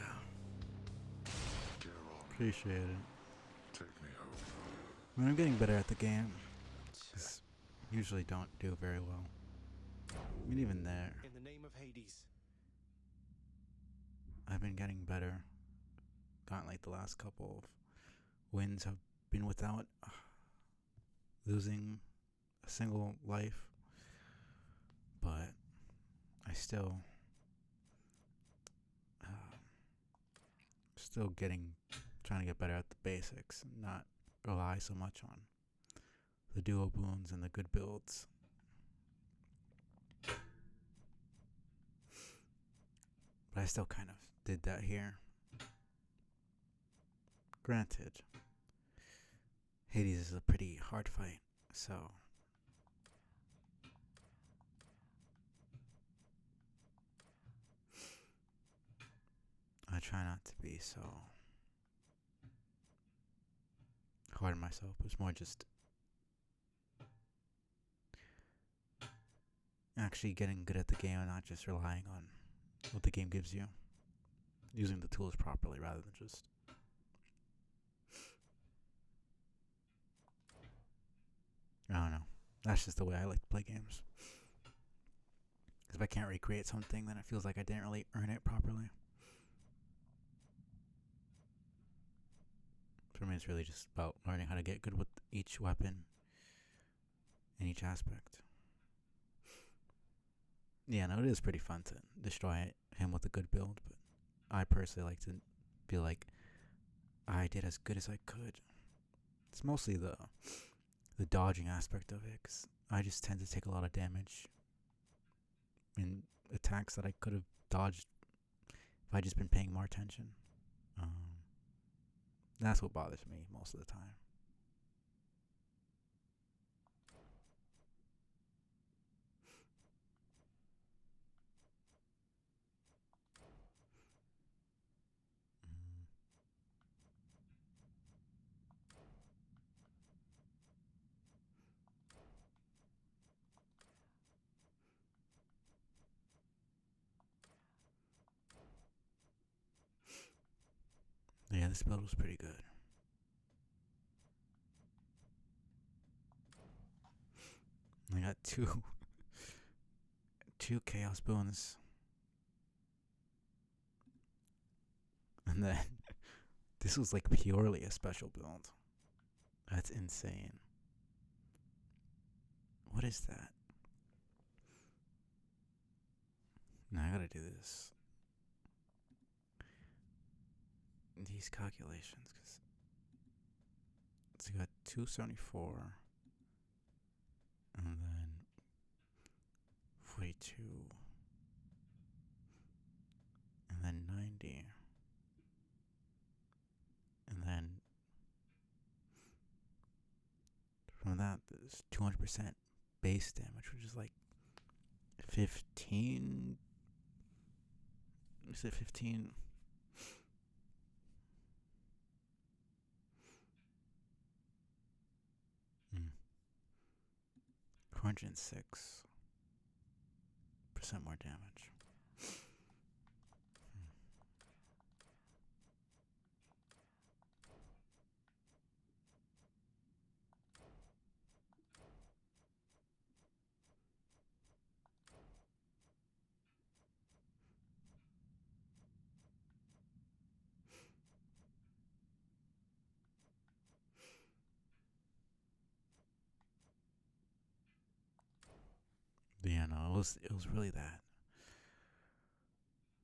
Get on. Appreciate it. Take me home. I mean, I'm getting better at the game. Just usually don't do very well. I mean, even there, In the name of Hades. I've been getting better. Gotten like the last couple of wins have been without losing a single life. But I still trying to get better at the basics and not rely so much on the duo boons and the good builds. But I still kind of did that here. Granted, Hades is a pretty hard fight, so I try not to be so hard on myself. It's more just actually getting good at the game and not just relying on what the game gives you. Using the tools properly rather than just I don't know. That's just the way I like to play games. Because if I can't recreate something, then it feels like I didn't really earn it properly. For me, it's really just about learning how to get good with each weapon in each aspect. Yeah, no, it is pretty fun to destroy him with a good build, but I personally like to feel like I did as good as I could. It's mostly the dodging aspect of it, because I just tend to take a lot of damage in attacks that I could have dodged if I just been paying more attention. That's what bothers me most of the time. Yeah, this build was pretty good. I got two chaos boons. And then this was like purely a special build. That's insane. What is that? Now I gotta do this. These calculations, because it's got 274 and then 42 and then 90 and then from that there's 200% base damage, which is like 15. Is it 15? 406% more damage. Yeah, no, it was really that.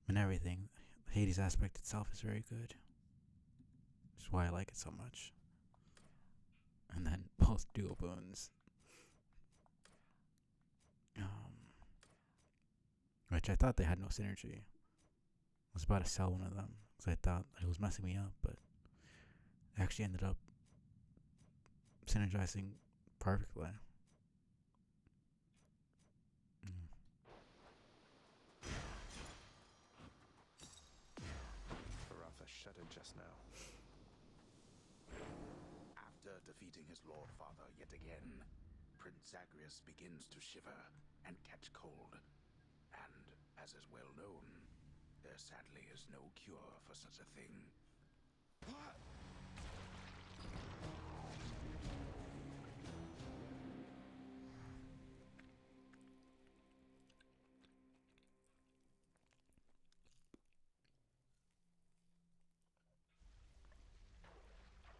And everything. The Hades aspect itself is very good. Which is why I like it so much. And then both dual boons. Which I thought they had no synergy. I was about to sell one of them because I thought it was messing me up, but it actually ended up synergizing perfectly. Baratha shuddered just now. After defeating his Lord Father yet again, Prince Zagreus begins to shiver and catch cold. And, as is well known, there sadly is no cure for such a thing.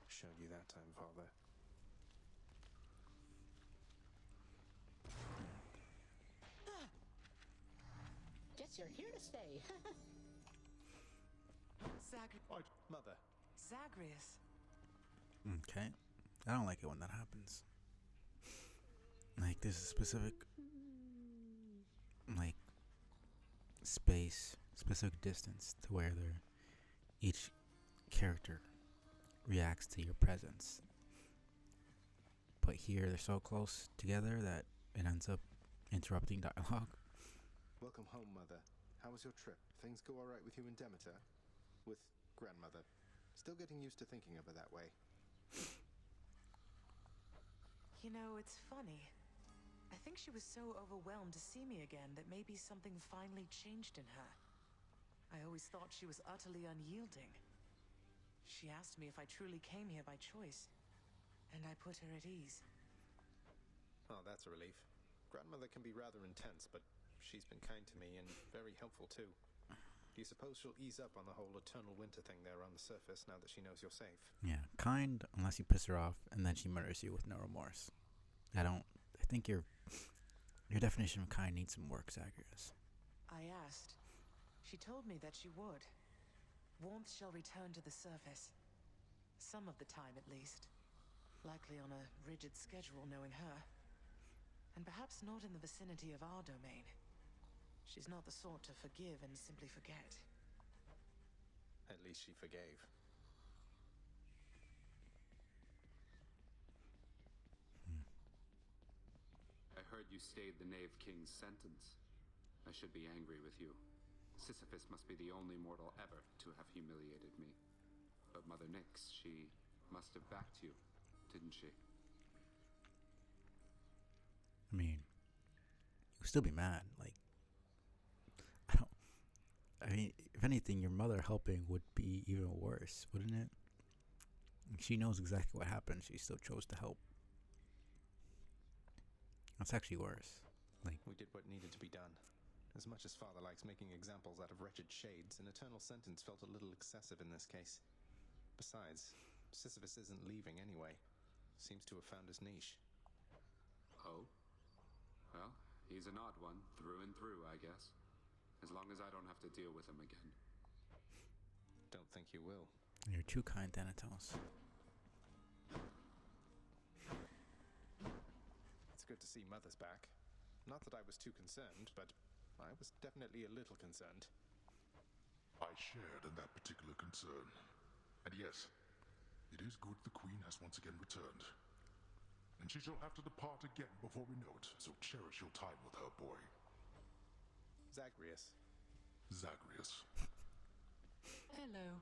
Showed you that time, Father. Guess you're here to stay. Mother. Zagreus. Okay. I don't like it when that happens. Like, there's a specific, like, space, specific distance to where each character reacts to your presence. But here, they're so close together that it ends up interrupting dialogue. Welcome home, Mother. How was your trip? Things go alright with you and Demeter? With Grandmother? Still getting used to thinking of her that way. You know, it's funny. I think she was so overwhelmed to see me again that maybe something finally changed in her. I always thought she was utterly unyielding. She asked me if I truly came here by choice, and I put her at ease. Oh, that's a relief. Grandmother can be rather intense, but she's been kind to me and very helpful too. Do you suppose she'll ease up on the whole eternal winter thing there on the surface now that she knows you're safe? Yeah, kind unless you piss her off, and then she murders you with no remorse. I think your definition of kind needs some work, Zagreus. I asked. She told me that she would. Warmth shall return to the surface. Some of the time, at least. Likely on a rigid schedule, knowing her. And perhaps not in the vicinity of our domain. She's not the sort to forgive and simply forget. At least she forgave. I heard you stayed the Knave King's sentence. I should be angry with you. Sisyphus must be the only mortal ever to have humiliated me. But Mother Nyx, she must have backed you, didn't she? I mean, you'd still be mad. Like, I mean, if anything, your mother helping would be even worse, wouldn't it? She knows exactly what happened. She still chose to help. That's actually worse. Like, we did what needed to be done. As much as Father likes making examples out of wretched shades, an eternal sentence felt a little excessive in this case. Besides, Sisyphus isn't leaving anyway. Seems to have found his niche. Oh? Well, he's an odd one, through and through, I guess. As long as I don't have to deal with him again. Don't think you will. You're too kind, Thanatos. It's good to see Mother's back. Not that I was too concerned, but I was definitely a little concerned. I shared in that particular concern. And yes, it is good the Queen has once again returned. And she shall have to depart again before we know it, so cherish your time with her, boy. Zagreus. Zagreus. Hello.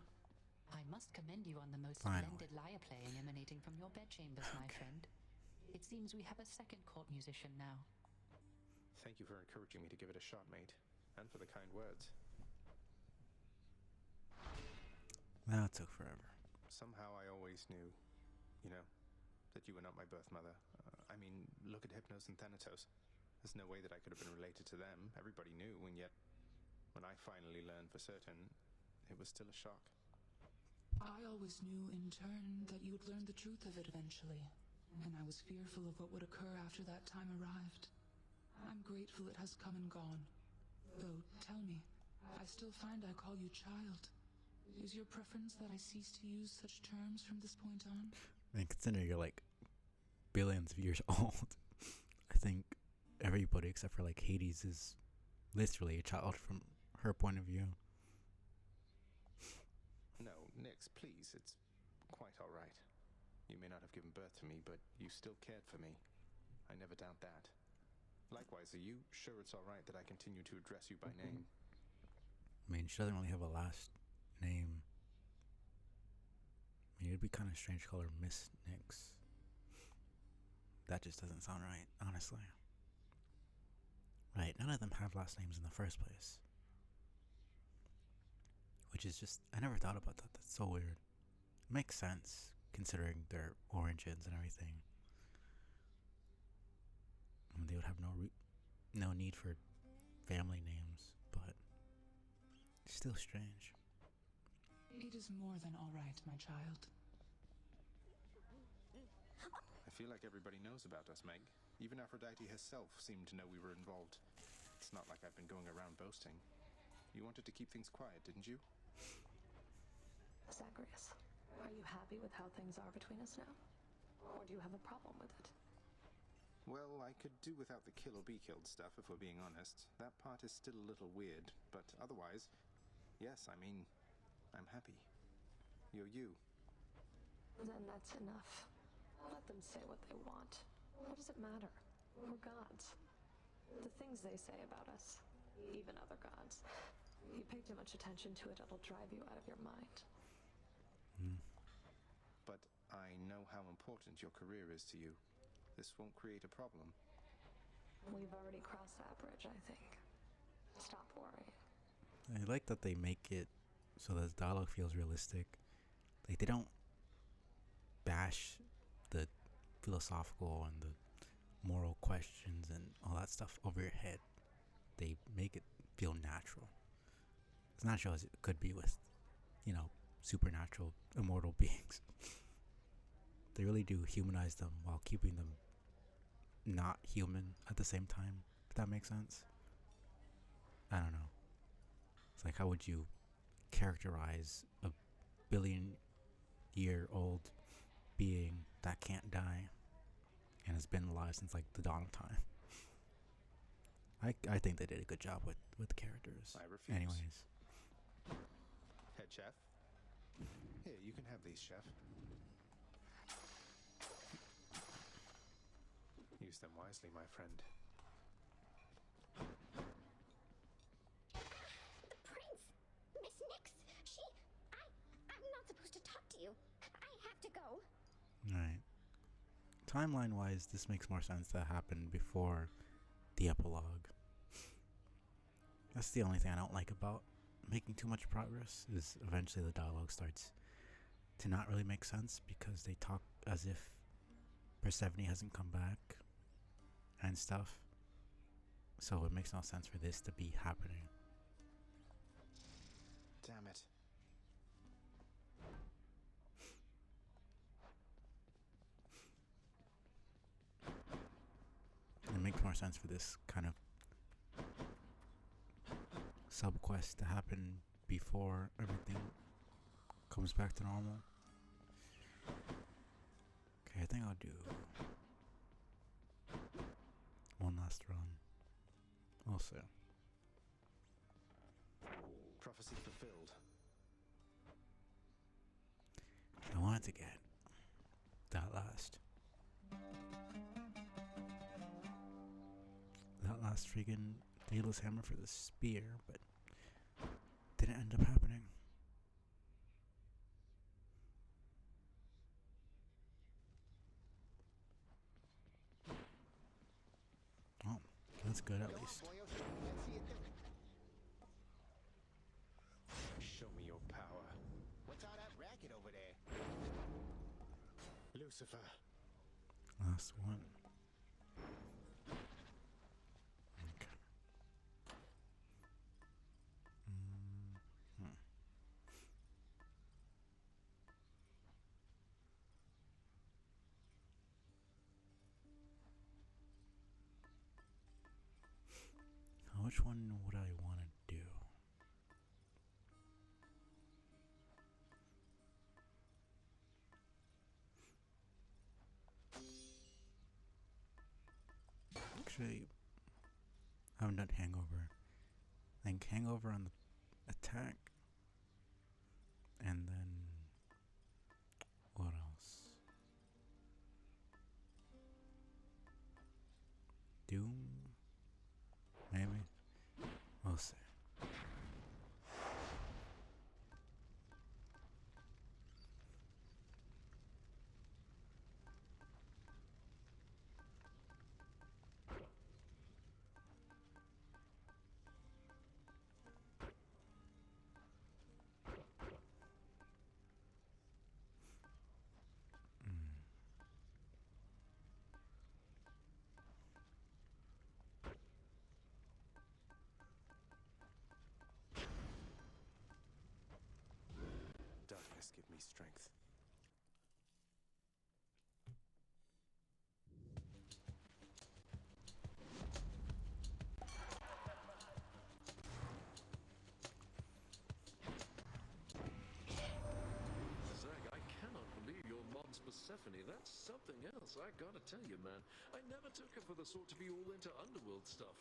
I must commend you on the most Finally. splendid lyre playing emanating from your bedchambers, my friend. It seems we have a second court musician now. Thank you for encouraging me to give it a shot, mate. And for the kind words. That took forever. Somehow I always knew, you know, that you were not my birth mother. I mean, look at Hypnos and Thanatos. There's no way that I could have been related to them. Everybody knew, and yet, when I finally learned for certain, it was still a shock. I always knew, in turn, that you would learn the truth of it eventually, and I was fearful of what would occur after that time arrived. I'm grateful it has come and gone. Though, tell me, I still find I call you child. Is your preference that I cease to use such terms from this point on? I mean, considering you're like billions of years old, I think everybody except for like Hades is literally a child from her point of view. No, Nyx, please, it's quite alright. You may not have given birth to me, but you still cared for me. I never doubt that. Likewise, are you sure it's alright that I continue to address you by name? I mean, she doesn't really have a last name. I mean, it'd be kind of strange to call her Miss Nyx. That just doesn't sound right, honestly. Right, none of them have last names in the first place. Which is just, I never thought about that. That's so weird. It makes sense, considering their origins and everything. I mean, they would have no need for family names, but it's still strange. It is more than all right, my child. I feel like everybody knows about us, Meg. Even Aphrodite herself seemed to know we were involved. It's not like I've been going around boasting. You wanted to keep things quiet, didn't you? Zagreus, are you happy with how things are between us now? Or do you have a problem with it? Well, I could do without the kill or be killed stuff, if we're being honest. That part is still a little weird, but otherwise, yes, I mean, I'm happy. You're you. Then that's enough. Let them say what they want. What does it matter? We're gods. The things they say about us, even other gods. You pay too much attention to it, it'll drive you out of your mind. But I know how important your career is to you. This won't create a problem. We've already crossed that bridge, I think. Stop worrying. I like that they make it so the dialogue feels realistic. Like, they don't bash the philosophical and the moral questions and all that stuff over your head. They make it feel natural. As natural as it could be with, you know, supernatural, immortal beings. They really do humanize them while keeping them not human at the same time, if that makes sense. I don't know. It's like, how would you characterize a billion-year-old being that can't die and has been alive since like the dawn of time? I think they did a good job with the characters. I refuse. Anyways. Head chef? Here, you can have these, chef. Use them wisely, my friend. The prince! Miss Nyx! I'm not supposed to talk to you. I have to go. Right. Timeline-wise, this makes more sense to happen before the epilogue. That's the only thing I don't like about making too much progress, is eventually the dialogue starts to not really make sense because they talk as if Persephone hasn't come back and stuff. So it makes no sense for this to be happening. Damn it. It makes more sense for this kind of sub-quest to happen before everything comes back to normal. Okay, I think I'll do one last run. Also, Prophecy fulfilled. I wanted to get that last freaking Daedalus hammer for the spear, but didn't end up happening. Oh, that's good at least. Show me your power. What's all that racket over there? Lucifer. Last one. Okay. Which one would I want to do? Actually, I haven't done Hangover. I think Hangover on the attack, and then what else? Doom, maybe. We'll see. Darkness, give me strength. Zach, I cannot believe your mom's Persephone. That's something else, I gotta tell you, man. I never took her for the sort to be all into underworld stuff.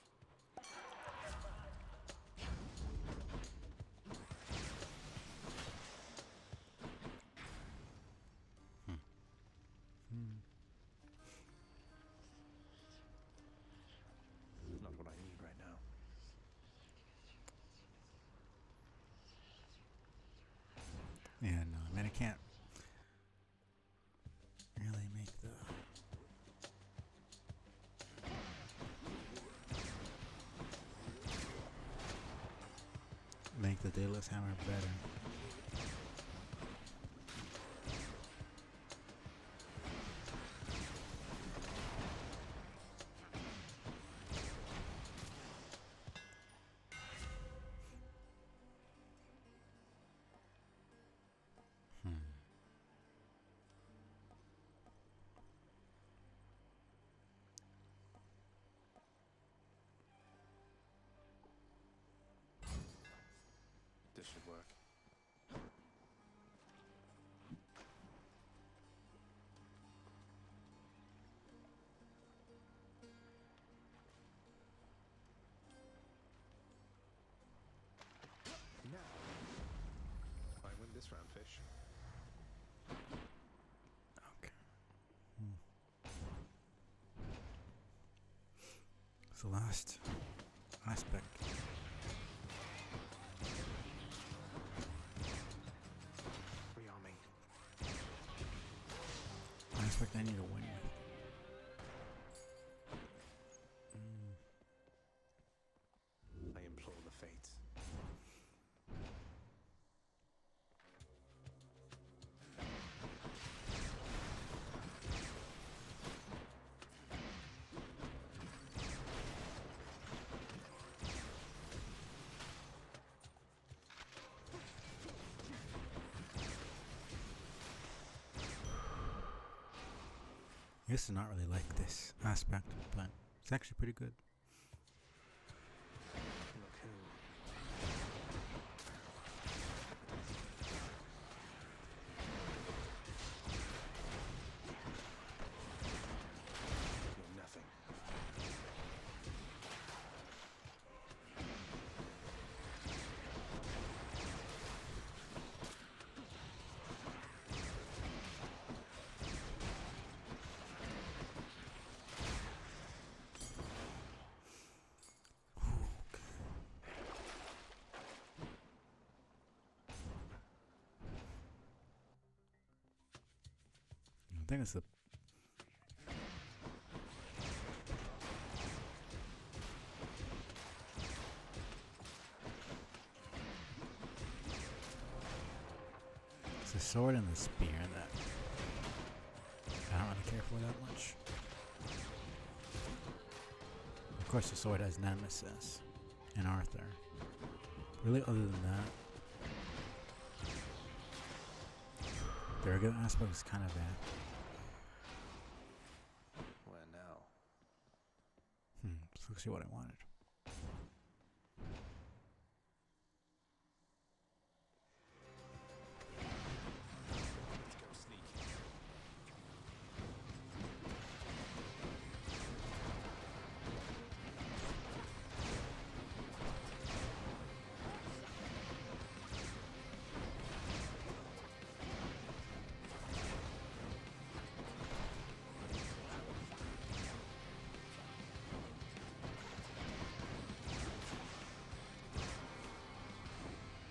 Not what I need right now. Yeah, no, I mean, I can't really make the Daedalus hammer better. This should work. Now, I win this round, fish. Okay. It's the last aspect. Rearming. Aspect I need to win with. I implore the fates. used to not really like this aspect, but it's actually pretty good. Look who. You're nothing. I think it's the sword and the spear that I don't really care for that much. Of course, the sword has Nemesis and Arthur. Really, other than that, the regular aspect is kind of bad. Where now? Let's see what I wanted. Let's go sneaky.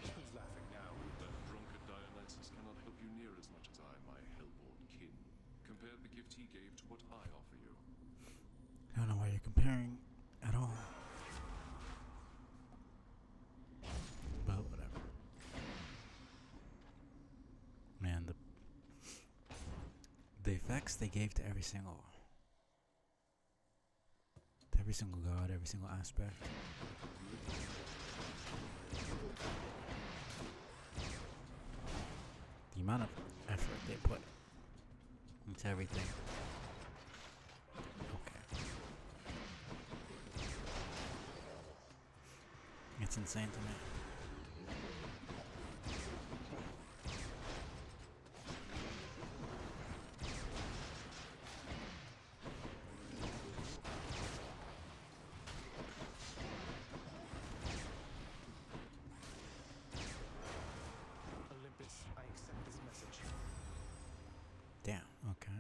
Who's laughing now? That drunkard Dionysus cannot help you near as much as I, my hellborn kin. Compare the gift he gave to what I offer you. I don't know why you're comparing at all. But whatever. Man, the effects they gave to every single god, every single aspect. The amount of effort they put into everything. Okay. It's insane to me. Olympus, I accept this message. Damn, okay.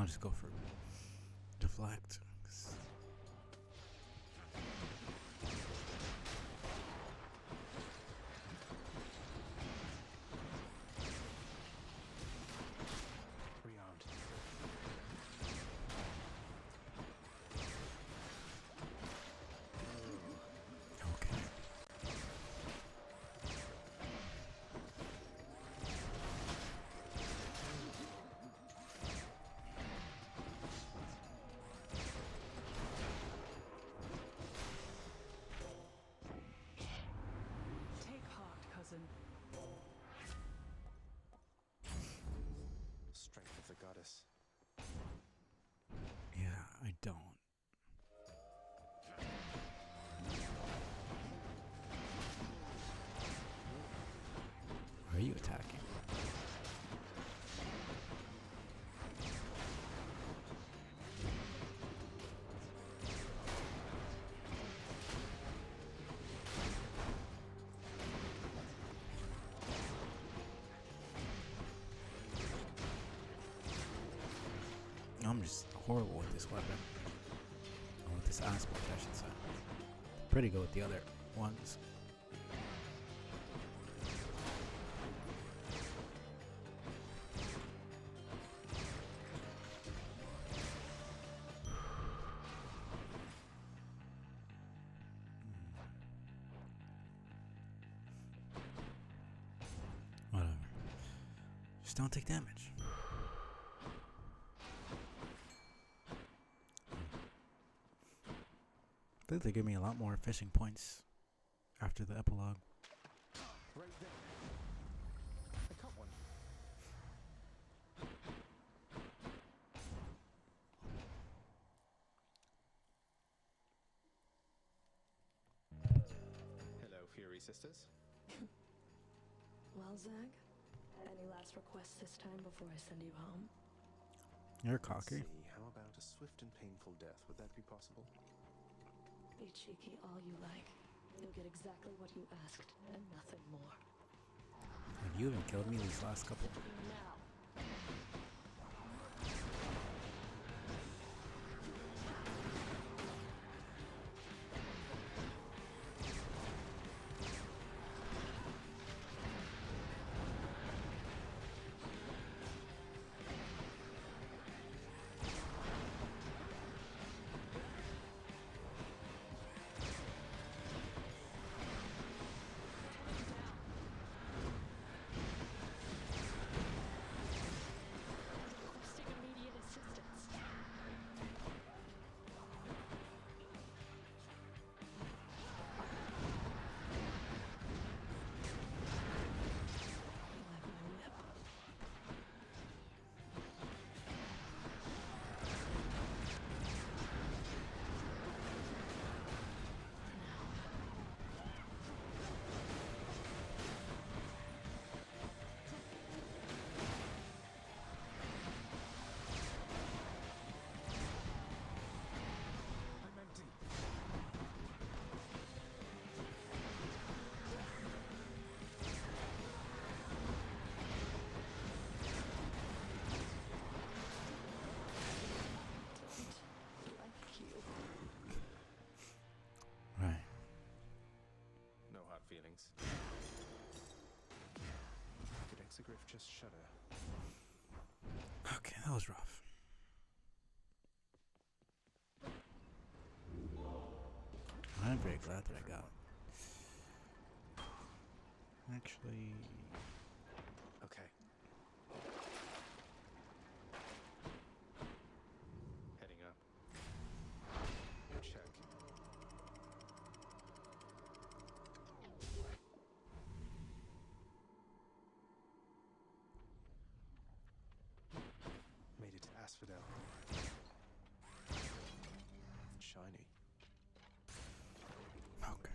just go for deflect. 'Cause Rearmed. okay. Take heart, cousin. Strength of the goddess. Yeah, I don't. Why are you attacking? I'm just horrible with this weapon. Or with this aspect, I should say. Pretty good with the other ones. Whatever. Just don't take damage. I think they give me a lot more fishing points after the epilogue. Right there. I caught one. Hello, Fury Sisters. Well, Zag, any last requests this time before I send you home? You're cocky. See, how about a swift and painful death? Would that be possible? Be cheeky all you like. You'll get exactly what you asked, and nothing more. Have you even killed me these last couple? Now. Requesting immediate assistance. You like my whip? I'm empty. Like you. Right. No hard feelings. Could Exegriff just shudder? Okay, that was rough. I'm very glad that I got it. Actually, Okay. Heading up. Check. Made it to Asphodel. Shiny. okay.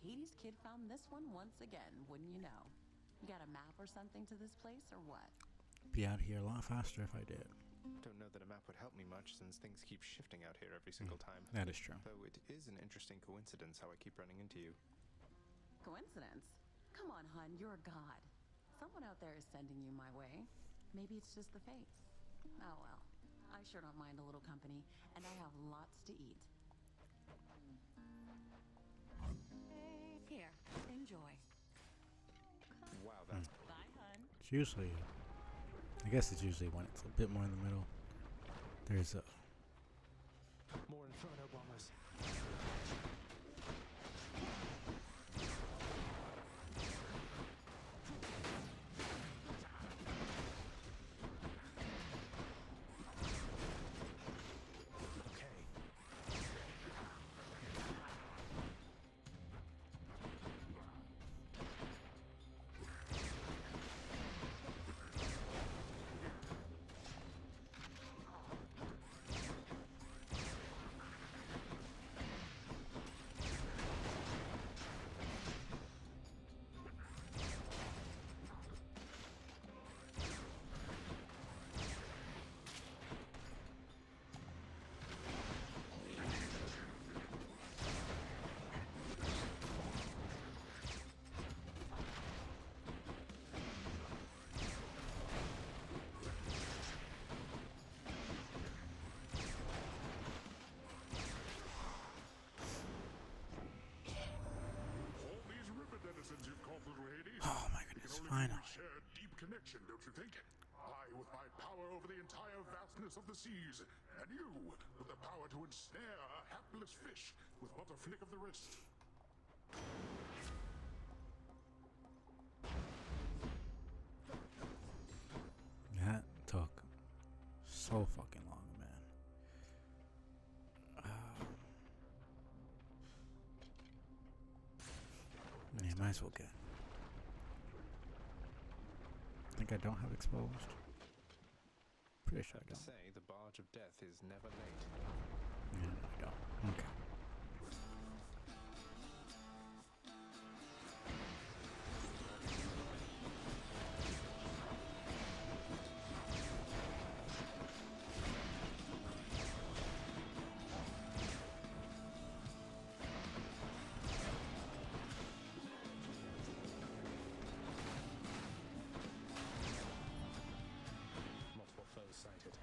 Hades kid found this one once again, wouldn't you know? You got a map or something to this place, or what? Be out here a lot faster if I did. Don't know that a map would help me much since things keep shifting out here every single time. That is true. Though it is an interesting coincidence how I keep running into you. Coincidence? Come on, hun, you're a god. Someone out there is sending you my way. Maybe it's just the fates. Oh well. I sure don't mind a little company, and I have lots to eat. Here, enjoy. Wow, that's... Bye, hun. It's usually, I guess it's usually when it's a bit more in the middle. There's a... More Inferno bombers. Oh my goodness, finally. Share a deep connection, don't you think? I with my power over the entire vastness of the seas, and you with the power to ensnare a hapless fish with but a flick of the wrist. That took so fucking long, man. Yeah, might as well get. I think I don't have exposed. Pretty sure I don't. Say the barge of death is never late. Yeah, no, I don't. Okay. Multiple foes sighted.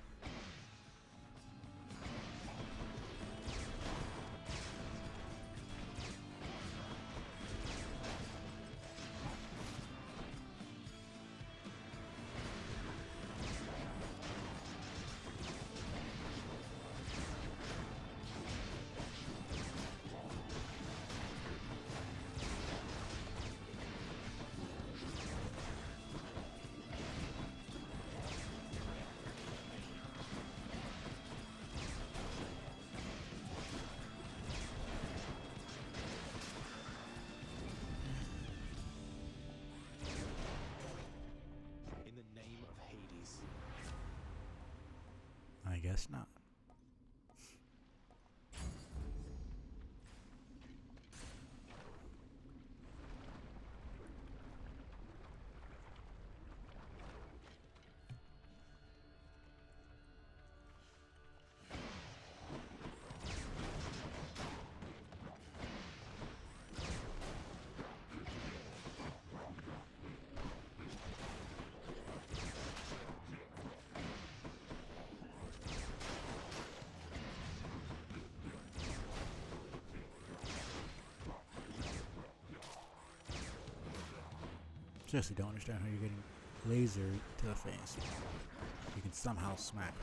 In the name of Hades. I guess not. Seriously, don't understand how you're getting laser to the face. You can somehow smack.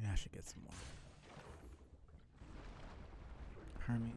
Yeah, I should get some more. Hermes.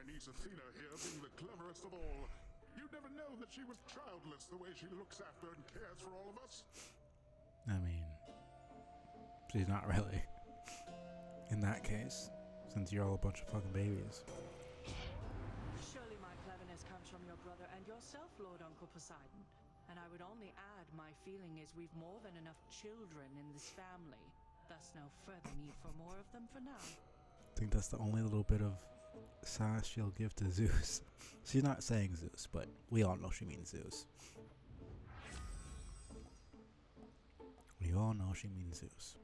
niece Athena here being the cleverest of all. You'd never know that she was childless the way she looks after and cares for all of us. I mean, she's not really. In that case, since you're all a bunch of fucking babies. Surely my cleverness comes from your brother and yourself, Lord Uncle Poseidon. And I would only add, my feeling is we've more than enough children in this family. Thus no further need for more of them for now. I think that's the only little bit of sass she'll give to Zeus. She's not saying Zeus, but we all know she means Zeus. We all know she means Zeus.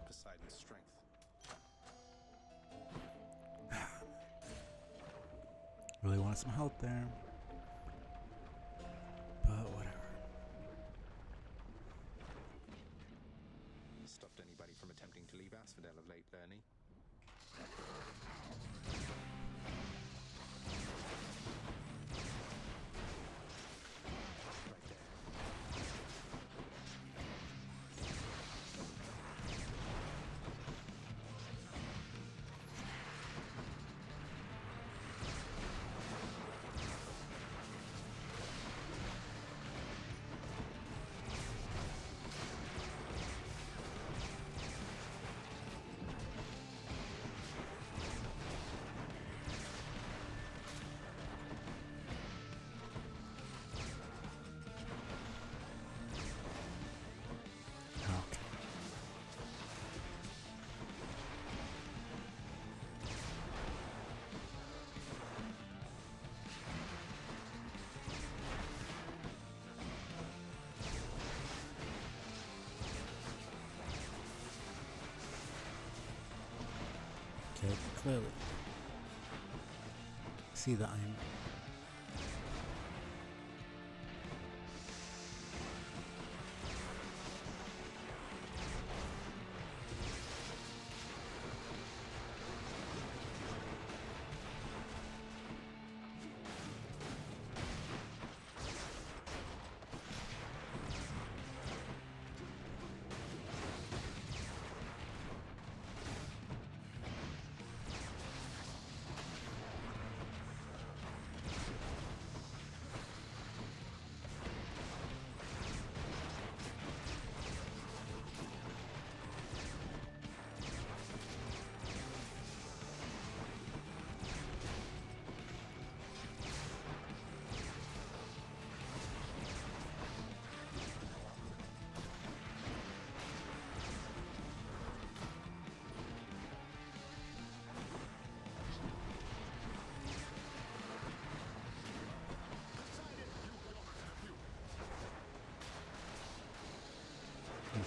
Poseidon's strength. Really wanted some help there. But whatever. Stopped anybody from attempting to leave Asphodel of late, Lernie? Okay, clearly. See that I'm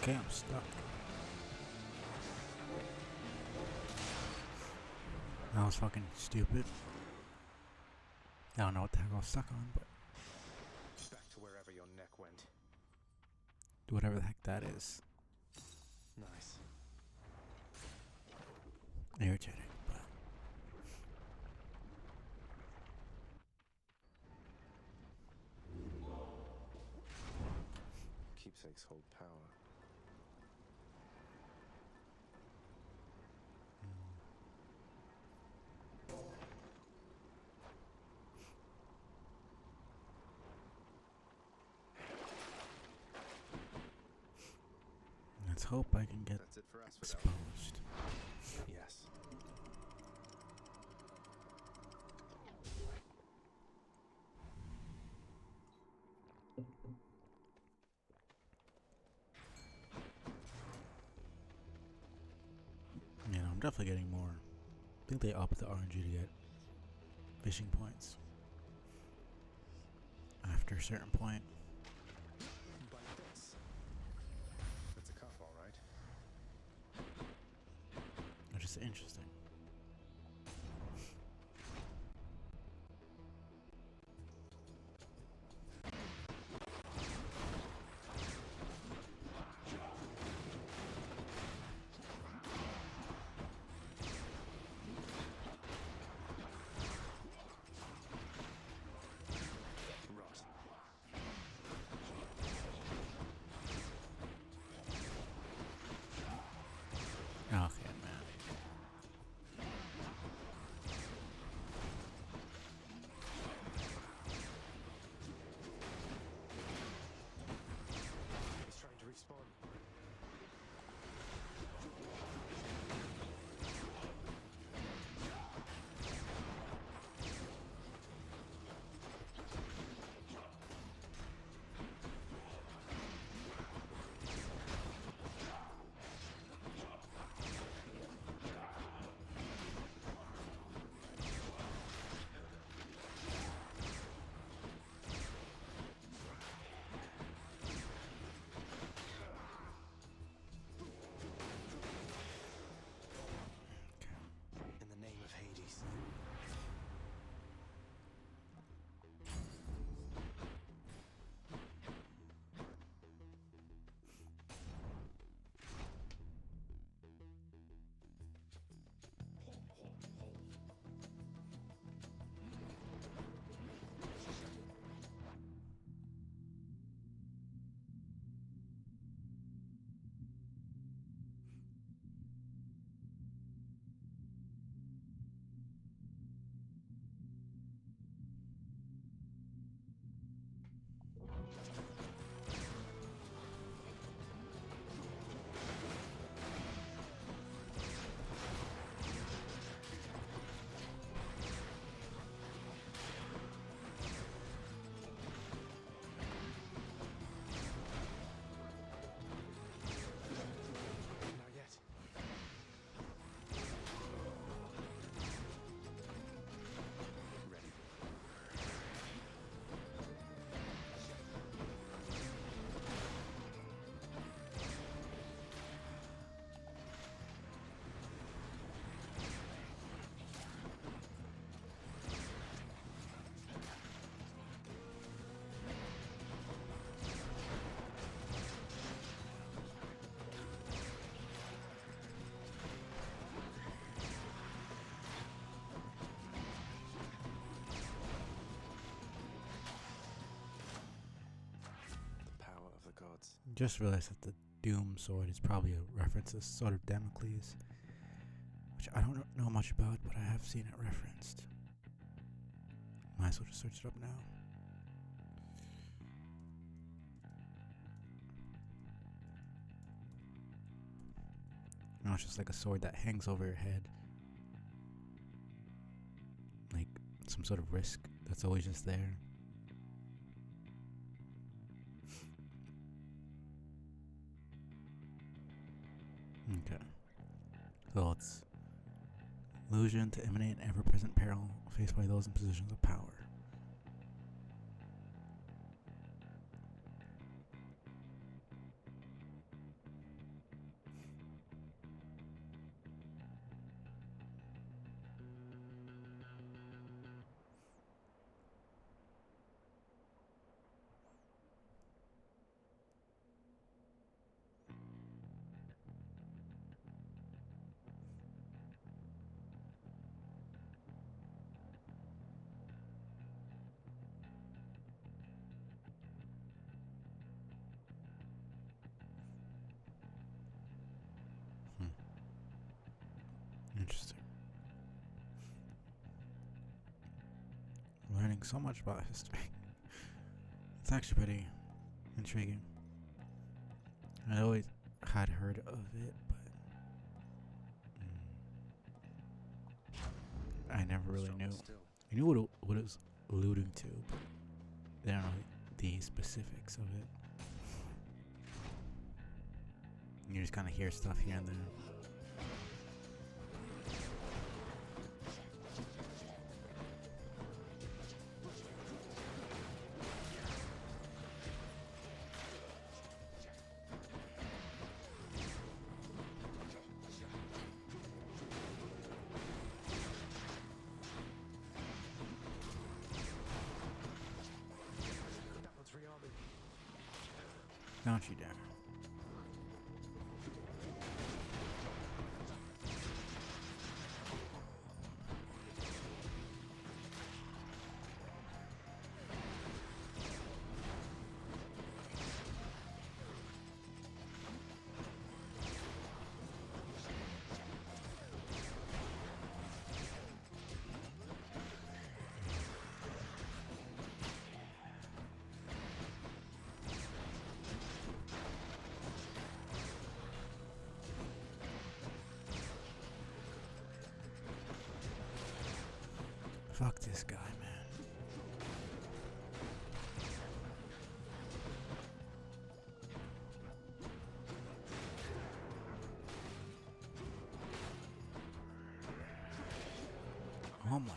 okay, I'm stuck. That was fucking stupid. I don't know what the heck I was stuck on, but Back to wherever your neck went. whatever the heck that is. Nice. Irritating, but Keepsakes hold power. let's hope I can get That's it for Asphodel. exposed. Yes. Yeah, I'm definitely getting more. I think they upped the RNG to get fishing points after a certain point. Bite this. That's a cup, all right. Which is interesting. Okay, man. Just realized that the Doom sword is probably a reference to Sword of Damocles, which I don't know much about, but I have seen it referenced. Might as well just search it up now. No, it's just like a sword that hangs over your head. Like some sort of risk that's always just there. Okay. So it's illusion to emanate an ever-present peril faced by those in positions of power. Interesting. Learning so much about history. It's actually pretty intriguing. I always had heard of it, but I never really knew. I knew what it was alluding to, but I don't know the specifics of it. You just kind of hear stuff here and there. Don't you dare. Fuck this guy, man. Oh my.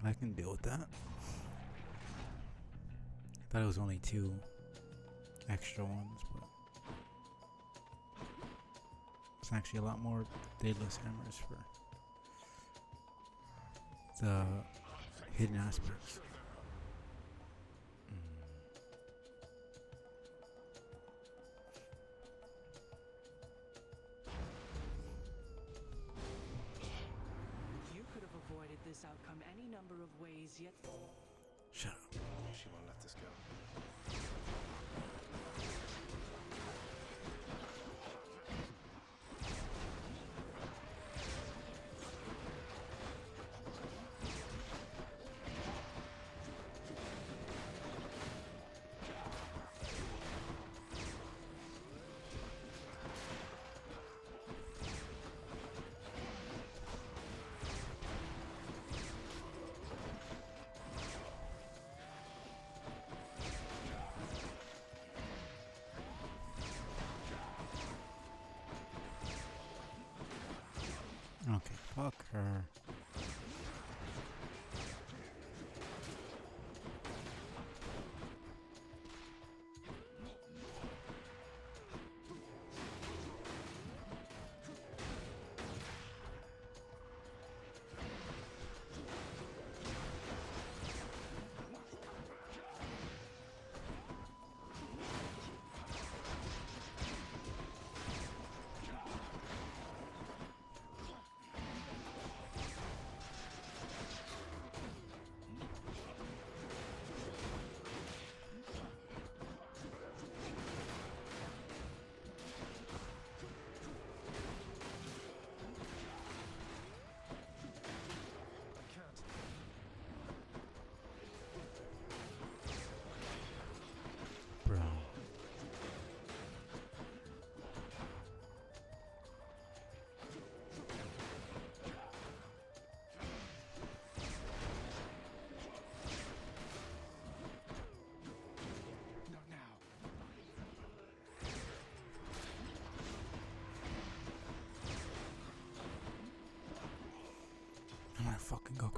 I can deal with that. I thought it was only 2 extra ones, but it's actually a lot more Daedalus hammers for the hidden aspects. This outcome any number of ways, yet shut up. She won't let us go. Okay, fuck her.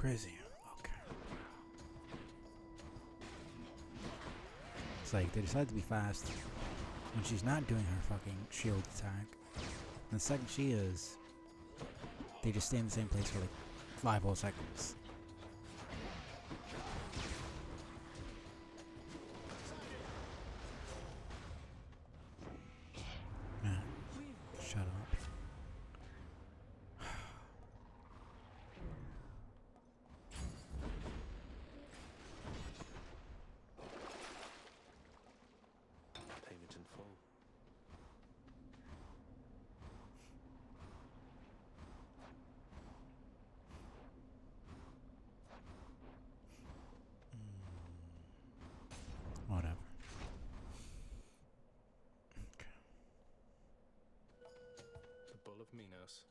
crazy. Okay. It's like they decide to be fast when she's not doing her fucking shield attack. And the second she is, they just stay in the same place for like 5 whole seconds. Man, shut up. Payment in full. Whatever. The Bull of Minos.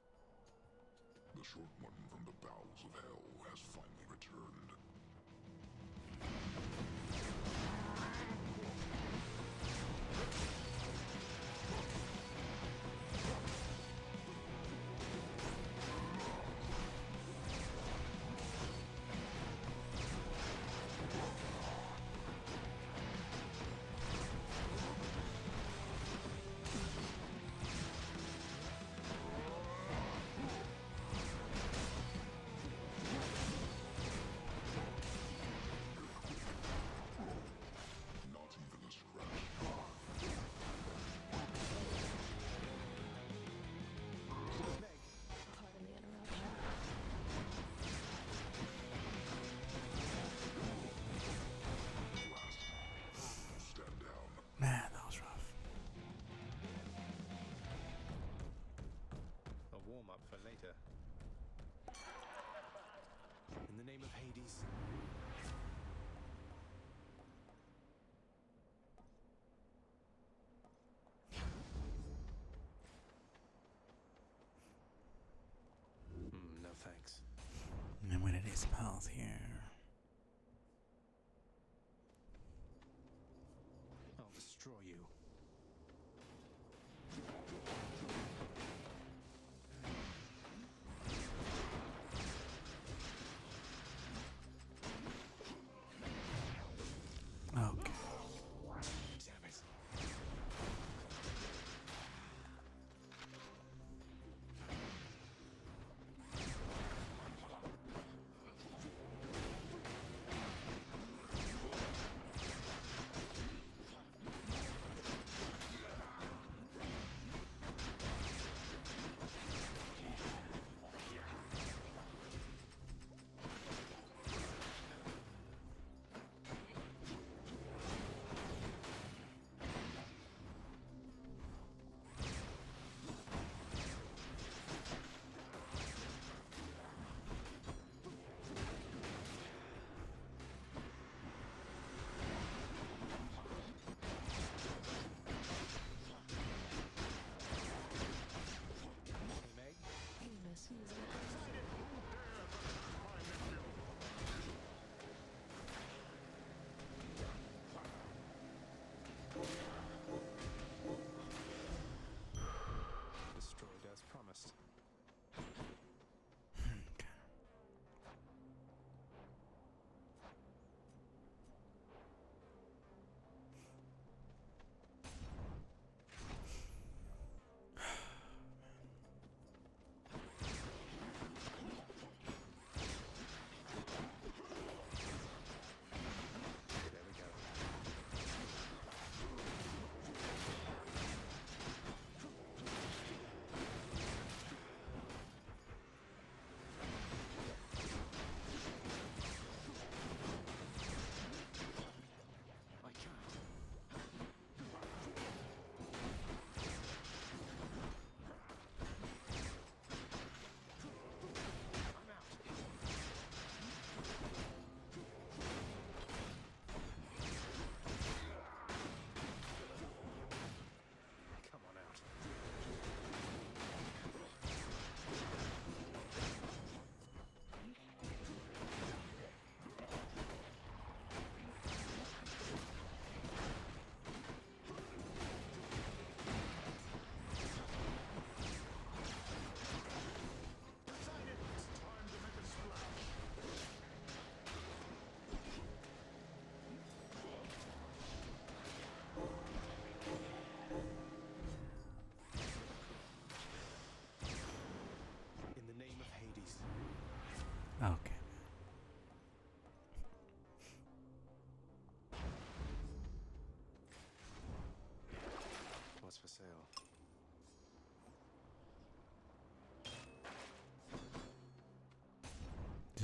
The short one from the bowels of hell has finally returned. Not even a scratch. Pardon the interruption. Stand down. Man, that was rough. A warm-up for later. In the name of Hades. No thanks. And when it is pals here. I'll destroy you. Okay. Damn it.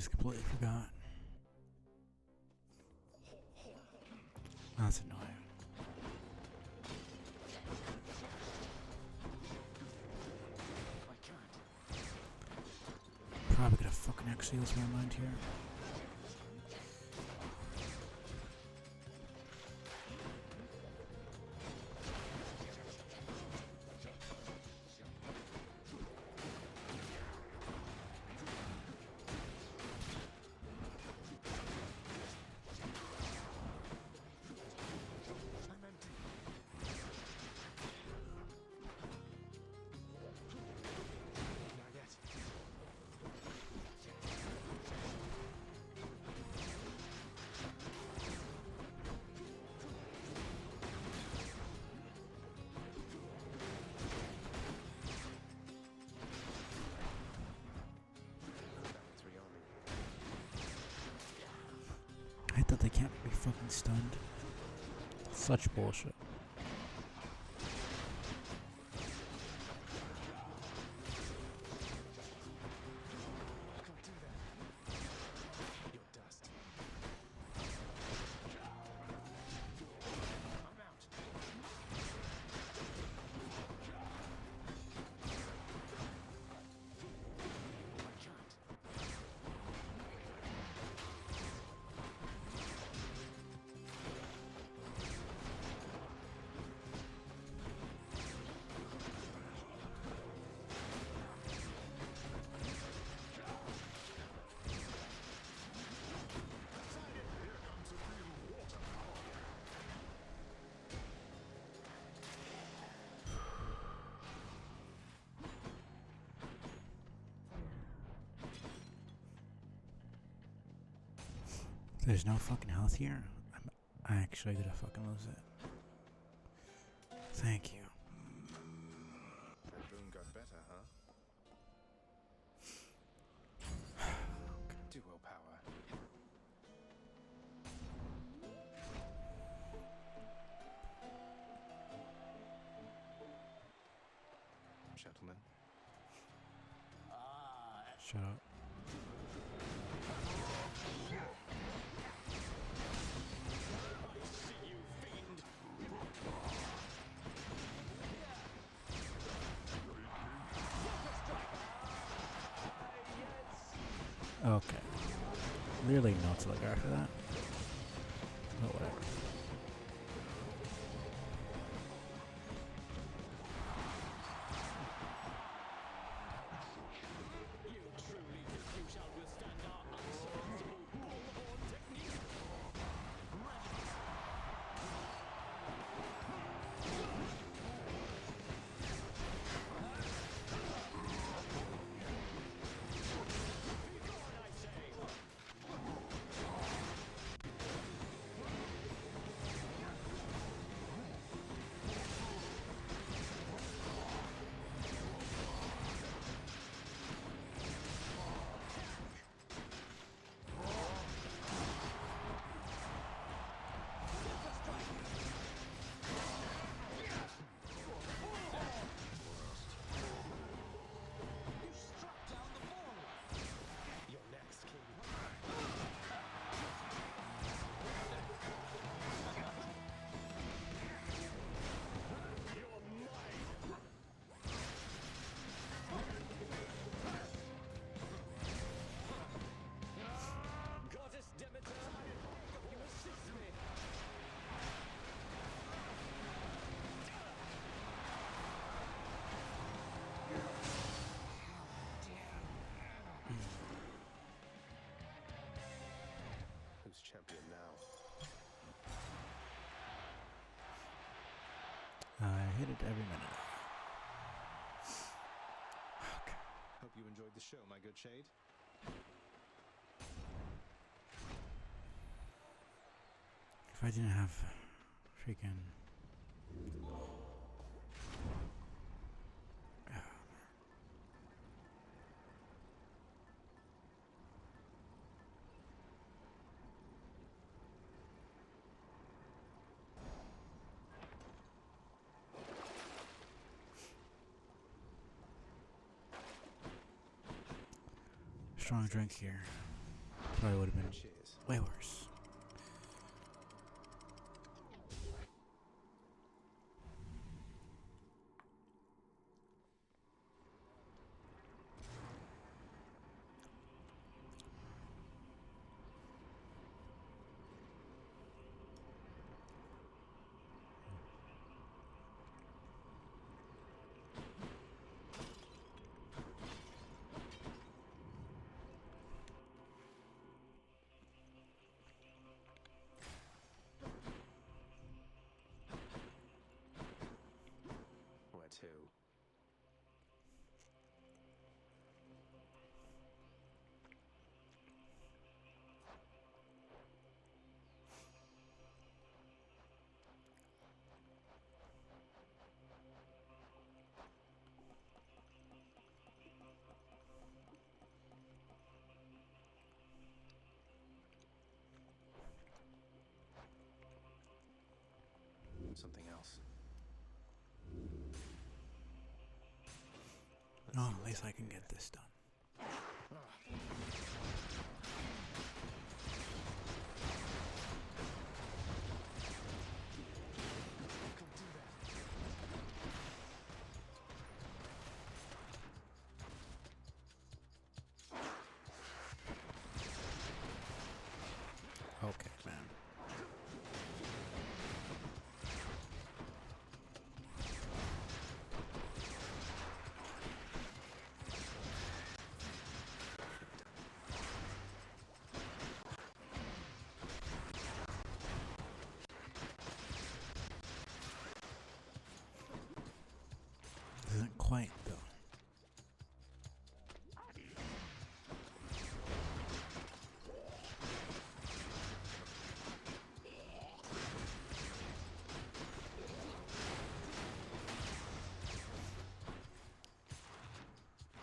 just completely forgot. That's annoying. Probably gonna fucking X-Seals my mind here. I hate that they can't be fucking stunned. Such bullshit. There's no fucking health here. I'm actually gonna fucking lose it. Thank you. That boon got better, huh? Duo power. Gentlemen. Shut up. Okay. Really not to look after that. But whatever. Champion now. I hit it every minute. Okay. Hope you enjoyed the show, my good Shade. If I didn't have freaking... strong drink here. Probably would have been Cheers. way worse. Where to? Something else. Oh, at least I can get this done. Okay, man. Isn't quite though.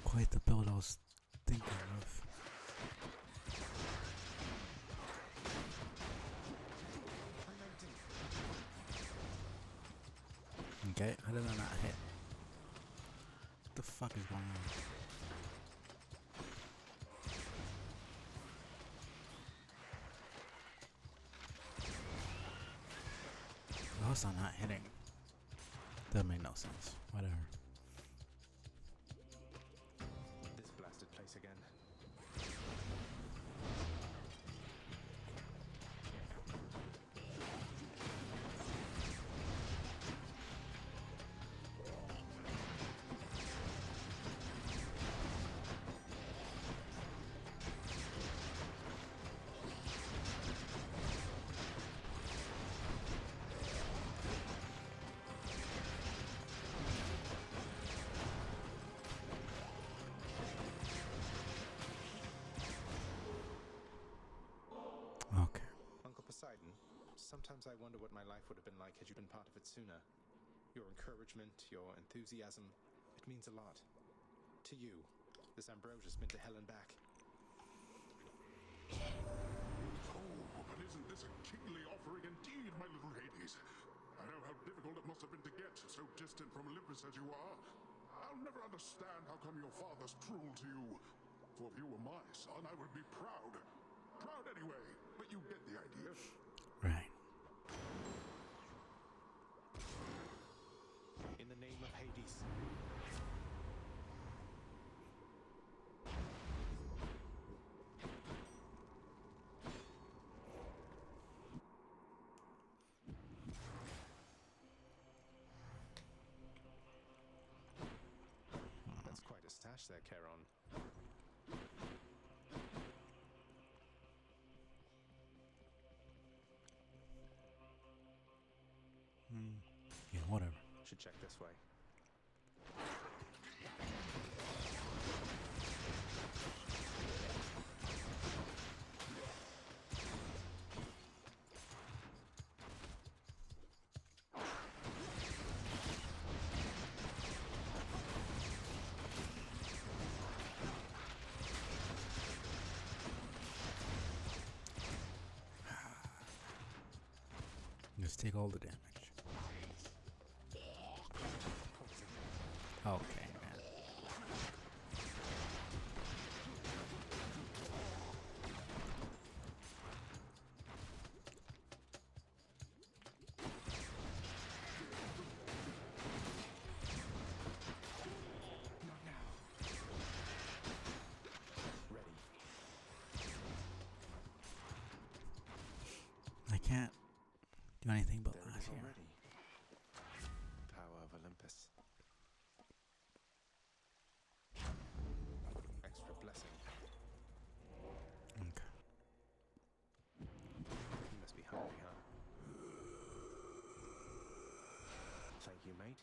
Quite the build I was thinking of. Okay, how did I not hit? What the fuck is going on? How was I not hitting? That made no sense. Whatever. This blasted place again. Okay. Uncle Poseidon, sometimes I wonder what my life would have been like had you been part of it sooner. Your encouragement, your enthusiasm, it means a lot. To you, this Ambrosia's been to hell and back. Oh, but isn't this a kingly offering indeed, my little Hades? I know how difficult it must have been to get, so distant from Olympus as you are. I'll never understand how come your father's cruel to you. For if you were my son, I would be proud. Proud anyway, but you get the idea. Right. In the name of Hades. That's quite a stash there, Charon. Yeah, whatever. Should check this way. Just take all the damage. Okay, man. with you. already. Power of Olympus. Extra blessing. Okay. You must be hungry, huh? Thank you, mate.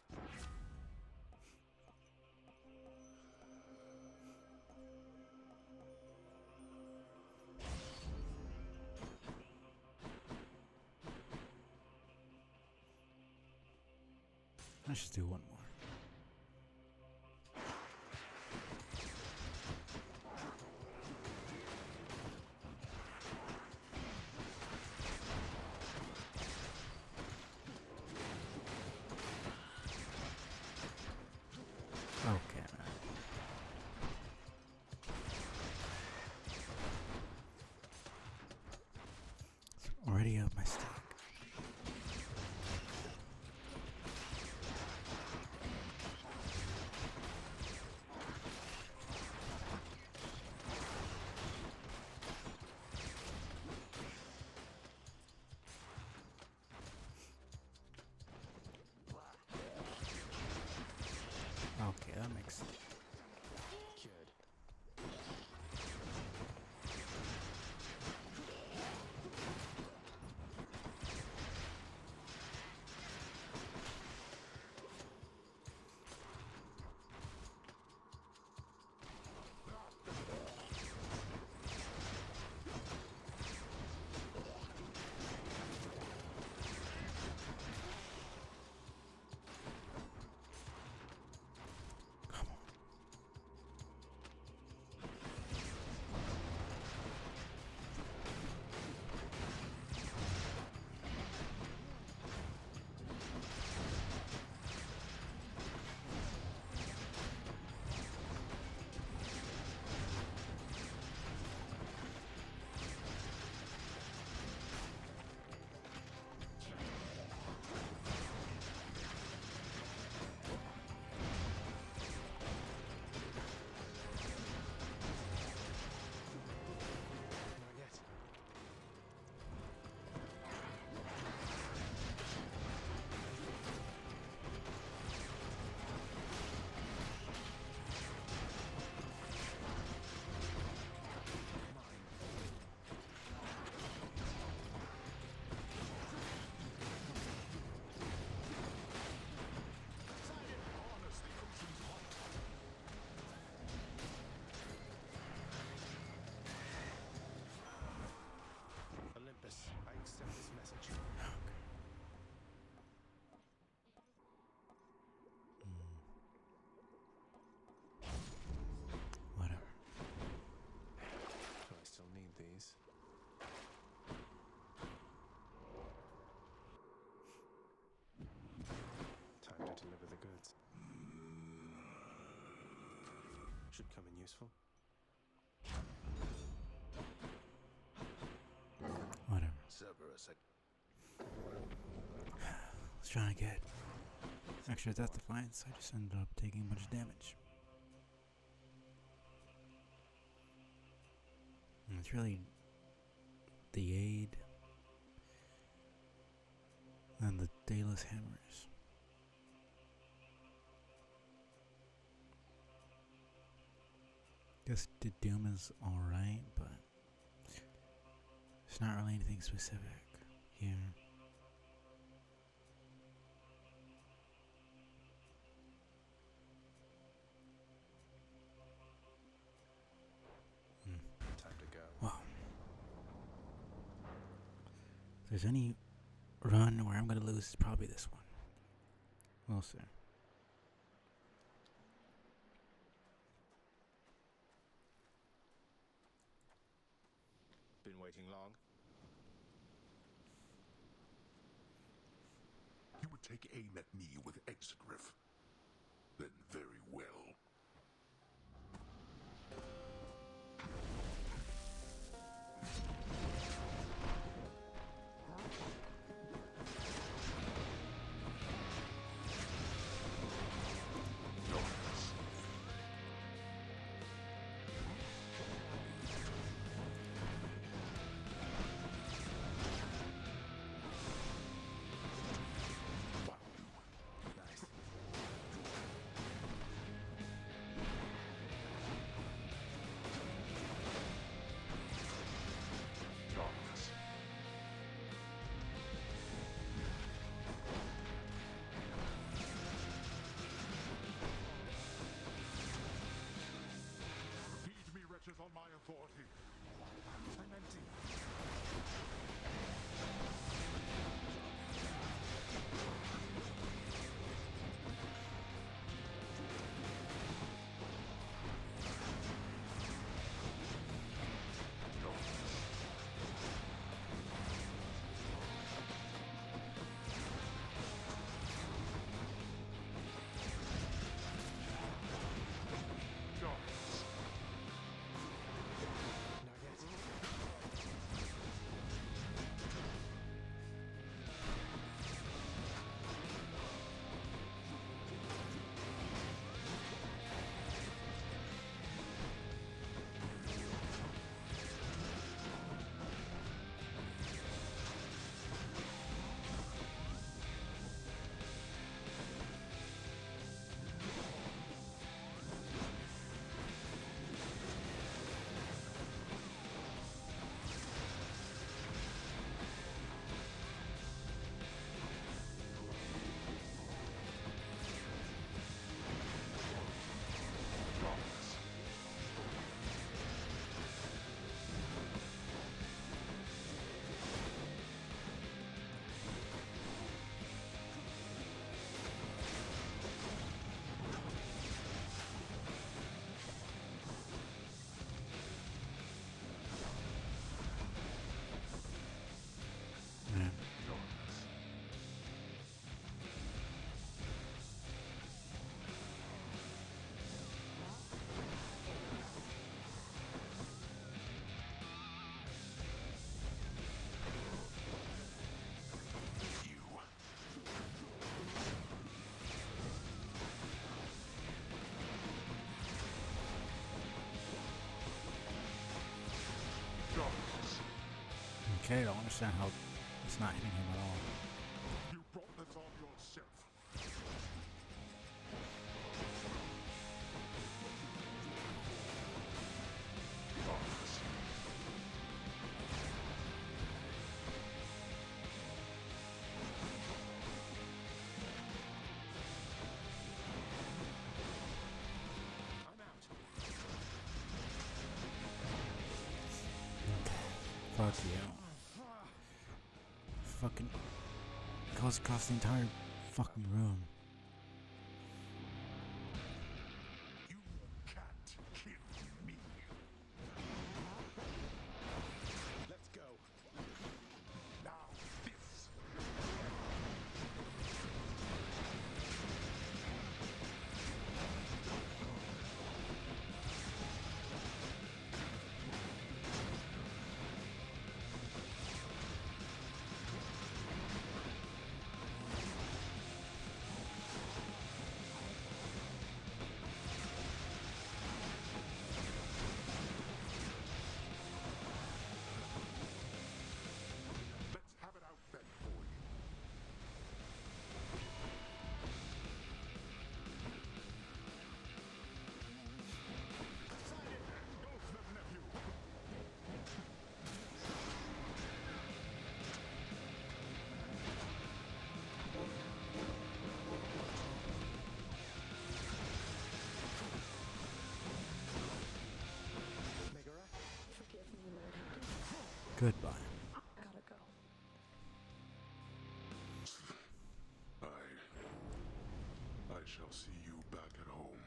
Let's just do one more. Okay, man. It's already up my stack. Okay, that makes sense. Cured. Not yet. Olympus, I accept this message. Whatever. Do I still need these? Time to deliver the goods. Should come in useful. Whatever. Cerberus, I was trying to get extra death defiance. I just ended up taking a bunch of damage. And it's really the aid and the Daedalus hammers. Guess the Doom is alright, but it's not really anything specific here. Time to go. Well, if there's any run where I'm gonna lose, it's probably this one. We'll see. Been waiting long? You would take aim at me with Exegriff. Then very well. Okay, I don't understand how it's not hitting him at all. You brought this on yourself. Fuck you. Fucking goes across the entire fucking room. You can't kill me. Let's go. Now this. Let's have it out then for you. Megara? Forgive me, Lord Howdy. Goodbye. Gotta go. I shall see you back at home.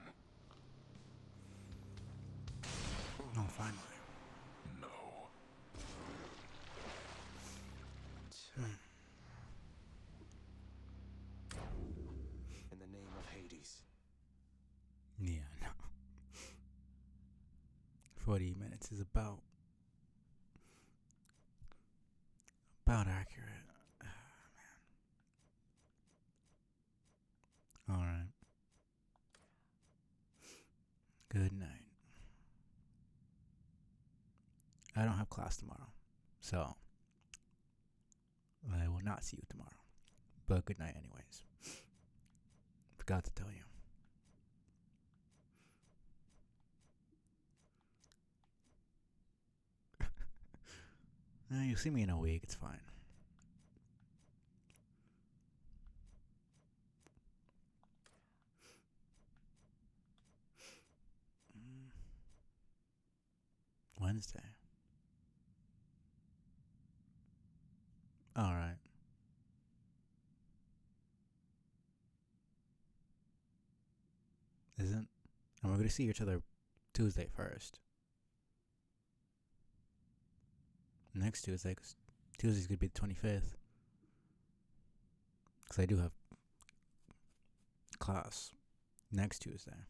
Oh, finally. No. In the name of Hades. Yeah, no. 40 minutes is about accurate. Man. Alright. Good night. I don't have class tomorrow, so I will not see you tomorrow. But good night anyways. Forgot to tell you. You'll see me in a week, it's fine. Wednesday. Alright. Isn't? And we're gonna see each other Tuesday first. Next Tuesday, because Tuesday's gonna be the 25th. Because I do have class next Tuesday.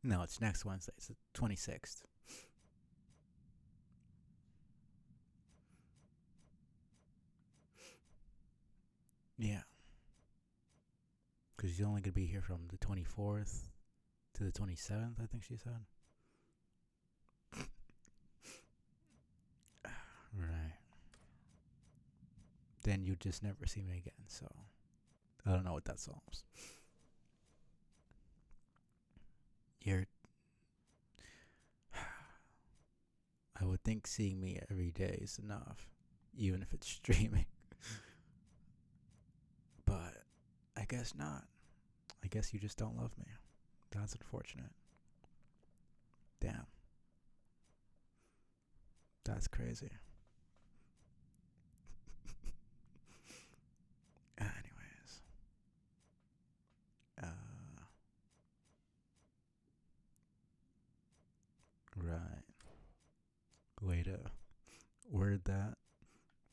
No, it's next Wednesday. It's the 26th. Yeah. Because you're only going to be here from the 24th to the 27th, I think she said. Right. Then you just never see me again, so I don't know what that solves. I would think seeing me every day is enough, even if it's streaming. But I guess not. I guess you just don't love me. That's unfortunate. Damn. That's crazy. Anyways. Right. Way to word that.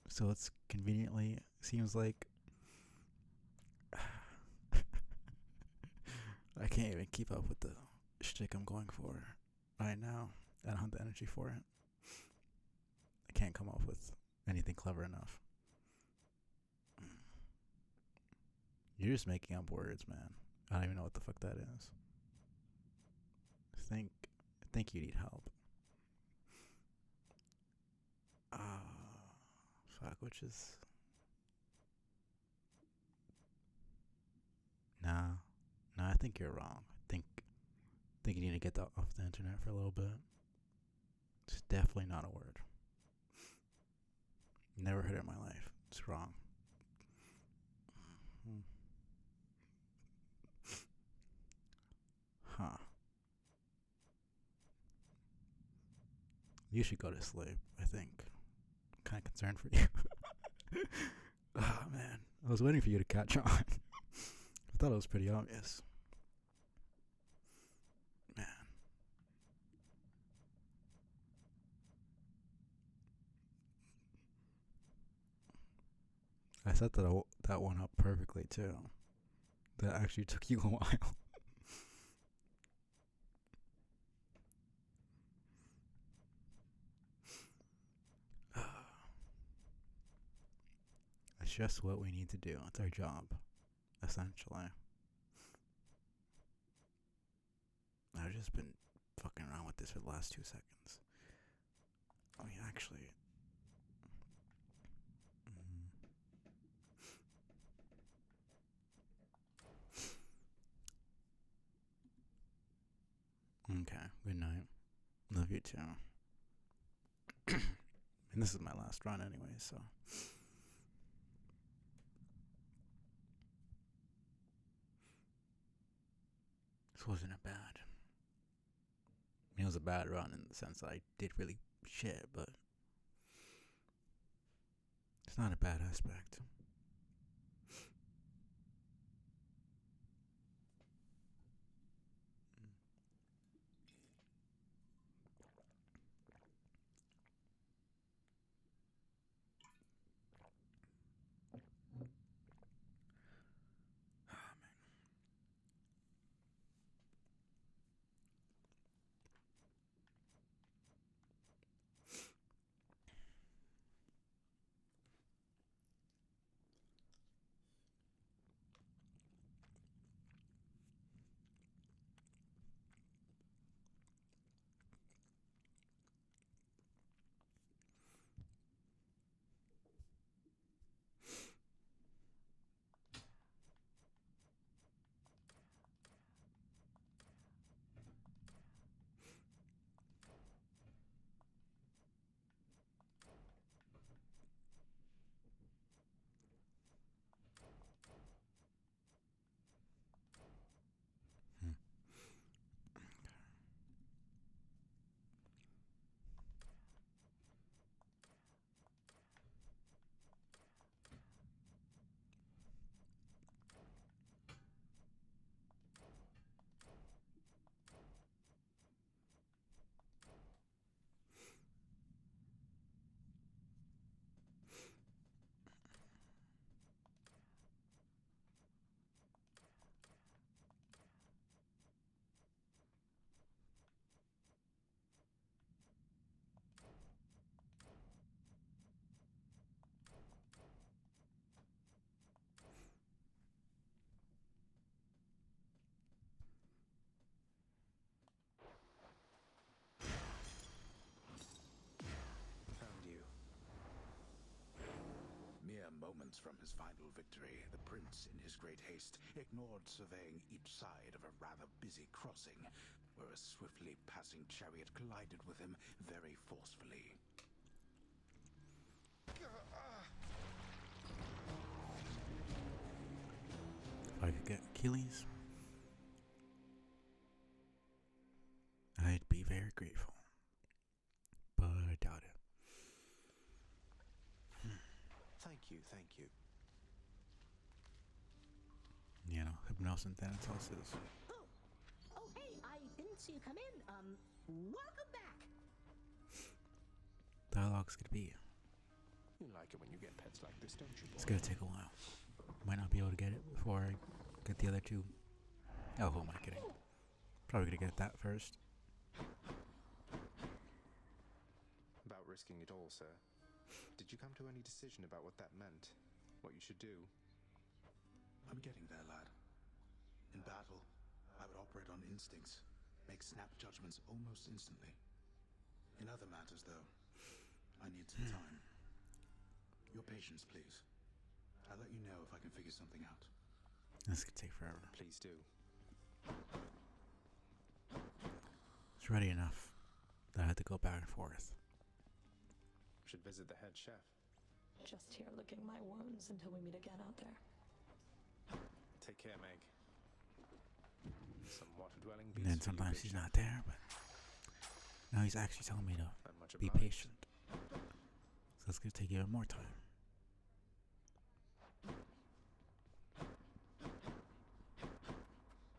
So it's conveniently seems like I can't even keep up with the shtick I'm going for right now. I don't have the energy for it. I can't come up with anything clever enough. You're just making up words, man. I don't even know what the fuck that is. think you need help. Fuck, which is... Nah. Nah, I think you're wrong. I think you need to get that off the internet for a little bit. It's definitely not a word. Never heard it in my life. It's wrong. Huh. You should go to sleep, I think. I'm kind of concerned for you. Oh, man. I was waiting for you to catch on. I thought it was pretty obvious. Man. I set that one up perfectly, too. That actually took you a while. It's just what we need to do. It's our job, essentially. I've just been fucking around with this for the last 2 seconds. I mean, actually... Okay, good night. Love you too. And this is my last run anyway, so... This wasn't a bad... I mean, it was a bad run in the sense that I did really shit, but... It's not a bad aspect. Moments from his final victory, the prince, in his great haste, ignored surveying each side of a rather busy crossing, where a swiftly passing chariot collided with him very forcefully. If I could get Achilles, I'd be very grateful. But I doubt it. Thank you. You know, Hypnos and Thanatos is... Oh, hey, I didn't see you come in. Welcome back. Dialogue's gonna be... You like it when you get pets like this, don't you, boy? It's gonna take a while. Might not be able to get it before I get the other two. Oh, who am I kidding? Probably gonna get that first. About risking it all, sir. Did you come to any decision about what that meant? What you should do? I'm getting there, lad. In battle, I would operate on instincts. make snap judgments almost instantly. In other matters, though, I need some time. Your patience, please. I'll let you know if I can figure something out. This could take forever. Please do. It's ready enough that I had to go back and forth. Should visit the head chef. Just here licking my wounds until we meet again out there. Take care, Meg. Some water-dwelling And beasts then for you, sometimes big he's chef. not there, but now he's actually telling me to I'm much be obliged. patient. So it's going to take even more time.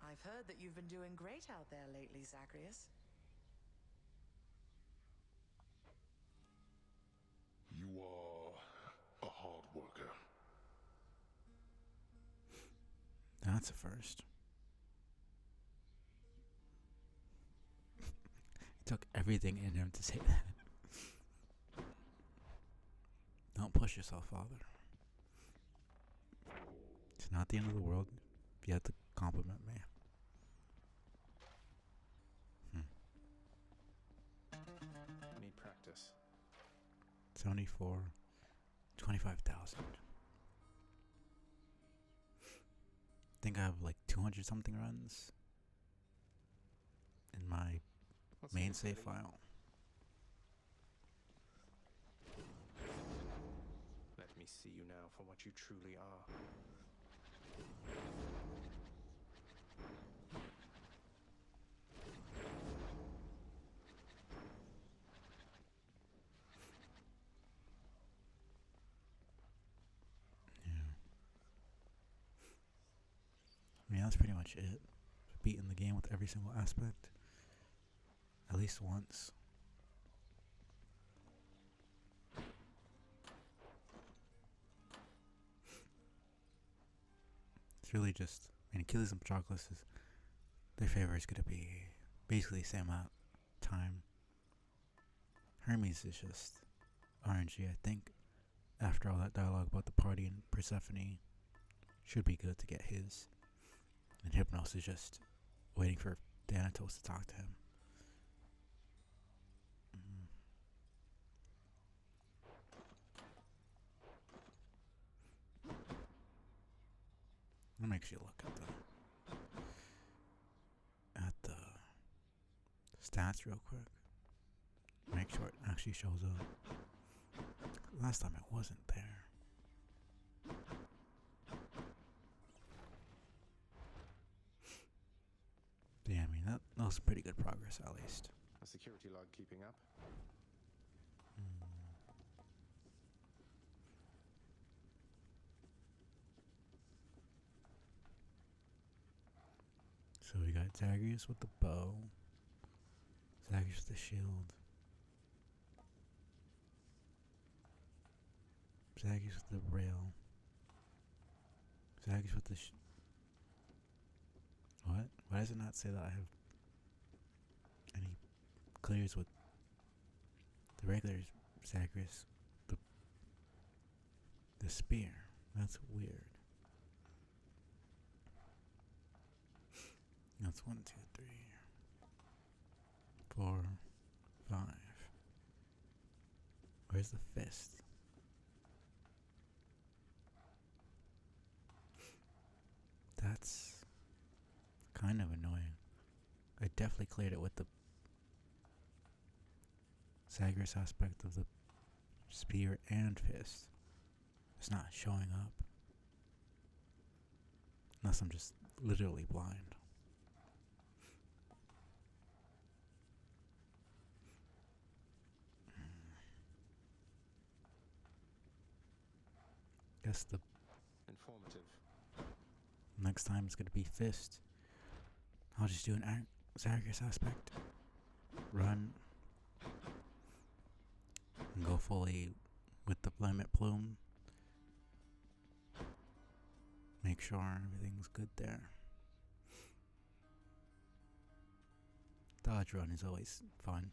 I've heard that you've been doing great out there lately, Zagreus. You are a hard worker. That's a first. It took everything in him to say that. Don't push yourself, Father. It's not the end of the world if you have to compliment me. Need practice. 74, 25,000. I think I have like 200 something runs in my What's main new, save Billy? file. Let me see you now for what you truly are. I mean, that's pretty much it. Beating the game with every single aspect. At least once. It's really just, I mean, Achilles and Patroclus is, their favor is going to be basically the same amount of time. Hermes is just RNG, I think. After all that dialogue about the party and Persephone, should be good to get his. And Hypnos is just waiting for Thanatos to talk to him. Let me actually look at the stats real quick. Make sure it actually shows up. Last time it wasn't there. Yeah, I mean, that was pretty good progress, at least. A security log keeping up. So we got Zagreus with the bow, Zagreus with the shield, Zagreus with the rail, Zagreus with the what? Why does it not say that I have any clears with the regular Zagreus, the spear? That's weird. That's 1, 2, 3, 4, 5. Where's the fist? That's kind of annoying. I definitely cleared it with the Zagreus aspect of the spear and fist. It's not showing up. Unless I'm just literally blind. Guess the Informative. next time it's gonna be fist. I'll just do an Zagreus aspect. Run. And go fully with the Limit Plume. Make sure everything's good there. Dodge run is always fun.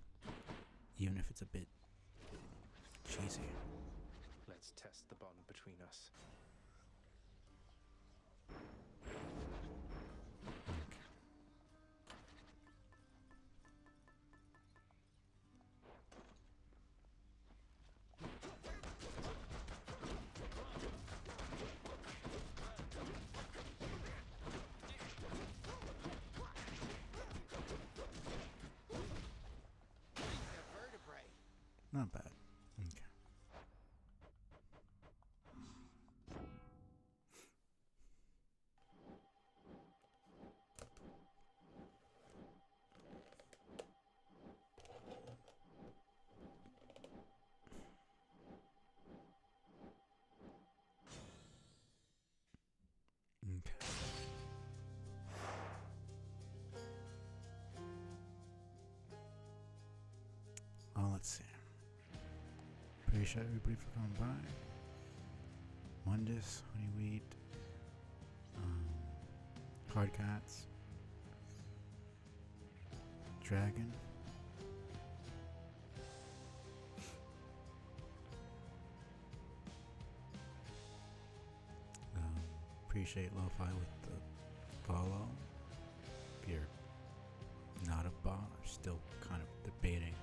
Even if it's a bit cheesy. Let's test the bond between us. Not bad. Okay. Okay. Oh, let's see. Appreciate everybody for coming by. Mundus, Honeyweed, Hardcats, Dragon. Appreciate Lo-Fi with the follow. If you're not a bot, or still kind of debating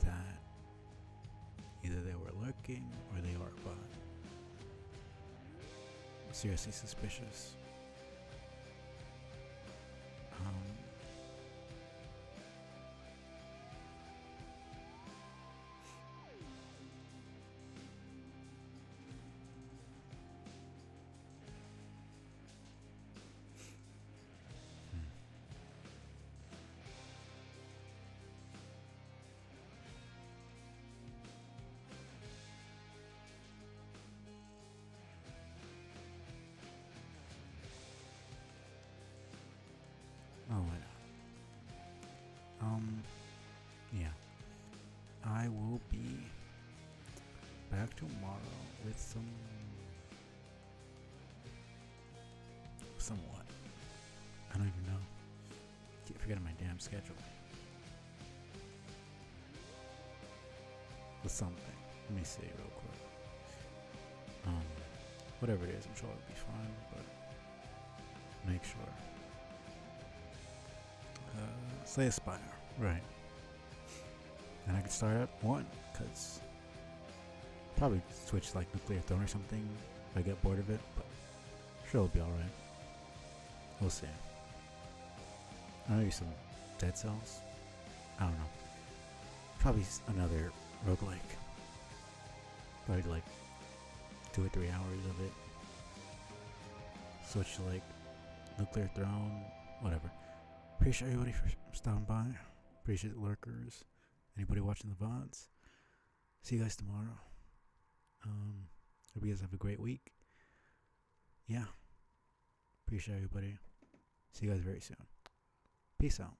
that either they were lurking or they are a bot. Seriously suspicious. Oh, why not? Yeah. I will be back tomorrow with somewhat. I don't even know. Keep forgetting my damn schedule. With something. Let me see real quick. Whatever it is, I'm sure it'll be fine, but make sure. Slay a Spire, right. And I could start at 1, because probably switch like Nuclear Throne or something if I get bored of it, but sure it'll be alright. We'll see. Maybe some Dead Cells. I don't know. Probably another roguelike. Probably like 2 or 3 hours of it. Switch to like Nuclear Throne, whatever. Appreciate everybody for stopping by. Appreciate the lurkers. Anybody watching the VODs. See you guys tomorrow. Hope you guys have a great week. Yeah. Appreciate everybody. See you guys very soon. Peace out.